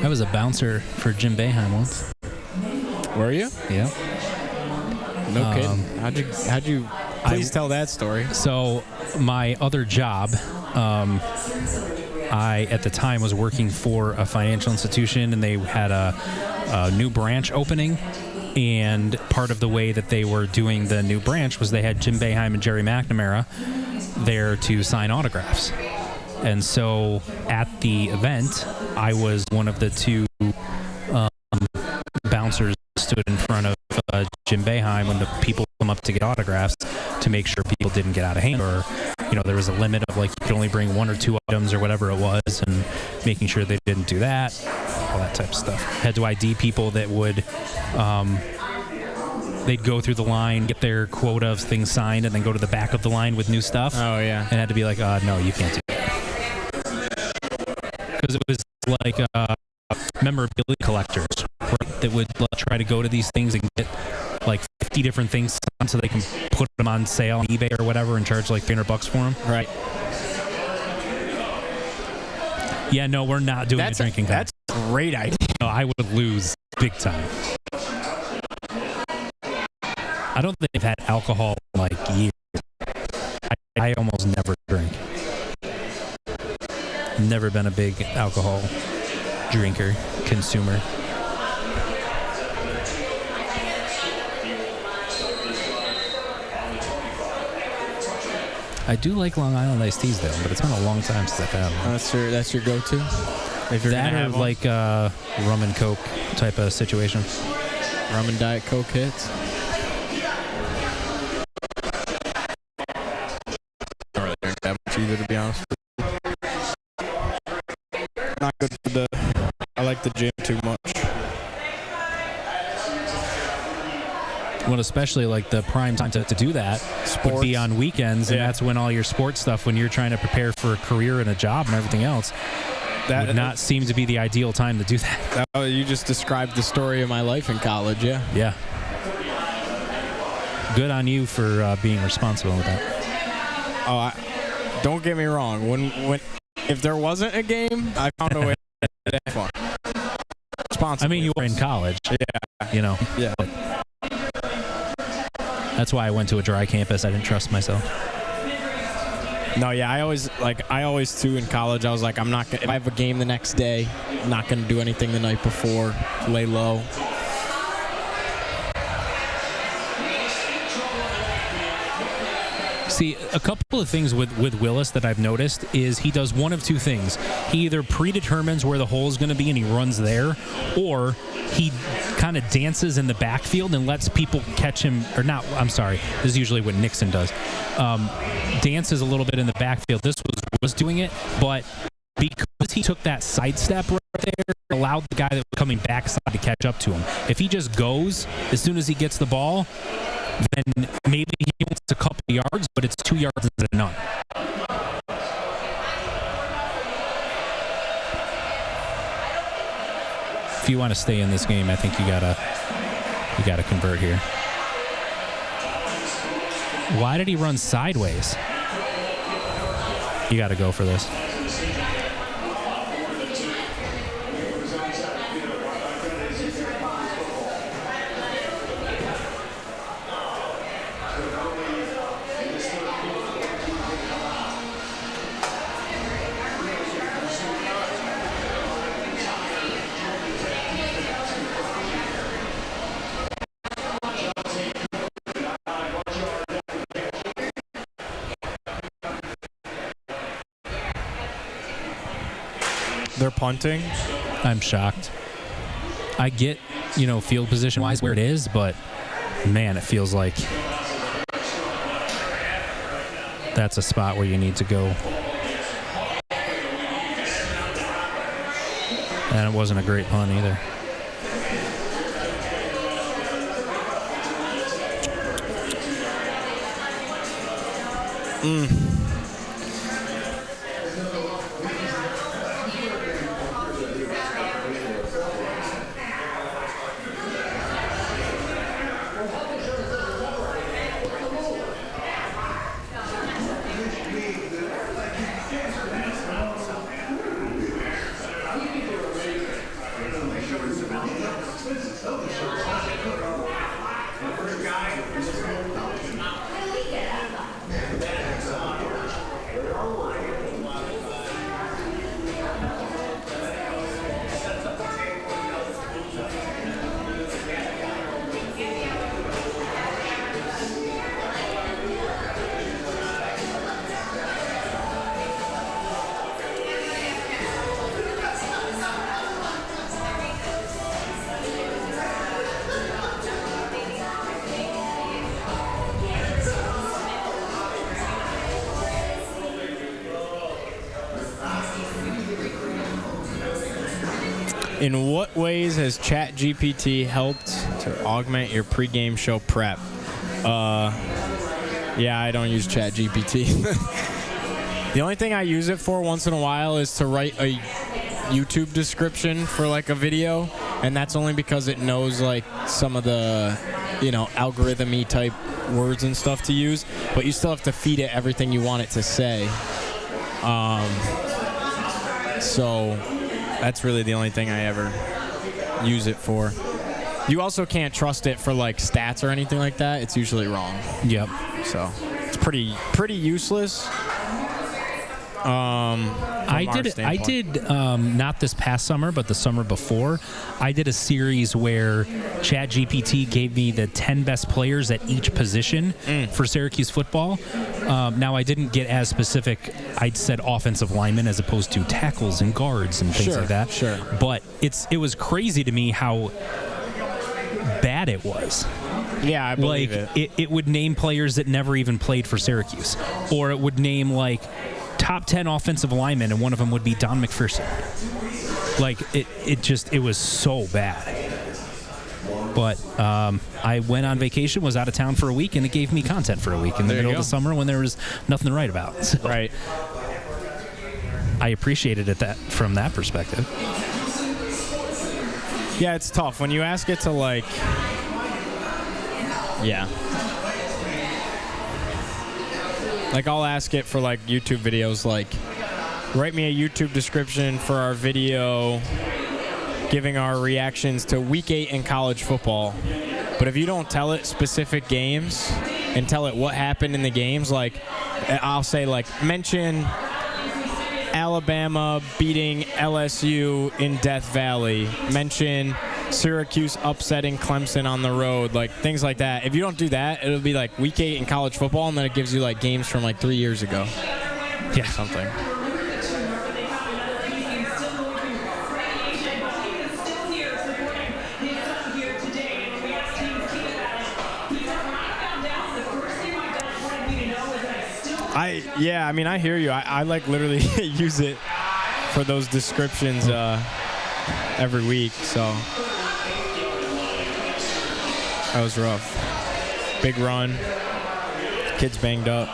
I was a bouncer for Jim Boeheim once. Were you? Yeah. No kidding. How'd you please tell that story? So my other job, I at the time was working for a financial institution, and they had a new branch opening. And part of the way that they were doing the new branch was they had Jim Boeheim and Jerry McNamara there to sign autographs. And so at the event, I was one of the two bouncers that stood in front of Jim Boeheim when the people come up to get autographs to make sure people didn't get out of hand, or there was a limit of like you could only bring 1 or 2 items or whatever it was, and making sure they didn't do that, all that type of stuff. Had to ID people that would they'd go through the line, get their quota of things signed, and then go to the back of the line with new stuff. Oh yeah. And had to be like, no, you can't do that, because it was like memorabilia collectors that would try to go to these things and get like 50 different things so they can put them on sale on eBay or whatever and charge like $300 for them. Right. Yeah, no, we're not doing a drinking contest. That's a great idea. No, I would lose big time. I don't think they've had alcohol in like years. I almost never drink. Never been a big alcohol drinker, consumer. I do like Long Island iced teas though, but it's been a long time since I've had one. That's your go-to? If you're that or like rum and Coke type of situation. Rum and Diet Coke hits? I don't really drink that much either, to be honest. Not good for I like the gym too much. Well, especially like the prime time to do that would be on weekends, and that's when all your sports stuff, when you're trying to prepare for a career and a job and everything else, that would not seem to be the ideal time to do that. You just described the story of my life in college, yeah. Yeah. Good on you for being responsible with that. Oh, don't get me wrong. When if there wasn't a game, I found a way to have fun. Responsible. I mean, you were in college. Yeah. Yeah. But that's why I went to a dry campus. I didn't trust myself. No, yeah, I always too in college. I was like, I'm not gonna, if I have a game the next day, I'm not gonna do anything the night before. Lay low. See, a couple of things with Willis that I've noticed is he does one of two things. He either predetermines where the hole is going to be and he runs there, or he kind of dances in the backfield and lets people catch him, or not, I'm sorry, this is usually what Nixon does. Dances a little bit in the backfield. This was doing it, but because he took that sidestep right there, allowed the guy that was coming backside to catch up to him. If he just goes as soon as he gets the ball, then maybe he wants a couple of yards, but it's 2 yards instead of none. If you want to stay in this game, I think you gotta convert here. Why did he run sideways? You got to go for this. They're punting. I'm shocked. I get, field position-wise where it is, but, man, it feels like that's a spot where you need to go. And it wasn't a great punt either. In what ways has ChatGPT helped to augment your pregame show prep? Yeah, I don't use ChatGPT. The only thing I use it for once in a while is to write a YouTube description for like a video, and that's only because it knows like some of the, algorithm-y type words and stuff to use, but you still have to feed it everything you want it to say. So that's really the only thing I ever use it for. You also can't trust it for like stats or anything like that. It's usually wrong. Yep. So it's pretty useless. I did not this past summer, but the summer before, I did a series where ChatGPT gave me the 10 best players at each position for Syracuse football. Now, I didn't get as specific. I said offensive linemen as opposed to tackles and guards and things like that. Sure. But it was crazy to me how bad it was. Yeah, I believe it would name players that never even played for Syracuse, or it would name like top 10 offensive linemen, and one of them would be Don McPherson. Like it was so bad. But I went on vacation, was out of town for a week, and it gave me content for a week in the middle of the summer when there was nothing to write about. So right. I appreciated it from that perspective. Yeah, it's tough when you ask it to like. Yeah. Like, I'll ask it for, like, YouTube videos, like, write me a YouTube description for our video giving our reactions to Week 8 in college football. But if you don't tell it specific games and tell it what happened in the games, like, I'll say, like, mention Alabama beating LSU in Death Valley. Mention Syracuse upsetting Clemson on the road, like things like that. If you don't do that, it'll be like Week 8 in college football, and then it gives you like games from like 3 years ago. Yeah, something. I hear you. I like literally use it for those descriptions every week, so. That was rough. Big run. Kids banged up.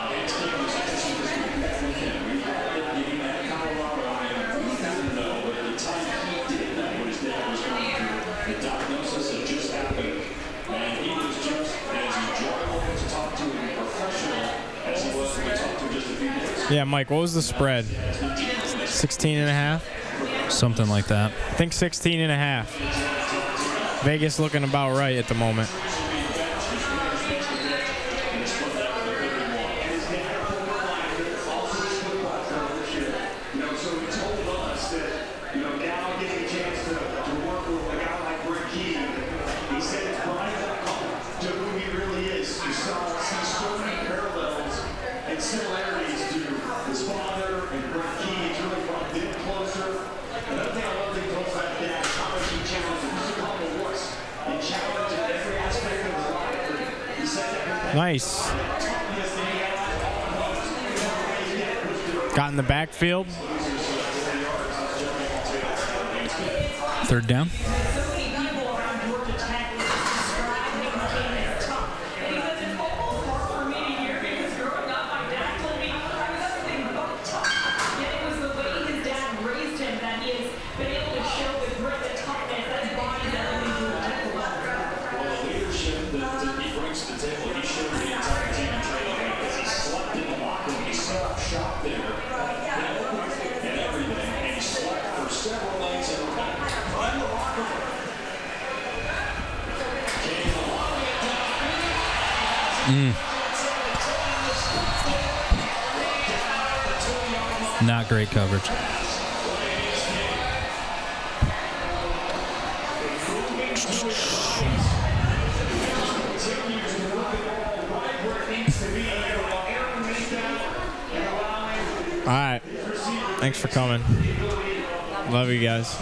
Yeah, Mike, what was the spread? 16.5? Something like that. I think 16.5. Vegas looking about right at the moment. Nice. Got in the backfield. Third down. Not great coverage. All right. Thanks for coming. Love you guys.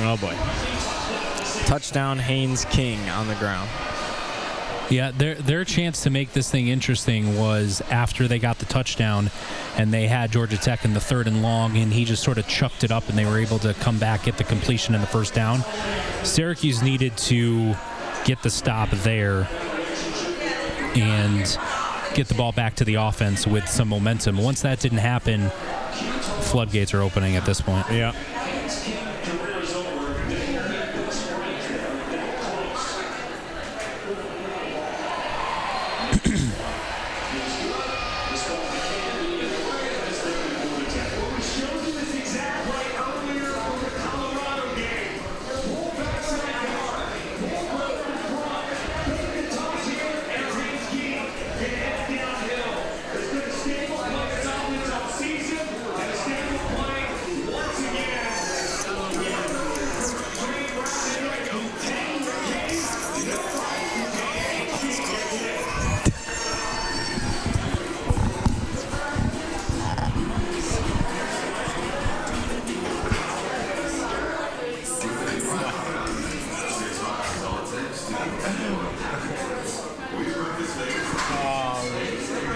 Oh, boy. Touchdown, Haynes King on the ground. Yeah, their chance to make this thing interesting was after they got the touchdown and they had Georgia Tech in the 3rd and long, and he just sort of chucked it up and they were able to come back, get the completion in the first down. Syracuse needed to get the stop there and get the ball back to the offense with some momentum. Once that didn't happen, floodgates are opening at this point. Yeah.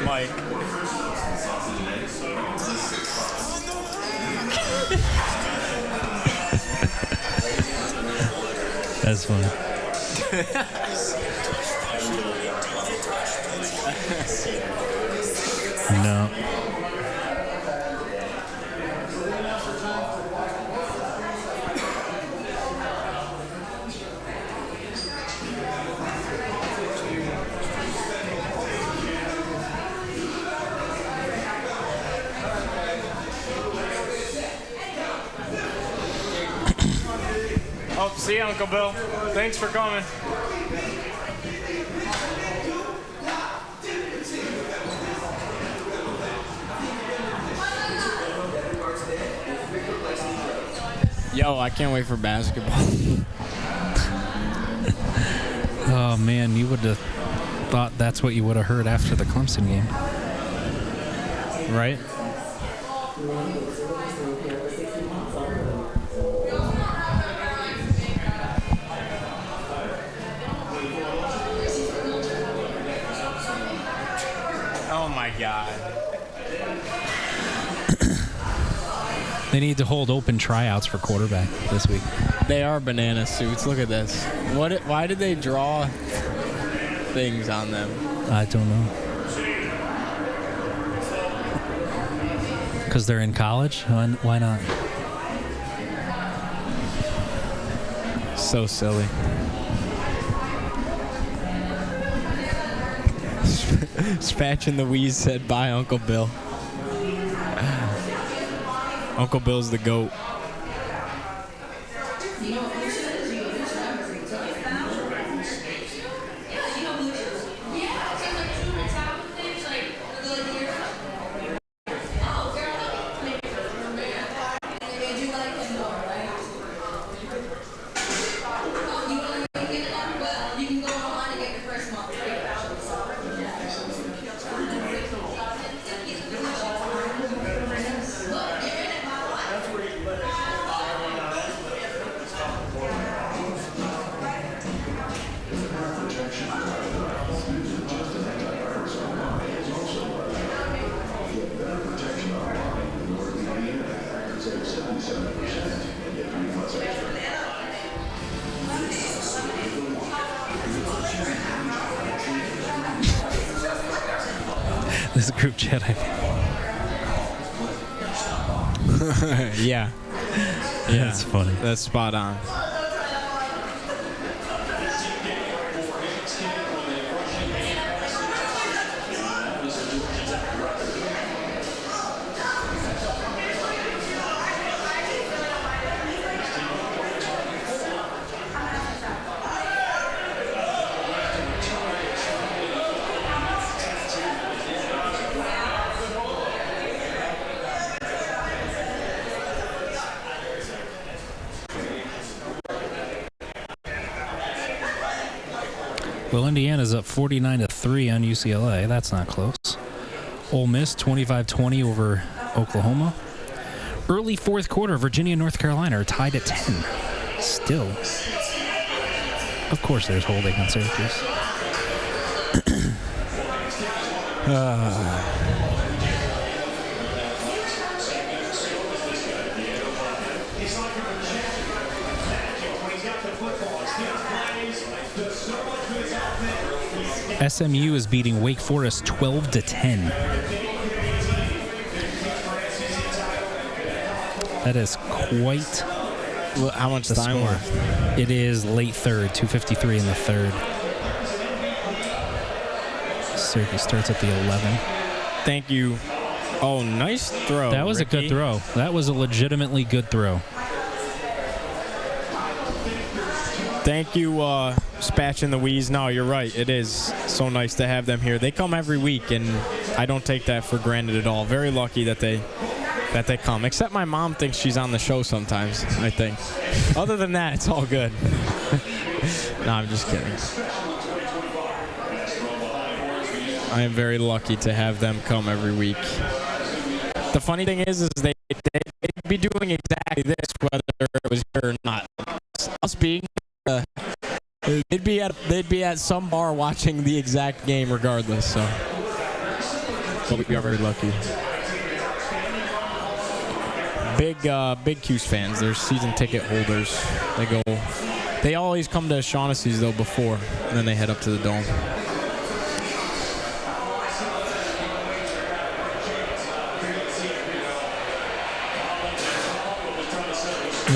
Mike. That's funny. No. Oh, see you, Uncle Bill. Thanks for coming. Yo, I can't wait for basketball. Oh, man, you would have thought that's what you would have heard after the Clemson game. Right? Oh, my God. They need to hold open tryouts for quarterback this week. They are banana suits. Look at this. Why did they draw things on them? I don't know. Because they're in college? Why not? So silly. Spatch and the Wheeze said, bye, Uncle Bill. Uncle Bill's the GOAT. This group chat, Yeah. That's funny. That's spot on. Well, Indiana's up 49-3 on UCLA. That's not close. Ole Miss 25-20 over Oklahoma. Early fourth quarter, Virginia and North Carolina are tied at 10. Still. Of course there's holding on Syracuse. SMU is beating Wake Forest 12-10. That is quite. How much time left? It is late third, 2:53 in the third. Syracuse starts at the 11. Thank you. Oh, nice throw. That was Ricky. a good throw. That was a legitimately good throw. Thank you, Spatch and the Wheeze. No, you're right. It is so nice to have them here. They come every week, and I don't take that for granted at all. Very lucky that they come. Except my mom thinks she's on the show sometimes, I think. Other than that, it's all good. No, I'm just kidding. I am very lucky to have them come every week. The funny thing is they'd be doing exactly this whether it was here or not. Us being they'd be at some bar watching the exact game regardless. So, but we are very lucky. Big Cuse fans. They're season ticket holders. They always come to Shaughnessy's though before, and then they head up to the Dome.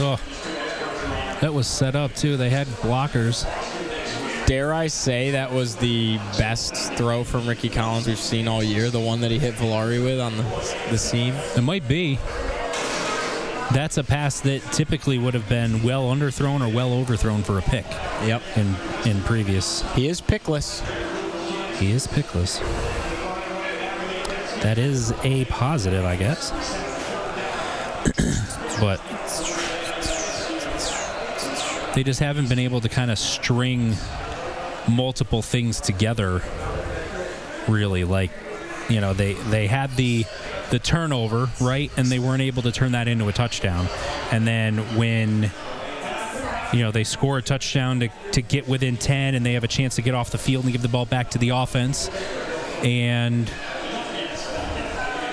Oh, that was set up too. They had blockers. Dare I say that was the best throw from Ricky Collins we've seen all year? The one that he hit Valari with on the seam? It might be. That's a pass that typically would have been well underthrown or well overthrown for a pick. Yep. In previous. He is pickless. He is pickless. That is a positive, I guess. But they just haven't been able to kind of string multiple things together, really. Like, you know, they had the turnover, right? And they weren't able to turn that into a touchdown. And then when, you know, they score a touchdown to get within 10 and they have a chance to get off the field and give the ball back to the offense, and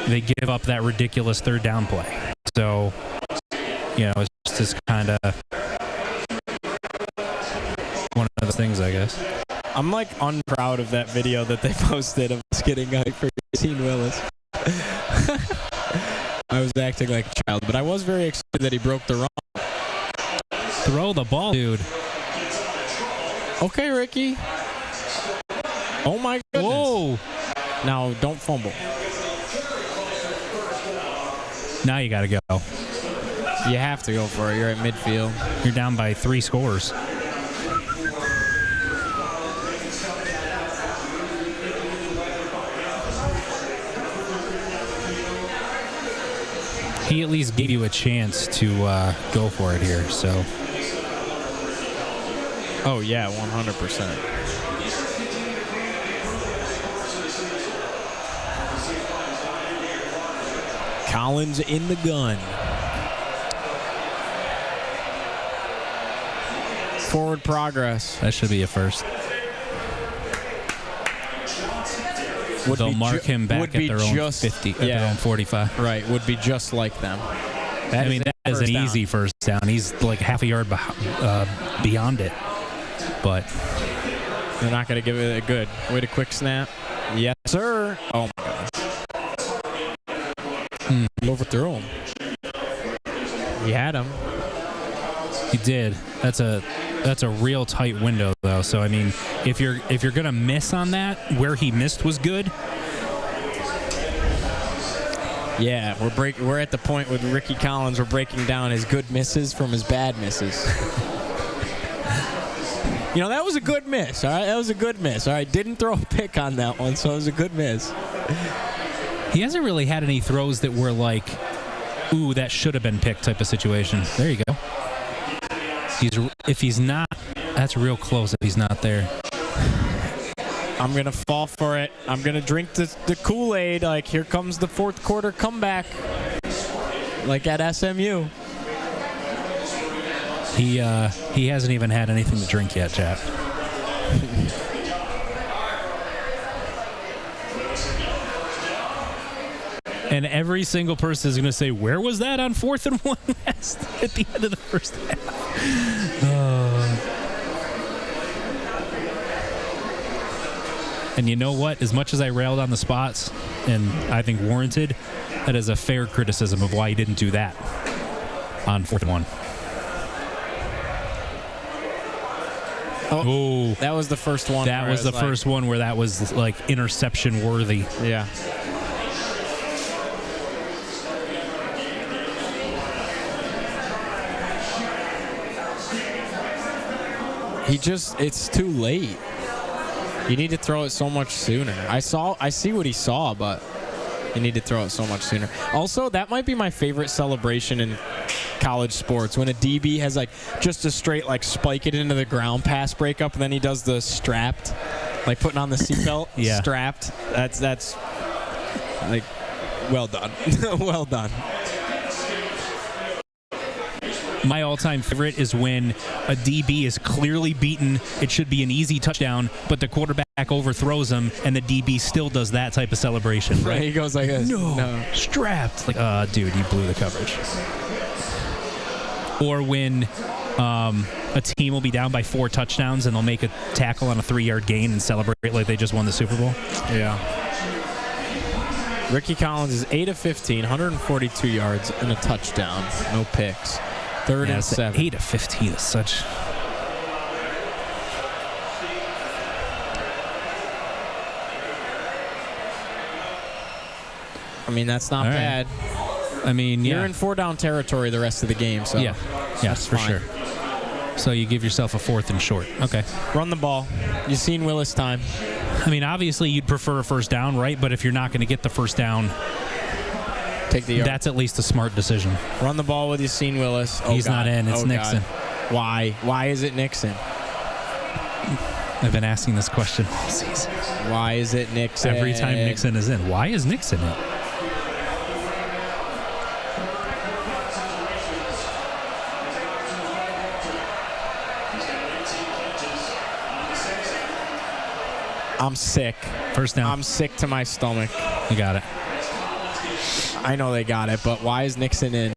they give up that ridiculous third down play. So, you know, it's just kind of one of those things, I guess. I'm like unproud of that video that they posted of us getting hyped for Teen Willis. I was acting like a child, but I was very excited that he broke the run. Throw the ball, dude. Okay, Ricky. Oh my goodness. Whoa. Now, don't fumble. Now you got to go. You have to go for it. You're at midfield. You're down by 3 scores. He at least gave you a chance to go for it here, so. Oh, yeah, 100%. Collins in the gun. Forward progress. That should be a first. They'll mark him back at their own 50, at their own 45. Right, would be just like them. That is an easy first down. He's like half a yard beyond it. But they're not going to give it a good. Wait a quick snap. Yes, sir. Oh, my gosh. He overthrew him. He had him. He did. That's a real tight window, though. So I mean, if you're gonna miss on that, where he missed was good. Yeah, we're at the point with Ricky Collins. We're breaking down his good misses from his bad misses. You know, that was a good miss. All right, that was a good miss. All right, didn't throw a pick on that one, so it was a good miss. He hasn't really had any throws that were like, ooh, that should have been picked type of situation. There you go. If he's not, that's real close if he's not there. I'm going to fall for it. I'm going to drink the Kool-Aid. Like, here comes the fourth quarter comeback. Like at SMU. He hasn't even had anything to drink yet, Chad. And every single person is going to say, where was that on 4th and 1 West at the end of the first half? And you know what? As much as I railed on the spots, and I think warranted, that is a fair criticism of why he didn't do that on 4th and 1. Oh, that was the first one. That was the first one where that was like interception worthy. Yeah. It's too late. You need to throw it so much sooner. I see what he saw, but you need to throw it so much sooner. Also, that might be my favorite celebration in college sports, when a DB has like just a straight like spike it into the ground pass breakup, and then he does the strapped, like putting on the seatbelt. Yeah. Strapped. That's like, well done. Well done. My all-time favorite is when a DB is clearly beaten. It should be an easy touchdown, but the quarterback overthrows him, and the DB still does that type of celebration. Right? He goes like this. No. Strapped. Like, dude, you blew the coverage. Or when a team will be down by 4 touchdowns, and they'll make a tackle on a 3-yard gain and celebrate like they just won the Super Bowl. Yeah. Ricky Collins is 8 of 15, 142 yards, and a touchdown. No picks. 3rd and 7. 8 of 15 is such. I mean, that's not bad. I mean, You're in 4-down territory the rest of the game, so yes, for sure. So you give yourself a 4th and short. Okay. Run the ball. You've seen Willis time. I mean, obviously you'd prefer a first down, right? But if you're not going to get the first down, take the yard. That's at least a smart decision. Run the ball with Yassine Willis. Oh, He's God. not in. It's Nixon. God. Why? Why is it Nixon? I've been asking this question all season. Why is it Nixon? Every time Nixon is in. Why is Nixon in? I'm sick. First down. I'm sick to my stomach. You got it. I know they got it, but why is Nixon in?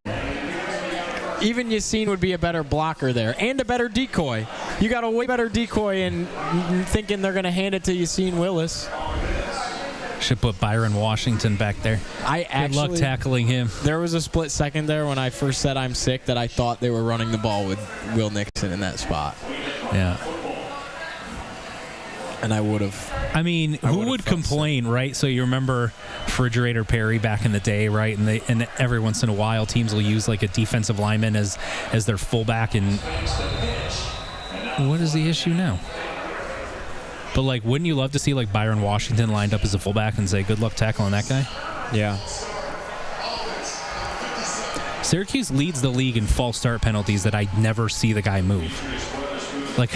Even Yassine would be a better blocker there and a better decoy. You got a way better decoy and thinking they're going to hand it to Yassine Willis. Should put Byron Washington back there. Good luck tackling him. There was a split second there when I first said I'm sick that I thought they were running the ball with Will Nixon in that spot. Yeah. And I would have. I mean, who would complain, right? So you remember Refrigerator Perry back in the day, right? And every once in a while, teams will use like a defensive lineman as their fullback. And what is the issue now? But like, wouldn't you love to see like Byron Washington lined up as a fullback and say, "Good luck tackling that guy"? Yeah. Syracuse leads the league in false start penalties that I never see the guy move. Like,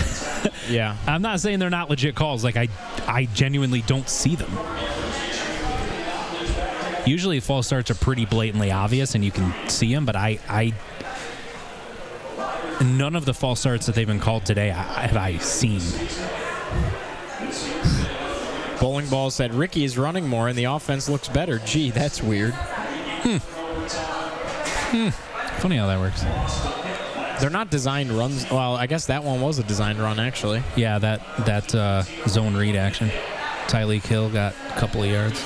yeah. I'm not saying they're not legit calls. Like, I genuinely don't see them. Usually false starts are pretty blatantly obvious and you can see them, but none of the false starts that they've been called today have I seen. Bowling Ball said Ricky is running more and the offense looks better. Gee, that's weird. Funny how that works. They're not designed runs. Well, I guess that one was a designed run, actually. Yeah, that zone read action. Tyreek Hill got a couple of yards.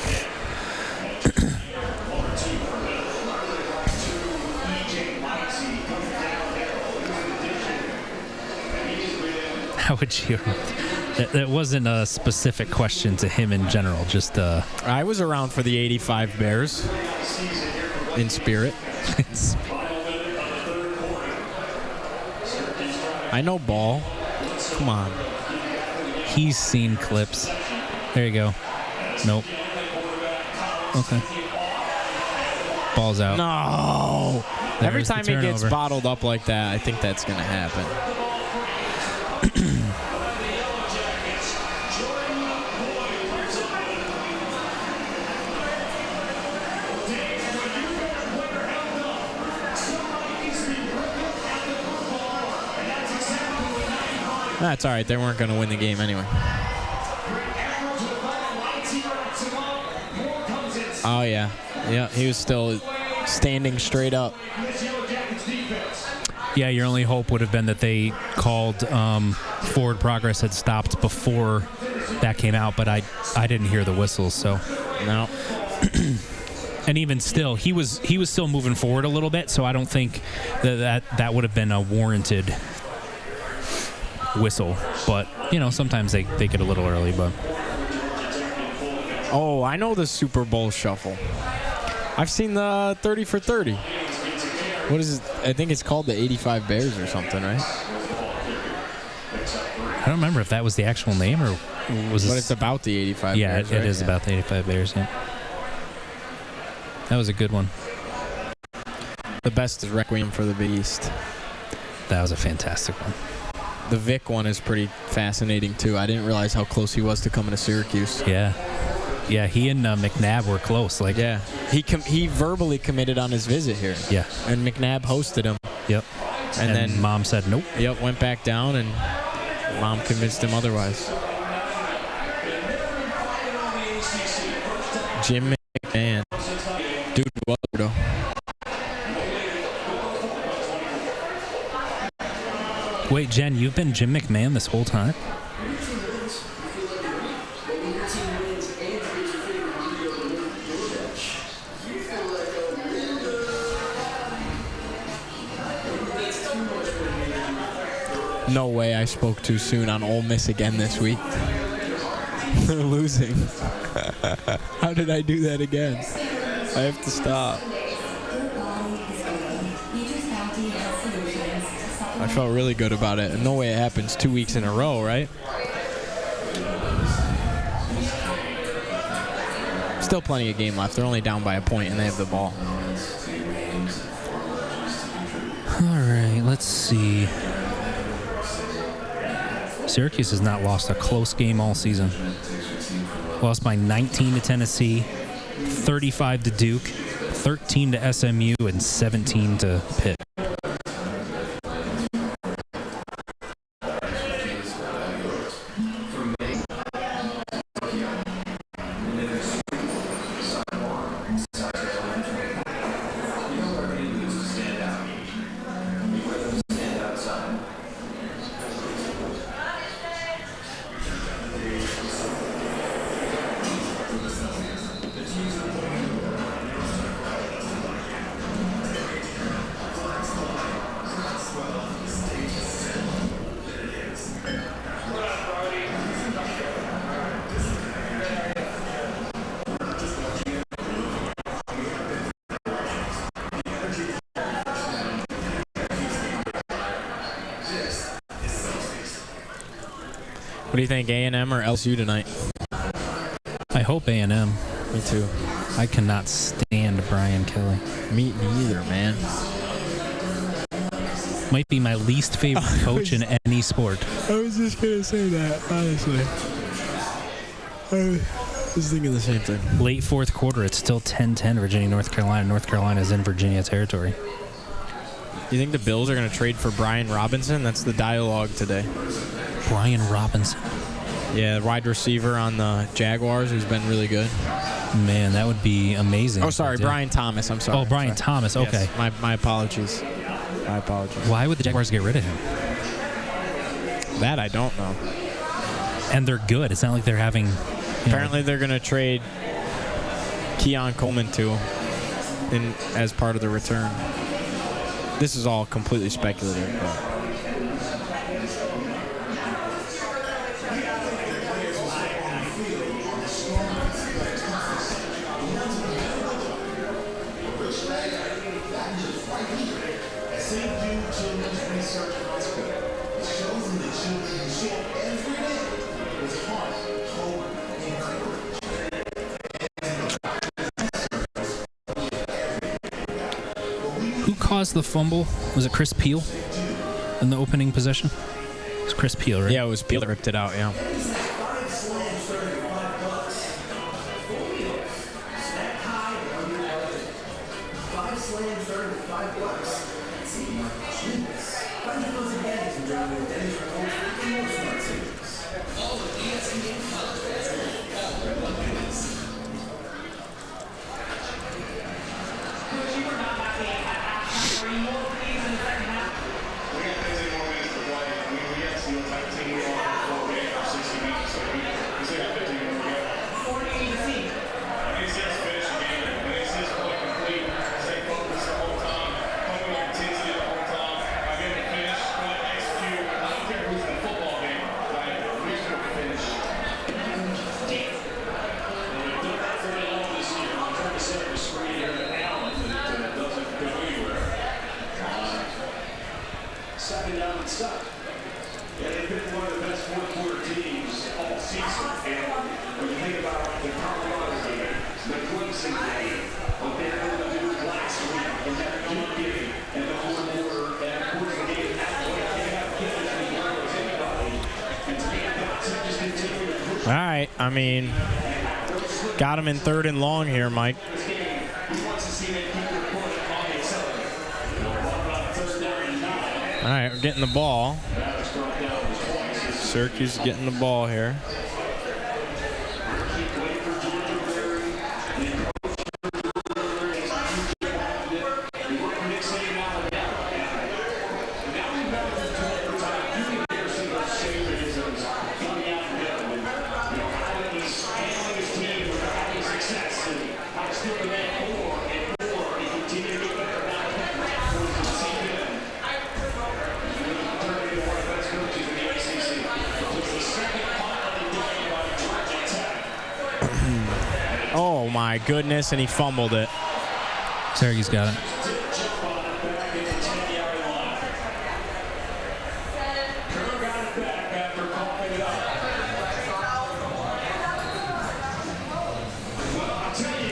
How would you? That wasn't a specific question to him in general. Just I was around for the '85 Bears in spirit. I know ball. Come on. He's seen clips. There you go. Nope. Okay. Ball's out. No. Every time he gets turnover. bottled up like that, I think that's going to happen. That's all right. They weren't going to win the game anyway. Oh, yeah. Yeah, he was still standing straight up. Yeah, your only hope would have been that they called forward progress had stopped before that came out, but I didn't hear the whistles, so. No. And even still, he was still moving forward a little bit, so I don't think that would have been a warranted whistle. But, sometimes they get a little early, but. Oh, I know the Super Bowl shuffle. I've seen the 30 for 30. What is it? I think it's called the 85 Bears or something, right? I don't remember if that was the actual name or was it. But it's about the 85 yeah, Bears. it is about the 85 Bears, yeah. That was a good one. The best is Requiem for the Beast. That was a fantastic one. The Vic one is pretty fascinating, too. I didn't realize how close he was to coming to Syracuse. Yeah. Yeah, he and McNabb were close. Yeah. He verbally committed on his visit here. Yeah. And McNabb hosted him. Yep. And then Mom said nope. Yep, went back down, and Mom convinced him otherwise. Jim McMahon. Dude, what though? Wait, Jen, you've been Jim McMahon this whole time? No way I spoke too soon on Ole Miss again this week. They're losing. How did I do that again? I have to stop. I felt really good about it. And no way it happens 2 weeks in a row, right? Still plenty of game left. They're only down by a point and they have the ball. All right, let's see. Syracuse has not lost a close game all season. Lost by 19 to Tennessee, 35 to Duke, 13 to SMU, and 17 to Pitt. What do you think, A&M or LSU tonight? I hope A&M. Me too. I cannot stand Brian Kelly. Me neither, man. Might be my least favorite coach in any sport. I was just going to say that, honestly. I was thinking the same thing. Late fourth quarter, it's still 10-10 Virginia, North Carolina. North Carolina's in Virginia territory. You think the Bills are going to trade for Brian Robinson? That's the dialogue today. Brian Robinson. Yeah, wide receiver on the Jaguars, who's been really good. Man, that would be amazing. Oh, sorry, Brian Thomas. I'm sorry. Oh, Brian Thomas. Okay. Yes, my apologies. My apologies. Why would the Jaguars get rid of him? That I don't know. And they're good. It's not like they're having... Apparently they're going to trade Keon Coleman to him as part of the return. This is all completely speculative, but... Who caused the fumble? Was it Chris Peel in the opening possession? It was Chris Peel, right? Yeah, it was Peel that ripped it out, yeah. Second down and stuck. Yeah, they've been one of the best fourth-quarter teams all season. And when you think about the Colorado game, the Clemson game, what they were able to do last week in that deep game and the fourth quarter, and of course the game after that, they have given as well as anybody. And to me, that's just continue to push. All right, I mean, got him in 3rd and long here, Mike. He wants to see them keep their foot on the accelerator. Third down and 9. All right, we're getting the ball. Syracuse is getting the ball here. Oh my goodness, and he fumbled it. Syracuse got it.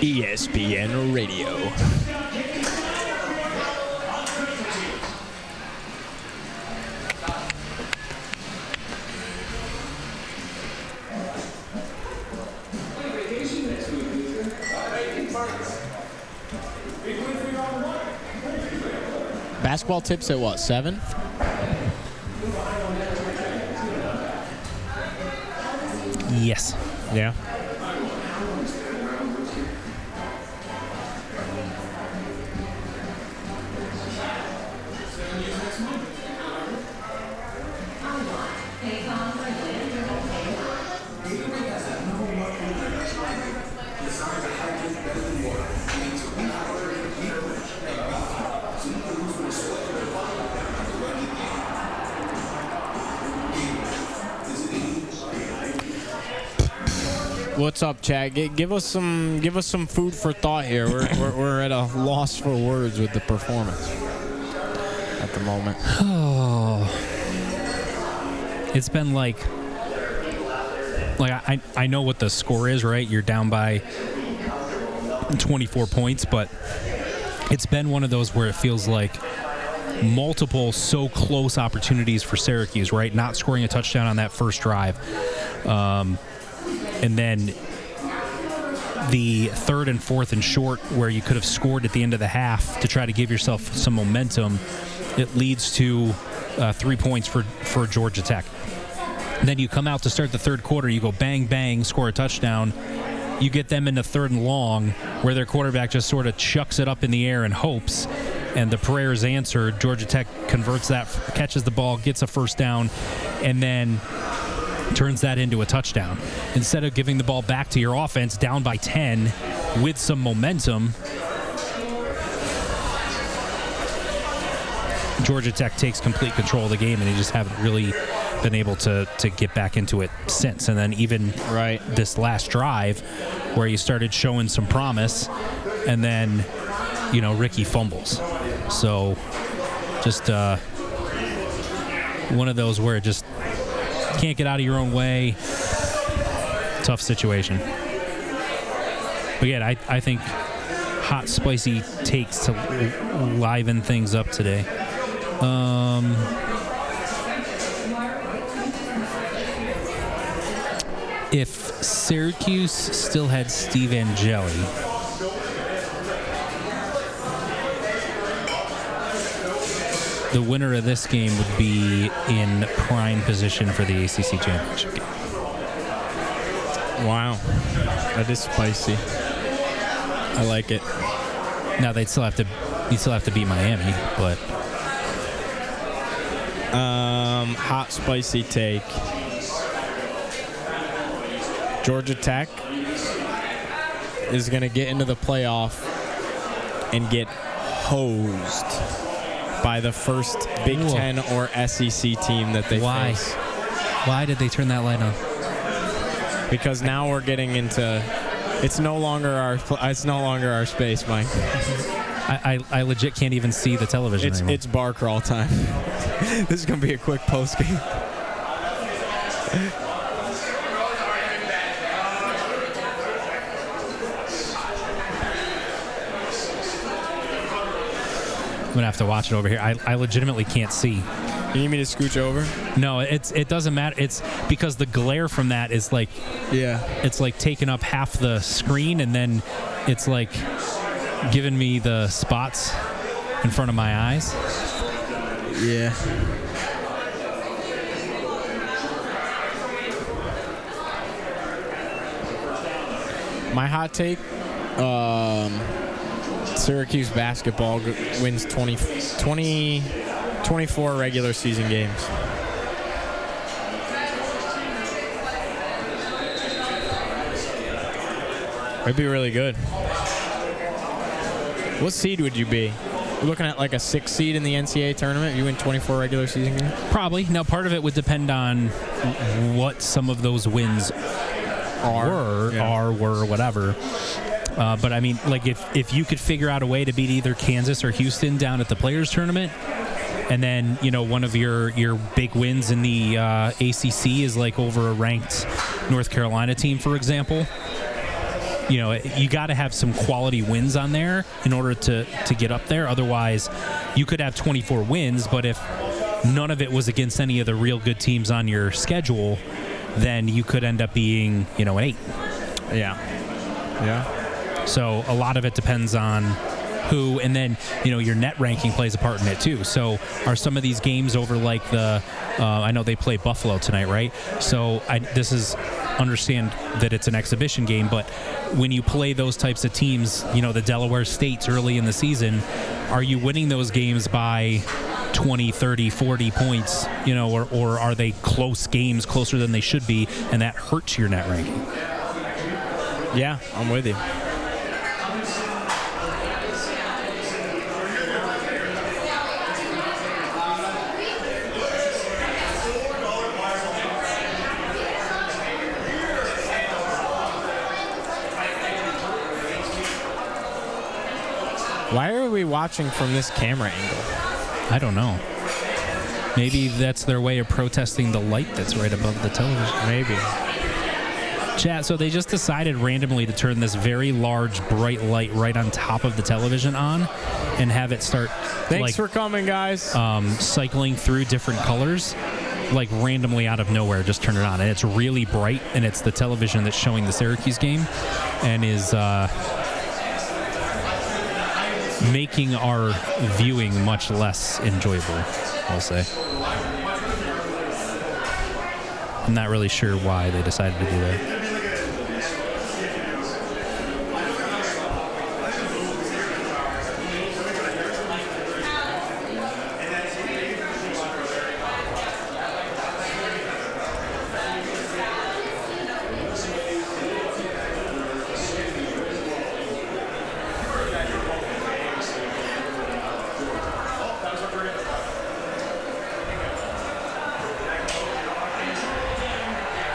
ESPN Radio. Basketball tips at what, 7? Yes. Yeah. What's up, Chad? Give us some food for thought here. We're at a loss for words with the performance at the moment. Oh, it's been like I know what the score is, right? You're down by 24 points, but it's been one of those where it feels like multiple so close opportunities for Syracuse, right? Not scoring a touchdown on that first drive. And then the 3rd and 4th and short where you could have scored at the end of the half to try to give yourself some momentum. It leads to 3 points for Georgia Tech. And then you come out to start the 3rd quarter, you go bang, bang, score a touchdown. You get them into 3rd and long where their quarterback just sort of chucks it up in the air and hopes. And the prayer is answered. Georgia Tech converts that, catches the ball, gets a first down, and then turns that into a touchdown. Instead of giving the ball back to your offense down by 10 with some momentum, Georgia Tech takes complete control of the game, and they just haven't really been able to get back into it since. And then even this last drive where you started showing some promise, and then, Ricky fumbles. So just one of those where it just can't get out of your own way. Tough situation. But yeah, I think hot, spicy takes to liven things up today. If Syracuse still had Steve Angeli, the winner of this game would be in prime position for the ACC championship game. Wow, that is spicy. I like it. Now you'd still have to beat Miami, but hot spicy take. Georgia Tech is going to get into the playoff and get hosed by the first Big Ten or SEC team that they face. Why did they turn that light on? Because now we're getting into it's no longer our space, Mike. I legit can't even see the television anymore. It's bar crawl time. This is going to be a quick post game. I'm going to have to watch it over here. I legitimately can't see. You need me to scooch over? No, it doesn't matter. It's because the glare from that is like, it's like taking up half the screen, and then it's like giving me the spots in front of my eyes. Yeah. My hot take, Syracuse basketball wins 24 regular season games. That'd be really good. What seed would you be? You're looking at like a 6 seed in the NCAA tournament. You win 24 regular season games? Probably. Now, part of it would depend on what some of those wins were, whatever. But I mean, like if you could figure out a way to beat either Kansas or Houston down at the Players Tournament, and then one of your big wins in the ACC is like over a ranked North Carolina team, for example. You got to have some quality wins on there in order to get up there. Otherwise, you could have 24 wins, but if none of it was against any of the real good teams on your schedule, then you could end up being, an 8. Yeah. So a lot of it depends on who, and then, your net ranking plays a part in it too. So are some of these games over like I know they play Buffalo tonight, right? So understand that it's an exhibition game, but when you play those types of teams, the Delaware States early in the season, are you winning those games by 20, 30, 40 points, or are they close games, closer than they should be, and that hurts your net ranking? Yeah, I'm with you. Why are we watching from this camera angle? I don't know. Maybe that's their way of protesting the light that's right above the television. Maybe. Chat, so they just decided randomly to turn this very large, bright light right on top of the television on and have it start... Thanks for coming, guys. Cycling through different colors, like randomly out of nowhere, just turn it on. And it's really bright, and it's the television that's showing the Syracuse game and is... making our viewing much less enjoyable, I'll say. I'm not really sure why they decided to do that.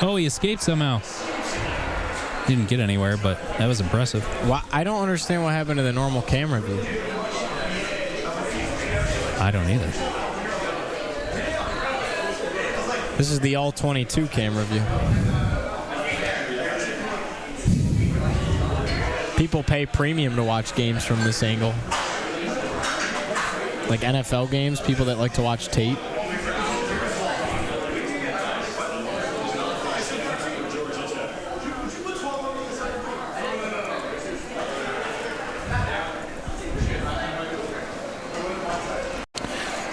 Oh, he escaped somehow. Didn't get anywhere, but that was impressive. I don't understand what happened to the normal camera view. I don't either. This is the all-22 camera view. People pay premium to watch games from this angle. Like NFL games, people that like to watch tape.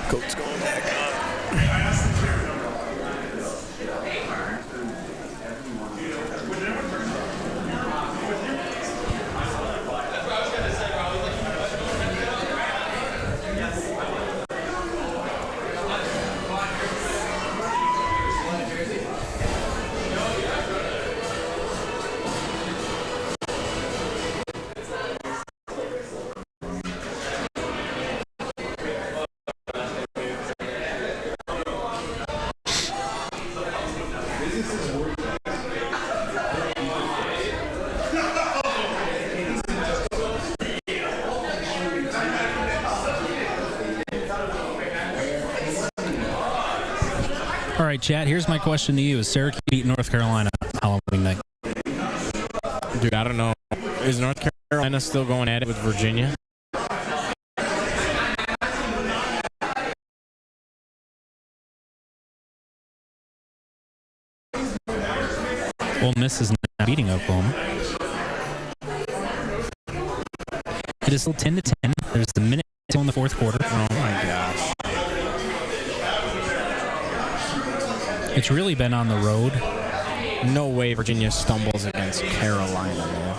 Coat's going back on. All right, chat, here's my question to you. Is Syracuse beat North Carolina Halloween night? Dude, I don't know. Is North Carolina still going at it with Virginia? Ole Miss is not beating Oklahoma. It is still 10-10. There's a minute in the fourth quarter. Oh, my gosh. It's really been on the road. No way Virginia stumbles against Carolina, man.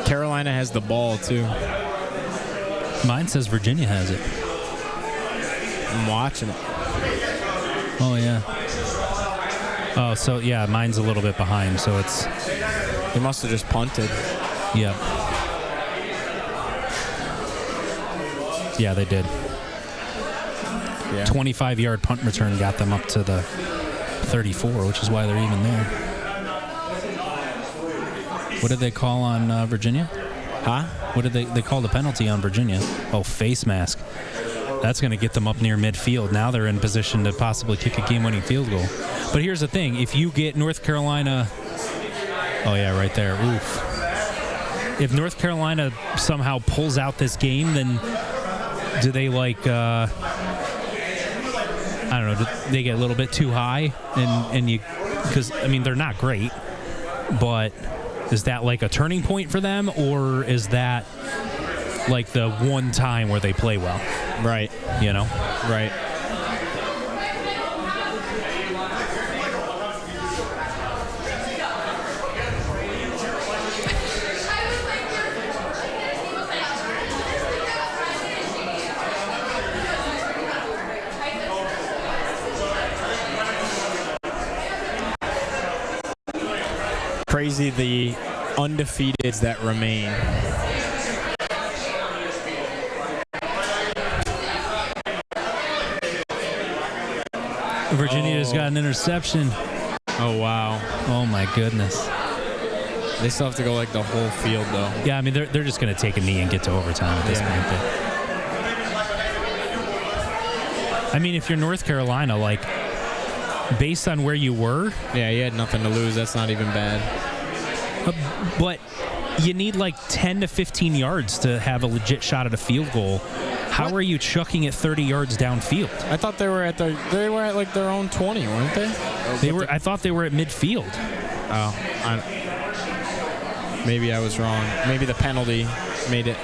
Carolina has the ball, too. Mine says Virginia has it. I'm watching it. Oh, yeah. Oh, so, yeah, mine's a little bit behind, so it's... They must have just punted. Yeah. Yeah, they did. Yeah. 25-yard punt return got them up to the 34, which is why they're even there. What did they call on Virginia? Huh? What did they call the penalty on Virginia? Oh, face mask. That's going to get them up near midfield. Now they're in position to possibly kick a game-winning field goal. But here's the thing. If you get North Carolina... Oh, yeah, right there. Oof. If North Carolina somehow pulls out this game, then do they, like... I don't know. Do they get a little bit too high? And you... Because, I mean, they're not great. But is that, like, a turning point for them? Or is that, like, the one time where they play well? Right. You know? Right. Crazy the undefeateds that remain. Virginia has got an interception. Oh, wow. Oh, my goodness. They still have to go like the whole field, though. Yeah, I mean, they're just going to take a knee and get to overtime at this point. I mean, if you're North Carolina, like, based on where you were. Yeah, you had nothing to lose. That's not even bad. But you need like 10 to 15 yards to have a legit shot at a field goal. How are you chucking it 30 yards downfield? I thought they were at like their own 20, weren't they? I thought they were at midfield. Oh, maybe I was wrong. Maybe the penalty made it.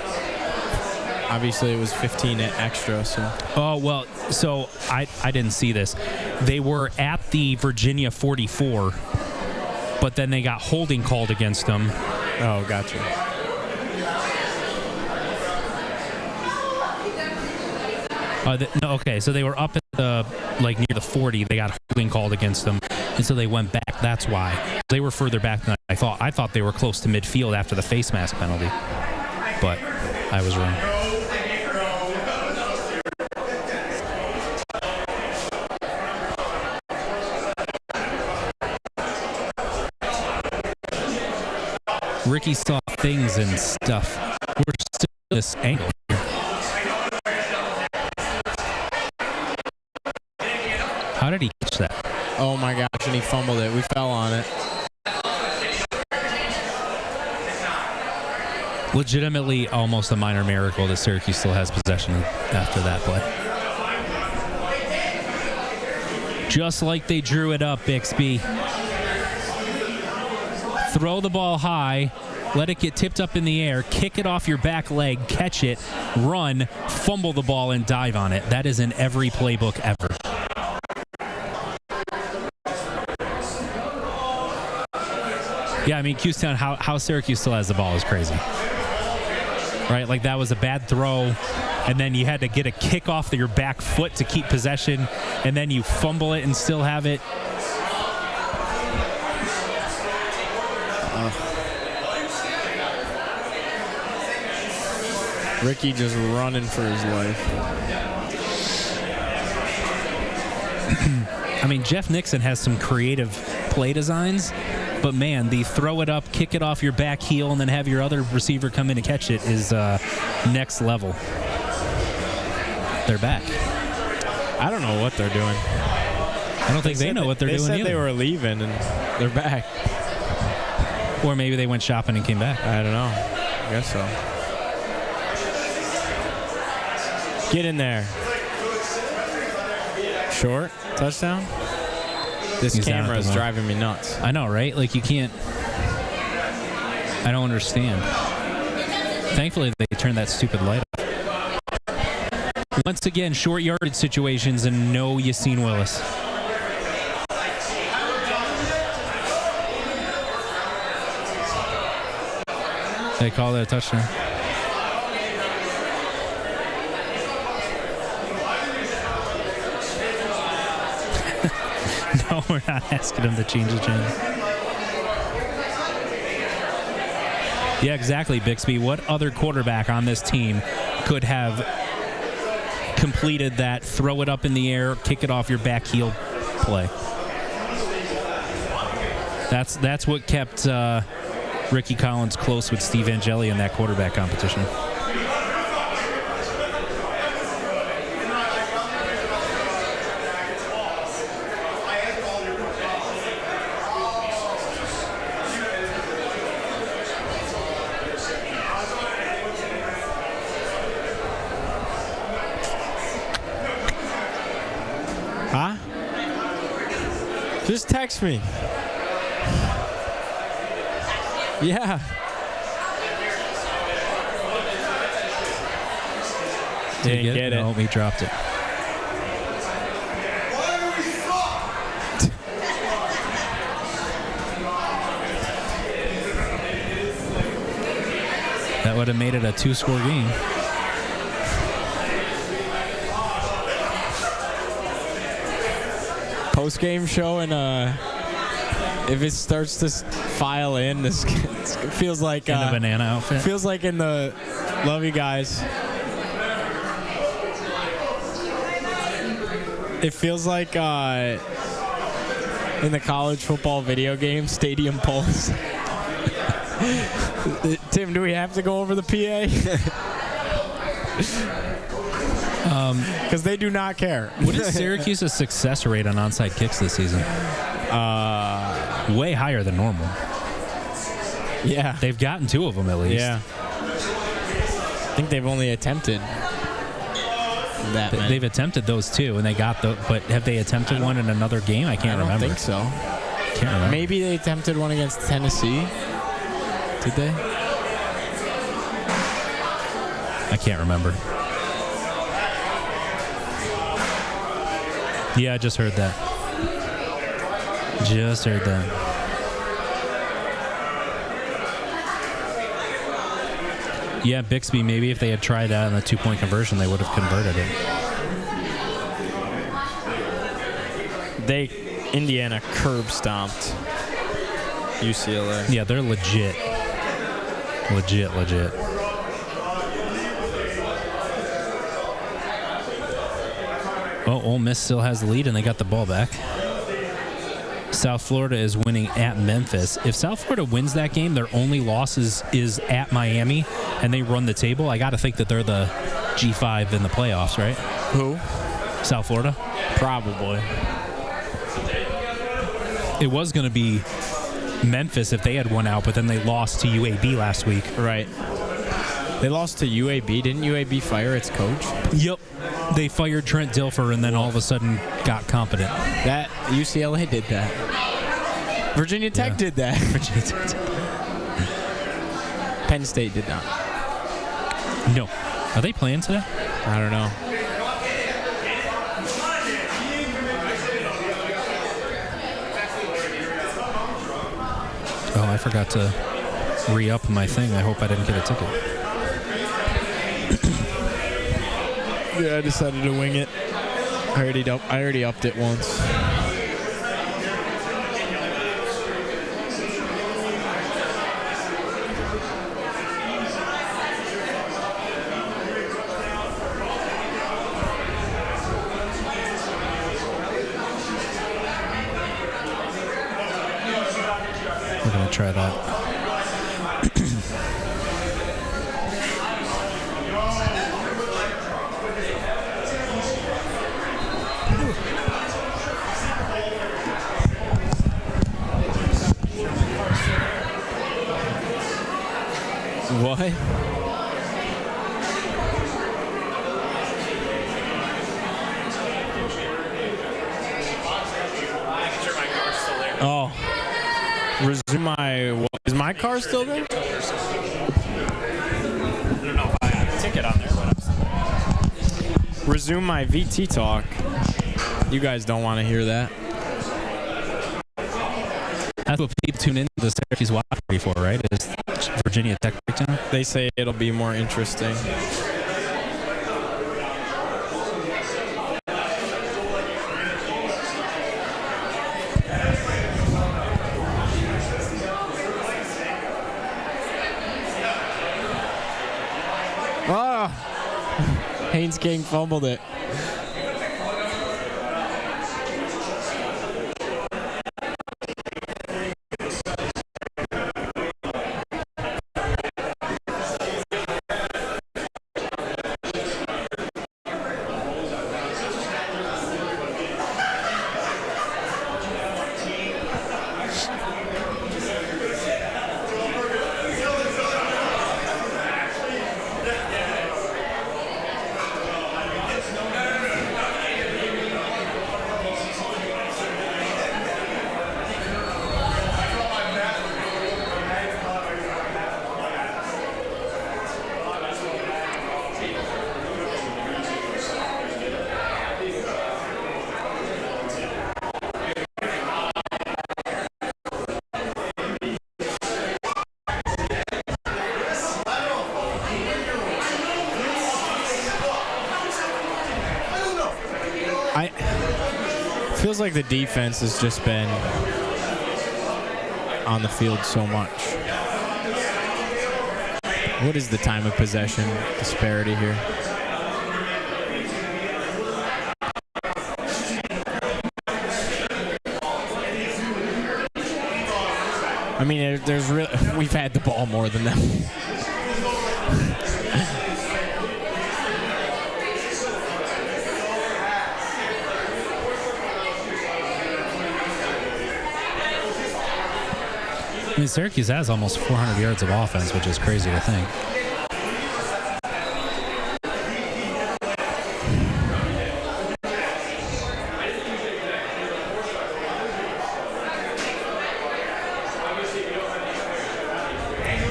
Obviously, it was 15 extra. So. Oh well, so I didn't see this. They were at the Virginia 44, but then they got holding called against them. Oh, gotcha. No, okay, so they were up at the near the 40. They got holding called against them, and so they went back. That's why they were further back than I thought. I thought they were close to midfield after the face mask penalty, but I was wrong. Ricky saw things and stuff. We're still at this angle. How did he catch that? Oh my gosh, and he fumbled it. We fell on it. Legitimately almost a minor miracle that Syracuse still has possession after that play. Just like they drew it up, Bixby. Throw the ball high, let it get tipped up in the air, kick it off your back leg, catch it, run, fumble the ball, and dive on it. That is in every playbook ever. Yeah, I mean, Cusetown, how Syracuse still has the ball is crazy. Right? Like, that was a bad throw, and then you had to get a kick off your back foot to keep possession, and then you fumble it and still have it. Ricky just running for his life. I mean, Jeff Nixon has some creative play designs, but man, the throw it up, kick it off your back heel, and then have your other receiver come in and catch it is next level. They're back. I don't know what they're doing. I don't think they know what they're doing They said either. they were leaving, and they're back. Or maybe they went shopping and came back. I don't know. I guess so. Get in there. Short touchdown. This camera is driving me nuts. I know, right? Like, you can't. I don't understand. Thankfully, they turned that stupid light off. Once again, short yardage situations and no Yassine Willis. They call that a touchdown. No, we're not asking him to change the channel. Yeah, exactly, Bixby. What other quarterback on this team could have completed that throw it up in the air, kick it off your back heel play? That's what kept Ricky Collins close with Steve Angeli in that quarterback competition. Huh? Just text me. Yeah. Didn't get it. No, he dropped it. That would have made it a 2-score game. Post-game show, and if it starts to file in, this feels like in a banana outfit. Feels like in the love you guys. It feels like in the college football video game Stadium Pulse. Tim, do we have to go over the PA? Because they do not care. What is Syracuse's success rate on onside kicks this season? Way higher than normal. Yeah. They've gotten 2 of them at least. Yeah. I think they've only attempted that many. They've attempted those 2, and they got the. But have they attempted one in another game? I can't remember. I don't think so. Can't remember. Maybe they attempted one against Tennessee. Did they? I can't remember. Yeah, I just heard that. Just heard that. Yeah, Bixby, maybe if they had tried that on the 2-point conversion, they would have converted it. Indiana curb stomped UCLA. Yeah, they're legit. Legit. Oh, Ole Miss still has the lead, and they got the ball back. South Florida is winning at Memphis. If South Florida wins that game, their only loss is at Miami, and they run the table. I got to think that they're the G5 in the playoffs, right? Who? South Florida? Probably. It was going to be Memphis if they had won out, but then they lost to UAB last week. Right. They lost to UAB. Didn't UAB fire its coach? Yep. They fired Trent Dilfer and then all of a sudden got competent. That UCLA did that. Virginia Tech did that. Virginia Tech. Penn State did not. No. Are they playing today? I don't know. Oh, I forgot to re-up my thing. I hope I didn't get a ticket. Yeah, I decided to wing it. I already upped it once. We're going to try that. What? Oh. Resume my... What? Is my car still there? I don't know if I have a ticket on there. But resume my VT talk. You guys don't want to hear that. That's what people tune into the Syracuse Watch Party for, right? Is Virginia Tech breakdown? They say it'll be more interesting. Ah! Haynes King fumbled it. Feels like the defense has just been on the field so much. What is the time of possession disparity here? I mean, there's we've had the ball more than them. I mean, Syracuse has almost 400 yards of offense, which is crazy to think.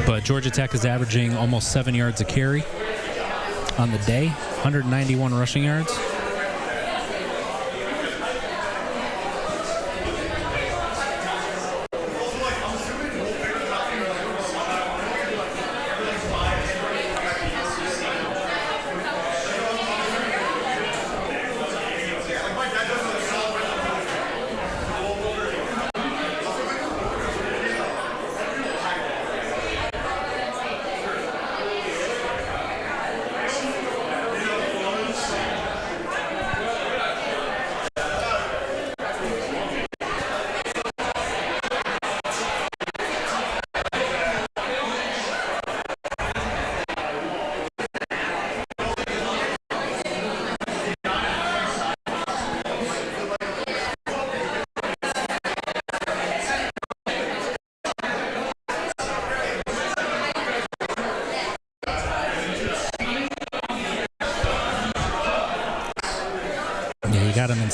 But Georgia Tech is averaging almost 7 yards a carry on the day, 191 rushing yards.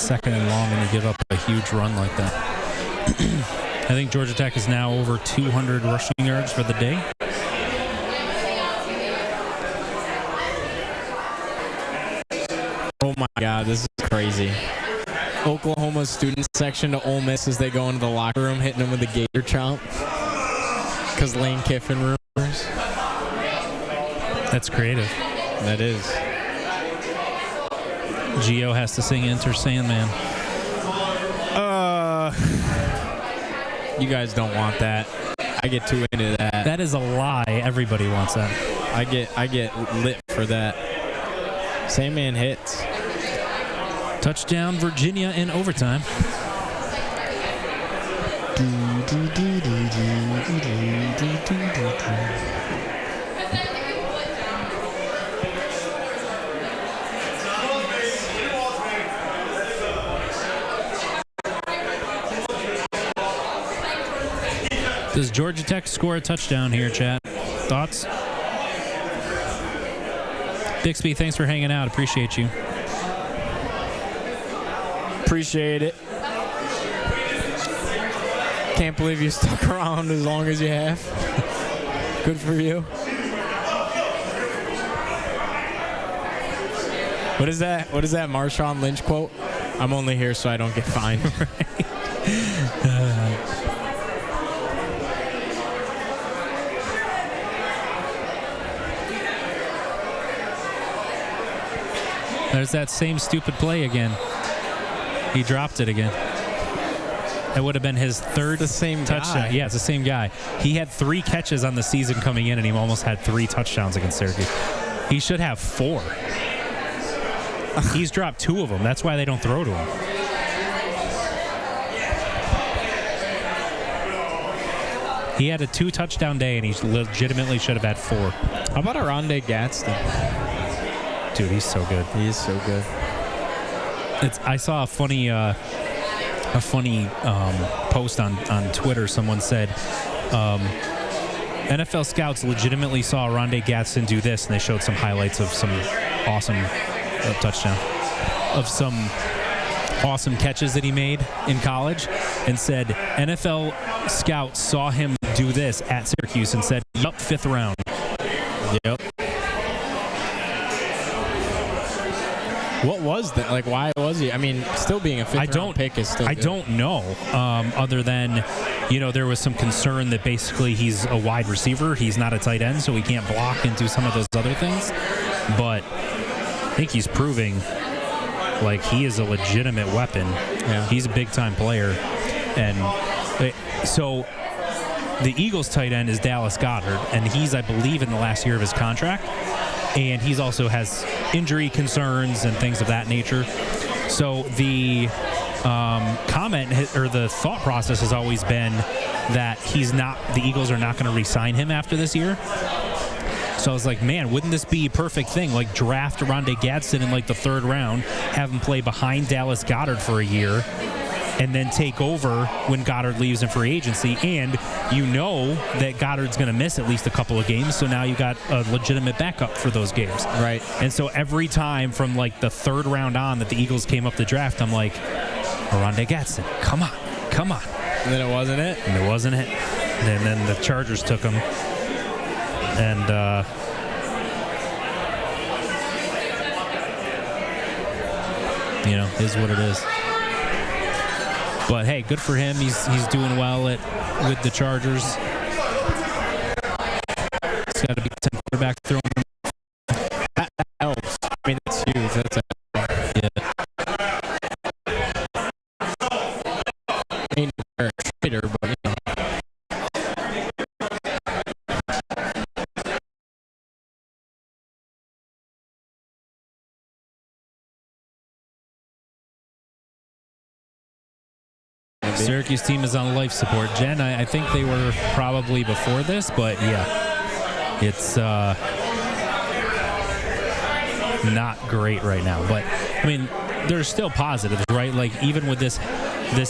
second and long and you give up a huge run like that. I think Georgia Tech is now over 200 rushing yards for the day. Oh my God, this is crazy. Oklahoma student section to Ole Miss as they go into the locker room, hitting them with the gator chomp. Because Lane Kiffin rumors. That's creative. That is. Gio has to sing Enter Sandman. You guys don't want that. I get too into that. That is a lie. Everybody wants that. I get lit for that. Sandman hits. Touchdown, Virginia in overtime. Does Georgia Tech score a touchdown here, chat? Thoughts? Bixby, thanks for hanging out. Appreciate you. Appreciate it. Can't believe you stuck around as long as you have. Good for you. What is that? What is that Marshawn Lynch quote? I'm only here so I don't get fined. There's that same stupid play again. He dropped it again. That would have been his third touchdown. Guy. Yeah, it's the same guy. He had 3 catches on the season coming in, and he almost had 3 touchdowns against Syracuse. He should have 4. He's dropped 2 of them. That's why they don't throw to him. He had a 2-touchdown day, and he legitimately should have had 4. How about Rondé Gadsden? Dude, he's so good. He is so good. I saw a funny post on Twitter. Someone said NFL scouts legitimately saw Rondé Gadsden do this, and they showed some highlights of some awesome touchdown, of some awesome catches that he made in college, and said NFL scouts saw him do this at Syracuse and said, "Yup, 5th round." Yep. What was that? Like, why was he? I mean, still being a 5th round pick is still good. I don't know. Other than, there was some concern that basically he's a wide receiver. He's not a tight end, so he can't block and do some of those other things. But I think he's proving like he is a legitimate weapon. Yeah. He's a big-time player. And so the Eagles tight end is Dallas Goedert, and he's, I believe, in the last year of his contract. And he's also has injury concerns and things of that nature. So the comment or the thought process has always been that the Eagles are not going to re-sign him after this year. So I was like, man, wouldn't this be a perfect thing? Like, draft Rondé Gadsden in like the 3rd round, have him play behind Dallas Goedert for a year, and then take over when Goddard leaves in free agency. And that Goddard's going to miss at least a couple of games, so now you got a legitimate backup for those games. Right. And so every time from like the 3rd round on that the Eagles came up the draft, I'm like, Rondé Gadsden, come on. And then it wasn't it? And it wasn't it. And then the Chargers took him. And is what it is. But hey, good for him. He's doing well with the Chargers. He's got to be 10 quarterback throwing. That helps. I mean, that's huge. That's I mean, they're a trader, but Syracuse team is on life support. Jen, I think they were probably before this, but yeah, it's not great right now. But I mean, there's still positives, right? Like even with this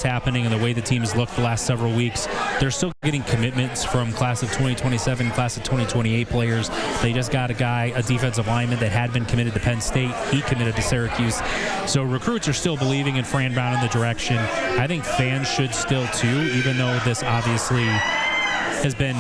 happening and the way the team's looked the last several weeks, they're still getting commitments from class of 2027, class of 2028 players. They just got a defensive lineman that had been committed to Penn State. He committed to Syracuse. So recruits are still believing in Fran Brown in the direction. I think fans should still too, even though this obviously has been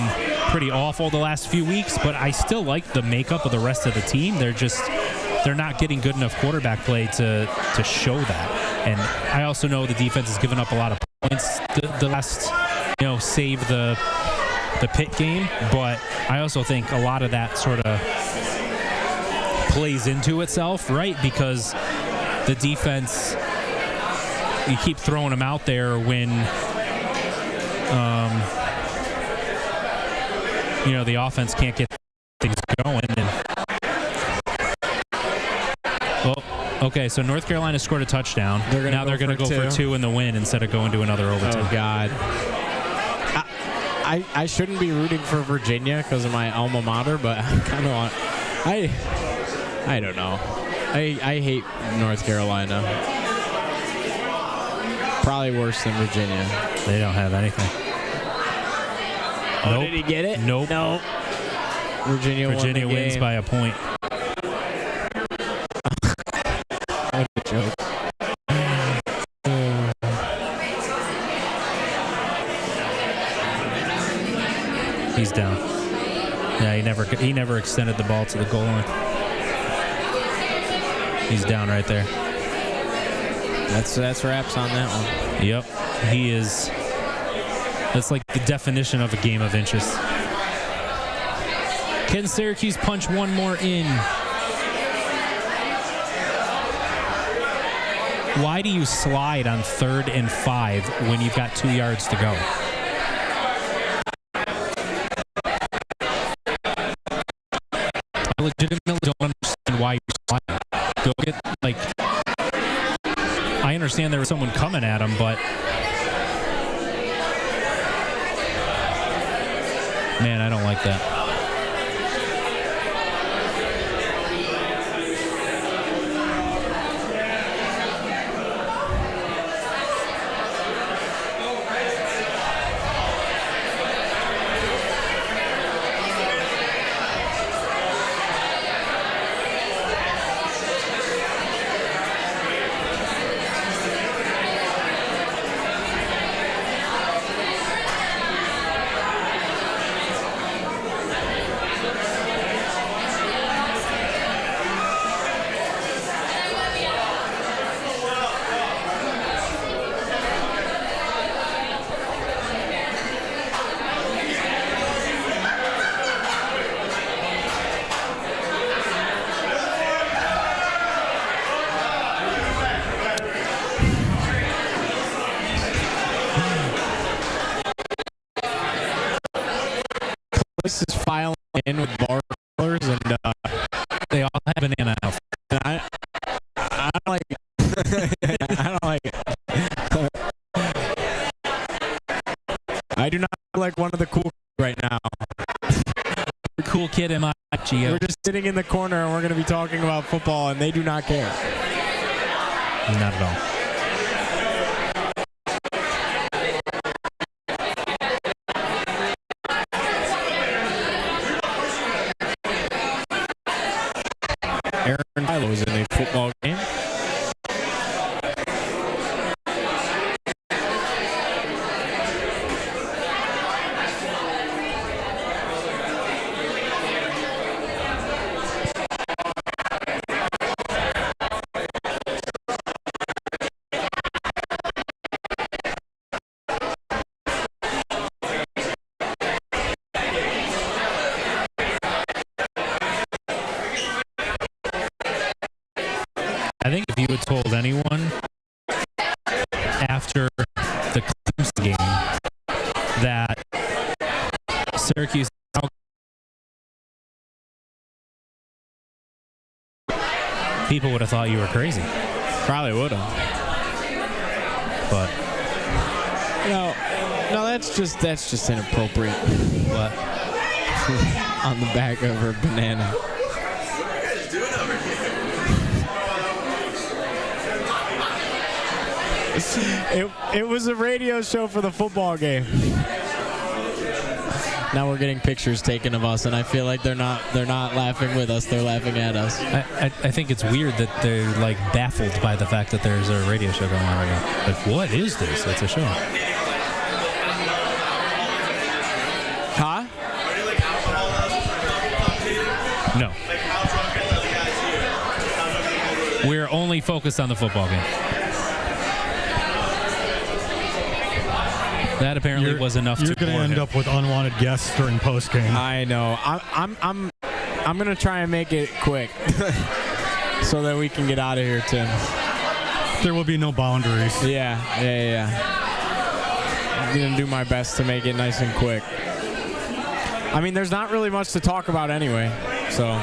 pretty awful the last few weeks, but I still like the makeup of the rest of the team. They're not getting good enough quarterback play to show that. And I also know the defense has given up a lot of points the last, save the Pitt game, but I also think a lot of that sort of plays into itself, right? Because the defense, you keep throwing them out there when the offense can't get things going. Okay, so North Carolina scored a touchdown. Now they're going to go for 2 in the win instead of going to another overtime. Oh, God. I shouldn't be rooting for Virginia because of my alma mater, but I kind of want... I don't know. I hate North Carolina. Probably worse than Virginia. They don't have anything. Oh, nope. Did he get it? Nope. No. Virginia wins by a point. What a joke. He's down. Yeah, he never extended the ball to the goal line. He's down right there. That's wraps on that one. Yep. He is. That's like the definition of a game of inches. Can Syracuse punch one more in? Why do you slide on 3rd and 5 when you've got 2 yards to go? I legitimately don't understand why you're sliding. Go get, I understand there was someone coming at him, but man, I don't like that. This is filing in with bar colors, and they all have banana outfits. I don't like it. I don't like it. I do not like one of the cool right now. Cool kid am I, Gio. We're just sitting in the corner and we're going to be talking about football, and they do not care. Not at all. Aaron Milo is in a football game. I think if you had told anyone after the Clemson game that Syracuse, people would have thought you were crazy. Probably would have. But no, that's just inappropriate. what? On the back of her banana. It was a radio show for the football game. Now we're getting pictures taken of us, and I feel like they're not laughing with us. They're laughing at us. I think it's weird that they're like baffled by the fact that there's a radio show going on right now. Like, what is this? It's a show. Huh? No. We're only focused on the football game. That apparently was enough. You're going to end up with unwanted guests during post game. I know. I'm gonna try and make it quick so that we can get out of here, Tim. There will be no boundaries. Yeah. I'm gonna do my best to make it nice and quick. I mean, there's not really much to talk about anyway, so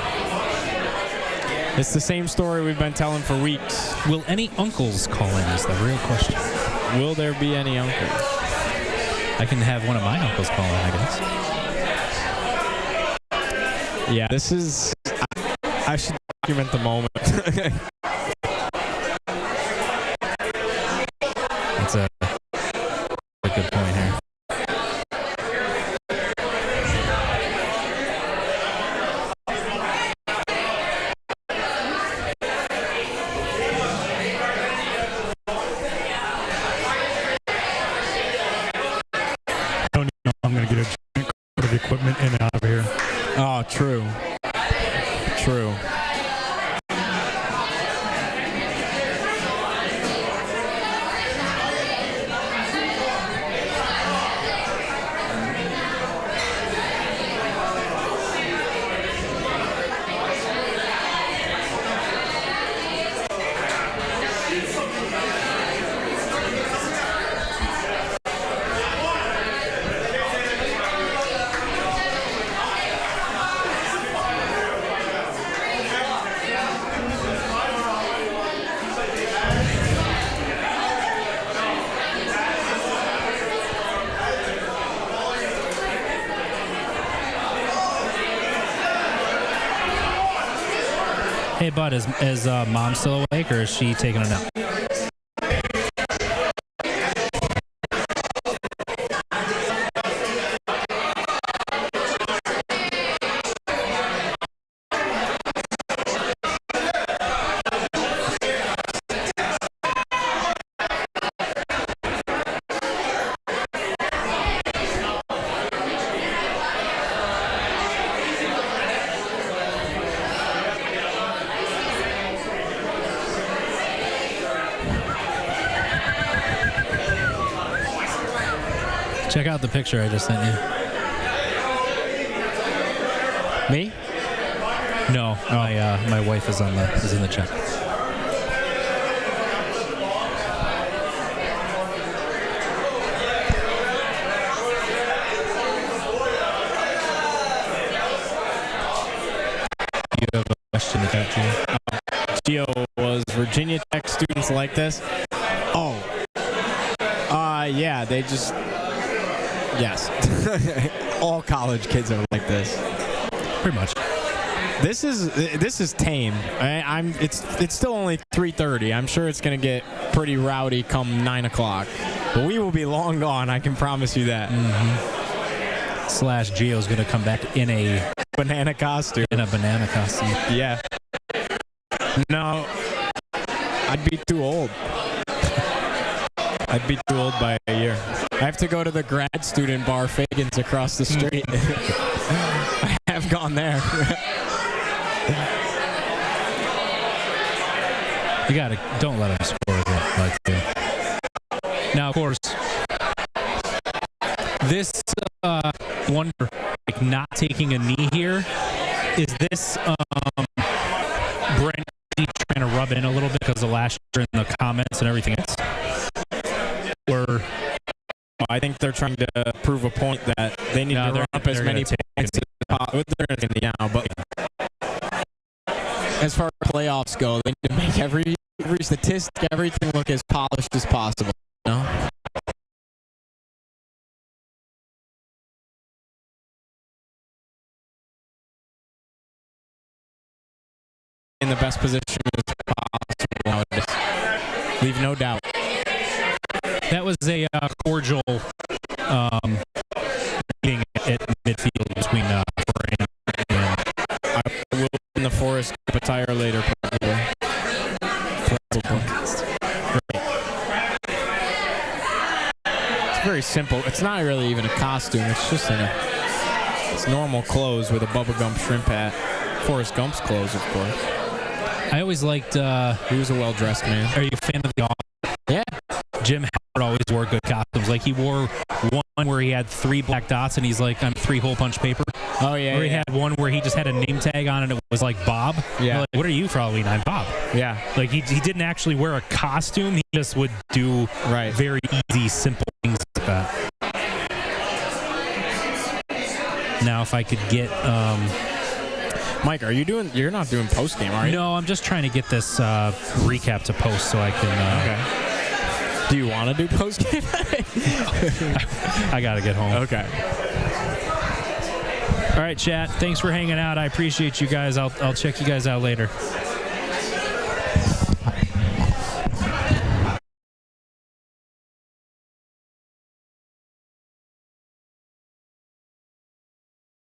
it's the same story we've been telling for weeks. Will any uncles call in is the real question. Will there be any uncles? I can have one of my uncles call in, I guess. Yeah, this is... I should document the moment. That's a good point here. I'm going to get a giant of equipment in and out of here. Oh, true. Hey, bud, is mom still awake, or is she taking a nap? Check out the picture I just sent you. Me? No, my wife is in the chat. You have a question about Gio? Gio, was Virginia Tech students like this? Oh. Yeah, they just... Yes. All college kids are like this. Pretty much. This is tame. It's still only 3:30. I'm sure it's gonna get pretty rowdy come 9 o'clock. But we will be long gone. I can promise you that. Mm-hmm. Slash Gio's gonna come back in a banana costume. Yeah. No, I'd be too old. I'd be too old by a year. I have to go to the grad student bar, Fagan's, across the street. I have gone there. You gotta, don't let him score again. Like, now, of course, this wonder, like, not taking a knee here, is this Brent trying to rub in a little bit because of last year in the comments and everything else? Or I think they're trying to prove a point that they need to run up as many points as possible. They're going to now, but as far as playoffs go, they need to make every statistic, everything look as polished as possible. You know? In the best position as possible nowadays. Leave no doubt. That was a cordial meeting at midfield between Fran and I will in the Forest attire later, probably. It's very simple. It's not really even a costume. It's just it's normal clothes with a bubblegum shrimp hat. Forrest Gump's clothes, of course. I always liked. He was a well-dressed man. Are you a fan of The Office? Yeah. Jim Howard always wore good costumes. Like he wore one where he had 3 black dots and he's like, I'm 3 hole punch paper. Oh, yeah. Or he had one where he just had a name tag on it and it was like Bob. Yeah. Like, what are you for Halloween? I'm Bob. Yeah. Like he didn't actually wear a costume. He just would do very easy, simple things like that. Now, if I could get... Mike, you're not doing post-game, are you? No, I'm just trying to get this recap to post so I can... Okay. Do you want to do post-game? I got to get home. Okay. All right, chat. Thanks for hanging out. I appreciate you guys. I'll check you guys out later.